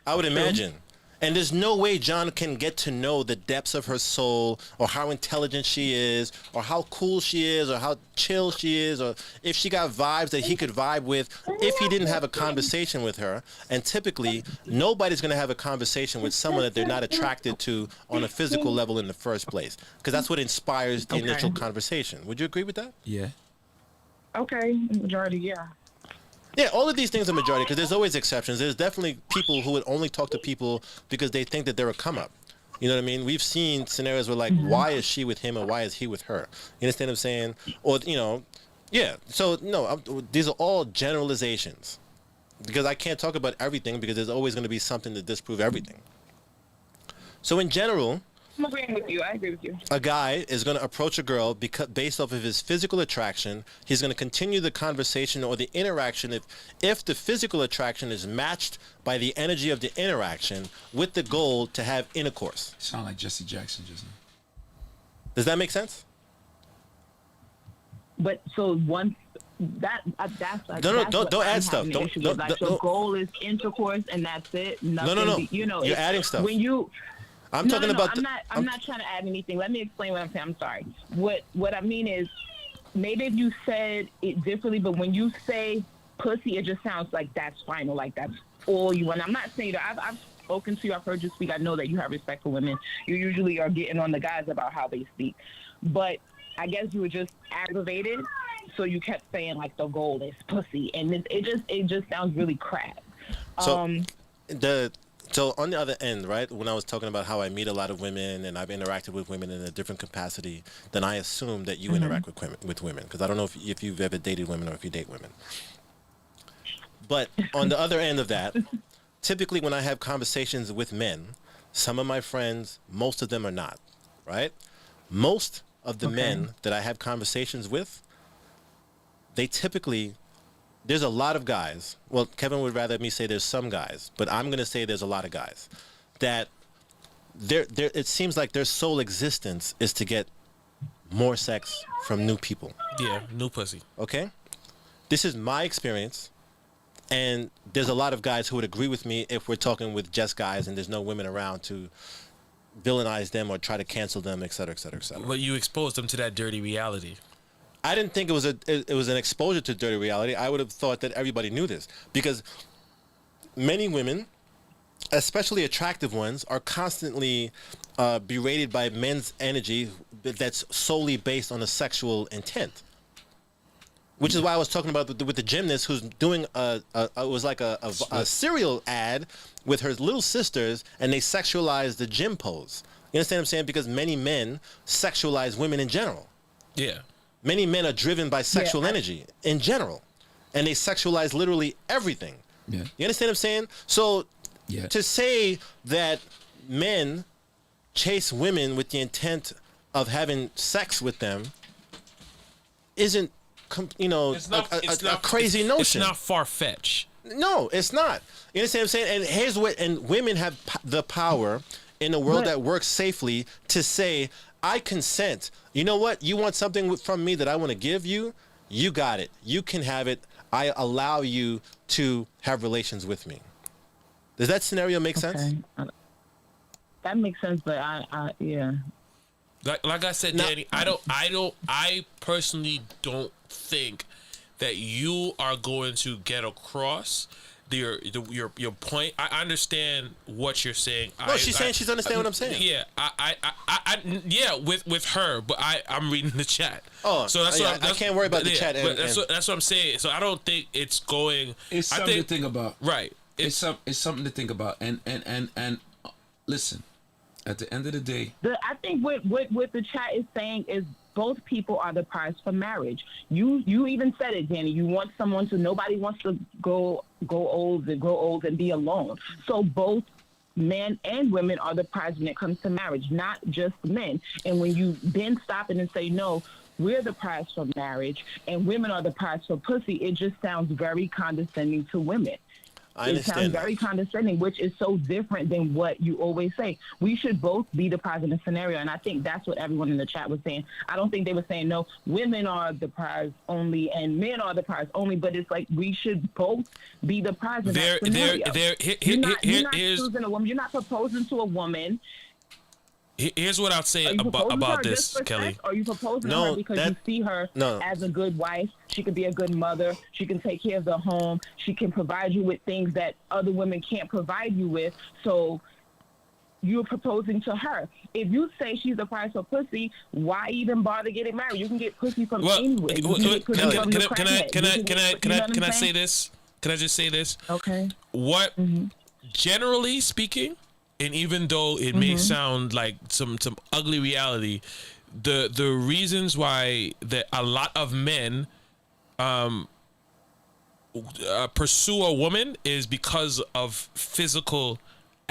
I would imagine. And there's no way John can get to know the depths of her soul or how intelligent she is or how cool she is or how chill she is or if she got vibes that he could vibe with if he didn't have a conversation with her. And typically, nobody's going to have a conversation with someone that they're not attracted to on a physical level in the first place because that's what inspires the initial conversation. Would you agree with that? Yeah. Okay, majority, yeah. Yeah, all of these things are majority because there's always exceptions. There's definitely people who would only talk to people because they think that they're a come-up. You know what I mean? We've seen scenarios where like, why is she with him or why is he with her? You understand what I'm saying? Or, yeah. So, no, these are all generalizations because I can't talk about everything because there's always going to be something to disprove everything. So in general... I'm agreeing with you. I agree with you. A guy is going to approach a girl based off of his physical attraction. He's going to continue the conversation or the interaction if the physical attraction is matched by the energy of the interaction with the goal to have intercourse. Sound like Jesse Jackson just now. Does that make sense? But so once that's like don't add stuff. Your goal is intercourse and that's it. Nothing, no. You're adding stuff. When you I'm talking about. I'm not trying to add anything. Let me explain what I'm saying. I'm sorry. What I mean is, maybe if you said it differently, but when you say pussy, it just sounds like that's final, like that's all you want. I'm not saying that. I've spoken to you. I've heard you speak. I know that you have respect for women. You usually are getting on the guys about how they speak, but I guess you were just aggravated, so you kept saying like the goal is pussy, and it just sounds really crap. So So on the other end, right, when I was talking about how I meet a lot of women and I've interacted with women in a different capacity, then I assume that you interact with women, because I don't know if you've ever dated women or if you date women. But on the other end of that, typically when I have conversations with men, some of my friends, most of them are not, right? Most of the men that I have conversations with, they typically, there's a lot of guys. Well, Kevin would rather me say there's some guys, but I'm going to say there's a lot of guys that it seems like their sole existence is to get more sex from new people. Yeah, new pussy. Okay? This is my experience, and there's a lot of guys who would agree with me if we're talking with just guys and there's no women around to villainize them or try to cancel them, et cetera, et cetera, et cetera. But you exposed them to that dirty reality. I didn't think it was an exposure to dirty reality. I would have thought that everybody knew this, because many women, especially attractive ones, are constantly berated by men's energy that's solely based on a sexual intent. Which is why I was talking about with the gymnast who's doing it was like a cereal ad with her little sisters, and they sexualize the gym pose. You understand what I'm saying? Because many men sexualize women in general. Yeah. Many men are driven by sexual energy in general, and they sexualize literally everything. Yeah. You understand what I'm saying? So to say that men chase women with the intent of having sex with them isn't, a crazy notion. It's not far-fetched. No, it's not. You understand what I'm saying? And here's what, and women have the power in a world that works safely to say, I consent. You know what? You want something from me that I want to give you? You got it. You can have it. I allow you to have relations with me. Does that scenario make sense? That makes sense, but yeah. Like I said, Danny, I personally don't think that you are going to get across your point. I understand what you're saying. No, she's saying she's understanding what I'm saying. Yeah, yeah, with her, but I'm reading the chat. Oh, so that's what I can't worry about the chat. But that's what I'm saying. So I don't think it's going. It's something to think about. Right. It's something to think about. And listen, at the end of the day, I think what the chat is saying is both people are the prize for marriage. You even said it, Danny. You want someone to. Nobody wants to grow old and be alone. So both men and women are the prize when it comes to marriage, not just men. And when you then stop it and say, no, we're the prize for marriage and women are the prize for pussy, it just sounds very condescending to women. It sounds very condescending, which is so different than what you always say. We should both be the prize in the scenario, and I think that's what everyone in the chat was saying. I don't think they were saying, no, women are the prize only and men are the prize only, but it's like we should both be the prize in that scenario. You're not choosing a woman. You're not proposing to a woman. Here's what I'll say about this, Kelly. Or are you proposing to her because you see her as a good wife? She could be a good mother. She can take care of the home. She can provide you with things that other women can't provide you with. So you're proposing to her. If you say she's the price for pussy, why even bother getting married? You can get pussy from anywhere. Can I say this? Can I just say this? Okay. What, generally speaking, and even though it may sound like some ugly reality, the reasons why that a lot of men pursue a woman is because of physical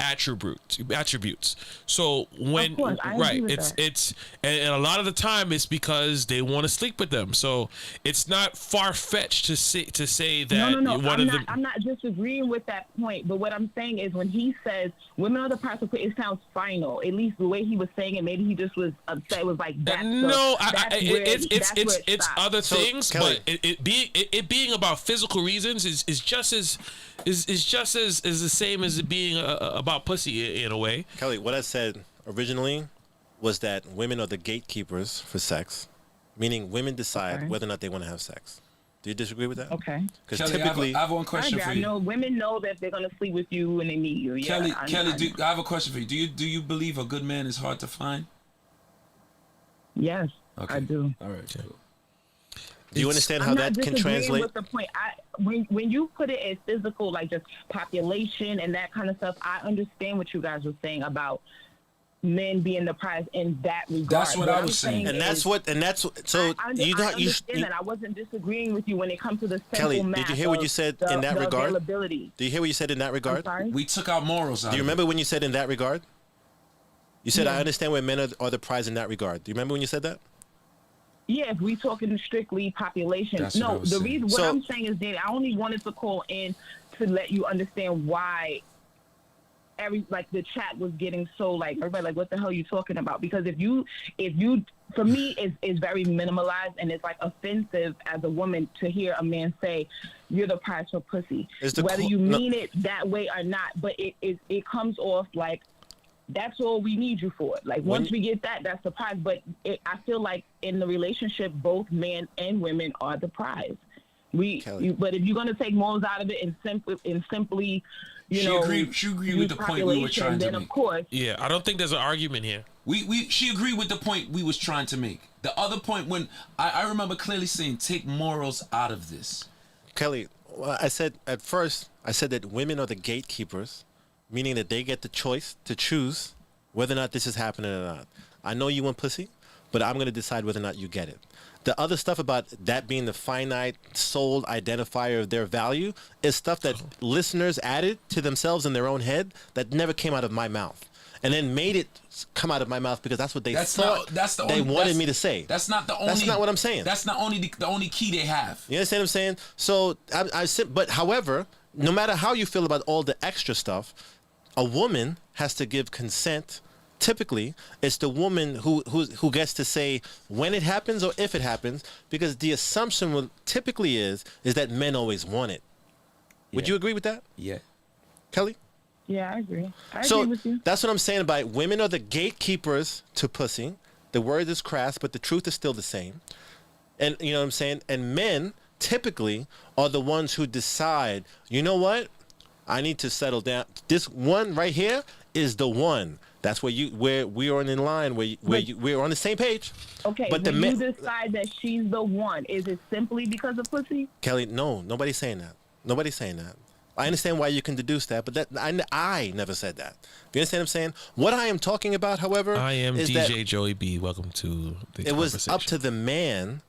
attributes. So when it's and a lot of the time it's because they want to sleep with them. So it's not far fetched to say that No. I'm not disagreeing with that point, but what I'm saying is when he says women are the price of it sounds final. At least the way he was saying it, maybe he just was upset. It was like that. It's other things, but it being about physical reasons is just as the same as it being about pussy in a way. Kelly, what I said originally was that women are the gatekeepers for sex, meaning women decide whether or not they want to have sex. Do you disagree with that? Okay. Because typically, I have one question for you. I know women know that they're gonna sleep with you when they meet you. Kelly, I have a question for you. Do you believe a good man is hard to find? Yes, I do. All right. Cool. Do you understand how that can translate? With the point. when you put it as physical, like just population and that kind of stuff, I understand what you guys were saying about men being the prize in that regard. That's what I was saying. And that's so I understand that. I wasn't disagreeing with you when it comes to the simple Kelly, math did you hear what you said in that regard? Availability. Do you hear what you said in that regard? We took out morals out. Do you of remember it. when you said in that regard? You said, Yeah. I understand where men are the prize in that regard. Do you remember when you said that? Yeah, if we talking strictly population. That's what I No, was the saying. reason what So- I'm saying is that I only wanted to call in to let you understand why the chat was getting so like everybody like what the hell are you talking about? Because if you for me it's very minimalized and it's like offensive as a woman to hear a man say you're the prize for pussy. Whether you mean it that way or not, but it comes off like that's all we need you for. Like once we get that, that's the prize. But I feel like in the relationship, both men and women are the prize. But if you're gonna take morals out of it and simply, She agreed with the point we were trying to then make. Of course, Yeah, I don't think there's an argument here. She agreed with the point we was trying to make. The other point when I remember clearly saying take morals out of this. Kelly, well, I said at first, that women are the gatekeepers, meaning that they get the choice to choose whether or not this is happening or not. I know you want pussy, but I'm going to decide whether or not you get it. The other stuff about that being the finite soul identifier of their value is stuff that listeners added to themselves in their own head that never came out of my mouth. And then made it come out of my mouth because that's what they thought they wanted me to say. That's not the only. That's not what I'm saying. That's not only the only key they have. You understand what I'm saying? So but however, no matter how you feel about all the extra stuff, a woman has to give consent. Typically, it's the woman who gets to say when it happens or if it happens, because the assumption typically is that men always want it. Would you agree with that? Yeah. Kelly? yeah, I agree. I So agree with you. that's what I'm saying about women are the gatekeepers to pussy. The word is crass, but the truth is still the same. And you know what I'm saying? And men typically are the ones who decide, you know what? I need to settle down. This one right here is the one. That's where we are in line, we're on the same page. Okay, but when you decide that she's the one, is it simply because of pussy? Kelly, no, nobody's saying that. Nobody's saying that. I understand why you can deduce that, but I never said that. You understand what I'm saying? What I am talking about, however, I am is DJ that Joey B. Welcome to the it was conversation. up to the man.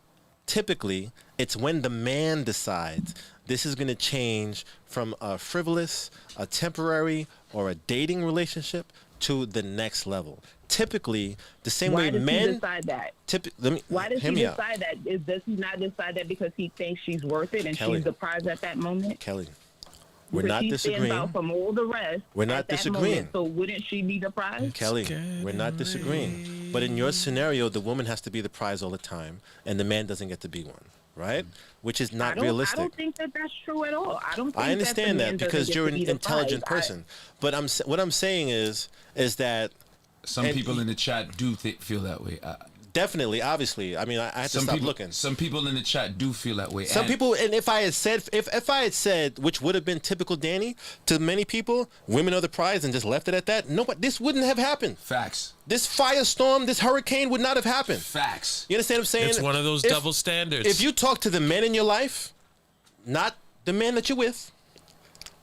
Typically, it's when the man decides this is going to change from a frivolous, a temporary, or a dating relationship to the next level. Typically, the same way men. Why does he decide that? Why does he hear me out. decide that? Does he not decide that because he thinks she's worth it and Kelly. she's the prize at that moment? Kelly, we're Because not he stands disagreeing. out from all the rest. We're not at that disagreeing. moment, so wouldn't she be the prize? Kelly, we're not disagreeing. But in your scenario, the woman has to be the prize all the time, and the man doesn't get to be one, right? Which is not realistic. I don't think that that's true at all. I don't think I understand that because you're an intelligent prize. person. But what I'm saying is that Some people in the chat do feel that way. definitely, obviously. I mean, I had to stop looking. Some people in the chat do feel that way. Some people, and if I had said, which would have been typical Danny, to many people, women are the prize, and just left it at that, this wouldn't have happened. Facts. This firestorm, this hurricane would not have happened. Facts. You understand what I'm saying? It's one of those double standards. If you talk to the men in your life, not the men that you're with,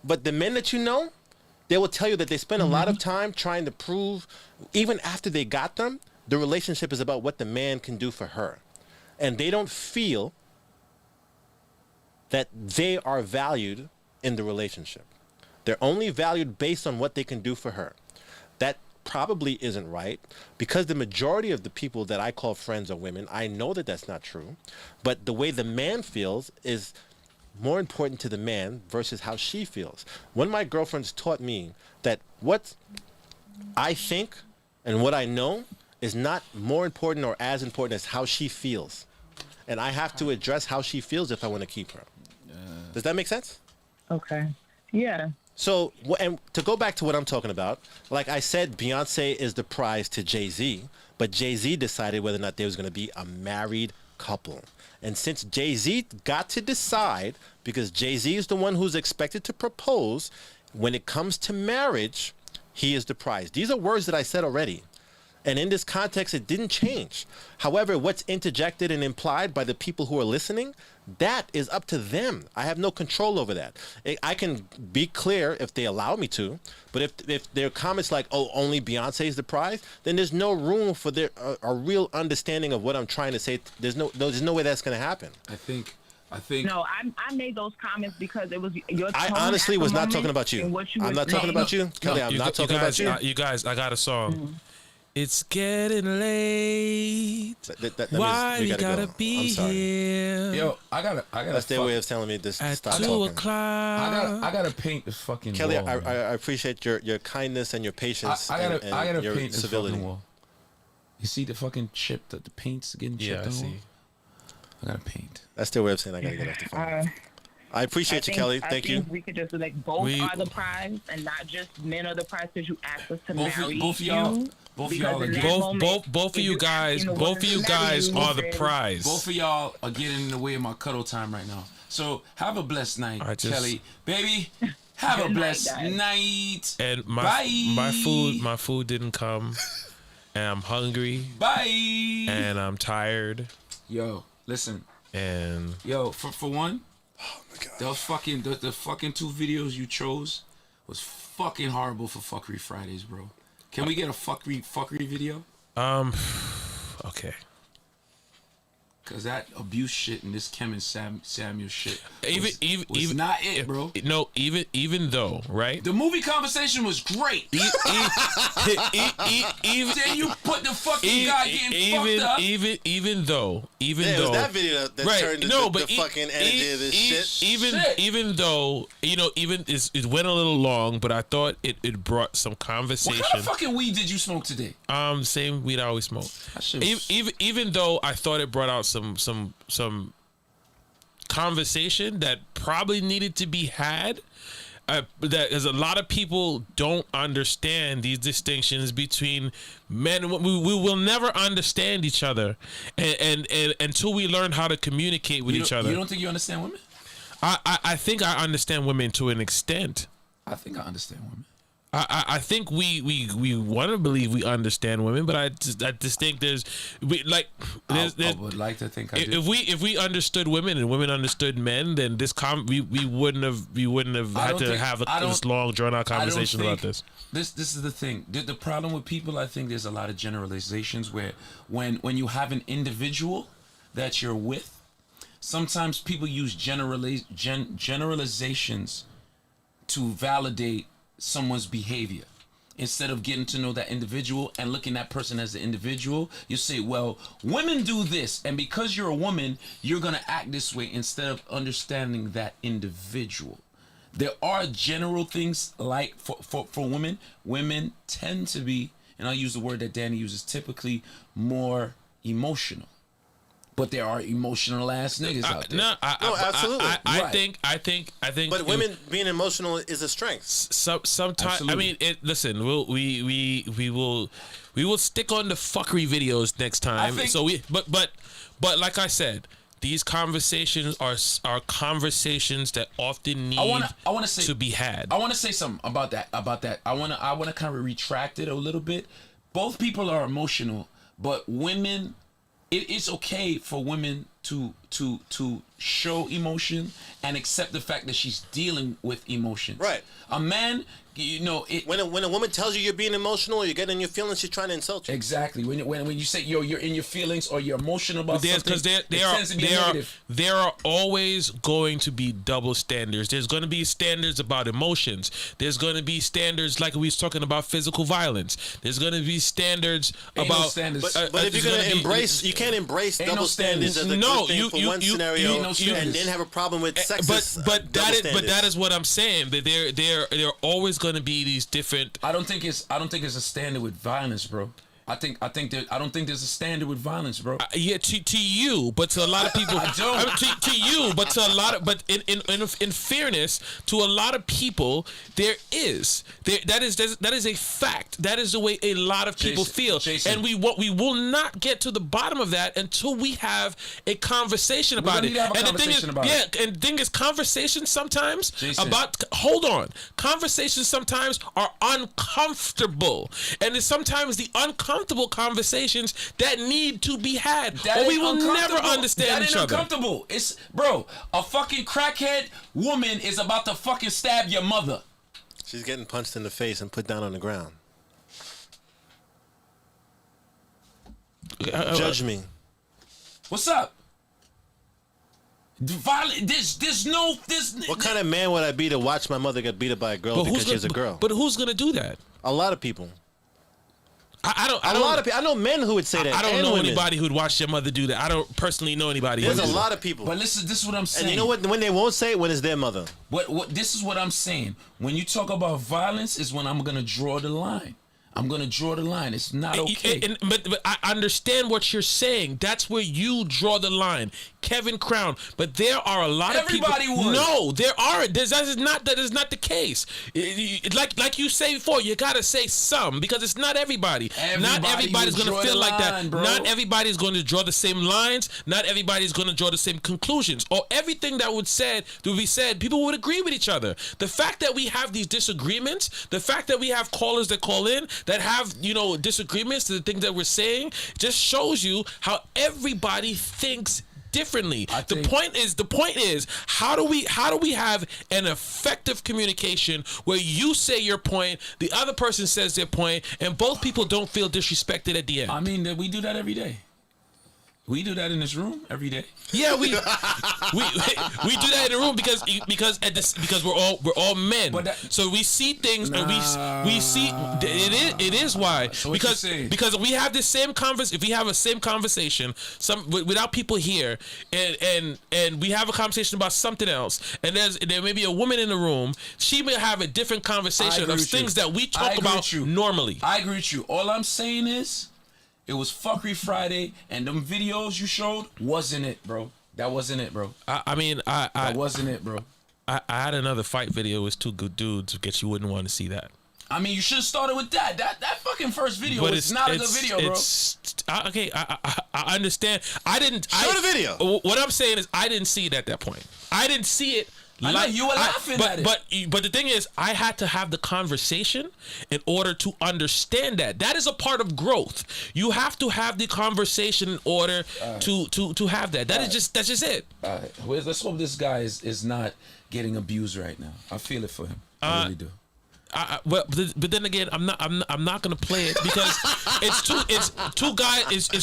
but the men that you know, they will tell you that they spend a lot of time trying to prove, even after they got them, the relationship is about what the man can do for her. And they don't feel that they are valued in the relationship. They're only valued based on what they can do for her. That probably isn't right, because the majority of the people that I call friends are women. I know that that's not true, but the way the man feels is more important to the man versus how she feels. One of my girlfriends taught me that what I think and what I know is not more important or as important as how she feels. And I have to address how she feels if I want to keep her. Does that make sense? Okay. Yeah. So, and to go back to what I'm talking about, like I said, Beyonce is the prize to Jay-Z, but Jay-Z decided whether or not there was going to be a married couple. And since Jay-Z got to decide, because Jay-Z is the one who's expected to propose, when it comes to marriage, he is the prize. These are words that I said already. And in this context, it didn't change. However, what's interjected and implied by the people who are listening, that is up to them. I have no control over that. I can be clear if they allow me to, but if their comments like, "Oh, only Beyonce is the prize," then there's no room for a real understanding of what I'm trying to say. There's no way that's going to happen. I think. No, I made those comments because it was your. I honestly was not talking about you. I'm not talking about you, Kelly. I'm not talking about you. You guys, I got a song. Mm-hmm. It's getting late. That Why you gotta be here? Yo, I gotta. That's their way of telling me this. At stop 2 talking. o'clock. I gotta paint this fucking Kelly, wall. I appreciate your kindness and your patience. I gotta your paint this civility. fucking wall. You see the fucking chip that the paint's getting chipped on? Yeah, I see. I gotta paint. That's their way of saying I gotta get off the phone. I appreciate you, Kelly. Thank you. We could just like both are the prize and not just men are the prize because you asked us to marry both of y'all. Both of y'all both of you guys are the prize. Both of y'all are getting in the way of my cuddle time right now. So have a blessed night, Kelly. Baby, have a blessed night. And bye. my food didn't come. And I'm hungry. Bye. And I'm tired. Yo, listen. And for one, oh my god, those fucking the fucking 2 videos you chose was fucking horrible for Fuckery Fridays, bro. Can we get a fuckery video? Okay. Cause that abuse shit and this Kim and Samuel shit was not it, bro. No, even though, right? The movie conversation was great. Then you put the fucking guy getting fucked up. Even though, it was that video that right? turned the fucking energy of this shit. Even though it went a little long, but I thought it brought some conversation. What kind of fucking weed did you smoke today? Same weed I always smoke. Even though I thought it brought out some conversation that probably needed to be had. That is, a lot of people don't understand these distinctions between men and women. We will never understand each other, and until we learn how to communicate with each other. You don't think you understand women? I think I understand women to an extent. I think I understand women. I think we want to believe we understand women, but I just think I would like to think I do. If we understood women and women understood men, then we wouldn't have had to have this long drawn out conversation about this. This is the thing. The problem with people, I think there's a lot of generalizations where when you have an individual that you're with, sometimes people use generalizations to validate someone's behavior instead of getting to know that individual and looking at that person as an individual. You say, well, women do this, and because you're a woman, you're gonna act this way, instead of understanding that individual. There are general things like for women tend to be, and I'll use the word that Danny uses, typically more emotional. But there are emotional ass niggas out there. No, absolutely. I think. But women being emotional is a strength. Sometimes, I mean, listen. We will stick on the fuckery videos next time. But like I said, these conversations are conversations that often need to be had. I want to say something about that. I want to kind of retract it a little bit. Both people are emotional, but women. It's okay for women to show emotion and accept the fact that she's dealing with emotions. Right. A man, when a woman tells you you're being emotional or you're getting in your feelings, she's trying to insult you. Exactly. When you say you're in your feelings or you're emotional about something, there are always going to be double standards. There's going to be standards about emotions. There's going to be standards like we was talking about physical violence. There's going to be standards about. But if you're going to embrace, you can't embrace double standards as a good thing for one scenario and then have a problem with sexist. But that is what I'm saying. That there are always going to be these different. I don't think it's a standard with violence, bro. I don't think there's a standard with violence, bro. Yeah, to you, but to a lot of people, I don't. To you, but to a lot of, but in fairness, to a lot of people, that is a fact. That is the way a lot of people feel, and we will not get to the bottom of that until we have a conversation about it. And the thing is, conversations sometimes conversations sometimes are uncomfortable, and sometimes the uncomfortable uncomfortable conversations that need to be had, That or we ain't will never uncomfortable. understand that each ain't other. uncomfortable. It's bro, a fucking crackhead woman is about to fucking stab your mother. She's getting punched in the face and put down on the ground. Judge me. What's up? Violent. What kind of man would I be to watch my mother get beat up by a girl because she's a girl? But who's gonna do that? A lot of people. I don't. A lot of people. I know men who would say that. I don't and know women. anybody who'd watch their mother do that. I don't personally know anybody. There's who a would do lot that. of people. But listen, this is what I'm saying. And you know what? When they won't say it, when it's their mother. What? This is what I'm saying. When you talk about violence, is when I'm gonna draw the line. I'm gonna draw the line. It's not okay. But I understand what you're saying. That's where you draw the line, Kevin Crown. But there are a lot of people. Everybody would. No, there aren't. That is not the case. Like you say before, you gotta say some because it's not everybody. Not everybody's would gonna draw feel the like that. line, bro. Not everybody's going to draw the same lines. Not everybody's going to draw the same conclusions. Or everything that would be said, people would agree with each other. The fact that we have these disagreements, the fact that we have callers that call in that have, disagreements to the things that we're saying, just shows you how everybody thinks differently. The point is how do we have an effective communication where you say your point, the other person says their point, and both people don't feel disrespected at the end? I mean, we do that every day. We do that in this room every day. Yeah, we do that in the room because we're all men. So we see things and we see it is why So because we have this same if we have a same conversation without people here and we have a conversation about something else and there may be a woman in the room, she may have a different conversation of things that we talk about normally. I agree with you. All I'm saying is, it was Fuckery Friday, and them videos you showed wasn't it, bro. That wasn't it, bro. That wasn't it, bro. I had another fight video with two good dudes. I guess you wouldn't want to see that. I mean, you should have started with that. That fucking first video was not a good video, bro. Okay, I understand. I didn't. Show the video. What I'm saying is, I didn't see it at that point. I didn't see it. I know you were laughing at it. But the thing is, I had to have the conversation in order to understand that. That is a part of growth. You have to have the conversation in order to have that. That's just it. All right. Well, let's hope this guy is not getting abused right now. I feel it for him. I really do. But then again, I'm not gonna play it because it's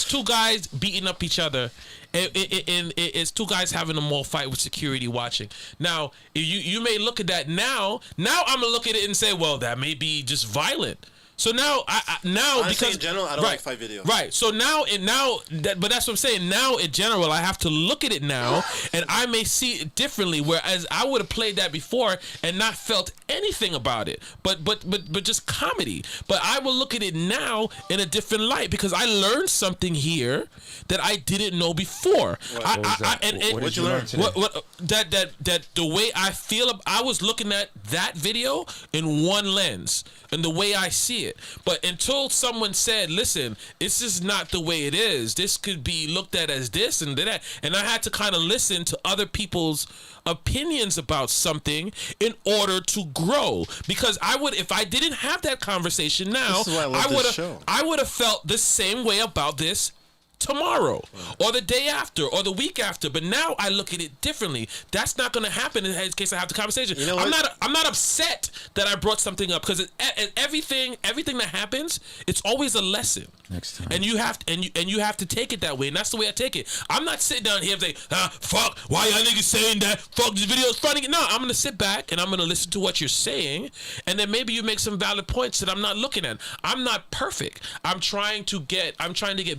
two guys beating up each other, and it's two guys having a mall fight with security watching. Now, you may look at that now I'm gonna look at it and say, well, that may be just violent. So now, Honestly, because in general, I don't like fight videos. Right. So but that's what I'm saying. Now, in general, I have to look at it now, and I may see it differently. Whereas I would have played that before and not felt anything about it, but just comedy. But I will look at it now in a different light because I learned something here that I didn't know before. What did you learn today? That the way I feel, I was looking at that video in one lens and the way I see it. But until someone said, listen, this is not the way it is. This could be looked at as this and that. And I had to kind of listen to other people's opinions about something in order to grow. Because if I didn't have that conversation now, I would have felt the same way about this tomorrow or the day after or the week after. But now I look at it differently. That's not going to happen in case I have the conversation. You know I'm not upset that I brought something up because everything that happens, it's always a lesson. Next time. And you have to take it that way, and that's the way I take it. I'm not sitting down here and say, fuck, why y'all niggas saying that? Fuck, this video is funny. No, I'm gonna sit back and I'm gonna listen to what you're saying, and then maybe you make some valid points that I'm not looking at. I'm not perfect. I'm trying to get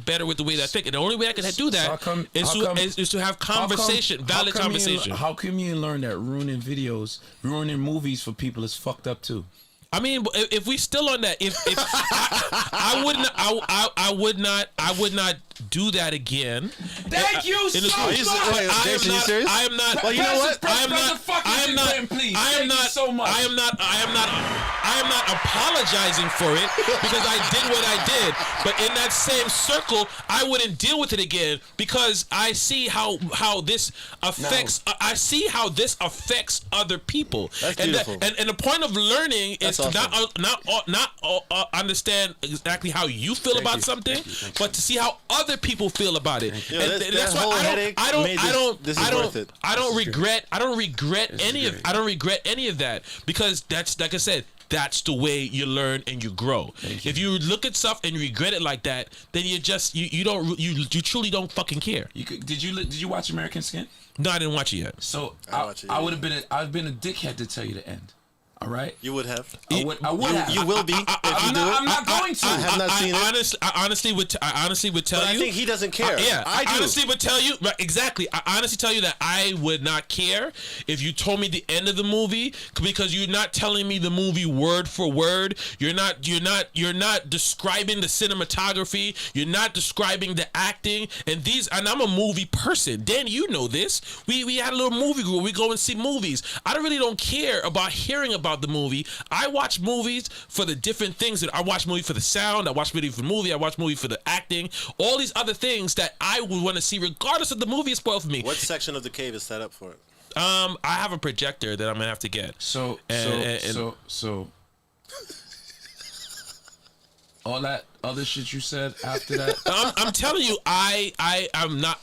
better with the way that I think, and the only way I can do that is to have valid conversation. How come you learn that ruining movies for people is fucked up too? I mean, if we still on that, if I would not do that again. Thank you so much. Jason, you serious? I am not. Well, you know what? I am not apologizing for it because I did what I did. But in that same circle, I wouldn't deal with it again because I see how this affects. I see how this affects other people. That's and beautiful. And the point of learning is That's to awesome. not understand exactly how you feel about something, but to see how other people feel about it. Yeah, And that that's whole why headache made this is worth it. I don't regret any of that because that's like I said. That's the way you learn and you grow. If you look at stuff and you regret it like that, then you truly don't fucking care. Did you watch American Skin? No, I didn't watch it yet. So I would have been I've been a dickhead to tell you the end. All right, you would have. I would have. You will be if you do it. I'm not going to. I have not seen it. I honestly would tell but you. I think he doesn't care. I do. honestly would tell you. Right, exactly. I honestly tell you that I would not care if you told me the end of the movie because you're not telling me the movie word for word. You're not describing the cinematography. You're not describing the acting. And I'm a movie person. Dan, you know this. We had a little movie group. We go and see movies. I really don't care about hearing about the movie. I watch movies for the different things that I watch movie for the sound. I watch movie for the movie. I watch movie for the acting. All these other things that I would want to see, regardless of the movie is spoiled for me. What section of the cave is set up for it? I have a projector that I'm gonna have to get. So all that other shit you said after that. I'm telling you, I'm not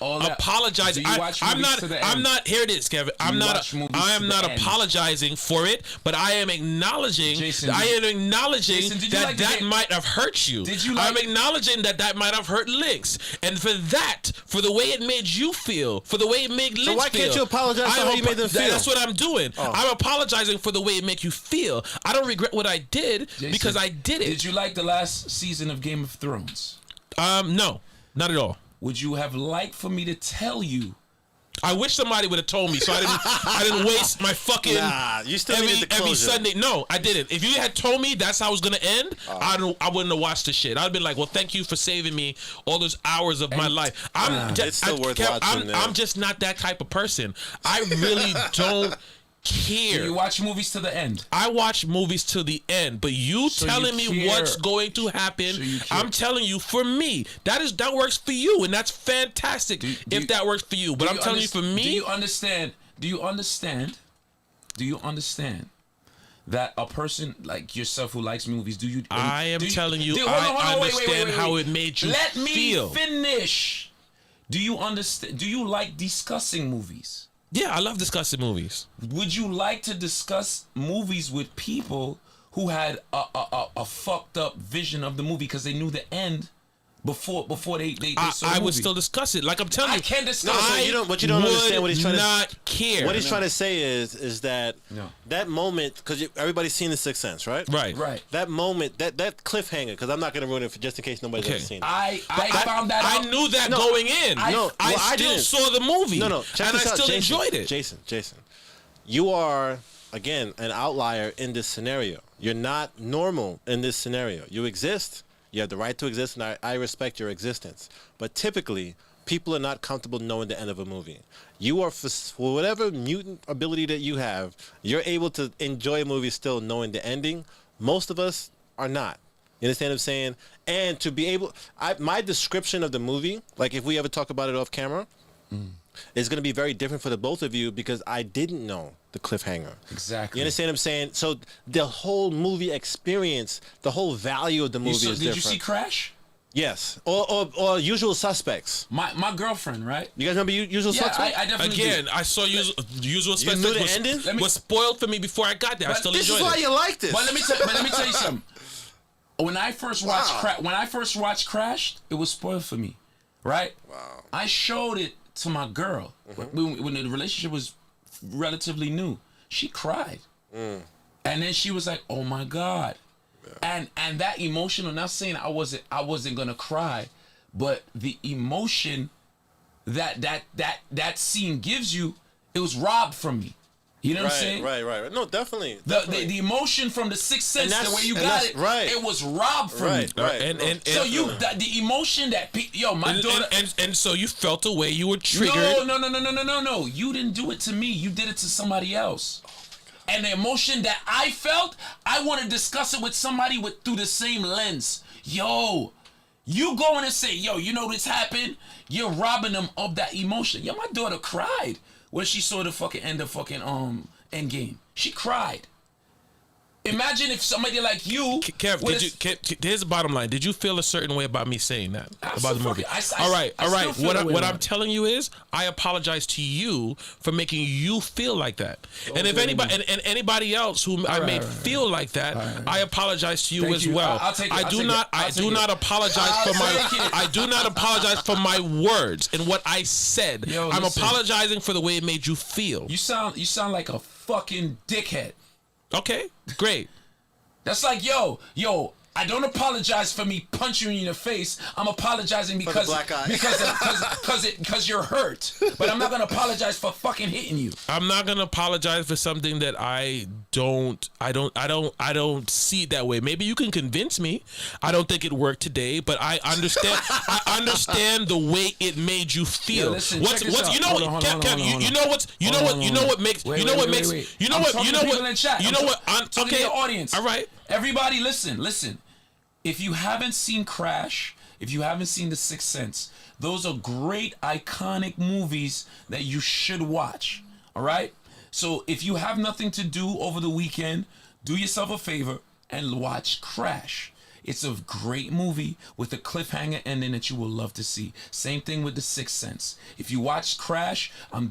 apologizing. I'm not. Here it is, Kevin. I am not apologizing for it, but I am acknowledging. Jason, that might have hurt you. I'm acknowledging that might have hurt Lynx, and for the way it made you feel, for the way it made Lynx feel. So why can't you apologize for how you made them feel? That's what I'm doing. I'm apologizing for the way it made you feel. I don't regret what I did because I did it. Did you like the last season of Game of Thrones? No, not at all. Would you have liked for me to tell you? I wish somebody would have told me so I didn't waste my fucking you still needed the every closure. Sunday. No, I didn't. If you had told me that's how it was gonna end, I wouldn't have watched the shit. I'd have been like, well, thank you for saving me all those hours of my life. It's still worth watching. I'm just not that type of person. I really don't care. Do you watch movies to the end? I watch movies to the end, but you telling me what's going to happen, I'm telling you, for me, that works for you, and that's fantastic if that works for you. But I'm telling you, for me, do you understand that a person like yourself who likes movies, I understand how it made you feel. Let me finish. Do you understand? Do you like discussing movies? Yeah, I love discussing movies. Would you like to discuss movies with people who had a fucked up vision of the movie because they knew the end before they saw the movie? I would still discuss it. Like I'm telling you, I can discuss. But you don't understand what he's trying to not care. What he's trying to say is that that moment, because everybody's seen The Sixth Sense, right? Right. That moment, that cliffhanger, because I'm not going to ruin it for just in case nobody's ever seen it. I found that out. I knew that going in. I still saw the movie. No. Check and this I out, still Jason, enjoyed it. Jason, you are again an outlier in this scenario. You're not normal in this scenario. You exist. You have the right to exist, and I respect your existence. But typically, people are not comfortable knowing the end of a movie. You are, for whatever mutant ability that you have, you're able to enjoy a movie still knowing the ending. Most of us are not. You understand what I'm saying? And to be able, my description of the movie, like if we ever talk about it off camera, is going to be very different for the both of you because I didn't know the cliffhanger. Exactly. You understand what I'm saying? So the whole movie experience, the whole value of the movie is different. Did you see Crash? Yes. Or Usual Suspects. My girlfriend, right? You guys remember Usual Suspects? I definitely Again, do. I saw Usual Suspects. You knew the ending? Was spoiled for me before I got there. I still enjoyed it. This is why you liked it. But let me tell you something. When I first watched Crash, it was spoiled for me, right? Wow. I showed it to my girl when the relationship was relatively new. She cried, and then she was like, "Oh my God." And that emotion, I'm not saying I wasn't gonna cry, but the emotion that scene gives you, it was robbed from me. You know what I'm saying? Right. No, definitely. The emotion from the Sixth Sense, the way you got it, it was robbed from me. And so the emotion that my daughter and so you felt the way you were triggered. No. You didn't do it to me. You did it to somebody else. And the emotion that I felt, I want to discuss it with somebody through the same lens. Yo, you going and say, yo, you know this happened? You're robbing them of that emotion. Yo, my daughter cried when she saw the fucking end of fucking Endgame. She cried. Imagine if somebody like you, Kev, here's the bottom line. Did you feel a certain way about me saying that about the movie? All right. What I'm telling you is, I apologize to you for making you feel like that. And if anybody else who I made feel like that, I apologize to you as well. I do not apologize for my words and what I said. I'm apologizing for the way it made you feel. You sound like a fucking dickhead. Okay, great. That's like, yo, I don't apologize for me punching you in the face. I'm apologizing because you're hurt. But I'm not gonna apologize for fucking hitting you. I'm not gonna apologize for something that I don't see it that way. Maybe you can convince me. I don't think it worked today, but I understand. I understand the way it made you feel. Listen, what I'm talking to the audience. All right. Everybody listen. If you haven't seen Crash, if you haven't seen The Sixth Sense, those are great iconic movies that you should watch. All right? So if you have nothing to do over the weekend, do yourself a favor and watch Crash. It's a great movie with a cliffhanger ending that you will love to see. Same thing with The Sixth Sense. If you watch Crash, I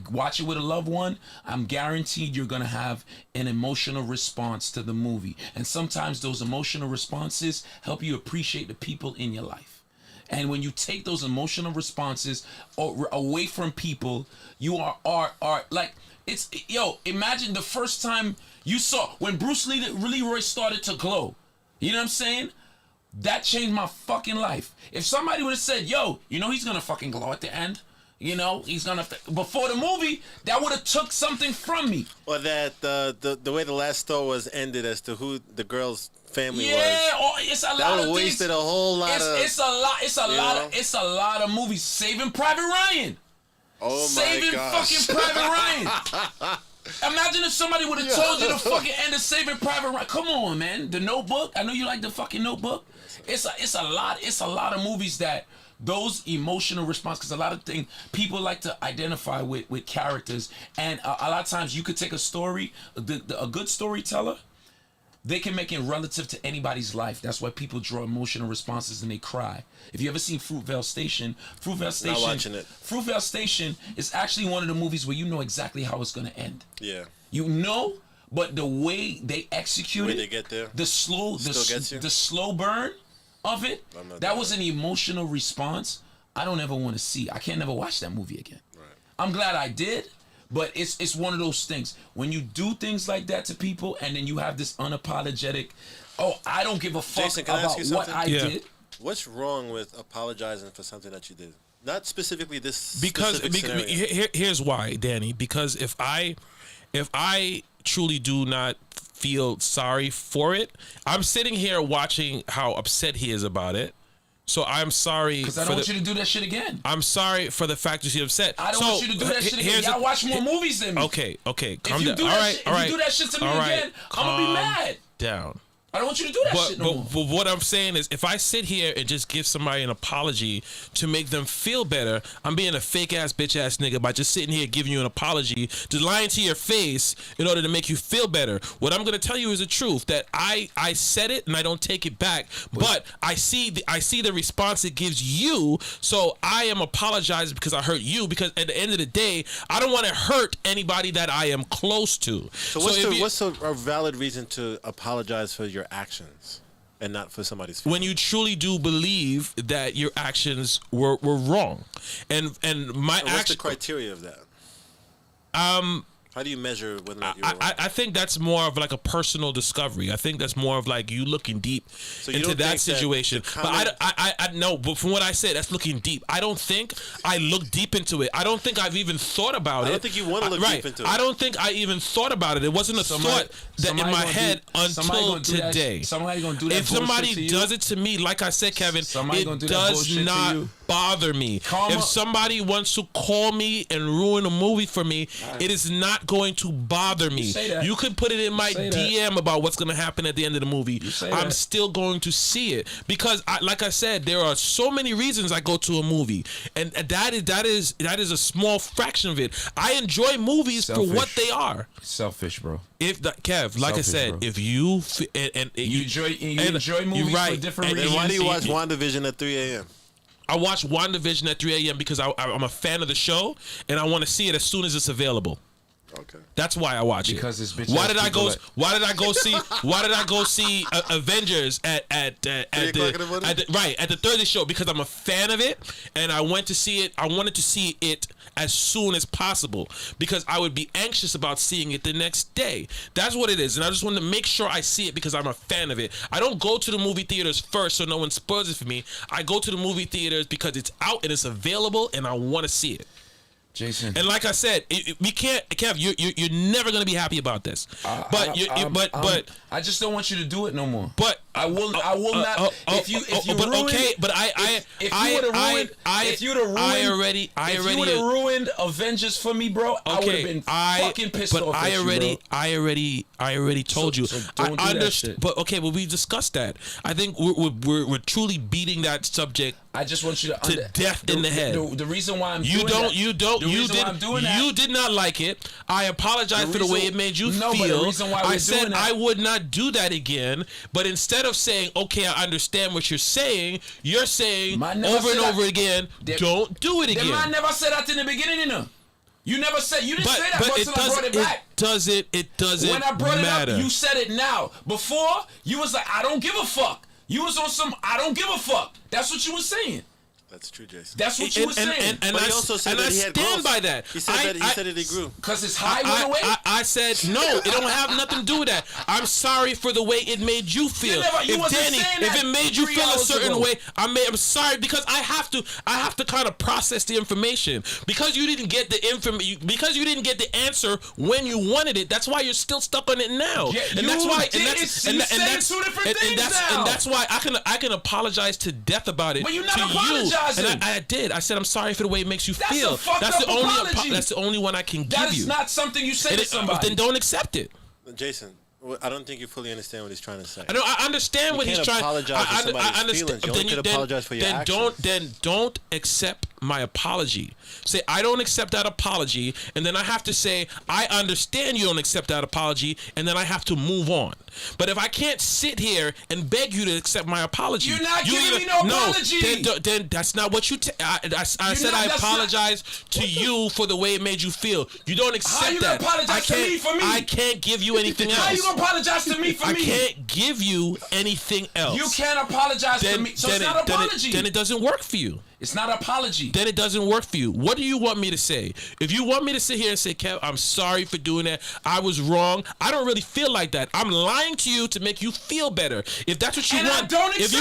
watch it with a loved one, I'm guaranteed you're going to have an emotional response to the movie. And sometimes those emotional responses help you appreciate the people in your life. And when you take those emotional responses away from people, you are like, imagine the first time you saw, when Bruce Leroy started to glow. You know what I'm saying? That changed my fucking life. If somebody would have said, yo, he's gonna fucking glow at the end. He's gonna before the movie, that would have took something from me. Or that the way the last story was ended as to who the girl's family was. Yeah, it's a lot of things. That would have wasted a whole lot of. It's a lot of movies. Saving Private Ryan. Oh my gosh. Saving fucking Private Ryan. Imagine if somebody would have told you the fucking end of Saving Private Ryan. Come on, man. The Notebook. I know you like the fucking Notebook. It's a lot of movies that those emotional response, because a lot of things people like to identify with characters, and a lot of times you could take a story, a good storyteller, they can make it relative to anybody's life. That's why people draw emotional responses and they cry. If you ever seen Fruitvale Station, Not watching it. Fruitvale Station is actually one of the movies where you know exactly how it's going to end. Yeah. You know, but the way they execute it, they get there, the slow burn of it, that was an emotional response I don't ever want to see. I can't never watch that movie again. Right. I'm glad I did. But it's one of those things. When you do things like that to people and then you have this unapologetic, I don't give a fuck Jason, about what I did. What's wrong with apologizing for something that you did? Not specifically this here's why, Danny. Because if I truly do not feel sorry for it, I'm sitting here watching how upset he is about it. So I'm sorry. Because I don't want you to do that shit again. I'm sorry for the fact that you're upset. I don't want you to do that shit again. Y'all watch more movies than me. Okay. Calm down. If you do that shit to me again, I'm going to be mad. Down. I don't want you to do that shit no more. But what I'm saying is, if I sit here and just give somebody an apology to make them feel better, I'm being a fake ass bitch ass nigga by just sitting here giving you an apology, just lying to your face in order to make you feel better. What I'm gonna tell you is the truth, that I said it and I don't take it back, but I see the response it gives you, so I am apologizing because I hurt you, because at the end of the day, I don't want to hurt anybody that I am close to. So what's a valid reason to apologize for your actions and not for somebody's feelings? When you truly do believe that your actions were wrong, and my what's the criteria of that? How do you measure whether or not you're wrong? I think that's more of like a personal discovery. I think that's more of like you looking deep into that situation. But I know, but from what I said, that's looking deep. I don't think I look deep into it. I don't think I've even thought about it. I don't think you want to look deep into it. I don't think I even thought about it. It wasn't a thought that in my head until today. Somebody gonna do that. If somebody does it to me, like I said, Kevin, it does not bother me. If somebody wants to call me and ruin a movie for me, it is not going to bother me. You can put it in my DM about what's going to happen at the end of the movie. I'm still going to see it because, like I said, there are so many reasons I go to a movie, and that is a small fraction of it. I enjoy movies for what they are. Selfish, bro. If the, Kev, like I said, bro. If you you enjoy movies for different reasons. Then why do you watch WandaVision at 3 a.m.? I watch WandaVision at 3 a.m. because I'm a fan of the show and I want to see it as soon as it's available. Okay. That's why I watch because it. It's why did I go see Avengers at the Thursday show? Because I'm a fan of it and I went to see it. I wanted to see it as soon as possible because I would be anxious about seeing it the next day. That's what it is, and I just wanted to make sure I see it because I'm a fan of it. I don't go to the movie theaters first so no one spoils it for me. I go to the movie theaters because it's out and it's available and I want to see it. Jason. And like I said, we can't, Kev. You're never gonna be happy about this. But I just don't want you to do it no more. But I will not. If you would have ruined Avengers for me, bro, I would have been fucking pissed off at you, bro. I already told you. Don't do that shit. But okay, but we discussed that. I think we're truly beating that subject. I just want you to death in the head. The reason why I'm you did not like it. I apologize for the way it made you feel. But the reason why I said I would not do that again. But instead of saying, okay, I understand what you're saying, you're saying over and over again, don't do it again. I never said that in the beginning, you know. You never said, you didn't say that until I brought it back. It doesn't when I brought matter. it up, you said it now. Before, you was like, I don't give a fuck. You was on some, I don't give a fuck. That's what you was saying. That's true, Jason. That's what you were saying. But he also said that he had growth. By that. He said that he grew. Because his high went away? I said, no, it don't have nothing to do with that. I'm sorry for the way it made you feel. If it made you feel a certain way, I'm sorry because I have to kind of process the information. Because you didn't get the because you didn't get the answer when you wanted it, that's why you're still stuck on it now. Yeah, and that's why and that's why I can apologize to death about it. But you're not to apologizing. And I did. I said I'm sorry for the way it makes you feel. That's the only one I can give you. That's not something you say to somebody. Then don't accept it. Jason, I don't think you fully understand what he's trying to say. I understand what he's trying. Apologize for somebody's feelings. You only could apologize for your actions. Then don't accept my apology. Say I don't accept that apology, and then I have to say I understand you don't accept that apology, and then I have to move on. But if I can't sit here and beg you to accept my apology, you're not giving me no apology. Then that's not what you. I said I apologize to you for the way it made you feel. You don't accept How you that. Gonna apologize to me for me? I can't give you anything else. How you gonna apologize to me for me? I can't give you anything else. You can't apologize to me. So it's not apology. Then it doesn't work for you. It's not apology. Then it doesn't work for you. What do you want me to say? If you want me to sit here and say, Kev, I'm sorry for doing that. I was wrong. I don't really feel like that. I'm lying to you to make you feel better. If that's what you want. I don't accept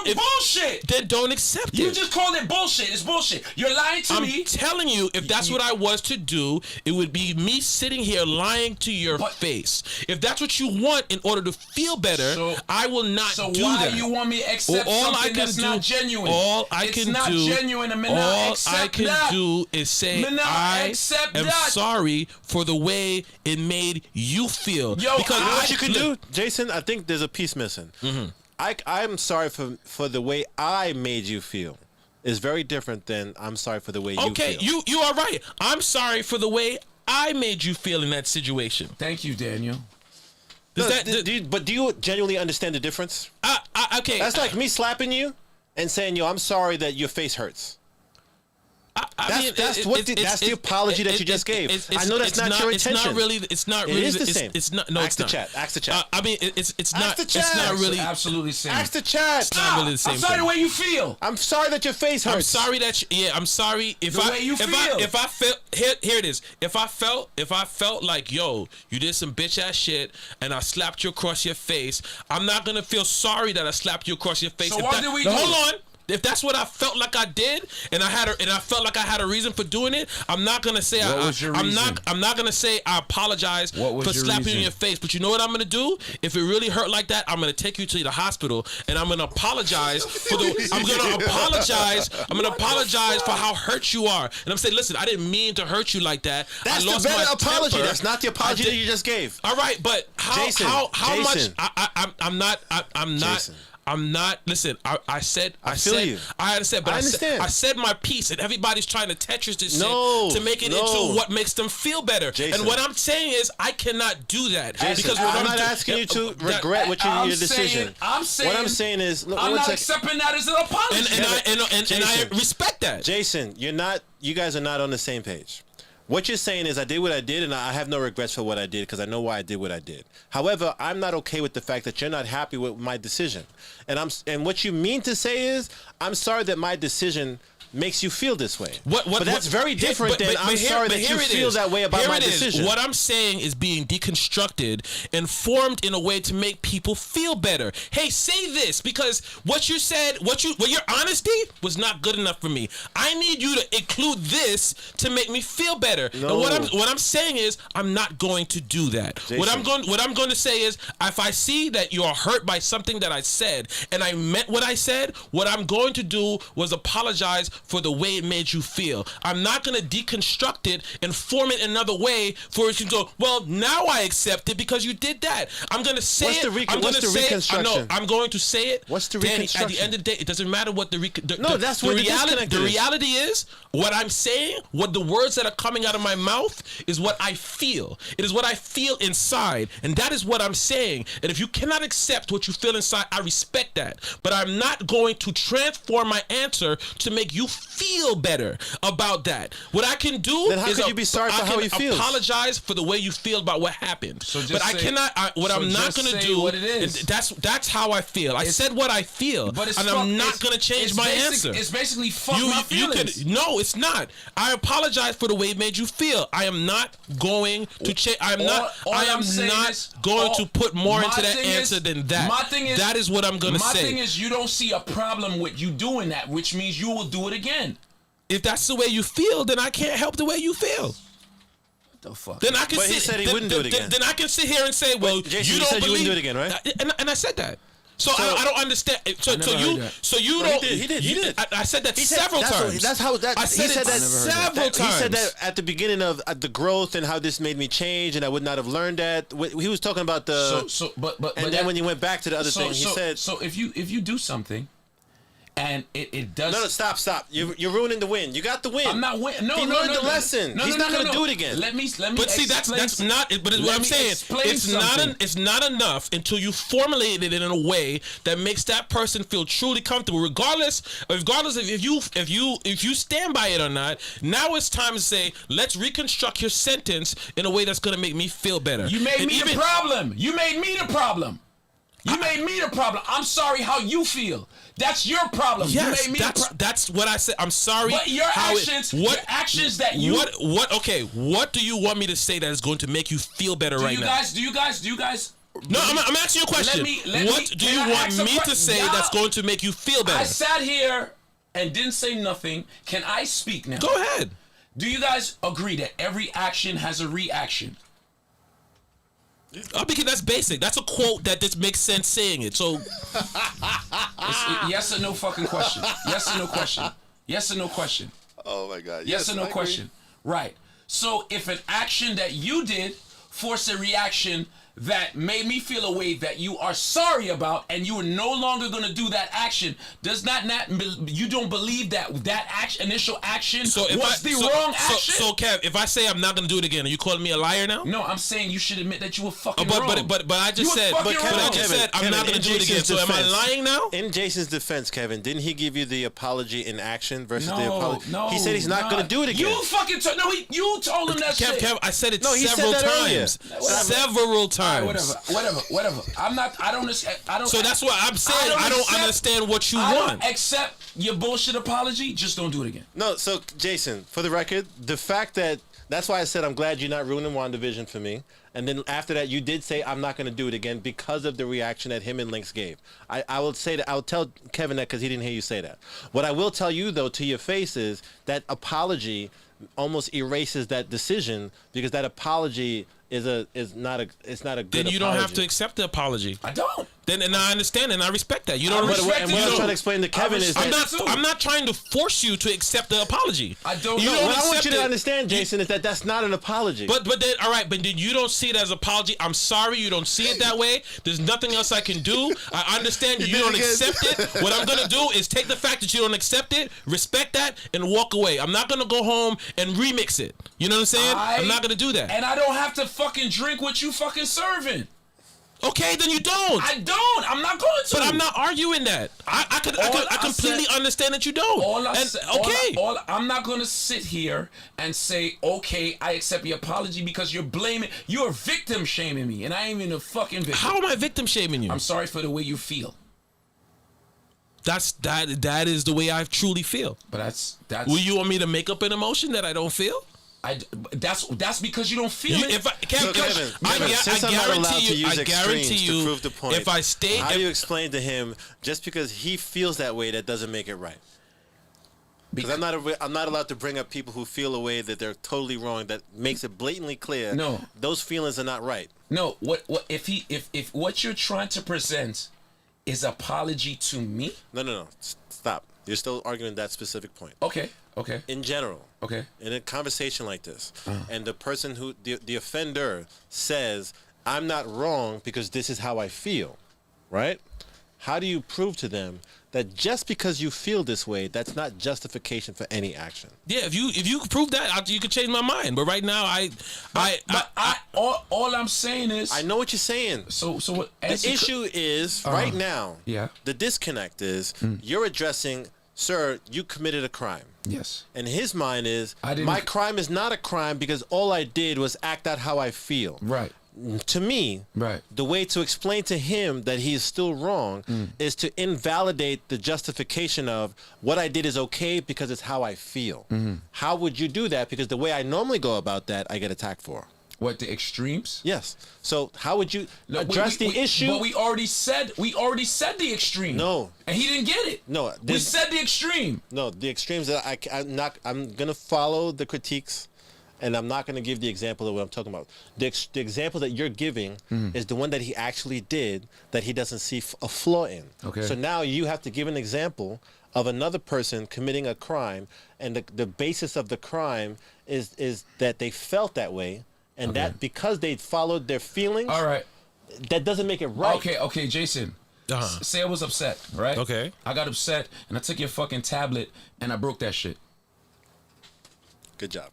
your bullshit. Then don't accept it. You just called it bullshit. It's bullshit. You're lying to me. I'm telling you, if that's what I was to do, it would be me sitting here lying to your face. If that's what you want in order to feel better, I will not do that. So why you want me to accept something that's not genuine? All I can do. All I can do is say I am sorry for the way it made you feel. Yo, because what you can do, Jason, I think there's a piece missing. Mm-hmm. I'm sorry for the way I made you feel. It's very different than I'm sorry for the way you feel. Okay, you are right. I'm sorry for the way I made you feel in that situation. Thank you, Daniel. But do you genuinely understand the difference? Okay. That's like me slapping you and saying, yo, I'm sorry that your face hurts. That's the apology that you just gave. I know that's not your intention. It's not really. It's not really. It is the same. It's not. No, Ask it's the not. chat. Ask the chat. I mean, it's not. Ask the chat. It's not really. Absolutely same. Ask the chat. It's not really the same I'm sorry thing. the way you feel. I'm sorry that your face hurts. I'm sorry that. I'm sorry if The way you feel. If I felt here it is. If I felt like yo, you did some bitch ass shit and I slapped you across your face, I'm not gonna feel sorry that I slapped you across your face. So what did we do? Hold on. If that's what I felt like I did, and I felt like I had a reason for doing it, I'm not gonna say I'm not gonna say I apologize for slapping you in your face. But you know what I'm gonna do? If it really hurt like that, I'm gonna take you to the hospital and I'm gonna apologize for I'm gonna apologize for how hurt you are. And I'm saying, listen, I didn't mean to hurt you like that. That's I lost the better my apology. temper. That's not the apology that you just gave. All right, but how Jason. much? I'm not. Jason. I'm not. Listen, I said. I understand. I said my piece, and everybody's trying to Tetris this shit to make it into what makes them feel better. Jason. And what I'm saying is, I cannot do that. Jason, because I'm not asking you to regret your decision. What I'm saying is, I'm not accepting that as an apology. And I respect that. Jason, you guys are not on the same page. What you're saying is I did what I did, and I have no regrets for what I did because I know why I did what I did. However, I'm not okay with the fact that you're not happy with my decision. And what you mean to say is I'm sorry that my decision makes you feel this way. But that's very different than I'm sorry that you feel that way about my decision. What I'm saying is being deconstructed and formed in a way to make people feel better. Hey, say this because what you said, your honesty was not good enough for me. I need you to include this to make me feel better. No. And what I'm saying is I'm not going to do that. Jason. What I'm going to say is if I see that you are hurt by something that I said and I meant what I said, what I'm going to do was apologize for the way it made you feel. I'm not going to deconstruct it and form it another way for it to go, well, now I accept it because you did that. I'm going to say what's it. What's the reconstruction? I'm going to say it. What's the Danny, reconstruction? at the end of the day, it doesn't matter what the reality is. What I'm saying, what the words that are coming out of my mouth is what I feel. It is what I feel inside. And that is what I'm saying. And if you cannot accept what you feel inside, I respect that. But I'm not going to transform my answer to make you feel better about that. What I can do then how is could you be sorry for how he feels? Apologize for the way you feel about what happened. So but I cannot. I'm not going to do what it is. That's how I feel. I said what I feel, and I'm not going to change my answer. It's basically fuck my feelings. No, it's not. I apologize for the way it made you feel. I am not going to change. I am not going to put more into that answer than that. My thing is, that is what I'm going to say. My thing is, you don't see a problem with you doing that, which means you will do it again. If that's the way you feel, then I can't help the way you feel. The fuck? Then I can but he said he wouldn't do it again. Then I can sit here and say, well, Jason, you don't said believe. You wouldn't do it again, right? And I said that. So I don't understand. So you don't. He did. I said that several times. That's how. I said it several times. He said that at the beginning of the growth and how this made me change, and I would not have learned that. He was talking about the. But then when he went back to the other thing, he said. So if you do something. And it does. No, stop. You're ruining the win. You got the win. I'm not winning. No, he learned the lesson. He's not going to do it again. Let me. But see, that's not. But what I'm saying, it's not enough until you formulate it in a way that makes that person feel truly comfortable, regardless of if you stand by it or not. Now it's time to say, let's reconstruct your sentence in a way that's going to make me feel better. You made me the problem. You made me the problem. I'm sorry how you feel. That's your problem. Yes, you made me that's what I said. I'm sorry. But your actions that you. Okay. What do you want me to say that is going to make you feel better right now? Do you guys? No, I'm asking you a question. What do you want me to say that's going to make you feel better? I sat here and didn't say nothing. Can I speak now? Go ahead. Do you guys agree that every action has a reaction? Because that's basic. That's a quote that just makes sense saying it. So, yes or no fucking question. Yes or no question. Yes or no question. Oh my God. Yes or no question. Right. So if an action that you did forced a reaction, that made me feel a way that you are sorry about, and you are no longer going to do that action, does not you don't believe that initial action was the wrong action? So Kev, if I say I'm not going to do it again, are you calling me a liar now? No, I'm saying you should admit that you were fucking wrong. But I just said I'm not going to do it again. So am I lying now? In Jason's defense, Kevin, didn't he give you the apology in action versus the apology? No, he said he's not going to do it again. You fucking you told him that shit. Kev, I said it several times. Several times. Whatever. I don't. So that's what I'm saying. I don't understand what you want. Accept your bullshit apology. Just don't do it again. No. So Jason, for the record, the fact that's why I said I'm glad you're not ruining WandaVision for me. And then after that, you did say I'm not going to do it again because of the reaction that him and Lynx gave. I will say that. I'll tell Kevin that because he didn't hear you say that. What I will tell you though, to your face, is that apology almost erases that decision, because that apology is not a good apology. Then you don't have to accept the apology. I don't. And I understand and I respect that. You don't what I'm trying to explain to Kevin is I'm not trying to force you to accept the apology. I don't know. What I want you to understand, Jason, is that that's not an apology. But then all right, but then you don't see it as apology. I'm sorry, you don't see it that way. There's nothing else I can do. I understand you don't accept it. What I'm gonna do is take the fact that you don't accept it, respect that, and walk away. I'm not gonna go home and remix it. You know what I'm saying? I'm not gonna do that. And I don't have to fucking drink what you fucking serving. Okay, then you don't. I don't. I'm not going to. But I'm not arguing that. I completely understand that you don't. I'm not going to sit here and say, okay, I accept your apology, because you're victim shaming me, and I ain't even a fucking victim. How am I victim shaming you? I'm sorry for the way you feel. That is the way I truly feel. But that's. Will you want me to make up an emotion that I don't feel? That's because you don't feel it. I guarantee you, to prove the point, if I stay, how do you explain to him just because he feels that way, that doesn't make it right? Because I'm not allowed to bring up people who feel a way that they're totally wrong. That makes it blatantly clear. No, those feelings are not right. No, what if what you're trying to present is apology to me? No, stop. You're still arguing that specific point. Okay. In general. Okay. In a conversation like this, and the person who the offender says, "I'm not wrong because this is how I feel," right? How do you prove to them that just because you feel this way, that's not justification for any action? Yeah, if you prove that, you could change my mind. But right now, all I'm saying is, I know what you're saying. So what, the issue is right now. Yeah. The disconnect is you're addressing, sir, you committed a crime. Yes. And his mind is, my crime is not a crime because all I did was act out how I feel. Right. To me, the way to explain to him that he is still wrong is to invalidate the justification of what I did is okay because it's how I feel. How would you do that? Because the way I normally go about that, I get attacked for. What, the extremes? Yes. So how would you address the issue? But we already said the extreme. No. And he didn't get it. No. We said the extreme. No, the extremes that I'm gonna follow the critiques, and I'm not gonna give the example of what I'm talking about. The example that you're giving is the one that he actually did that he doesn't see a flaw in. Okay. So now you have to give an example of another person committing a crime, and the basis of the crime is that they felt that way. And that because they followed their feelings, all right, that doesn't make it right. Okay, Jason. Say I was upset, right? Okay. I got upset and I took your fucking tablet and I broke that shit. Good job.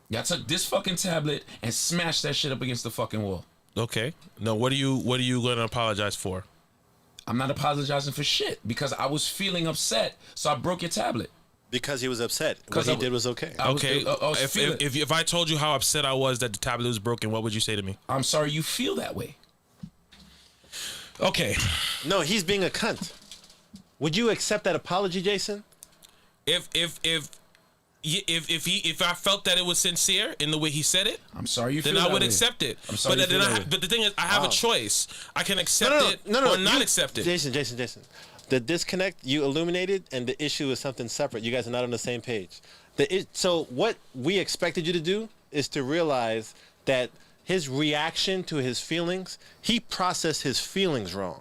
Y'all took this fucking tablet and smashed that shit up against the fucking wall. Okay. No, what are you gonna apologize for? I'm not apologizing for shit because I was feeling upset, so I broke your tablet. Because he was upset. What he did was okay. If I told you how upset I was that the tablet was broken, what would you say to me? I'm sorry you feel that way. Okay. No, he's being a cunt. Would you accept that apology, Jason? If I felt that it was sincere in the way he said it, I'm sorry you feel then I that would way. accept it. I'm sorry But the thing is, I have a choice. I can accept it or not accept it. Jason. The disconnect you illuminated, and the issue is something separate. You guys are not on the same page. So what we expected you to do is to realize that his reaction to his feelings, he processed his feelings wrong.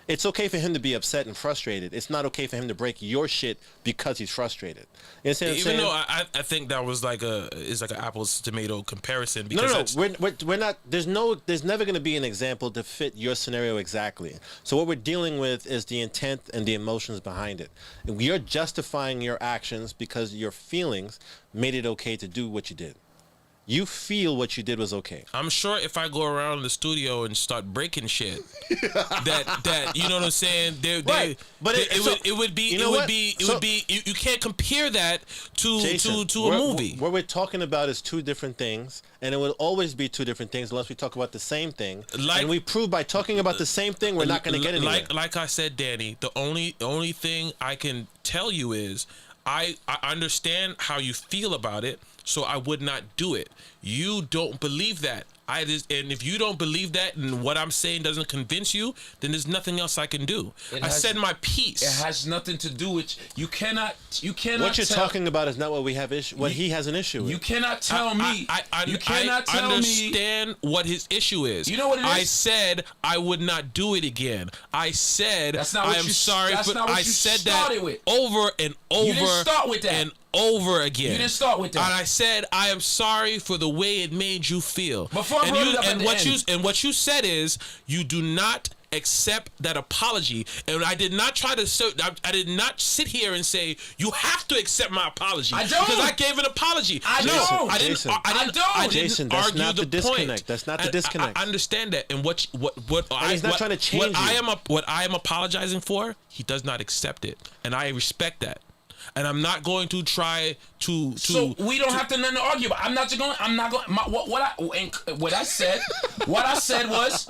It's okay for him to be upset and frustrated. It's not okay for him to break your shit because he's frustrated. You understand what I'm Even saying? though I think that was like an apples to tomato comparison. Because No, we're not. There's never going to be an example to fit your scenario exactly. So what we're dealing with is the intent and the emotions behind it. You're justifying your actions because your feelings made it okay to do what you did. You feel what you did was okay. I'm sure if I go around the studio and start breaking shit, that you know what I'm saying? Right. But it would be you can't compare that to Jason, to a movie. What we're talking about is two different things, and it will always be two different things unless we talk about the same thing. And we prove by talking about the same thing, we're not going to get anywhere. Like I said, Danny, the only thing I can tell you is I understand how you feel about it, so I would not do it. You don't believe that. And if you don't believe that and what I'm saying doesn't convince you, then there's nothing else I can do. I said my piece. It has nothing to do with you cannot What you're talking about is not what we have he has an issue with. You cannot tell me. You cannot tell me. I understand what his issue is. You know what it is? I said I would not do it again. I said That's not what I am you, sorry, that's but not what I you said started that with. over and over. You didn't start with that. And over again. You didn't start with that. And I said I am sorry for the way it made you feel. Before I brought it up at the end. What you said is you do not accept that apology, and I did not try to. I did not sit here and say you have to accept my apology. I don't. Because I gave an apology. I don't. I didn't. Jason, I didn't Jason, that's argue not the disconnect. point. That's not the disconnect. I understand that, and what he's not trying to change what I am apologizing for, he does not accept it, and I respect that. And I'm not going to try to. So we don't have to nothing to argue about. I'm not going. What I said was,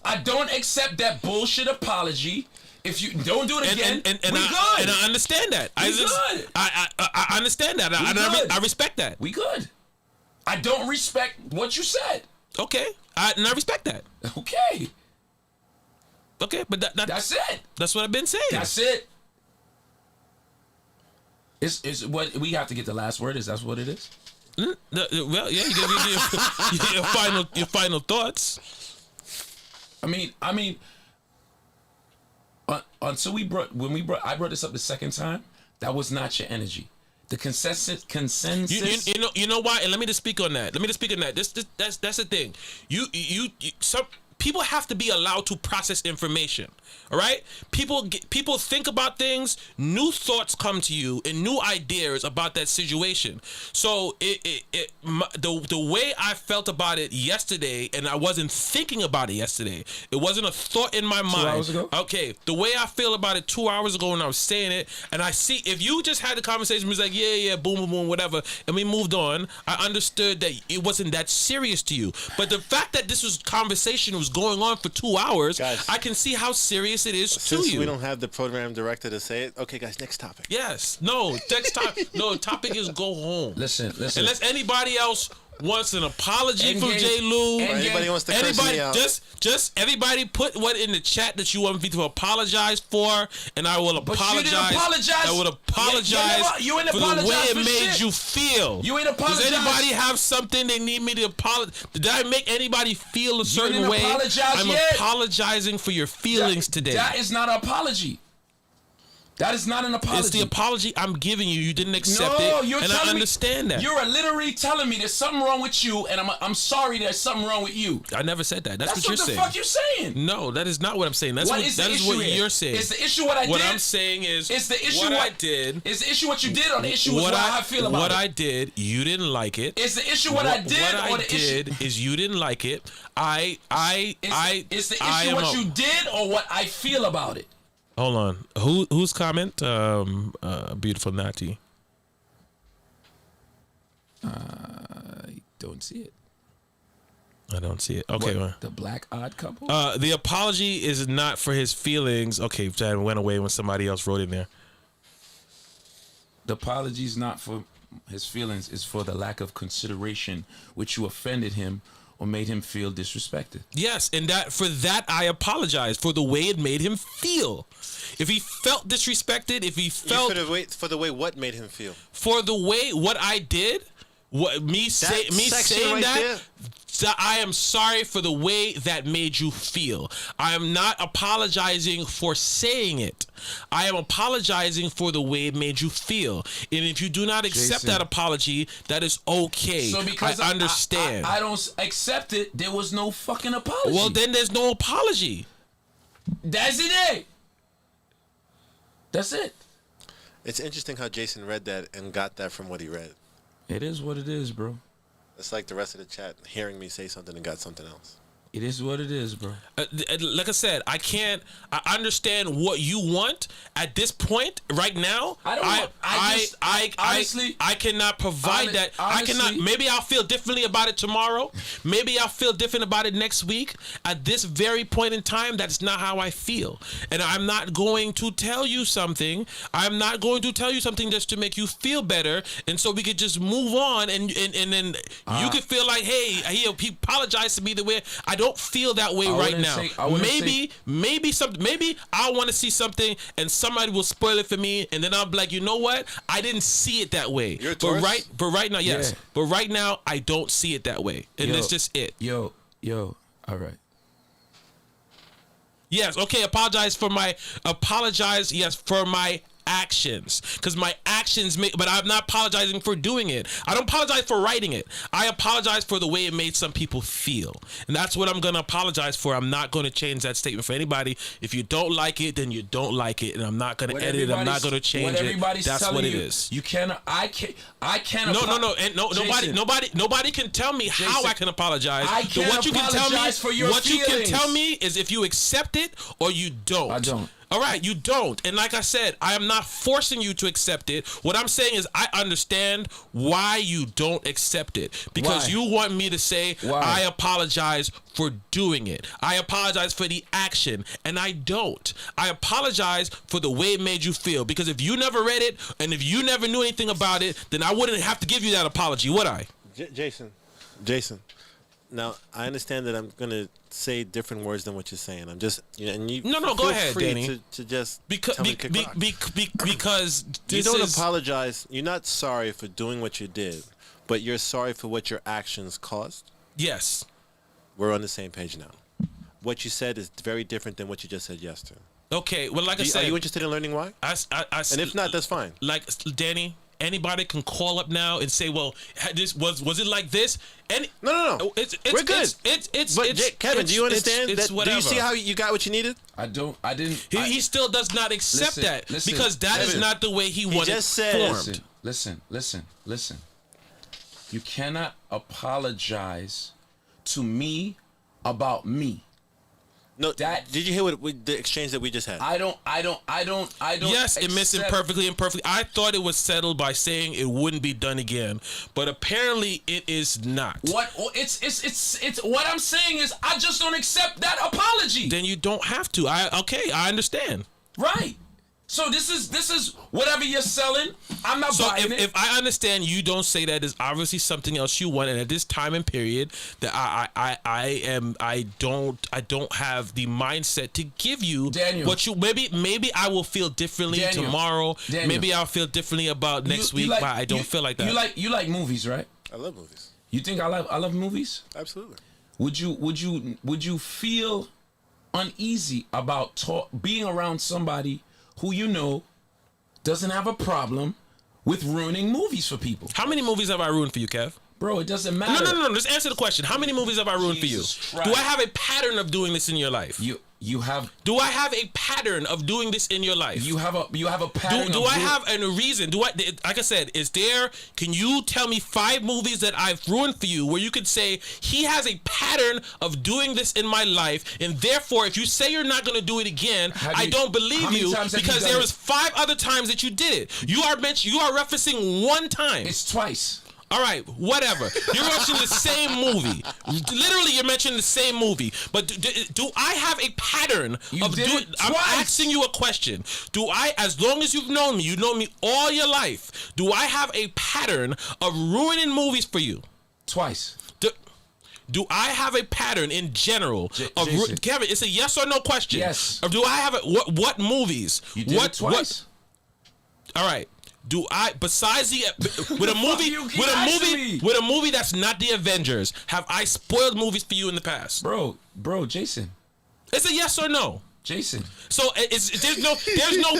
I don't accept that bullshit apology. If you don't do it again, we good. And I understand that. Good. I understand that. I respect that. We good. I don't respect what you said. Okay. And I respect that. Okay. Okay, but that's it. That's what I've been saying. That's it. Is what we have to get the last word? Is that what it is? Well, yeah, you get your final thoughts. I mean, until I brought this up the second time, that was not your energy. The consensus. You know why? And let me just speak on that. That's the thing. Some people have to be allowed to process information. All right, people think about things. New thoughts come to you and new ideas about that situation. So the way I felt about it yesterday, and I wasn't thinking about it yesterday. It wasn't a thought in my mind. 2 hours ago. Okay, the way I feel about it 2 hours ago when I was saying it, and I see if you just had the conversation, was like yeah, boom, boom, boom, whatever, and we moved on. I understood that it wasn't that serious to you, but the fact that this conversation was going on for 2 hours, guys, I can see how serious it is to you. Since we don't have the program director to say it, okay, guys, next topic. Yes. No, next topic. No, topic is go home. Listen. Unless anybody else wants an apology from J. Lou. Anybody wants to curse me out. Just everybody put what in the chat that you want me to apologize for, and I will apologize. But you didn't apologize. I would apologize you ain't for the way apologize it for made shit. you feel. You ain't apologize. Does anybody have something they need me to apologize? Did I make anybody feel a certain way? I'm apologizing for your feelings today. That is not an apology. That is not an apology. It's the apology I'm giving you. You didn't accept it, and I understand that. You're literally telling me there's something wrong with you, and I'm sorry there's something wrong with you. I never said that. That's what you're saying. What the fuck you saying? No, that is not what I'm saying. That is what you're saying. Is the issue what I did? What I'm saying is the issue what I did. Is the issue what you did, or the issue what I feel about it? What I did, you didn't like it. Is the issue what I did, or the issue? What I did is you didn't like it. Is the issue what you did, or what I feel about it? Hold on. Whose comment? Beautiful Natty. I don't see it. I don't see it. Okay. What, the Black Odd Couple? The apology is not for his feelings. Okay, that went away when somebody else wrote in there. The apology is not for his feelings. It's for the lack of consideration which you offended him or made him feel disrespected. Yes, and for that I apologize for the way it made him feel. If he felt disrespected, if he felt for the way what made him feel? For the way what I did What me saying right that? there? So I am sorry for the way that made you feel. I am not apologizing for saying it. I am apologizing for the way it made you feel. And if you do not accept Jason. that apology, that is okay. So because I understand. I don't accept it, there was no fucking apology. Well, then there's no apology. That's it. That's it. It's interesting how Jason read that and got that from what he read. It is what it is, bro. It's like the rest of the chat hearing me say something and got something else. It is what it is, bro. Like I said, I understand what you want at this point right now. I cannot provide that. Honestly, I cannot. Maybe I'll feel differently about it tomorrow. Maybe I'll feel different about it next week. At this very point in time, that's not how I feel. And I'm not going to tell you something. I'm not going to tell you something just to make you feel better. And so we could just move on and then you could feel like, hey, he apologized to me the way I don't feel that way right now. Maybe I want to see something and somebody will spoil it for me, and then I'll be like, you know what? I didn't see it that way. You're a tourist? But right now, yes. Yeah. But right now, I don't see it that way, and that's just it. Yo, all right. Yes, okay. Apologize for my actions, because my actions but I'm not apologizing for doing it. I don't apologize for writing it. I apologize for the way it made some people feel, and that's what I'm gonna apologize for. I'm not gonna change that statement for anybody. If you don't like it, then you don't like it, and I'm not gonna edit it. I'm not gonna change it. That's what it is. You cannot. I can't. No, and nobody can tell me how I can apologize. I can't what you can tell me, apologize for your what you can feelings. tell me is if you accept it or you don't. I don't. All right, you don't. And like I said, I am not forcing you to accept it. What I'm saying is I understand why you don't accept it. Because Why? you want me to say, Why? I apologize for doing it. I apologize for the action. And I don't. I apologize for the way it made you feel. Because if you never read it and if you never knew anything about it, then I wouldn't have to give you that apology, would I? Jason. Now, I understand that I'm going to say different words than what you're saying. I'm just, and you No, feel go ahead, free Danny. to just Because tell me to kick rock. because You this don't is apologize. You're not sorry for doing what you did, but you're sorry for what your actions caused. yes. We're on the same page now. What you said is very different than what you just said yesterday. Okay, well, like I Are said, you interested in learning why? And if not, that's fine. Like Danny, anybody can call up now and say, "Well, this was it like this?" No. We're good. Kevin, do you understand that? Do you see how you got what you needed? I didn't. He still does not accept that because that is not the way he wanted just said, formed. Listen. You cannot apologize to me about me. No, did you hear the exchange that we just had? I don't. Yes, it missed it perfectly. I thought it was settled by saying it wouldn't be done again, but apparently it is not. What? It's what I'm saying is I just don't accept that apology. Then you don't have to. I understand. Right. So this is whatever you're selling. I'm not buying it. If I understand, you don't say that there's obviously something else you want, and at this time and period, that I don't have the mindset to give you Daniel. what you maybe I will feel differently tomorrow. Daniel. Maybe I'll feel differently about next week, but I don't feel like that. You like movies, right? I love movies. You think I love movies? Absolutely. Would you feel uneasy about being around somebody who you know doesn't have a problem with ruining movies for people? How many movies have I ruined for you, Kev? Bro, it doesn't matter. No. Just answer the question. How many movies have I ruined for you? Christ. Do I have a pattern of doing this in your life? You have. Do I have a pattern of doing this in your life? You have a pattern. Do I have a reason? Like I said, can you tell me 5 movies that I've ruined for you where you could say he has a pattern of doing this in my life, and therefore if you say you're not going to do it again, I don't believe you because there was 5 other times that you did it. You are referencing 1 time. It's twice. All right, whatever. You're watching the same movie. Literally, you're mentioning the same movie. But do I have a pattern of doing? I'm asking you a question. Do I, as long as you've known me all your life, do I have a pattern of ruining movies for you? Twice. Do I have a pattern in general of Kevin? It's a yes or no question. Yes. Or do I have what movies? You did it twice. All right. do I, besides the with a movie that's not the Avengers, have I spoiled movies for you in the past? Bro, Jason. It's a yes or no. Jason. So there's no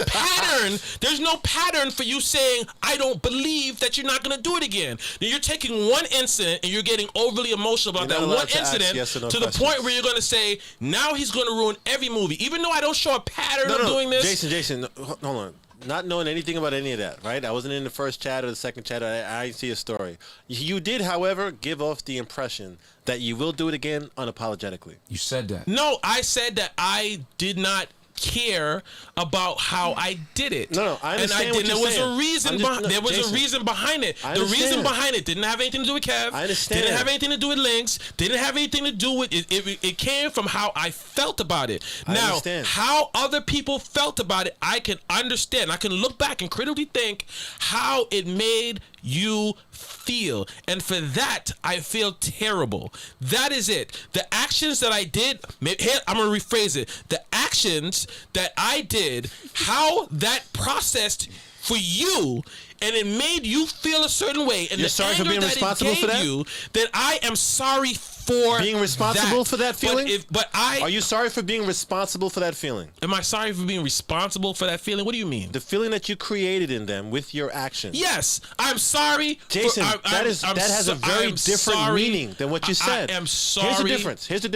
pattern. There's no pattern for you saying I don't believe that you're not gonna do it again. Now you're taking one incident and you're getting overly emotional about that one incident to the point where you're gonna say now he's gonna ruin every movie, even though I don't show a pattern of doing this. Jason, hold on. Not knowing anything about any of that, right? I wasn't in the first chat or the second chat. I didn't see a story. You did, however, give off the impression that you will do it again unapologetically. You said that. No, I said that I did not care about how I did it. No, I understand. And there was a reason. There was a reason behind it. The reason behind it didn't have anything to do with Kev. I understand. Didn't have anything to do with Lynx. Didn't have anything to do with it. It came from how I felt about it. Now, how other people felt about it, I can understand. I can look back and critically think how it made you feel, and for that I feel terrible. That is it. The actions that I did, here, I'm gonna rephrase it. The actions that I did, how that processed for you, and it made you feel a certain way, and you're sorry for being responsible for that? Then I am sorry for being responsible for that feeling. Are you sorry for being responsible for that feeling? Am I sorry for being responsible for that feeling? What do you mean? The feeling that you created in them with your actions. Yes, I'm sorry, Jason. That has a very different meaning than what you said. I am sorry. Here's the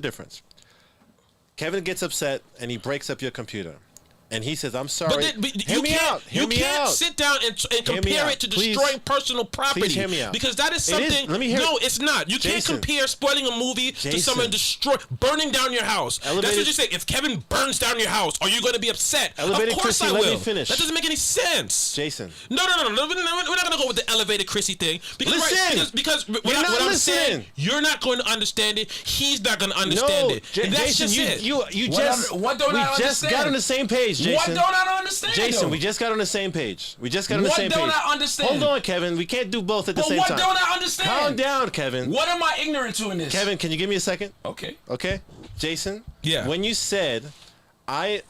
difference. Kevin gets upset and he breaks up your computer. And he says, I'm sorry. You can't sit down and compare it to destroying personal property. Please hear me out. Because that is something. No, it's not. You can't compare spoiling a movie to someone burning down your house. That's what you say. If Kevin burns down your house, are you going to be upset? Of course I will. Let me finish. That doesn't make any sense. Jason. No. We're not going to go with the elevated Chrissy thing. Because what I'm saying, you're not going to understand it. He's not going to understand it. And that's Jason, just it. We just got on the same page. Jason. What don't I understand? Jason, though? we just got on the same page. What don't I understand? Hold on, Kevin. We can't do both at the same time. What don't I understand? Calm down, Kevin. What am I ignorant to in this? Kevin, can you give me a second? Okay. Jason? Yeah. When you said, I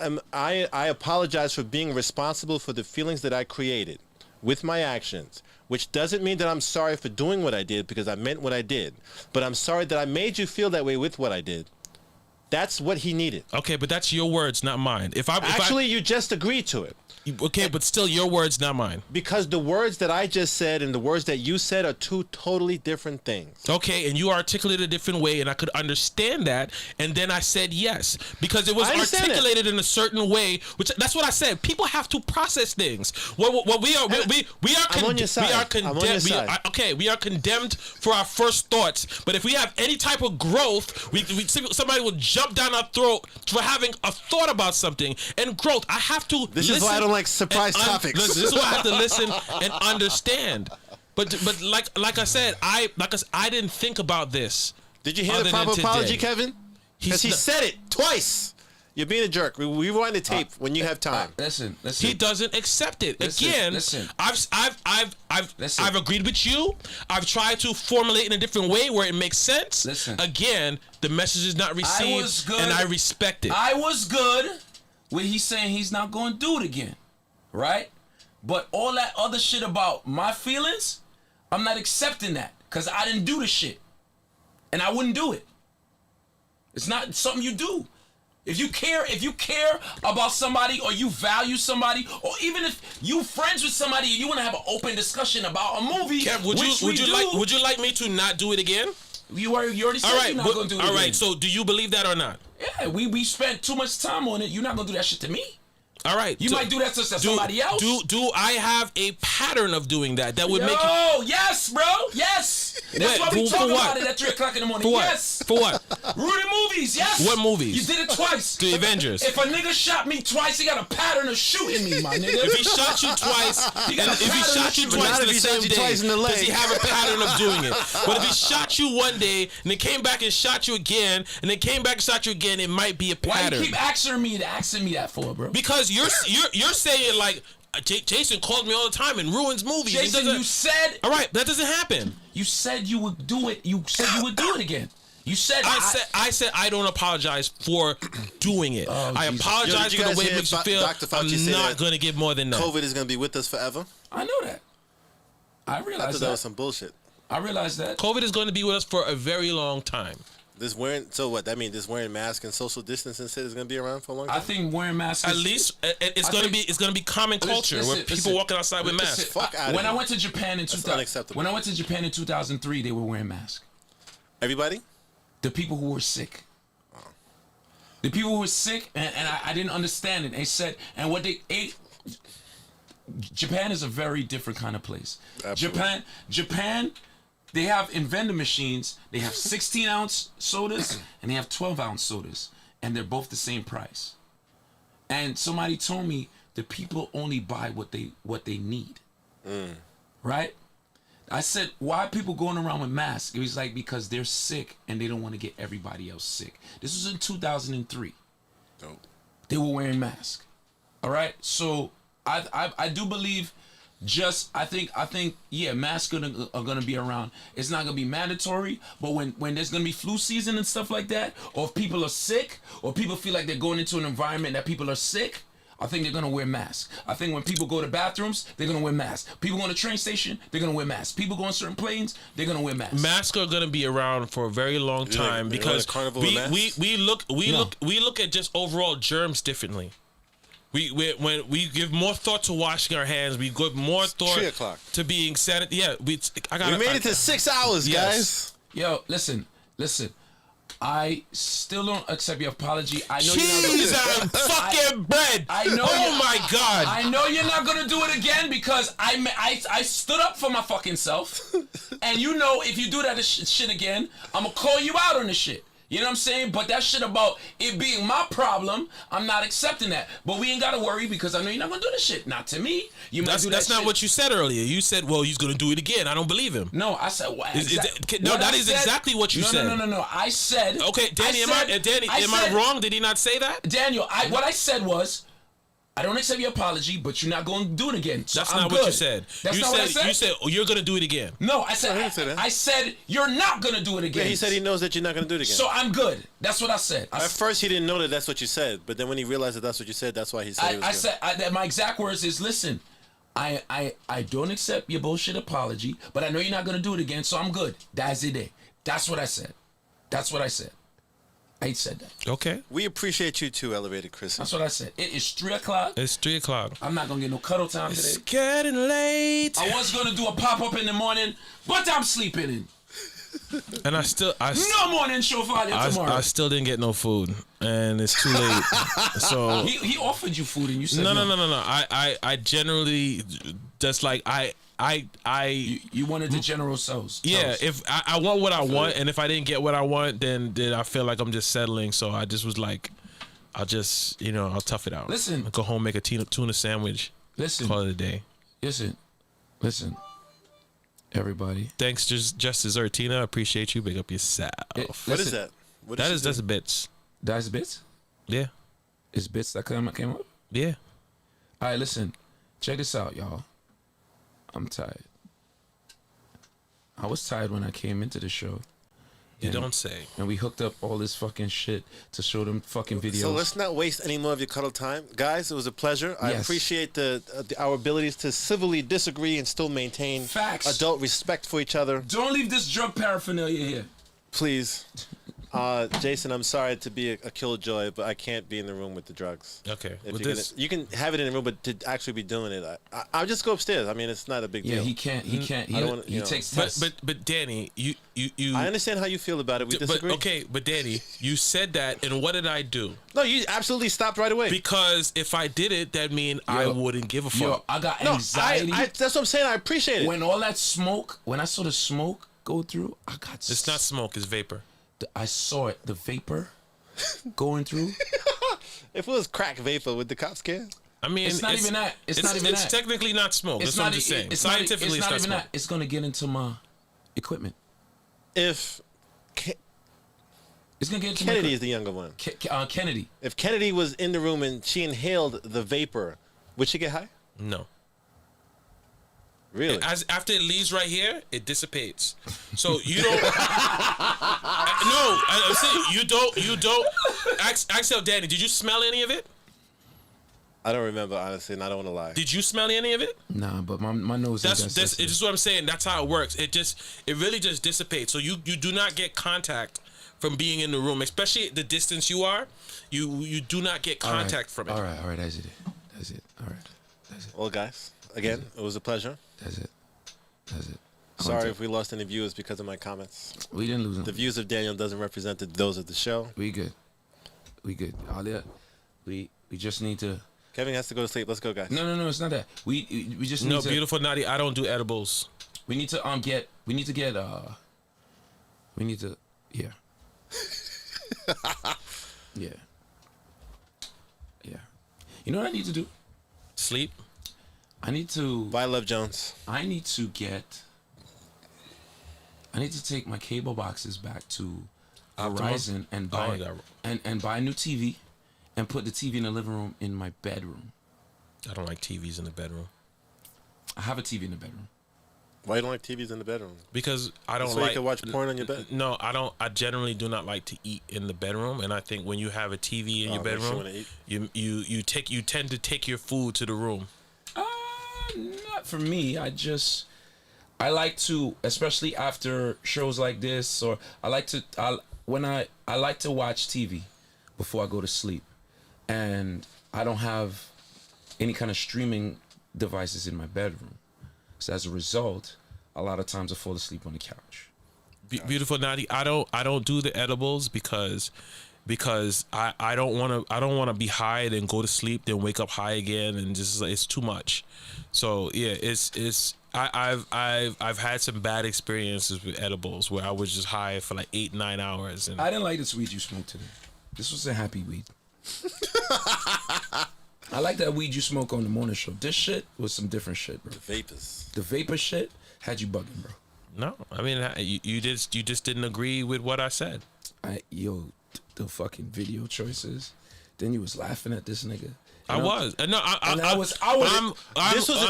apologize for being responsible for the feelings that I created with my actions, which doesn't mean that I'm sorry for doing what I did because I meant what I did, but I'm sorry that I made you feel that way with what I did. That's what he needed. Okay, but that's your words, not mine. You just agreed to it. Okay, but still your words, not mine. Because the words that I just said and the words that you said are two totally different things. Okay, and you articulated a different way, and I could understand that, and then I said yes. Because it was articulated in a certain way, which that's what I said. People have to process things. We are condemned for our first thoughts, but if we have any type of growth, somebody will jump down our throat for having a thought about something. And growth, I have to listen. Is why I don't like surprise topics. This is why I have to listen and understand. But like I said, I didn't think about this. Did you hear the proper apology, Kevin? Because he said it twice. You're being a jerk. We rewind the tape when you have time. Listen. He doesn't accept it. Again, I've agreed with you. I've tried to formulate in a different way where it makes sense. Listen. Again, the message is not received, and I respect it. I was good when he's saying he's not going to do it again, right? But all that other shit about my feelings, I'm not accepting that because I didn't do the shit, and I wouldn't do it. It's not something you do. If you care about somebody or you value somebody, or even if you friends with somebody and you want to have an open discussion about a movie, Kev, would you like me to not do it again? You already said you're not going to do it again. All right, so do you believe that or not? Yeah, we spent too much time on it. You're not going to do that shit to me. All right. You might do that to somebody else. Do I have a pattern of doing that would make you... Oh, yes, bro. Yes. That's why we talk about it at 3 o'clock in the morning. For what? Yes. For what? Rudy movies, yes. What movies? You did it twice. The Avengers. If a nigga shot me twice, he got a pattern of shooting me, my nigga. If he shot you twice, in the same day, does he have a pattern of doing it? But if he shot you one day, and then came back and shot you again, and then came back and shot you again, it might be a pattern. Why you keep asking me that for, bro? Because you're saying like Jason calls me all the time and ruins movies. Jason, you said all right. That doesn't happen. You said you would do it. You said you would do it again. You said I said I don't apologize for doing it. I Jesus. apologize for the way it makes you feel. Dr. Fauci I'm say not that going to give more than that. COVID is going to be with us forever. I know that. I I realize thought that was some bullshit. I realize that. COVID is going to be with us for a very long time. This wearing so what that means? This wearing mask and social distancing shit is going to be around for a long time. I think wearing masks. At least it's going to be common culture where people walking outside with masks. Fuck out of When here. I went to Japan in That's 2000, unacceptable. when I went to Japan in 2003, they were wearing masks. Everybody? The people who were sick. The people who were sick, and I didn't understand it. They said, and what they ate. Japan is a very different kind of place. Absolutely. Japan, they have in vending machines. They have 16-ounce sodas and they have 12-ounce sodas, and they're both the same price. And somebody told me the people only buy what they need. Right? I said, why are people going around with masks? It was like, because they're sick and they don't want to get everybody else sick. This was in 2003. Dope. They were wearing masks. All right? So I do believe I think yeah, masks are gonna be around. It's not gonna be mandatory, but when there's gonna be flu season and stuff like that, or if people are sick, or people feel like they're going into an environment that people are sick, I think they're gonna wear masks. I think when people go to bathrooms, they're gonna wear masks. People go to train station, they're gonna wear masks. People go on certain planes, they're gonna wear masks. Masks are going to be around for a very long time because we look at just overall germs differently. When we give more thought to washing our hands, we give more thought 3 o'clock. to being sanitary. Yeah, we made it to 6 hours, guys. Yo, listen. I still don't accept your apology. I know Cheese you're on fucking bread. I know. Oh my God. I know you're not gonna do it again because I stood up for my fucking self, and you know if you do that shit again, I'm gonna call you out on the shit. You know what I'm saying? But that shit about it being my problem, I'm not accepting that. But we ain't gotta worry because I know you're not gonna do this shit. Not to me. You might do that. That's not shit. what you said earlier. You said, "Well, he's gonna do it again." I don't believe him. No, I said what? That is exactly what you said. No. I said. Okay, Danny, am I wrong? Did he not say that? Daniel, what I said was, I don't accept your apology, but you're not going to do it again. So That's I'm not good. what you said. That's not what I said. You said you're gonna do it again. No, I said I said you're not going to do it again. Yeah, he said he knows that you're not going to do it again. So I'm good. That's what I said. At first, he didn't know that that's what you said, but then when he realized that that's what you said, that's why he said it was good. My exact words is, listen, I don't accept your bullshit apology, but I know you're not going to do it again, so I'm good. That's it. That's what I said. That's what I said. I said that. Okay. We appreciate you too, Elevated Chris. That's what I said. It is 3 o'clock. It's 3 o'clock. I'm not going to get no cuddle time It's today. getting late. I was going to do a pop-up in the morning, but I'm sleeping in. And no morning show for you tomorrow. I still didn't get no food, and it's too late. So he offered you food, and you said no. I generally just like you wanted the general cells. Yeah, if I want what I want, and if I didn't get what I want, then I feel like I'm just settling. So I just was like, I'll just I'll tough it out. Listen, I'll go home, make a tuna sandwich. Listen, call it a day. Listen. Everybody. Thanks, just dessert, Tina. Appreciate you. Big up yourself. What is that? That's bits. That's bits? Yeah. It's bits that came up? Yeah. All right, listen. Check this out, y'all. I'm tired. I was tired when I came into the show. You don't say. And we hooked up all this fucking shit to show them fucking videos. So let's not waste any more of your cuddle time. Guys, it was a pleasure. I appreciate our abilities to civilly disagree and still maintain adult respect for each other. Don't leave this drug paraphernalia here. Please. Jason, I'm sorry to be a killjoy, but I can't be in the room with the drugs. Okay. You can have it in the room, but to actually be doing it, I'll just go upstairs. I mean, it's not a big deal. Yeah, he can't. He takes tests. But Danny, you. I understand how you feel about it. We disagree. But Danny, you said that, and what did I do? No, you absolutely stopped right away. Because if I did it, that mean I wouldn't give a fuck. Yo, I got anxiety. That's what I'm saying. I appreciate it. When all that smoke, when I saw the smoke go through, I got. It's not smoke. It's vapor. I saw it, the vapor going through. If it was crack vapor, would the cops care? I mean, it's not even that. It's not even that. It's technically not smoke. That's what I'm just saying. Scientifically, it's not even that. It's gonna get into my equipment. If it's gonna get into Kennedy is the younger one. Kennedy. If Kennedy was in the room and she inhaled the vapor, would she get high? No. Really? After it leaves right here, it dissipates. So you don't. I'm saying you don't. Ask Danny, did you smell any of it? I don't remember, honestly, and I don't want to lie. Did you smell any of it? Nah, but my nose. That's just what I'm saying. That's how it works. It really just dissipates. So you do not get contact from being in the room, especially the distance you are. You do not get contact from it. All right. That's it. All right. That's it. Well, guys, again, it was a pleasure. That's it. Sorry if we lost any viewers because of my comments. We didn't lose them. The views of Daniel doesn't represent those of the show. We good. All that. We just need to. Kevin has to go to sleep. Let's go, guys. No, it's not that. We just need to. Beautiful Naughty. I don't do edibles. We need to yeah. Yeah. You know what I need to do? Sleep. I need to buy Love Jones. I need to take my cable boxes back to Verizon and buy and buy a new TV and put the TV in the living room in my bedroom. I don't like TVs in the bedroom. I have a TV in the bedroom. Why you don't like TVs in the bedroom? Because I don't so like. you can watch porn on your bed. No, I don't. I generally do not like to eat in the bedroom, and I think when you have a TV in your bedroom, you tend to take your food to the room. Not for me. I like to, especially after shows like this, or I like to watch TV before I go to sleep, and I don't have any kind of streaming devices in my bedroom. So as a result, a lot of times I fall asleep on the couch. Beautiful Naughty. I don't do the edibles because I don't want to be high then go to sleep then wake up high again and just it's too much. So yeah, I've had some bad experiences with edibles where I was just high for like 8-9 hours. And I didn't like this weed you smoked today. This was a happy weed. I like that weed you smoke on the morning show. This shit was some different shit, bro. The vapor shit had you bugging, bro. No, I mean you just didn't agree with what I said. The fucking video choices. Then you was laughing at this nigga. I was. No,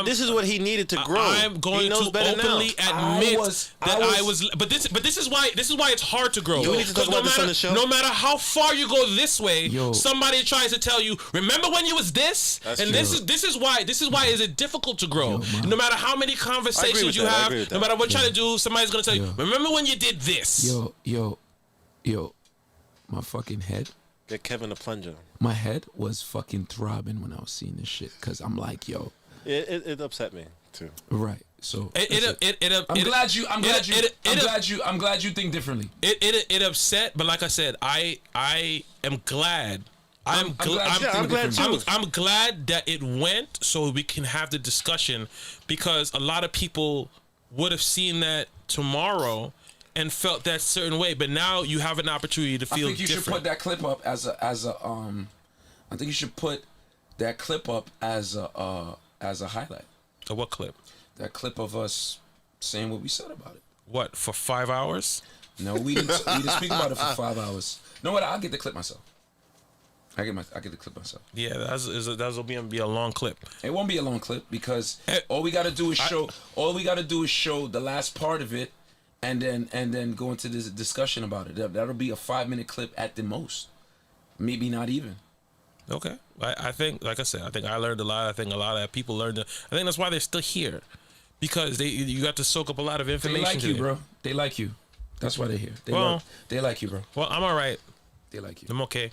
This is what he needed to grow. I'm going to openly admit that I was. But this is why it's hard to grow. We need to talk about this on the show. No matter how far you go this way, somebody tries to tell you, remember when you was this? That's and true. This is why is it difficult to grow. No matter how many conversations you have, no matter what you're trying to do, somebody's gonna tell you, remember when you did this? Yo, my fucking head. Get Kevin a plunger. My head was fucking throbbing when I was seeing this shit because I'm like, yo. It upset me too. Right. So I'm glad you think differently. It upset, but like I said, I am glad. I'm glad too. I'm glad that it went so we can have the discussion because a lot of people would have seen that tomorrow and felt that certain way, but now you have an opportunity to feel different. I think you should put that clip up as a I think you should put that clip up as a highlight. So what clip? That clip of us saying what we said about it. What, for 5 hours? No, we didn't speak about it for 5 hours. No, what? I'll get the clip myself. I get the clip myself. Yeah, that'll be a long clip. It won't be a long clip because all we got to do is show the last part of it. And then go into this discussion about it. That'll be a 5-minute clip at the most, maybe not even. Okay, I think, like I said, I think I learned a lot. I think a lot of people learned. I think that's why they're still here, because you got to soak up a lot of information. They like you, bro. They like you. That's why they're here. They like you, bro. Well, I'm all right. They like you. I'm okay.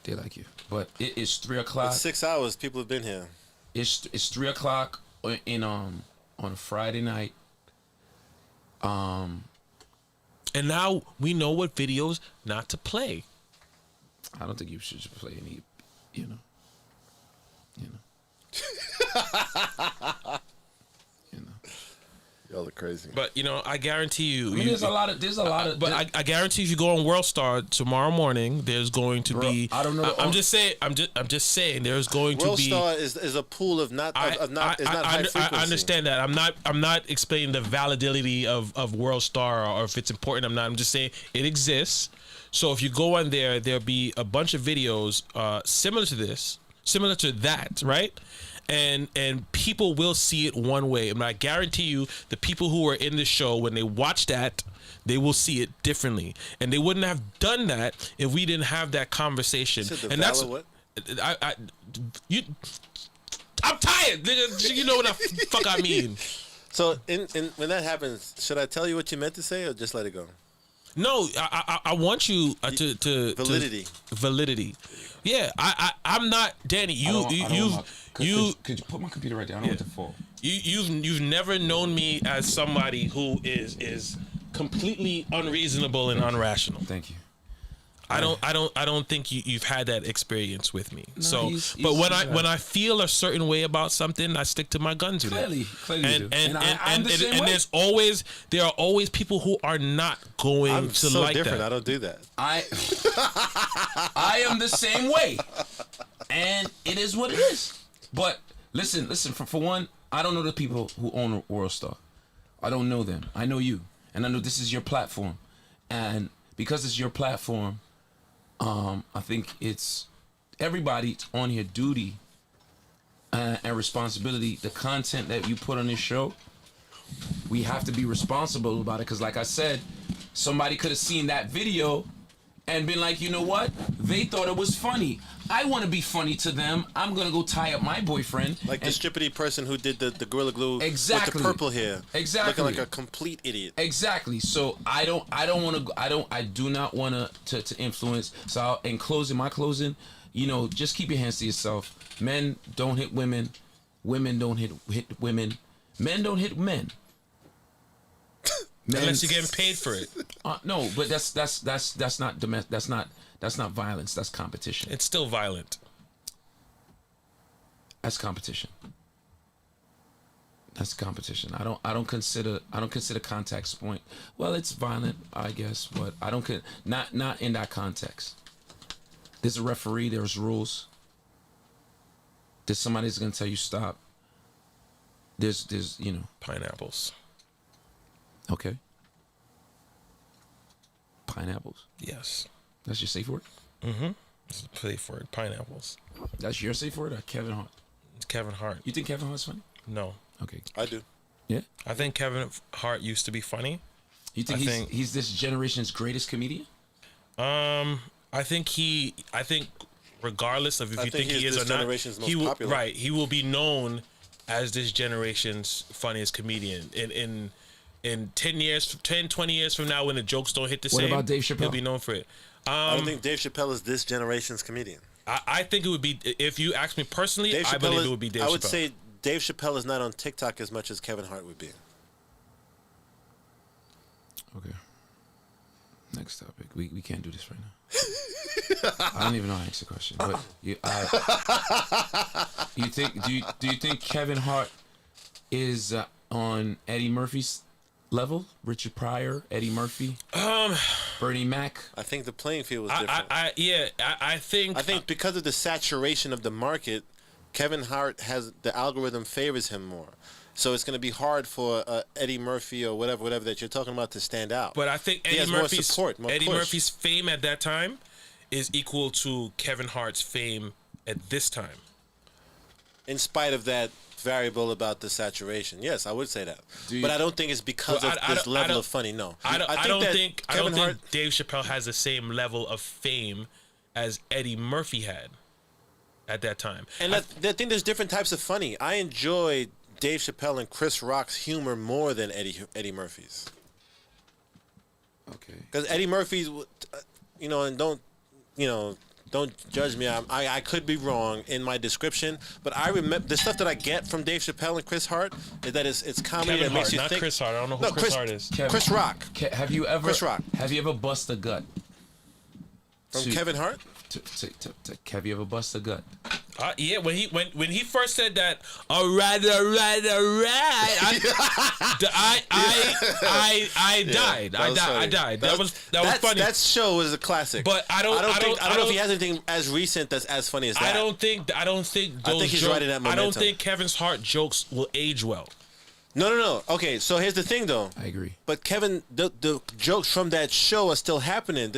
They like you. But it is 3 o'clock. It's 6 hours. People have been here. It's 3 o'clock on a Friday night. And now we know what videos not to play. I don't think you should play any, you know. Y'all are crazy. But I guarantee you. There's a lot of. But I guarantee if you go on World Star tomorrow morning, there's going to be. I don't know. I'm just saying. There's going World to be. World Star is a pool of not high frequency. I understand that. I'm not explaining the validity of World Star or if it's important. I'm just saying it exists. So if you go on there, there'll be a bunch of videos similar to that, right? and people will see it one way. And I guarantee you, the people who are in the show, when they watch that, they will see it differently, and they wouldn't have done that if we didn't have that conversation. And that's what I'm tired, nigga. You know what the fuck I mean. So, in when that happens, should I tell you what you meant to say, or just let it go? No, I want you to validity. Yeah, I'm not Danny. Could you put my computer right there? I don't want to fall. You've never known me as somebody who is completely unreasonable and unrational. Thank you. I don't think you've had that experience with me. No, so, but when I feel a certain way about something, I stick to my guns with it. Clearly, and there are always people who are not going I'm to so like different. that. I don't do that. I am the same way, and it is what it is. But listen. For one, I don't know the people who own World Star. I don't know them. I know you, and I know this is your platform, and because it's your platform. I think it's everybody's on here duty and responsibility. The content that you put on this show, we have to be responsible about it. Because like I said, somebody could have seen that video and been like, you know what? They thought it was funny. I want to be funny to them. I'm going to go tie up my boyfriend. Like the strippity person who did the Gorilla Glue with exactly. the purple hair. Exactly. Looking like a complete idiot. Exactly. So I do not want to influence. So in my closing, you know, just keep your hands to yourself. Men don't hit women. Women don't hit women. Men don't hit men. Unless you're getting paid for it. No, but that's not domestic. That's not violence. That's competition. It's still violent. That's competition. That's competition. I don't consider contact point. Well, it's violent, I guess, but I don't not in that context. There's a referee. There's rules. There's somebody that's gonna tell you stop. There's pineapples. Okay. Pineapples. Yes. That's your safe word? Mm-hmm. It's a safe word. Pineapples. That's your safe word or Kevin Hart? It's Kevin Hart. You think Kevin Hart's funny? No. Okay. I do. Yeah? I think Kevin Hart used to be funny. You think he's this generation's greatest comedian? I think regardless of if you think he is or not, he will be known as this generation's funniest comedian. In 10 years, 20 years from now, when the jokes don't hit the same, what about Dave Chappelle? He'll be known for it. I don't think Dave Chappelle is this generation's comedian. I think it would be, if you ask me personally, I believe it would be Dave Chappelle. I would say Dave Chappelle is not on TikTok as much as Kevin Hart would be. Okay. Next topic. We can't do this right now. I don't even know how to answer the question. But do you think Kevin Hart is on Eddie Murphy's level? Richard Pryor, Eddie Murphy, Bernie Mac. I think the playing field was different. I think because of the saturation of the market, Kevin Hart has the algorithm favors him more. So it's going to be hard for Eddie Murphy or whatever that you're talking about to stand out. But I think Eddie Murphy's fame at that time is equal to Kevin Hart's fame at this time. In spite of that variable about the saturation, yes, I would say that. But I don't think it's because of this level of funny. No, I don't think Dave Chappelle has the same level of fame as Eddie Murphy had at that time. And I think there's different types of funny. I enjoy Dave Chappelle and Chris Rock's humor more than Eddie Murphy's. Okay. Because Eddie Murphy's, and don't judge me. I could be wrong in my description, but I remember the stuff that I get from Dave Chappelle and Chris Hart is that it's comedy Kevin that makes Hart, you not think. Chris Hart. I don't know who Chris Hart is. Chris Rock. Have you ever? Chris Rock. Have you ever bust a gut? From Kevin Hart? Have you ever bust a gut? Yeah, when he first said that, all right, I died. I died. That was funny. That show was a classic. But I don't know if he has anything as recent that's as funny as that. I don't think those I think he's jokes, riding that momentum. I don't think Kevin Hart jokes will age well. No. Okay, so here's the thing, though. I agree. But Kevin, the jokes from that show are still happening.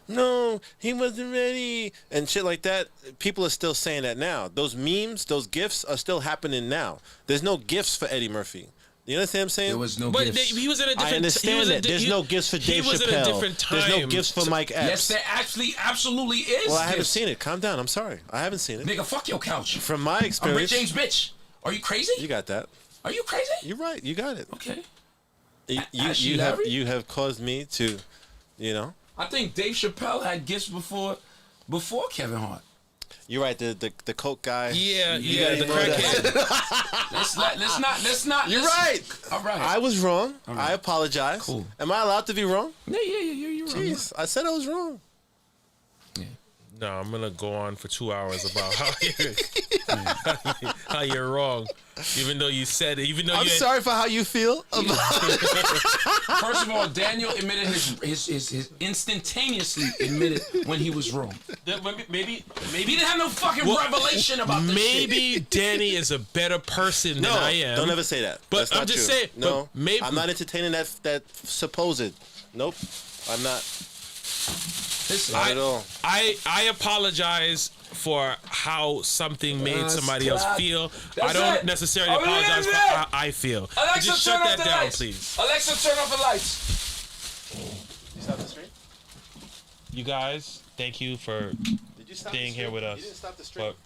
No, he wasn't ready and shit like that. People are still saying that now. Those memes, those gifs are still happening now. There's no gifs for Eddie Murphy. You understand what I'm saying? There was no But gifts. he was in a different. I understand that. There's no gifts for Dave He was Chappelle. in a different time. There's no gifts for Mike Epps. Yes, there actually absolutely is. Well, I haven't gifts. seen it. Calm down. I'm sorry. I haven't seen it. Nigga, fuck your couch. From my I'm Rick experience, James bitch. Are you crazy? you got that. Are you crazy? You're right. You got it. Okay. You have caused me to, I think Dave Chappelle had gifts before Kevin Hart. You're right. The coke guy. Yeah, gotta the know that. crackhead. Let's not. You're right. All right. I was wrong. All right. I apologize. Cool. Am I allowed to be wrong? Yeah, you're wrong. Jeez, I said I was wrong. No, I'm gonna go on for 2 hours about how you're wrong, even though you said it. Even though I'm sorry for how you feel. First of all, Daniel admitted his instantaneously admitted when he was wrong. Maybe He didn't have no fucking revelation about this maybe shit. Danny is a better person than I am. Don't ever say that. But That's I'm not just true. saying. No, but maybe I'm not entertaining that supposed. Nope, I'm not. Listen, Not at all. I apologize for how something made somebody else feel. That's I don't it. necessarily Oh, apologize yeah, for yeah. how I feel. Alexa, Just turn shut off that the down, lights. please. Alexa, turn off the lights. You stop the stream? You guys, thank you for Did you stop being the here stream? with us. You didn't stop the stream. But